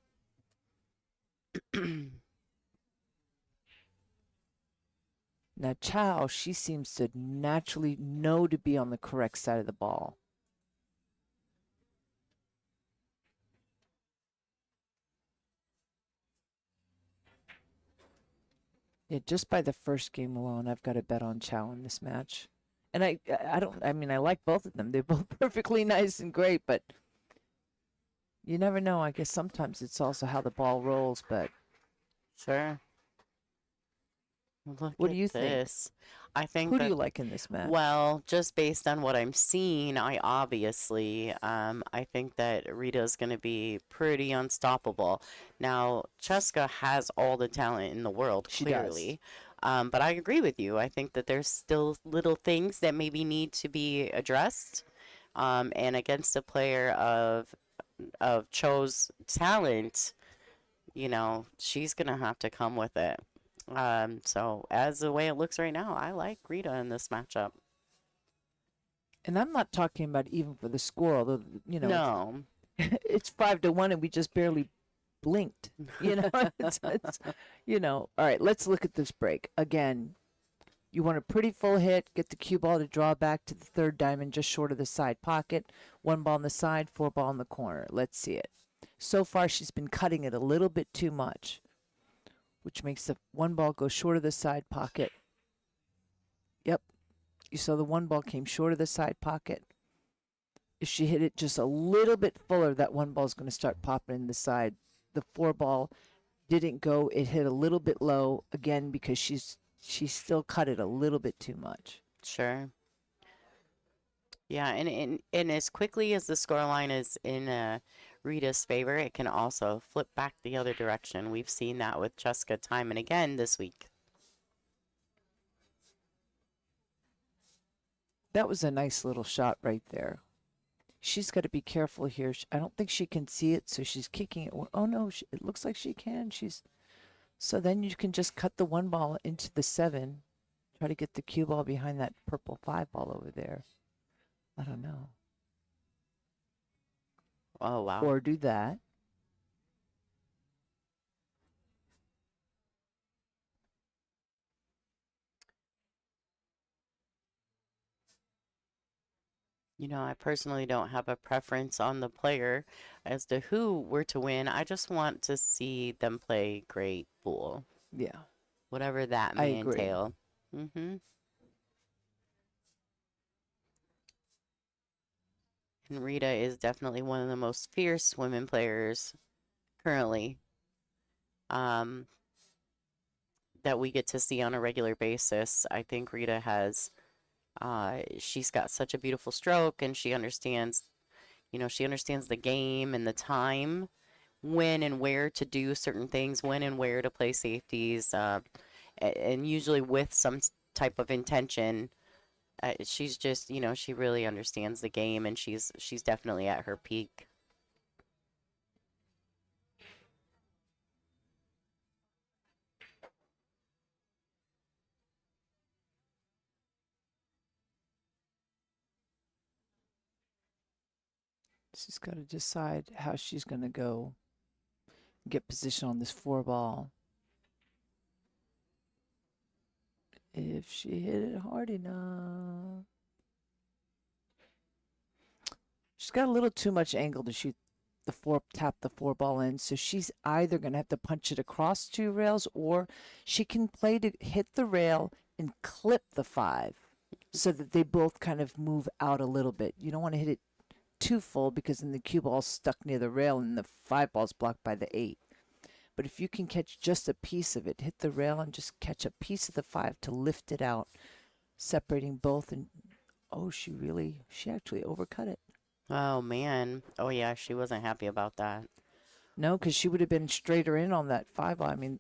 Now Chow, she seems to naturally know to be on the correct side of the ball. Yeah, just by the first game alone, I've got to bet on Chow in this match. And I don't, I mean, I like both of them. They're both perfectly nice and great, but you never know. I guess sometimes it's also how the ball rolls, but Sure. Look what do at you think? this. I think Who do that, you like in this match? well, just based on what I'm seeing, I think that Rita's going to be pretty unstoppable. Now, Chezka has all the talent in the world, She does. clearly. But I agree with you. I think that there's still little things that maybe need to be addressed. And against a player of Cho's talent, you know, she's gonna have to come with it. So as the way it looks right now, I like Rita in this matchup. And I'm not talking about even for the score, although you know No. it's 5-1 and we just barely blinked. You know, you know. All right, let's look at this break again. You want a pretty full hit, get the cue ball to draw back to the third diamond just short of the side pocket. 1 ball on the side, 4 ball in the corner. Let's see it. So far, she's been cutting it a little bit too much, which makes the 1 ball go short of the side pocket. Yep. You saw the 1 ball came short of the side pocket. If she hit it just a little bit fuller, that 1 ball is going to start popping in the side. The 4 ball didn't go. It hit a little bit low again because she still cut it a little bit too much. Sure. Yeah, and as quickly as the scoreline is in Rita's favor, it can also flip back the other direction. We've seen that with Chezka time and again this week. That was a nice little shot right there. She's got to be careful here. I don't think she can see it, so she's kicking it. Oh no, it looks like she can. So then you can just cut the 1 ball into the 7. Try to get the cue ball behind that purple 5 ball over there. I don't know. Oh, wow. Or do that. You know, I personally don't have a preference on the player as to who were to win. I just want to see them play great pool, Yeah. whatever that I may agree. entail. Mm-hmm. And Rita is definitely one of the most fierce women players currently that we get to see on a regular basis. I think Rita has, she's got such a beautiful stroke, and she understands, you know, she understands the game and the time, when and where to do certain things, when and where to play safeties, and usually with some type of intention. She's just, you know, she really understands the game, and she's definitely at her peak. She's got to decide how she's going to go. Get position on this 4 ball. If she hit it hard enough. She's got a little too much angle to shoot tap the 4 ball in. So she's either going to have to punch it across 2 rails, or she can play to hit the rail and clip the 5 so that they both kind of move out a little bit. You don't want to hit it too full because then the cue ball's stuck near the rail and the 5 ball's blocked by the 8. But if you can catch just a piece of it, hit the rail and just catch a piece of the 5 to lift it out, separating both. And she actually overcut it. Oh, man. Oh, yeah, she wasn't happy about that. No, because she would have been straighter in on that 5-ball. I mean,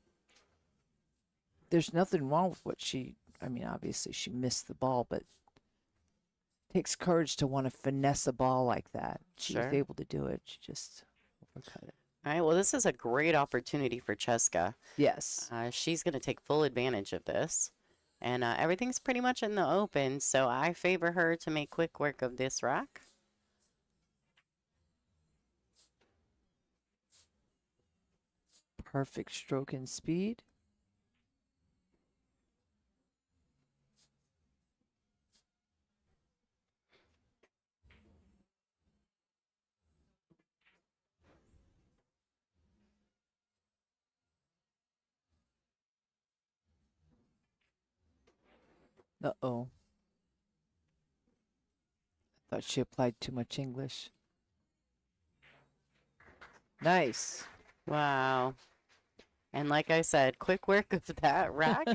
there's nothing wrong with obviously she missed the ball, but it takes courage to want to finesse a ball like that. She was able to do it. She just overcut it. All right, well, this is a great opportunity for Chezka. Yes. She's going to take full advantage of this. And everything's pretty much in the open, so I favor her to make quick work of this rack. Perfect stroke and speed. Uh-oh. I thought she applied too much English. Nice. Wow. And like I said, quick work of that rack.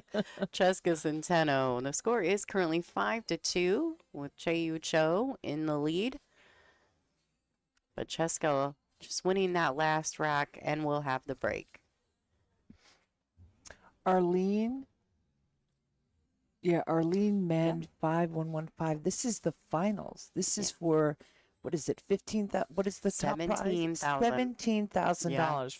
Chezka Centeno. The score is currently 5-2 with Chieh Yu Chou in the lead. But Chezka just winning that last rack and will have the break. Arlene Man 5115. This is the finals. This is for, what is it, 15,000? What is the top prize? $17,000. $17,000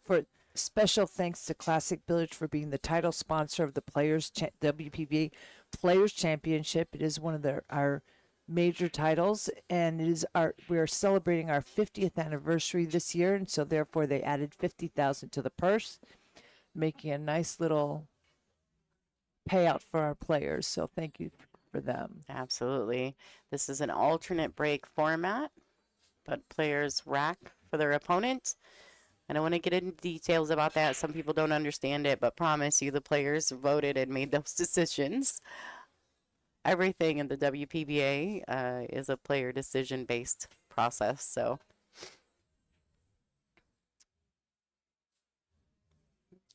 for special thanks to Classic Billiards for being the title sponsor of the WPBA Players Championship. It is one of our major titles, and we are celebrating our 50th anniversary this year, and so therefore they added $50,000 to the purse, making a nice little payout for our players. So thank you for them. Absolutely. This is an alternate break format, but players rack for their opponent. I don't want to get into details about that. Some people don't understand it, but promise you the players voted and made those decisions. Everything in the WPBA is a player decision-based process, so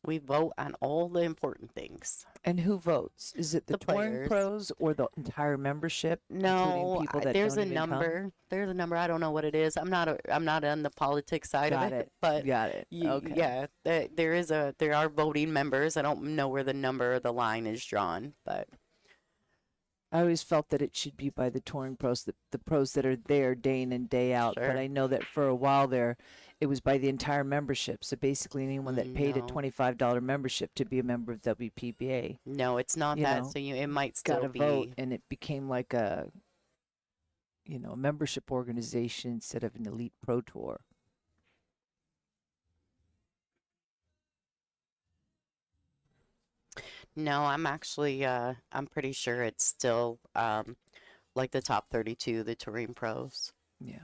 we vote on all the important things. And who votes? Is it the touring players. pros or the entire membership? No, people that there's don't a even number. come? There's a number. I don't know what it is. I'm not on the politics side of it. But Got it. Okay. yeah, there are voting members. I don't know where the number or the line is drawn, but I always felt that it should be by the touring pros, the pros that are there day in and day out. Sure. But I know that for a while there, it was by the entire membership. So basically anyone that paid a No. $25 membership to be a member of WPBA no, it's not You that. know, So it might got still a be. vote, and it became like a membership organization instead of an elite pro tour. No, I'm actually I'm pretty sure it's still like the top 32, the touring pros. Yeah.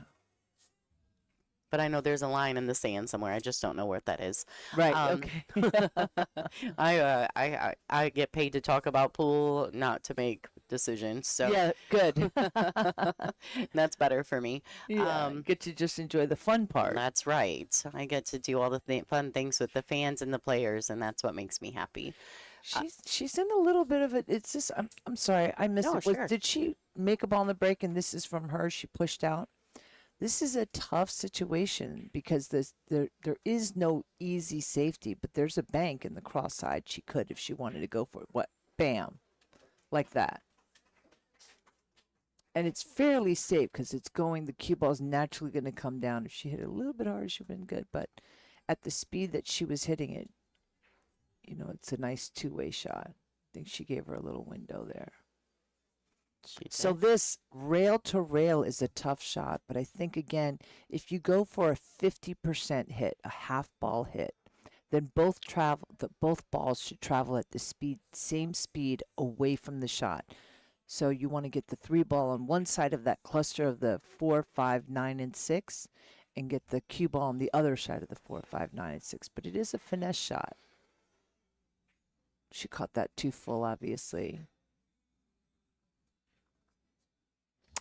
But I know there's a line in the sand somewhere. I just don't know where that is. Right. Okay. Okay. I get paid to talk about pool, not to make decisions. So Yeah. Good. that's better for me. Yeah. Get to just enjoy the fun part. That's right. I get to do all the fun things with the fans and the players, and that's what makes me happy. She's in a little bit of it. It's just I'm sorry, I missed No, it. sure. Did she make a ball in the break and this is from her? She pushed out. This is a tough situation because there is no easy safety, but there's a bank in the cross side. She could if she wanted to go for it. What? Bam, like that. And it's fairly safe because it's going. The cue ball's naturally going to come down. If she hit it a little bit harder, she would have been good. But at the speed that she was hitting it, it's a nice two-way shot. I think she gave her a little window there. She So did. this rail to rail is a tough shot, but I think again, if you go for a 50% hit, a half ball hit, then both balls should travel at the same speed away from the shot. So you want to get the 3 ball on one side of that cluster of the 4, 5, 9, and 6, and get the cue ball on the other side of the 4, 5, 9, and 6. But it is a finesse shot. She caught that too full, obviously.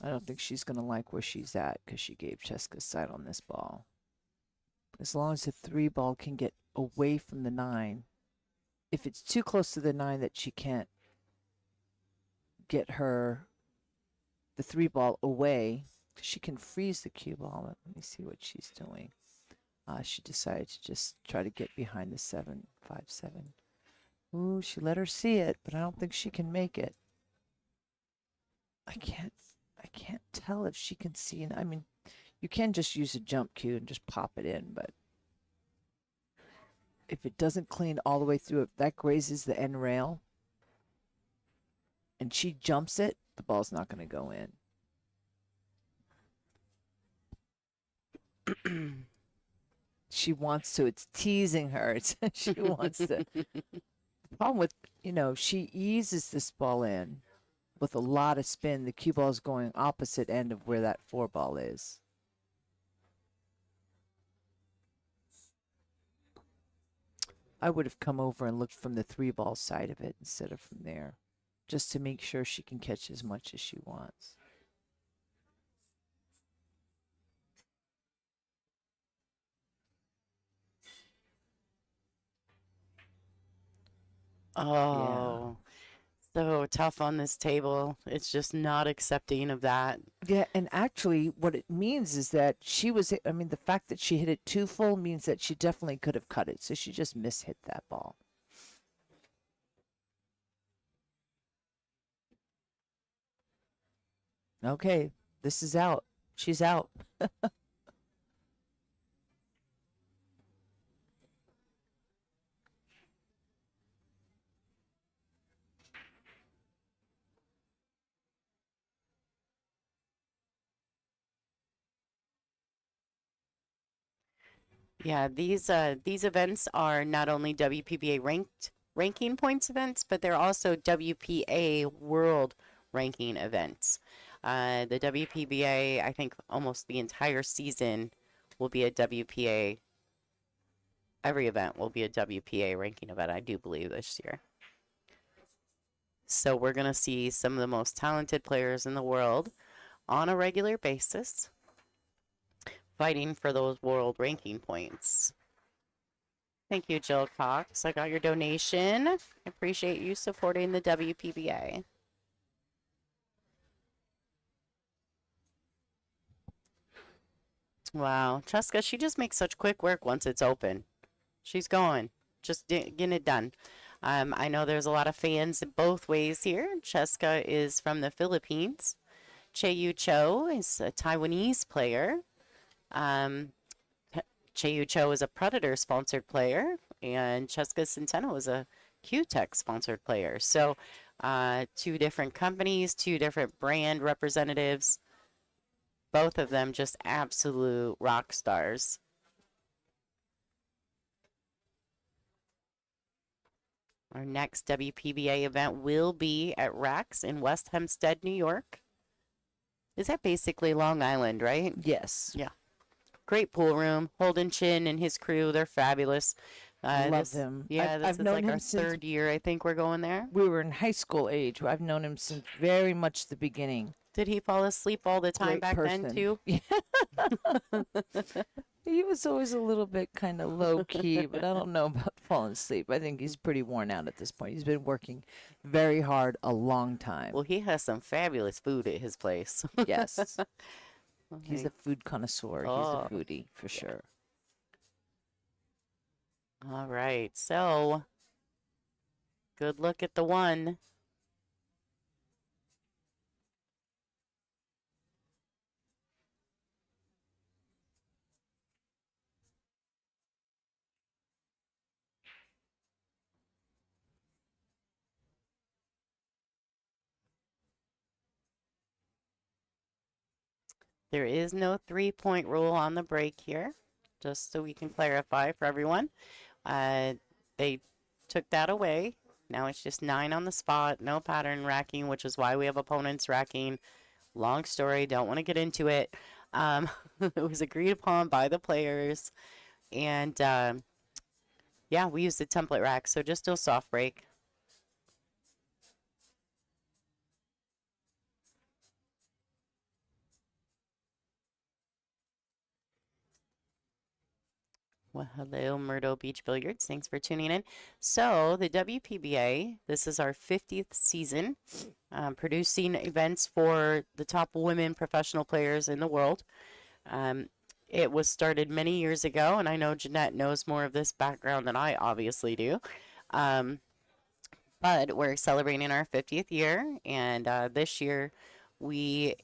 I don't think she's going to like where she's at because she gave Chezka's side on this ball. As long as the 3 ball can get away from the 9. If it's too close to the 9 that she can't get the 3 ball away, she can freeze the cue ball. Let me see what she's doing. She decided to just try to get behind the 7, 5, 7. Ooh, she let her see it, but I don't think she can make it. I can't tell if she can see. I mean, you can just use a jump cue and just pop it in, but if it doesn't clean all the way through, if that grazes the end rail and she jumps it, the ball's not going to go in. She wants to. It's teasing her. She wants to. The problem with, she eases this ball in with a lot of spin. The cue ball is going opposite end of where that 4 ball is. I would have come over and looked from the 3 ball side of it instead of from there, just to make sure she can catch as much as she wants. Oh, so tough on this table. It's just not accepting of that. Yeah, and actually what it means is that the fact that she hit it too full means that she definitely could have cut it. So she just mishit that ball. Okay, this is out. She's out. Yeah, these events are not only WPBA ranking points events, but they're also WPA World Ranking events. The WPBA, I think almost the entire season will be a WPA. Every event will be a WPA ranking event, I do believe, this year. So we're going to see some of the most talented players in the world on a regular basis fighting for those world ranking points. Thank you, Jill Cox. I got your donation. I appreciate you supporting the WPBA. Wow. Chezka, she just makes such quick work once it's open. She's going. Just getting it done. I know there's a lot of fans both ways here. Chezka is from the Philippines. Chieh Yu Chou is a Taiwanese player. Chieh Yu Chou is a Predator-sponsored player, and Chezka Centeno is a Q-Tech-sponsored player. So 2 different companies, 2 different brand representatives, both of them just absolute rock stars. Our next WPBA event will be at Rax in West Hempstead, New York. Is that basically Long Island, right? Yes. Yeah. Great pool room. Holden Chin and his crew, they're fabulous. Love them. Yeah, this I've is known like him our since 3rd year, I think we're going there. we were in high school age. I've known him since very much the beginning. Did he fall asleep all the time Great back person. then, too? He was always a little bit kind of low key, but I don't know about falling asleep. I think he's pretty worn out at this point. He's been working very hard a long time. Well, he has some fabulous food at his place. Yes. He's Okay. a food connoisseur. Oh, He's a foodie for sure. All right. So, good look at the 1. There is no 3-point rule on the break here, just so we can clarify for everyone. They took that away. Now it's just 9 on the spot, no pattern racking, which is why we have opponents racking. Long story, don't want to get into it. It was agreed upon by the players. And yeah, we used the template rack, so just do a soft break. Well, hello, Myrtle Beach Billiards. Thanks for tuning in. So, the WPBA, this is our 50th season, producing events for the top women professional players in the world. It was started many years ago, and I know Jeanette knows more of this background than I obviously do. But we're celebrating our 50th year, and this year we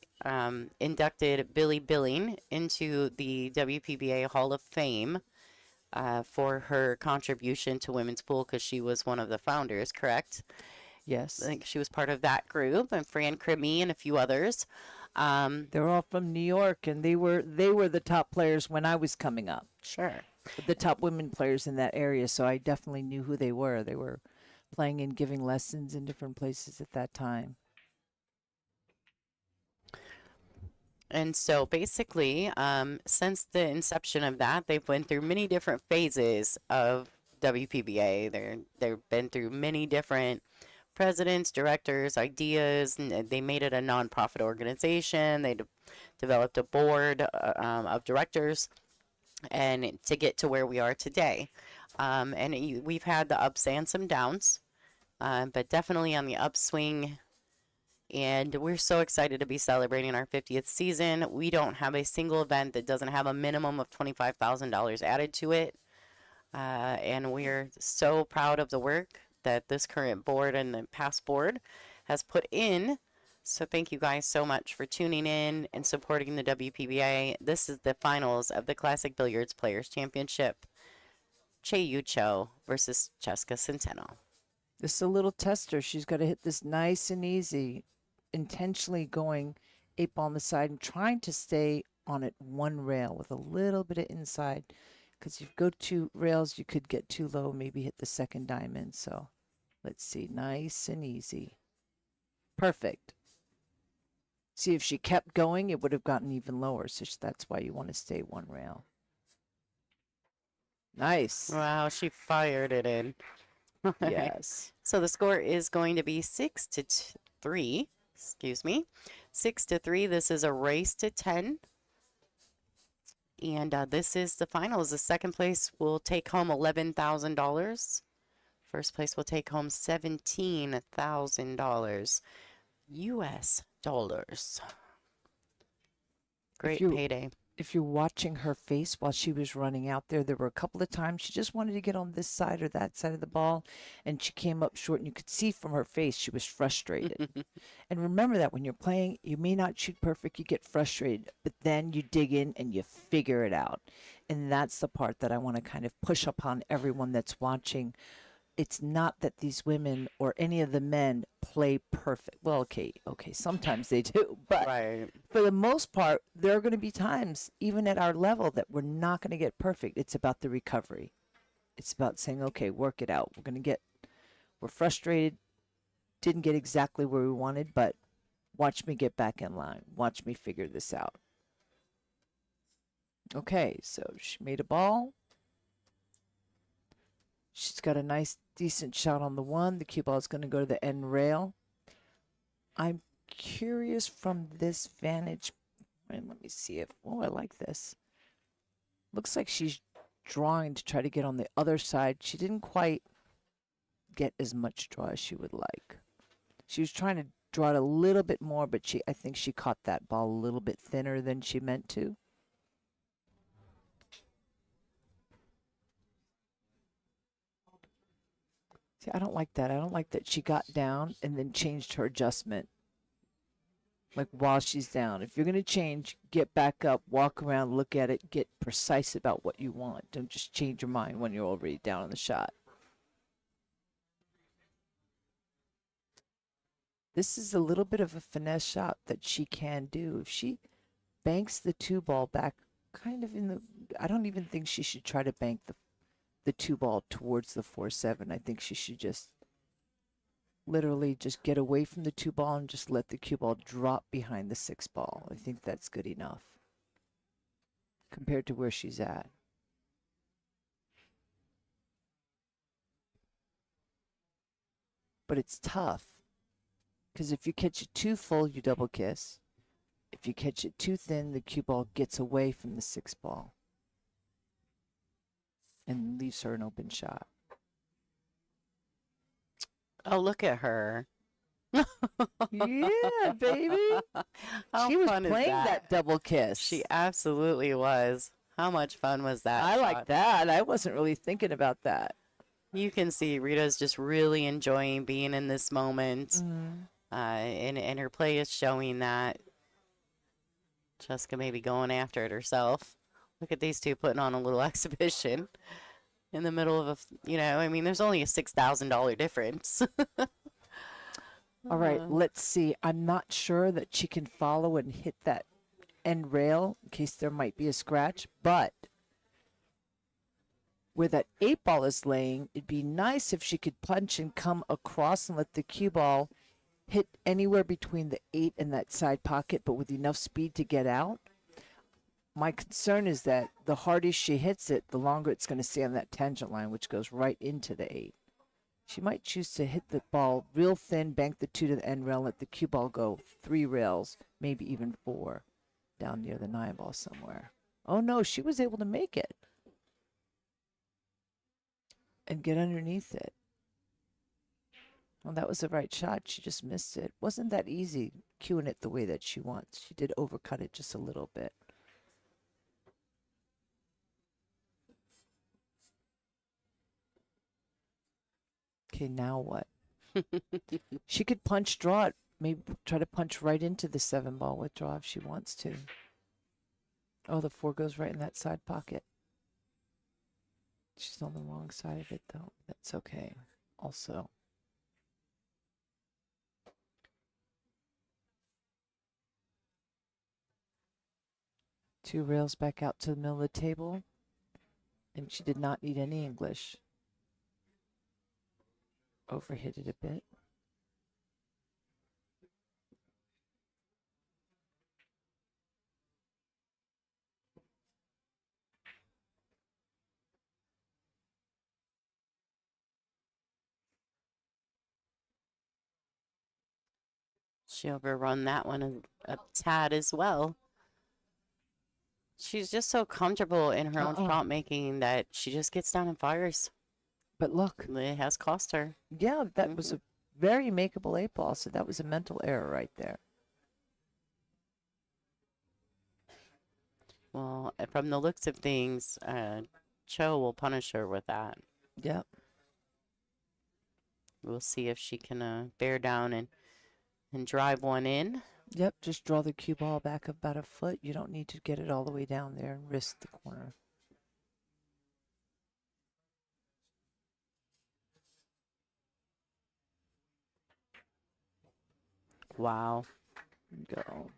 inducted Billy Billing into the WPBA Hall of Fame for her contribution to women's pool, because she was one of the founders, correct? Yes. I think she was part of that group, and Fran Crimi and a few others. They're all from New York, and they were the top players when I was coming up. Sure. The top women players in that area, so I definitely knew who they were. They were playing and giving lessons in different places at that time. And so basically, since the inception of that, they've went through many different phases of WPBA. They've been through many different presidents, directors, ideas, and they made it a nonprofit organization. They developed a board of directors, and to get to where we are today. We've had the ups and some downs, but definitely on the upswing. And we're so excited to be celebrating our 50th season. We don't have a single event that doesn't have a minimum of $25,000 added to it. And we're so proud of the work that this current board and the past board has put in. So thank you guys so much for tuning in and supporting the WPBA. This is the finals of the Classic Billiards Players Championship. Chieh Yu Chou versus Chezka Centeno. This is a little tester. She's got to hit this nice and easy, intentionally going 8-ball on the side and trying to stay on it one rail with a little bit of inside. Because if you go 2 rails, you could get too low, maybe hit the second diamond. So let's see. Nice and easy. Perfect. See, if she kept going, it would have gotten even lower. So that's why you want to stay one rail. Nice. Wow, she fired it in. Yes. So the score is going to be 6-3. Excuse me. 6-3. This is a race to 10. And this is the finals. The second place will take home $11,000. First place will take home $17,000 US dollars. Great payday. If you're watching her face while she was running out there, there were a couple of times she just wanted to get on this side or that side of the ball, and she came up short, and you could see from her face she was frustrated. And remember that when you're playing, you may not shoot perfect, you get frustrated, but then you dig in and you figure it out. And that's the part that I want to kind of push upon everyone that's watching. It's not that these women or any of the men play perfect. Well, okay, sometimes they do, but Right. for the most part, there are going to be times, even at our level, that we're not going to get perfect. It's about the recovery. It's about saying, okay, work it out. We're frustrated, didn't get exactly where we wanted, but watch me get back in line. Watch me figure this out. Okay, so she made a ball. She's got a nice, decent shot on the 1. The cue ball is going to go to the end rail. I'm curious from this vantage point. Let me see if, oh, I like this. Looks like she's drawing to try to get on the other side. She didn't quite get as much draw as she would like. She was trying to draw it a little bit more, but I think she caught that ball a little bit thinner than she meant to. See, I don't like that. I don't like that she got down and then changed her adjustment. Like while she's down. If you're going to change, get back up, walk around, look at it, get precise about what you want. Don't just change your mind when you're already down on the shot. This is a little bit of a finesse shot that she can do. If she banks the 2-ball back kind of in the, I don't even think she should try to bank the 2-ball towards the 4-7. I think she should just literally just get away from the 2-ball and just let the cue ball drop behind the 6-ball. I think that's good enough compared to where she's at. But it's tough because if you catch it too full, you double kiss. If you catch it too thin, the cue ball gets away from the 6-ball and leaves her an open shot. Oh, look at her. Yeah, baby. How She was fun is playing that double kiss. She absolutely was. How much fun was that? I like shot? that. I wasn't really thinking about that. You can see Rita's just really enjoying being in this moment. Mm. And her play is showing that. Chezka may be going after it herself. Look at these two putting on a little exhibition in the middle of I mean, there's only a $6,000 difference. All right, let's see. I'm not sure that she can follow and hit that end rail in case there might be a scratch, but where that 8-ball is laying, it'd be nice if she could punch and come across and let the cue ball hit anywhere between the 8 and that side pocket, but with enough speed to get out. My concern is that the harder she hits it, the longer it's going to stay on that tangent line, which goes right into the 8. She might choose to hit the ball real thin, bank the 2 to the end rail, let the cue ball go 3 rails, maybe even 4, down near the 9-ball somewhere. Oh no, she was able to make it and get underneath it. Well, that was the right shot. She just missed it. Wasn't that easy cueing it the way that she wants. She did overcut it just a little bit. Okay, now what? She could punch draw it. Maybe try to punch right into the 7-ball withdraw if she wants to. Oh, the 4 goes right in that side pocket. She's on the wrong side of it, though. That's okay. Also. Two rails back out to the middle of the table. And she did not need any English. Overhit it a bit. She overrun that one a tad as well. She's just so comfortable in her own shot making that she just gets down and fires. But look. It has cost her. Yeah, that was a very makeable 8-ball, so that was a mental error right there. Well, from the looks of things, Chou will punish her with that. Yep. We'll see if she can bear down and drive one in. Yep, just draw the cue ball back about a foot. You don't need to get it all the way down there and risk the corner. Wow. Go.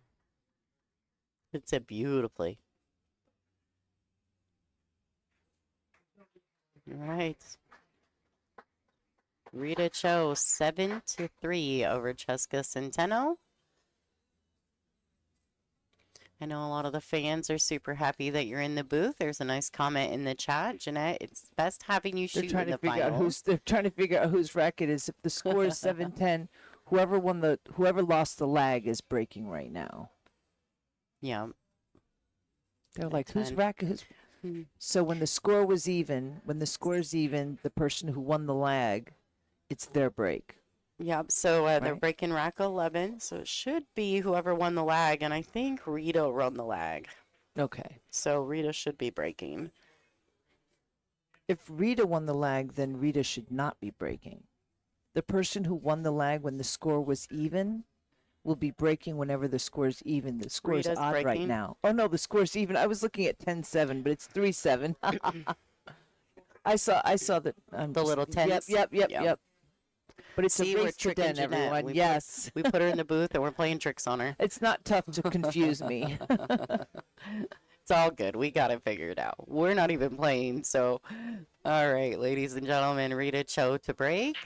It's a beautifully. All right. Rita Chou 7-3 over Chezka Centeno. I know a lot of the fans are super happy that you're in the booth. There's a nice comment in the chat. Jeanette, it's best having you shoot in the finals. They're trying to figure out whose racket is. If the score is 7-10, whoever lost the lag is breaking right now. Yeah. They're like, whose racket? So when the score was even, the person who won the lag, it's their break. Yep, so they're breaking rack 11, so it should be whoever won the lag, and I think Rita won the lag. Okay. So Rita should be breaking. If Rita won the lag, then Rita should not be breaking. The person who won the lag when the score was even will be breaking whenever the score is even. The score is odd right breaking? now. Oh, no, the score is even. I was looking at 10-7, but it's 3-7. I saw that. The little tens? Yep. But it's See, a we're race to tricking den, Jeanette. everyone. We Yes. We put her in the booth and we're playing tricks on her. It's not tough to confuse me. It's all good. We got it figured out. We're not even playing. So, all right, ladies and gentlemen, Rita Cho to break.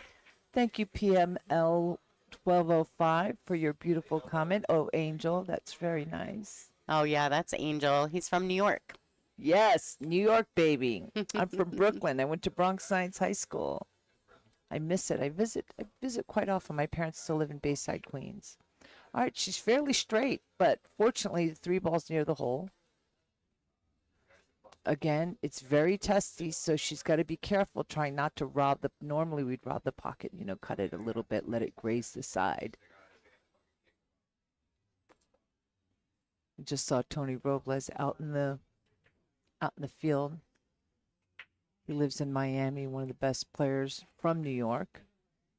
Thank you, PML 1205, for your beautiful comment. Oh, Angel, that's very nice. Oh, yeah, that's Angel. He's from New York. Yes, New York, baby. I'm from Brooklyn. I went to Bronx Science High School. I miss it. I visit quite often. My parents still live in Bayside, Queens. All right, she's fairly straight, but fortunately, the 3 balls near the hole. Again, it's very testy, so she's got to be careful trying not to rob the, normally we'd rob the pocket, you know, cut it a little bit, let it graze the side. I just saw Tony Robles out in the field. He lives in Miami. One of the best players from New York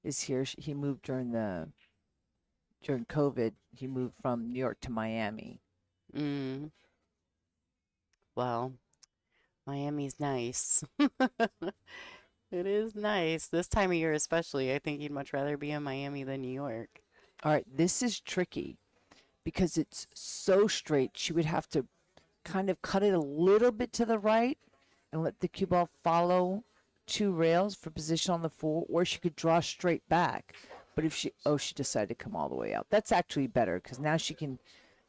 is here. He moved during COVID. He moved from New York to Miami. Well, Miami's nice. It is nice. This time of year especially. I think you'd much rather be in Miami than New York. All right, this is tricky because it's so straight. She would have to kind of cut it a little bit to the right and let the cue ball follow 2 rails for position on the 4, or she could draw straight back. But if she decided to come all the way out. That's actually better because now she can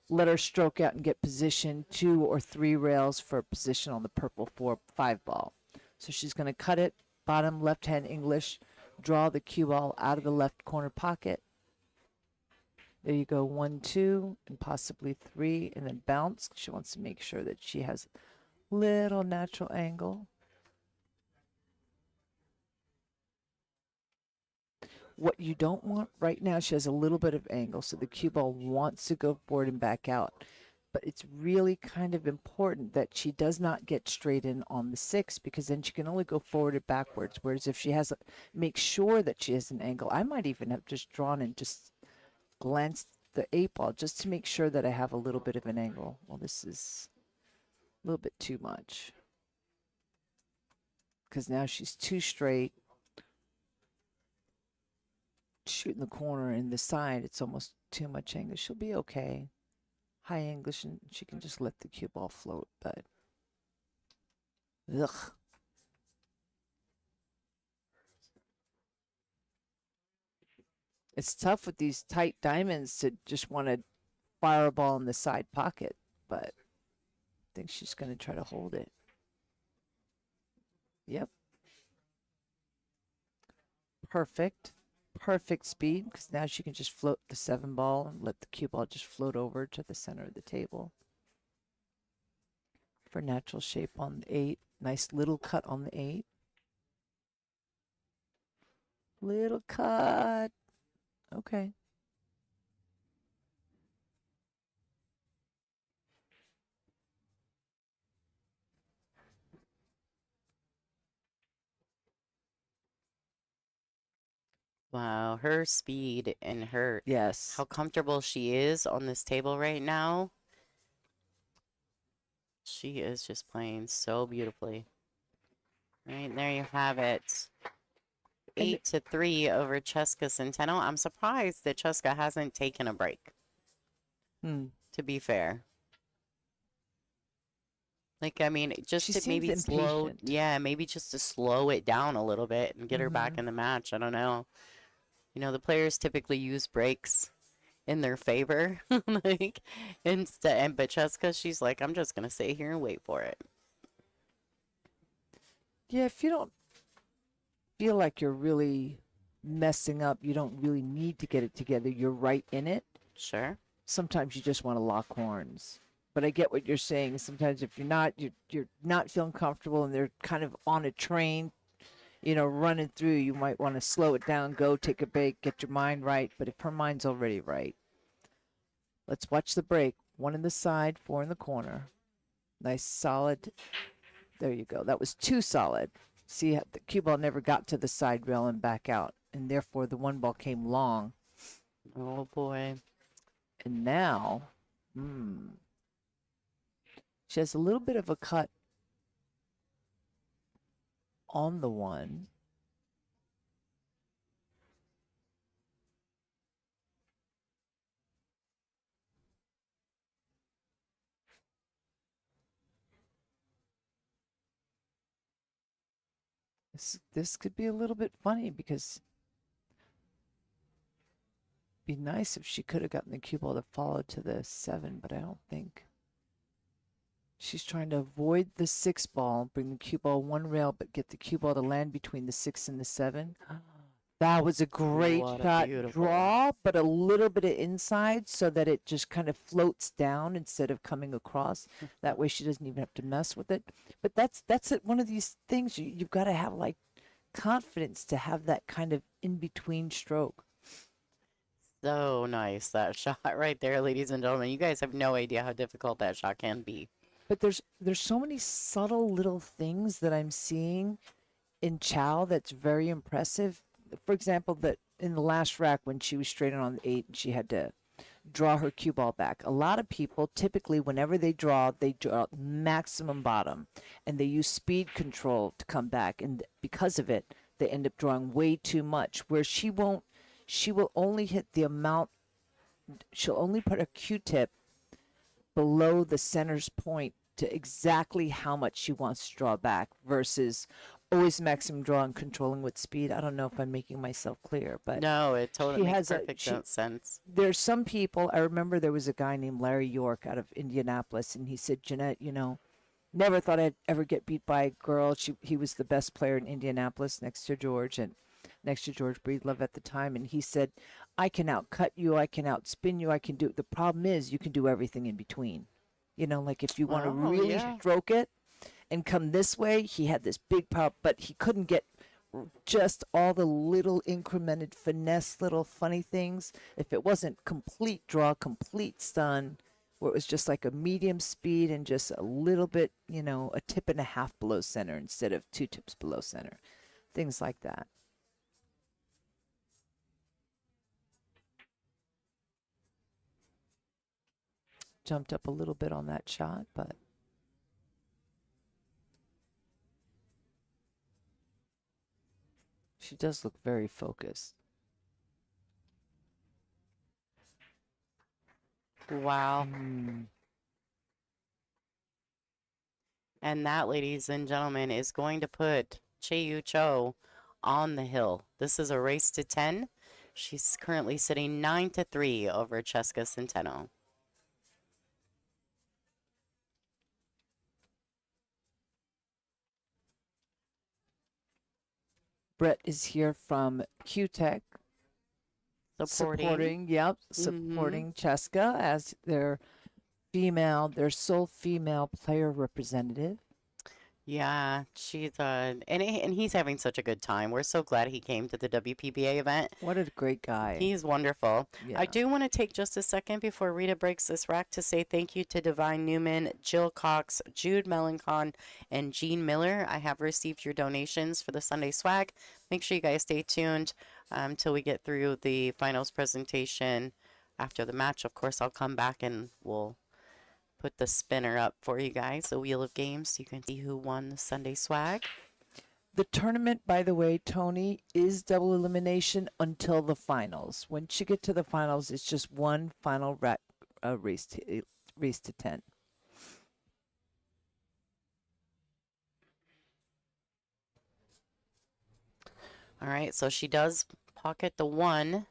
let her stroke out and get position 2 or 3 rails for position on the purple 4-5 ball. So she's going to cut it, bottom left hand English, draw the cue ball out of the left corner pocket. There you go, 1, 2, and possibly 3, and then bounce. She wants to make sure that she has little natural angle. What you don't want right now, she has a little bit of angle, so the cue ball wants to go forward and back out. But it's really kind of important that she does not get straight in on the 6, because then she can only go forward or backwards. Whereas if she has, make sure that she has an angle. I might even have just drawn and just glanced the 8 ball just to make sure that I have a little bit of an angle. Well, this is a little bit too much, because now she's too straight. Shooting the corner and the side, it's almost too much angle. She'll be okay. High English, and she can just let the cue ball float, but ugh. It's tough with these tight diamonds to just want to fire a ball in the side pocket, but I think she's going to try to hold it. Yep. Perfect. Perfect speed, because now she can just float the 7 ball and let the cue ball just float over to the center of the table. For natural shape on the 8. Nice little cut on the 8. Little cut. Okay. Wow, her speed and her Yes. how comfortable she is on this table right now. She is just playing so beautifully. Right, there you have it. 8-3 over Chezka Centeno. I'm surprised that Chezka hasn't taken a break, to be fair. Like, I mean, just She to seems maybe slow, impatient. yeah, maybe just to slow it down a little bit and get her back in the match. I don't know. You know, the players typically use breaks in their favor, like instead. And but Chezka, she's like, I'm just gonna sit here and wait for it. Yeah, if you don't feel like you're really messing up, you don't really need to get it together. You're right in it. Sure. Sometimes you just want to lock horns. But I get what you're saying. Sometimes if you're not feeling comfortable and they're kind of on a train, you know, running through, you might want to slow it down, go take a break, get your mind right. But if her mind's already right, let's watch the break. 1 in the side, 4 in the corner. Nice, solid. There you go. That was too solid. See, the cue ball never got to the side rail and back out, and therefore the 1 ball came long. Oh boy. And now, she has a little bit of a cut on the 1. This could be a little bit funny because it'd be nice if she could have gotten the cue ball to follow to the 7, but I don't think. She's trying to avoid the 6 ball, bring the cue ball one rail, but get the cue ball to land between the 6 and the 7. That was a great What a shot. beautiful- Draw, but a little bit of inside so that it just kind of floats down instead of coming across. That way she doesn't even have to mess with it. But that's one of these things you've got to have like confidence to have that kind of in-between stroke. So nice, that shot right there, ladies and gentlemen. You guys have no idea how difficult that shot can be. But there's so many subtle little things that I'm seeing in Chou that's very impressive. For example, that in the last rack when she was straight on the 8 and she had to draw her cue ball back. A lot of people typically whenever they draw maximum bottom and they use speed control to come back, and because of it they end up drawing way too much, where she will only hit the amount, she'll only put a Q-tip below the center's point to exactly how much she wants to draw back versus always maximum draw and controlling with speed. I don't know if I'm making myself clear, but No, it totally makes has perfect sense. there's some people. I remember there was a guy named Larry York out of Indianapolis, and he said, Jeanette, never thought I'd ever get beat by a girl. He was the best player in Indianapolis next to George Breedlove at the time, and he said, I can outcut you, I can outspin you, I can do. The problem is you can do everything in between. Like if you want to really stroke it and come this way, he had this big power, but he couldn't get just all the little incremented finesse, little funny things. If it wasn't complete draw, complete stun, where it was just like a medium speed and just a little bit, a tip and a half below center instead of 2 tips below center, things like that. Jumped up a little bit on that shot, but she does look very focused. Wow. And that, ladies and gentlemen, is going to put Chieh Yu Chou on the hill. This is a race to 10. She's currently sitting 9-3 over Chezka Centeno. Brett is here from Q-Tech supporting Chezka as their sole female player representative. Yeah, she's and he's having such a good time. We're so glad he came to the WPBA event. What a great guy. He's wonderful. Yeah. I do want to take just a second before Rita breaks this rack to say thank you to Divine Newman, Jill Cox, Jude Melancon, and Jean Miller. I have received your donations for the Sunday swag. Make sure you guys stay tuned till we get through the finals presentation. After the match, of course, I'll come back and we'll put the spinner up for you guys, the wheel of games, so you can see who won the Sunday swag. The tournament, by the way, Tony, is double elimination until the finals. Once you get to the finals, it's just one final race to 10. All right, so she does pocket the 1.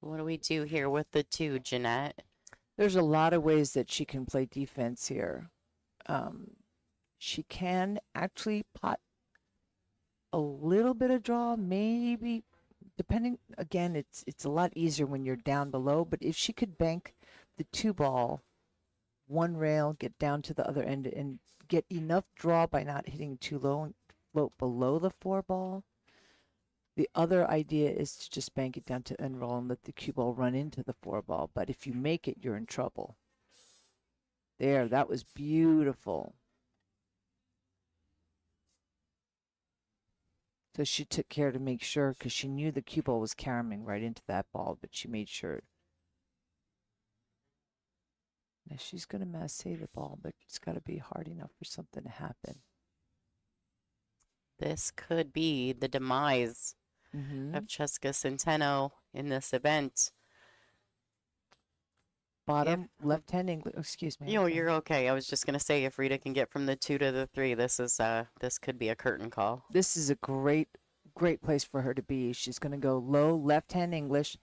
What do we do here with the 2, Jeanette? There's a lot of ways that she can play defense here. She can actually pot a little bit of draw, maybe, depending. Again, it's a lot easier when you're down below, but if she could bank the 2 ball, 1 rail, get down to the other end, and get enough draw by not hitting too low and float below the 4 ball. The other idea is to just bank it down to end roll and let the cue ball run into the 4 ball. But if you make it, you're in trouble. There, that was beautiful. So she took care to make sure, because she knew the cue ball was caroming right into that ball, but she made sure. Now she's going to masse the ball, but it's got to be hard enough for something to happen. This could be the demise of Chezka Centeno in this event. Bottom left hand English. Excuse me. You're okay. I was just gonna say if Rita can get from the 2 to the 3, this could be a curtain call. This is a great place for her to be. She's going to go low left hand English.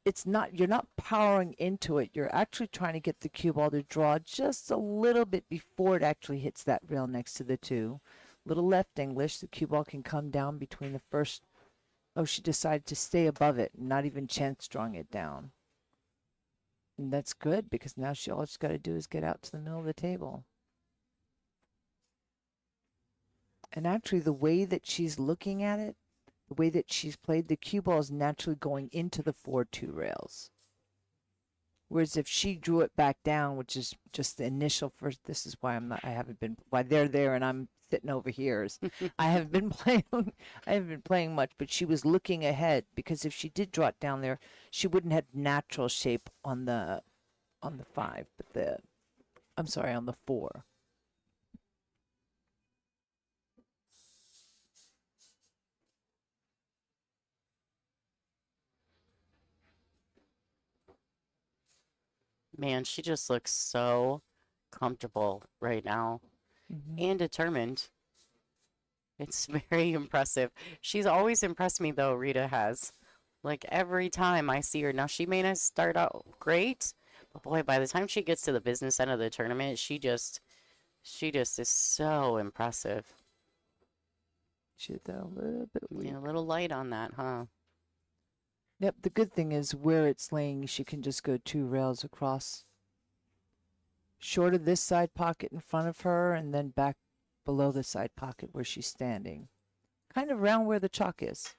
It's not, you're not powering into it. You're actually trying to get the cue ball to draw just a little bit before it actually hits that rail next to the 2. Little left English. The cue ball can come down between the first. Oh, she decided to stay above it, not even chance drawing it down. And that's good because now all she's got to do is get out to the middle of the table. And actually, the way that she's looking at it, the way that she's played, the cue ball is naturally going into the 4-2 rails. Whereas if she drew it back down, which is just the initial first, this is why why they're there and I'm sitting over here. I haven't been playing much, but she was looking ahead because if she did draw it down there, she wouldn't have natural shape on the 5, but on the 4. Man, she just looks so comfortable right now and determined. It's very impressive. She's always impressed me though, Rita has. Like every time I see her. Now she may not start out great, but boy, by the time she gets to the business end of the tournament, she just is so impressive. She's a little bit weak. Yeah, a little light on that, huh? Yep, the good thing is where it's laying, she can just go 2 rails across. Short of this side pocket in front of her and then back below the side pocket where she's standing. Kind of around where the chalk is.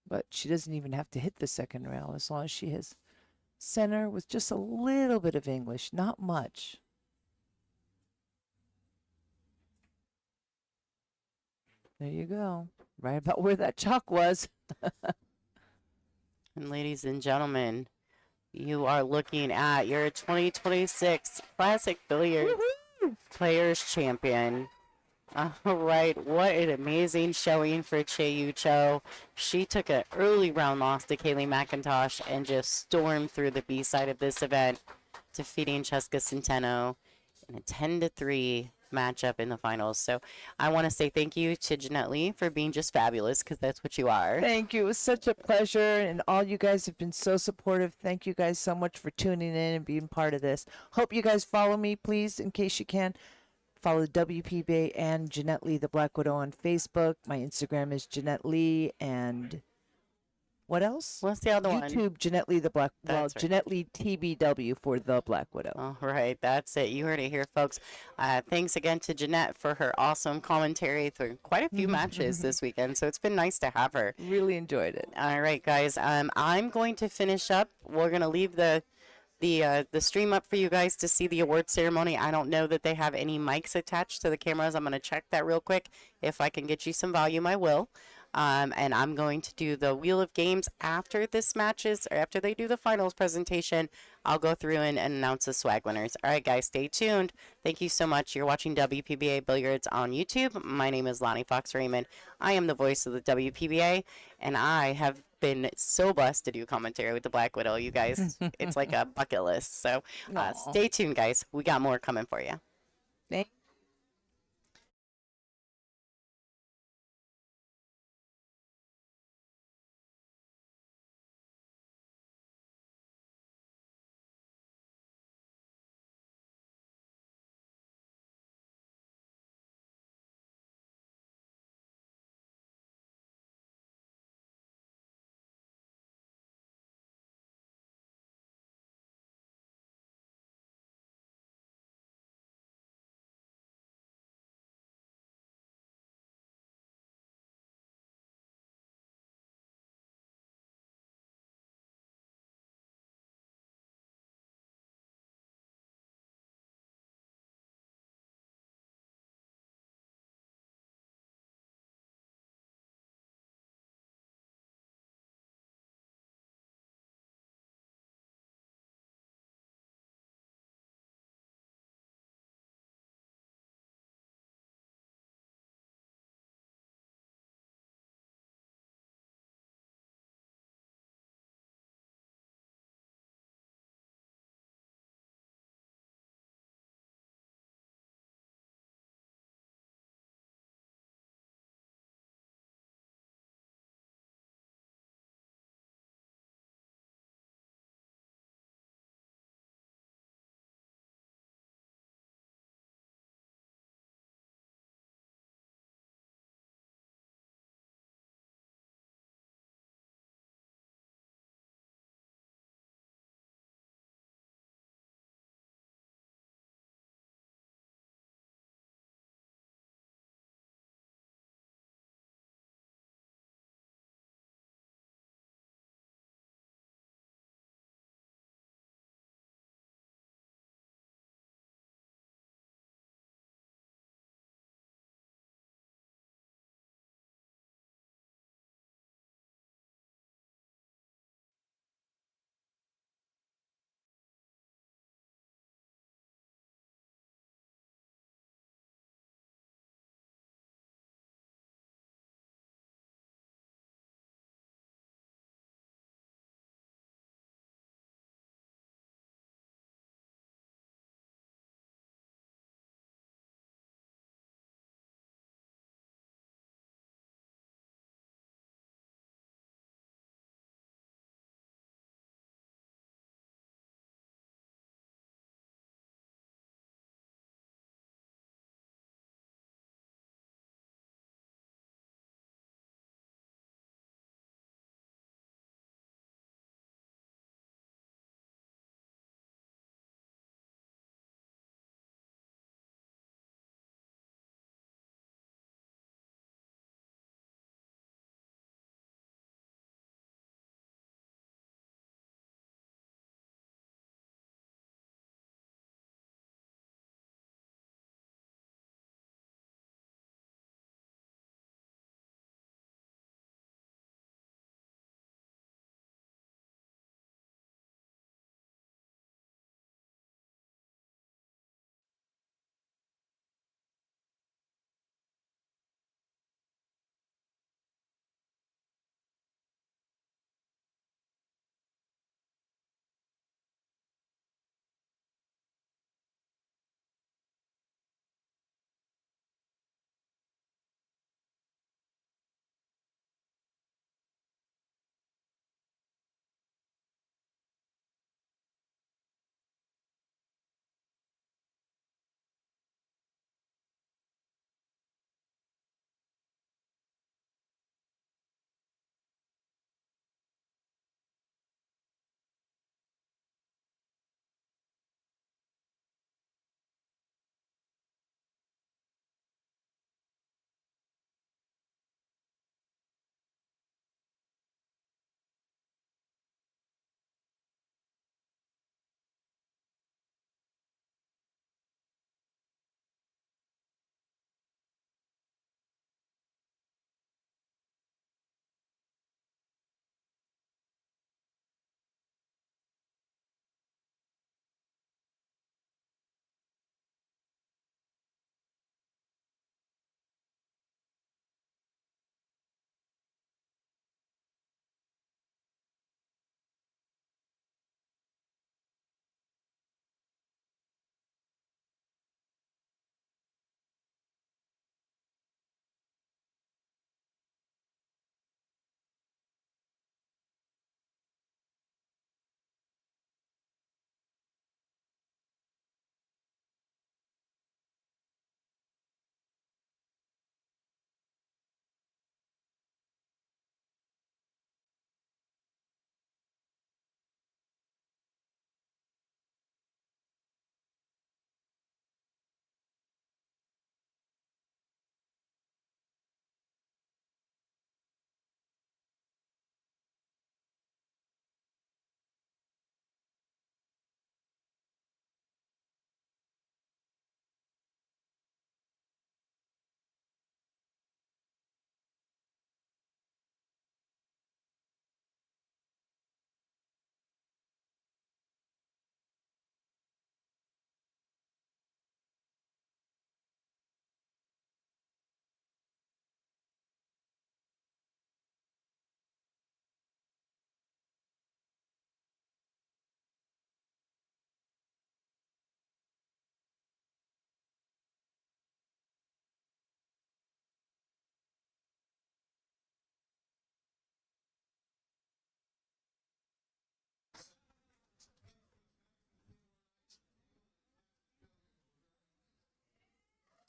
But she doesn't even have to hit the second rail as long as she has center with just a little bit of English, not much. There you go. Right about where that chalk was. And ladies and gentlemen, you are looking at your 2026 Classic Billiards Players Champion. All right, what an amazing showing for Chieh Yu Chou. She took an early round loss to Kaylee McIntosh and just stormed through the B side of this event, defeating Chezka Centeno in a 10-3 matchup in the finals. So I want to say thank you to Jeanette Lee for being just fabulous, because that's what you are. Thank you. It was such a pleasure, and all you guys have been so supportive. Thank you guys so much for tuning in and being part of this. Hope you guys follow me, please, in case you can. Follow WPBA and Jeanette Lee, the Black Widow, on Facebook. My Instagram is Jeanette Lee, and what else? What's the other one? YouTube, Jeanette Lee, the Black, well, That's right. Jeanette Lee TBW for the Black Widow. All right, that's it. You heard it here, folks. Thanks again to Jeanette for her awesome commentary through quite a few matches this weekend. So it's been nice to have her. Really enjoyed it. All right, guys. I'm going to finish up. We're going to leave the stream up for you guys to see the award ceremony. I don't know that they have any mics attached to the cameras. I'm going to check that real quick. If I can get you some volume, I will. And I'm going to do the Wheel of Games after this matches, or after they do the finals presentation. I'll go through and announce the swag winners. All right, guys, stay tuned. Thank you so much. You're watching WPBA Billiards on YouTube. My name is Lonnie Fox Raymond. I am the voice of the WPBA, and I have been so blessed to do commentary with the Black Widow. You guys, it's like a bucket list. So stay tuned, guys. We got more coming for you. Thank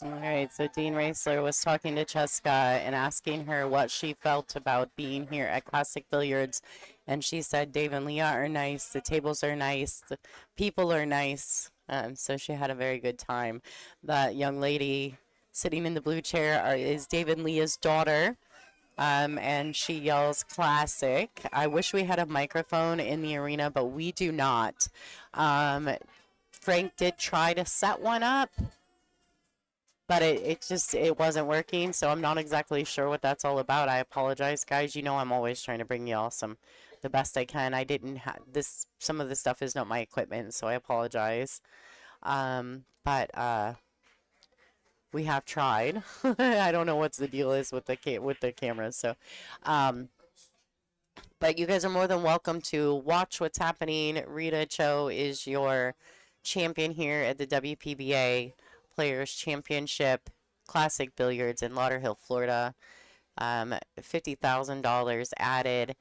All right, so Dean Raisler was talking to Chezka and asking her what she felt about being here at Classic Billiards. And she said Dave and Leah are nice, the tables are nice, the people are nice. So she had a very good time. That young lady sitting in the blue chair is Dave and Leah's daughter. And she yells classic. I wish we had a microphone in the arena, but we do not. Frank did try to set one up, but it wasn't working, so I'm not exactly sure what that's all about. I apologize, guys. You know I'm always trying to bring y'all the best I can. I didn't have this. Some of the stuff is not my equipment, so I apologize. But we have tried. I don't know what's the deal is with the cameras. So, but you guys are more than welcome to watch what's happening. Rita Cho is your champion here at the WPBA Players Championship Classic Billiards in Lauderhill, Florida. $50,000 added.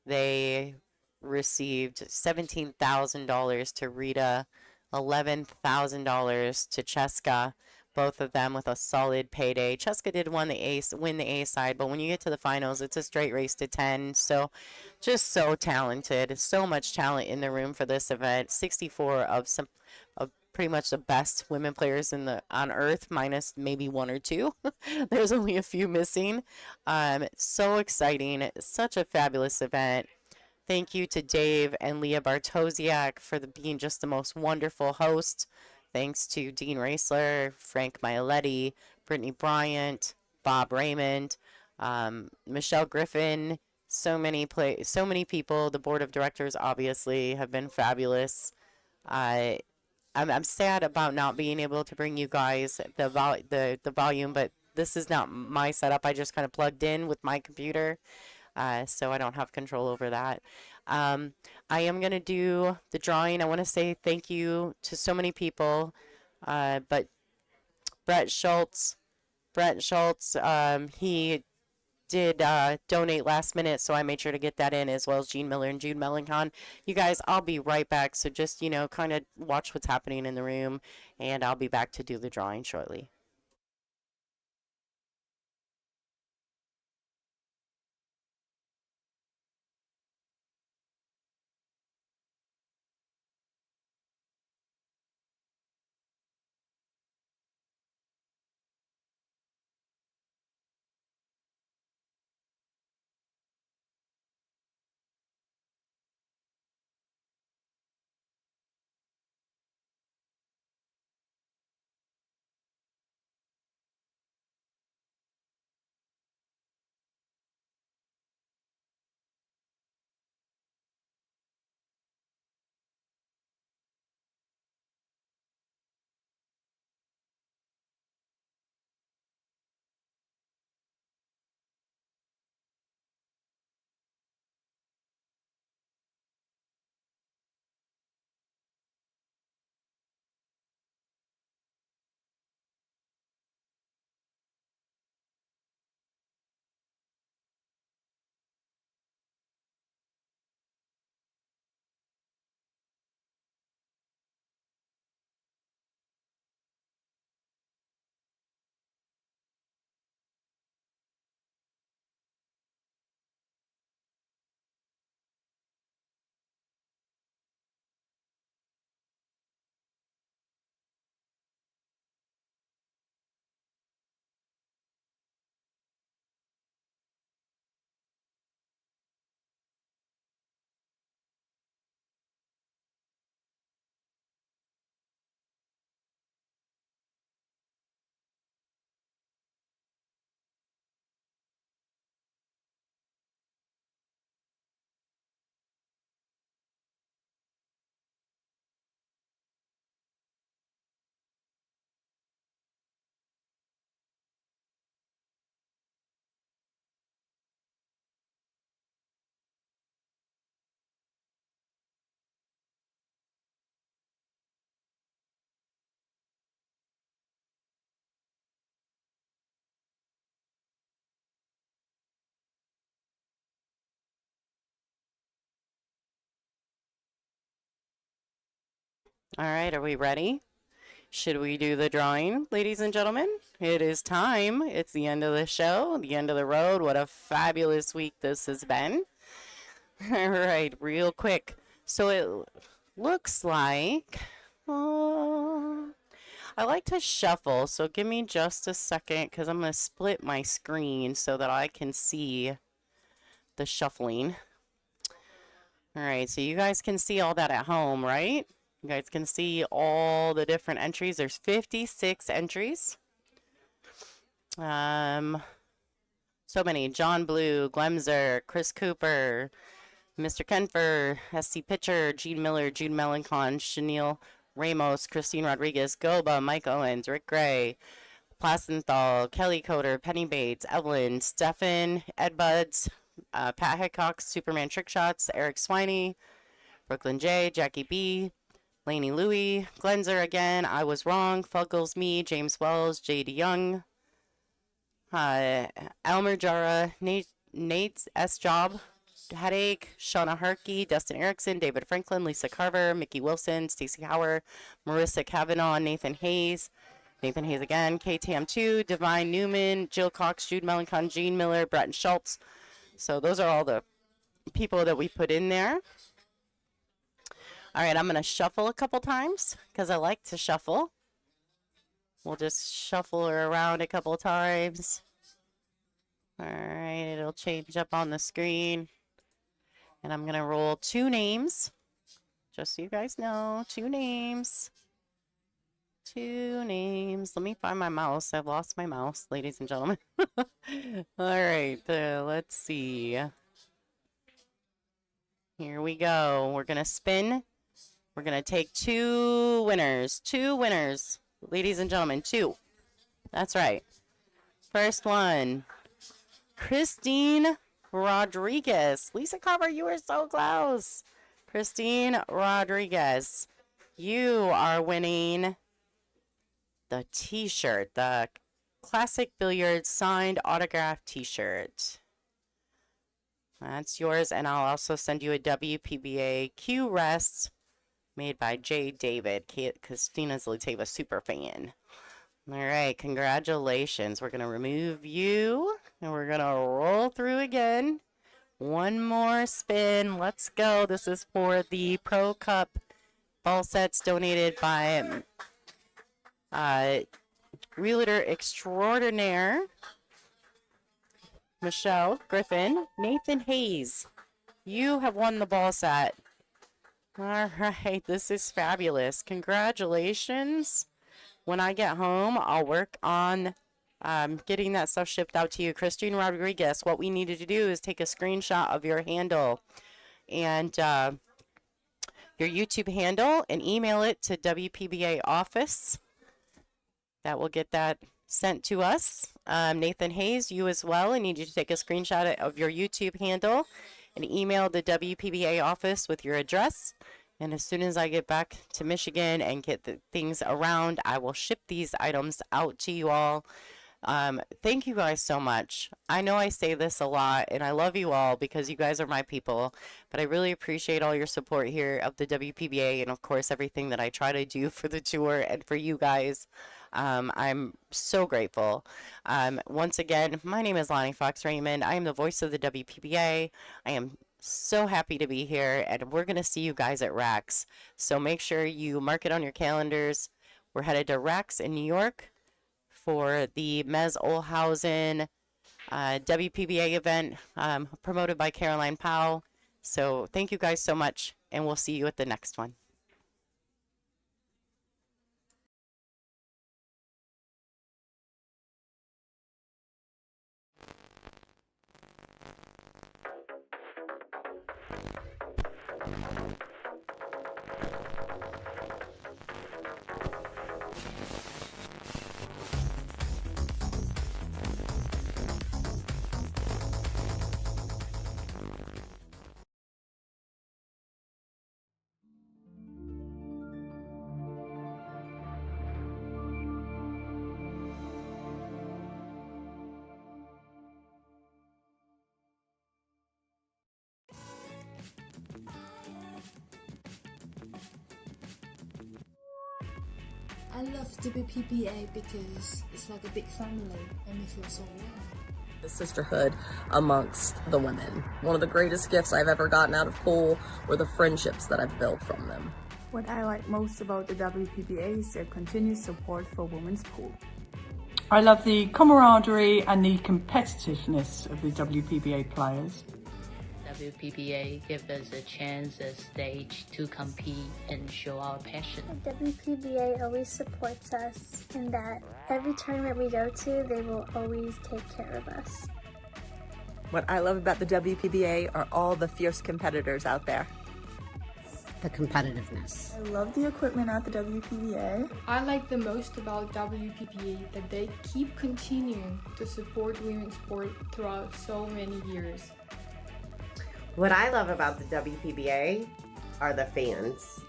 They received $17,000 to Rita, $11,000 to Chezka. Both of them with a solid payday. Chezka did win the A side, but when you get to the finals, it's a straight race to 10. So, just so talented, so much talent in the room for this event. 64 of pretty much the best women players on earth, minus maybe one or two. There's only a few missing. So exciting, such a fabulous event. Thank you to Dave and Leah Bartosiak for being just the most wonderful host. Thanks to Dean Raisler, Frank Mieletti, Brittany Bryant, Bob Raymond, Michelle Griffin. So many people. The board of directors obviously have been fabulous. I'm sad about not being able to bring you guys the volume, but this is not my setup. I just kind of plugged in with my computer, so I don't have control over that. I am going to do the drawing. I want to say thank you to so many people, but Brett Schultz, he did donate last minute, so I made sure to get that in, as well as Gene Miller and Jude Mellencon. You guys, I'll be right back, so just, kind of watch what's happening in the room, and I'll be back to do the drawing shortly. All right, are we ready? Should we do the drawing, ladies and gentlemen? It is time. It's the end of the show, the end of the road. What a fabulous week this has been. All right, real quick. So it looks like I like to shuffle, so give me just a second because I'm going to split my screen so that I can see the shuffling. All right, so you guys can see all that at home, right? You guys can see all the different entries. There's 56 entries. So many. John Blue, Glemser, Chris Cooper, Mr. Kenfer, SC Pitcher, Gene Miller, Jude Melancon, Chenille Ramos, Christine Rodriguez, Goba, Mike Owens, Rick Gray, Placenthal, Kelly Coder, Penny Bates, Evelyn, Stefan, Ed Buds, Pat Hickok, Superman Trick Shots, Eric Swiney, Brooklyn J, Jackie B, Laney Louie, Glenzer again, I Was Wrong, Fuggles Me, James Wells, J.D. Young, Elmer Jara, Nate's S. Job, Headache, Shauna Harkey, Dustin Erickson, David Franklin, Lisa Carver, Mickey Wilson, Stacey Hauer, Marissa Kavanaugh, Nathan Hayes again, KTM2, Divine Newman, Jill Cox, Jude Melancon, Gene Miller, Bretton Schultz. So those are all the people that we put in there. All right, I'm going to shuffle a couple times because I like to shuffle. We'll just shuffle her around a couple times. All right, it'll change up on the screen. And I'm going to roll 2 names. Just so you guys know, 2 names. 2 names. Let me find my mouse. I've lost my mouse, ladies and gentlemen. All right, let's see. Here we go. We're going to spin. We're going to take 2 winners. 2 winners. Ladies and gentlemen, 2. That's right. First one, Christine Rodriguez. Lisa Carver, you were so close. Christine Rodriguez, you are winning the t-shirt, the Classic Billiards signed autograph t-shirt. That's yours, and I'll also send you a WPBA Q Rest made by J. David. Christina's Latava super fan. All right, congratulations. We're going to remove you, and we're going to roll through again. One more spin. Let's go. This is for the Pro Cup ball sets donated by Realtor Extraordinaire Michelle Griffin. Nathan Hayes, you have won the ball set. All right, this is fabulous. Congratulations. When I get home, I'll work on getting that stuff shipped out to you. Christine Rodriguez, what we needed to do is take a screenshot of your handle and your YouTube handle and email it to WPBA office. That will get that sent to us. Nathan Hayes, you as well. I need you to take a screenshot of your YouTube handle and email the WPBA office with your address. And as soon as I get back to Michigan and get the things around, I will ship these items out to you all. Thank you guys so much. I know I say this a lot, and I love you all because you guys are my people, but I really appreciate all your support here of the WPBA and, of course, everything that I try to do for the tour and for you guys. I'm so grateful. Once again, my name is Lonnie Fox Raymond. I am the voice of the WPBA. I am so happy to be here, and we're going to see you guys at RACS. So make sure you mark it on your calendars. We're headed to RACS in New York for the Mez Olhausen WPBA event promoted by Caroline Powell. So thank you guys so much, and we'll see you at the next one. I love WPBA because it's like a big family and we feel so warm. The sisterhood amongst the women. One of the greatest gifts I've ever gotten out of pool were the friendships that I've built from them. What I like most about the WPBA is their continued support for women's pool. I love the camaraderie and the competitiveness of the WPBA players. WPBA gives us a chance, a stage to compete and show our passion. The WPBA always supports us in that every tournament we go to, they will always take care of us. What I love about the WPBA are all the fierce competitors out there. The competitiveness. I love the equipment at the WPBA. I like the most about WPBA that they keep continuing to support women's sport throughout so many years. What I love about the WPBA are the fans.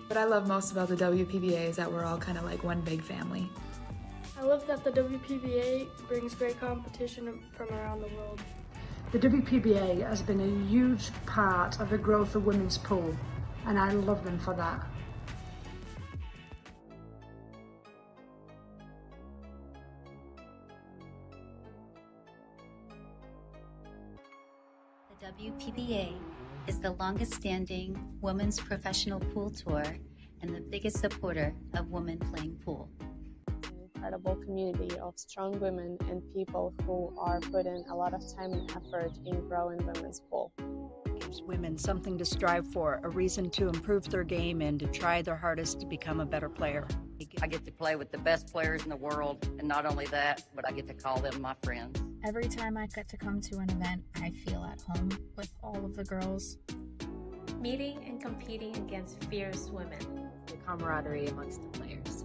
What I love most about the WPBA is that we're all kind of like one big family. I love that the WPBA brings great competition from around the world. The WPBA has been a huge part of the growth of women's pool, and I love them for that. The WPBA is the longest-standing women's professional pool tour and the biggest supporter of women playing pool. An incredible community of strong women and people who are putting a lot of time and effort in growing women's pool. It gives women something to strive for, a reason to improve their game and to try their hardest to become a better player. I get to play with the best players in the world, and not only that, but I get to call them my friends. Every time I get to come to an event, I feel at home with all of the girls. Meeting and competing against fierce women. The camaraderie amongst the players.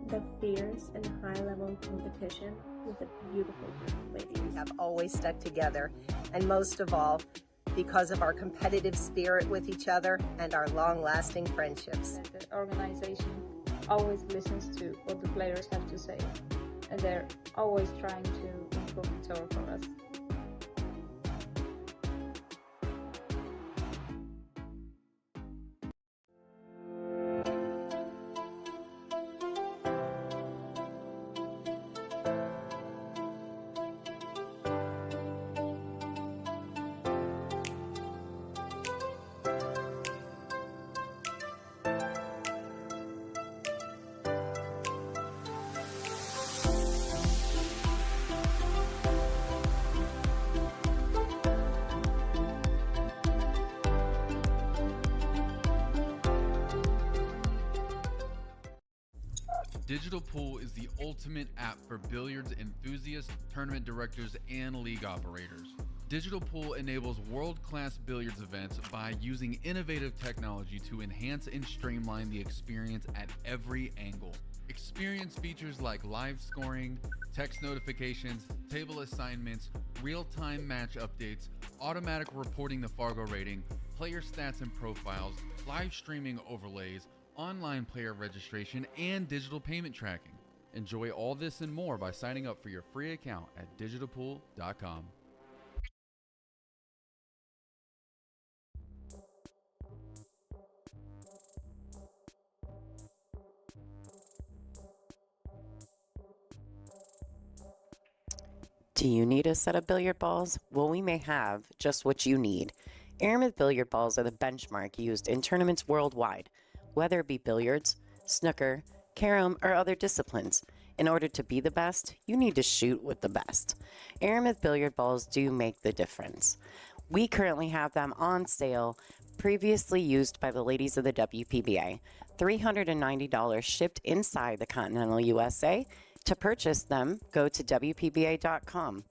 The fierce and high-level competition with a beautiful group of ladies. We have always stuck together, and most of all, because of our competitive spirit with each other and our long-lasting friendships. The organization always listens to what the players have to say, and they're always trying to improve the tour for us. Digital Pool is the ultimate app for billiards enthusiasts, tournament directors, and league operators. Digital Pool enables world-class billiards events by using innovative technology to enhance and streamline the experience at every angle. Experience features like live scoring, text notifications, table assignments, real-time match updates, automatic reporting the Fargo rating, player stats and profiles, live streaming overlays, online player registration, and digital payment tracking. Enjoy all this and more by signing up for your free account at digitalpool.com. Do you need a set of billiard balls? Well, we may have just what you need. Aramith billiard balls are the benchmark used in tournaments worldwide, whether it be billiards, snooker, carom, or other disciplines. In order to be the best, you need to shoot with the best. Aramith billiard balls do make the difference. We currently have them on sale, previously used by the ladies of the WPBA. $390 shipped inside the continental USA. To purchase them, go to WPBA.com.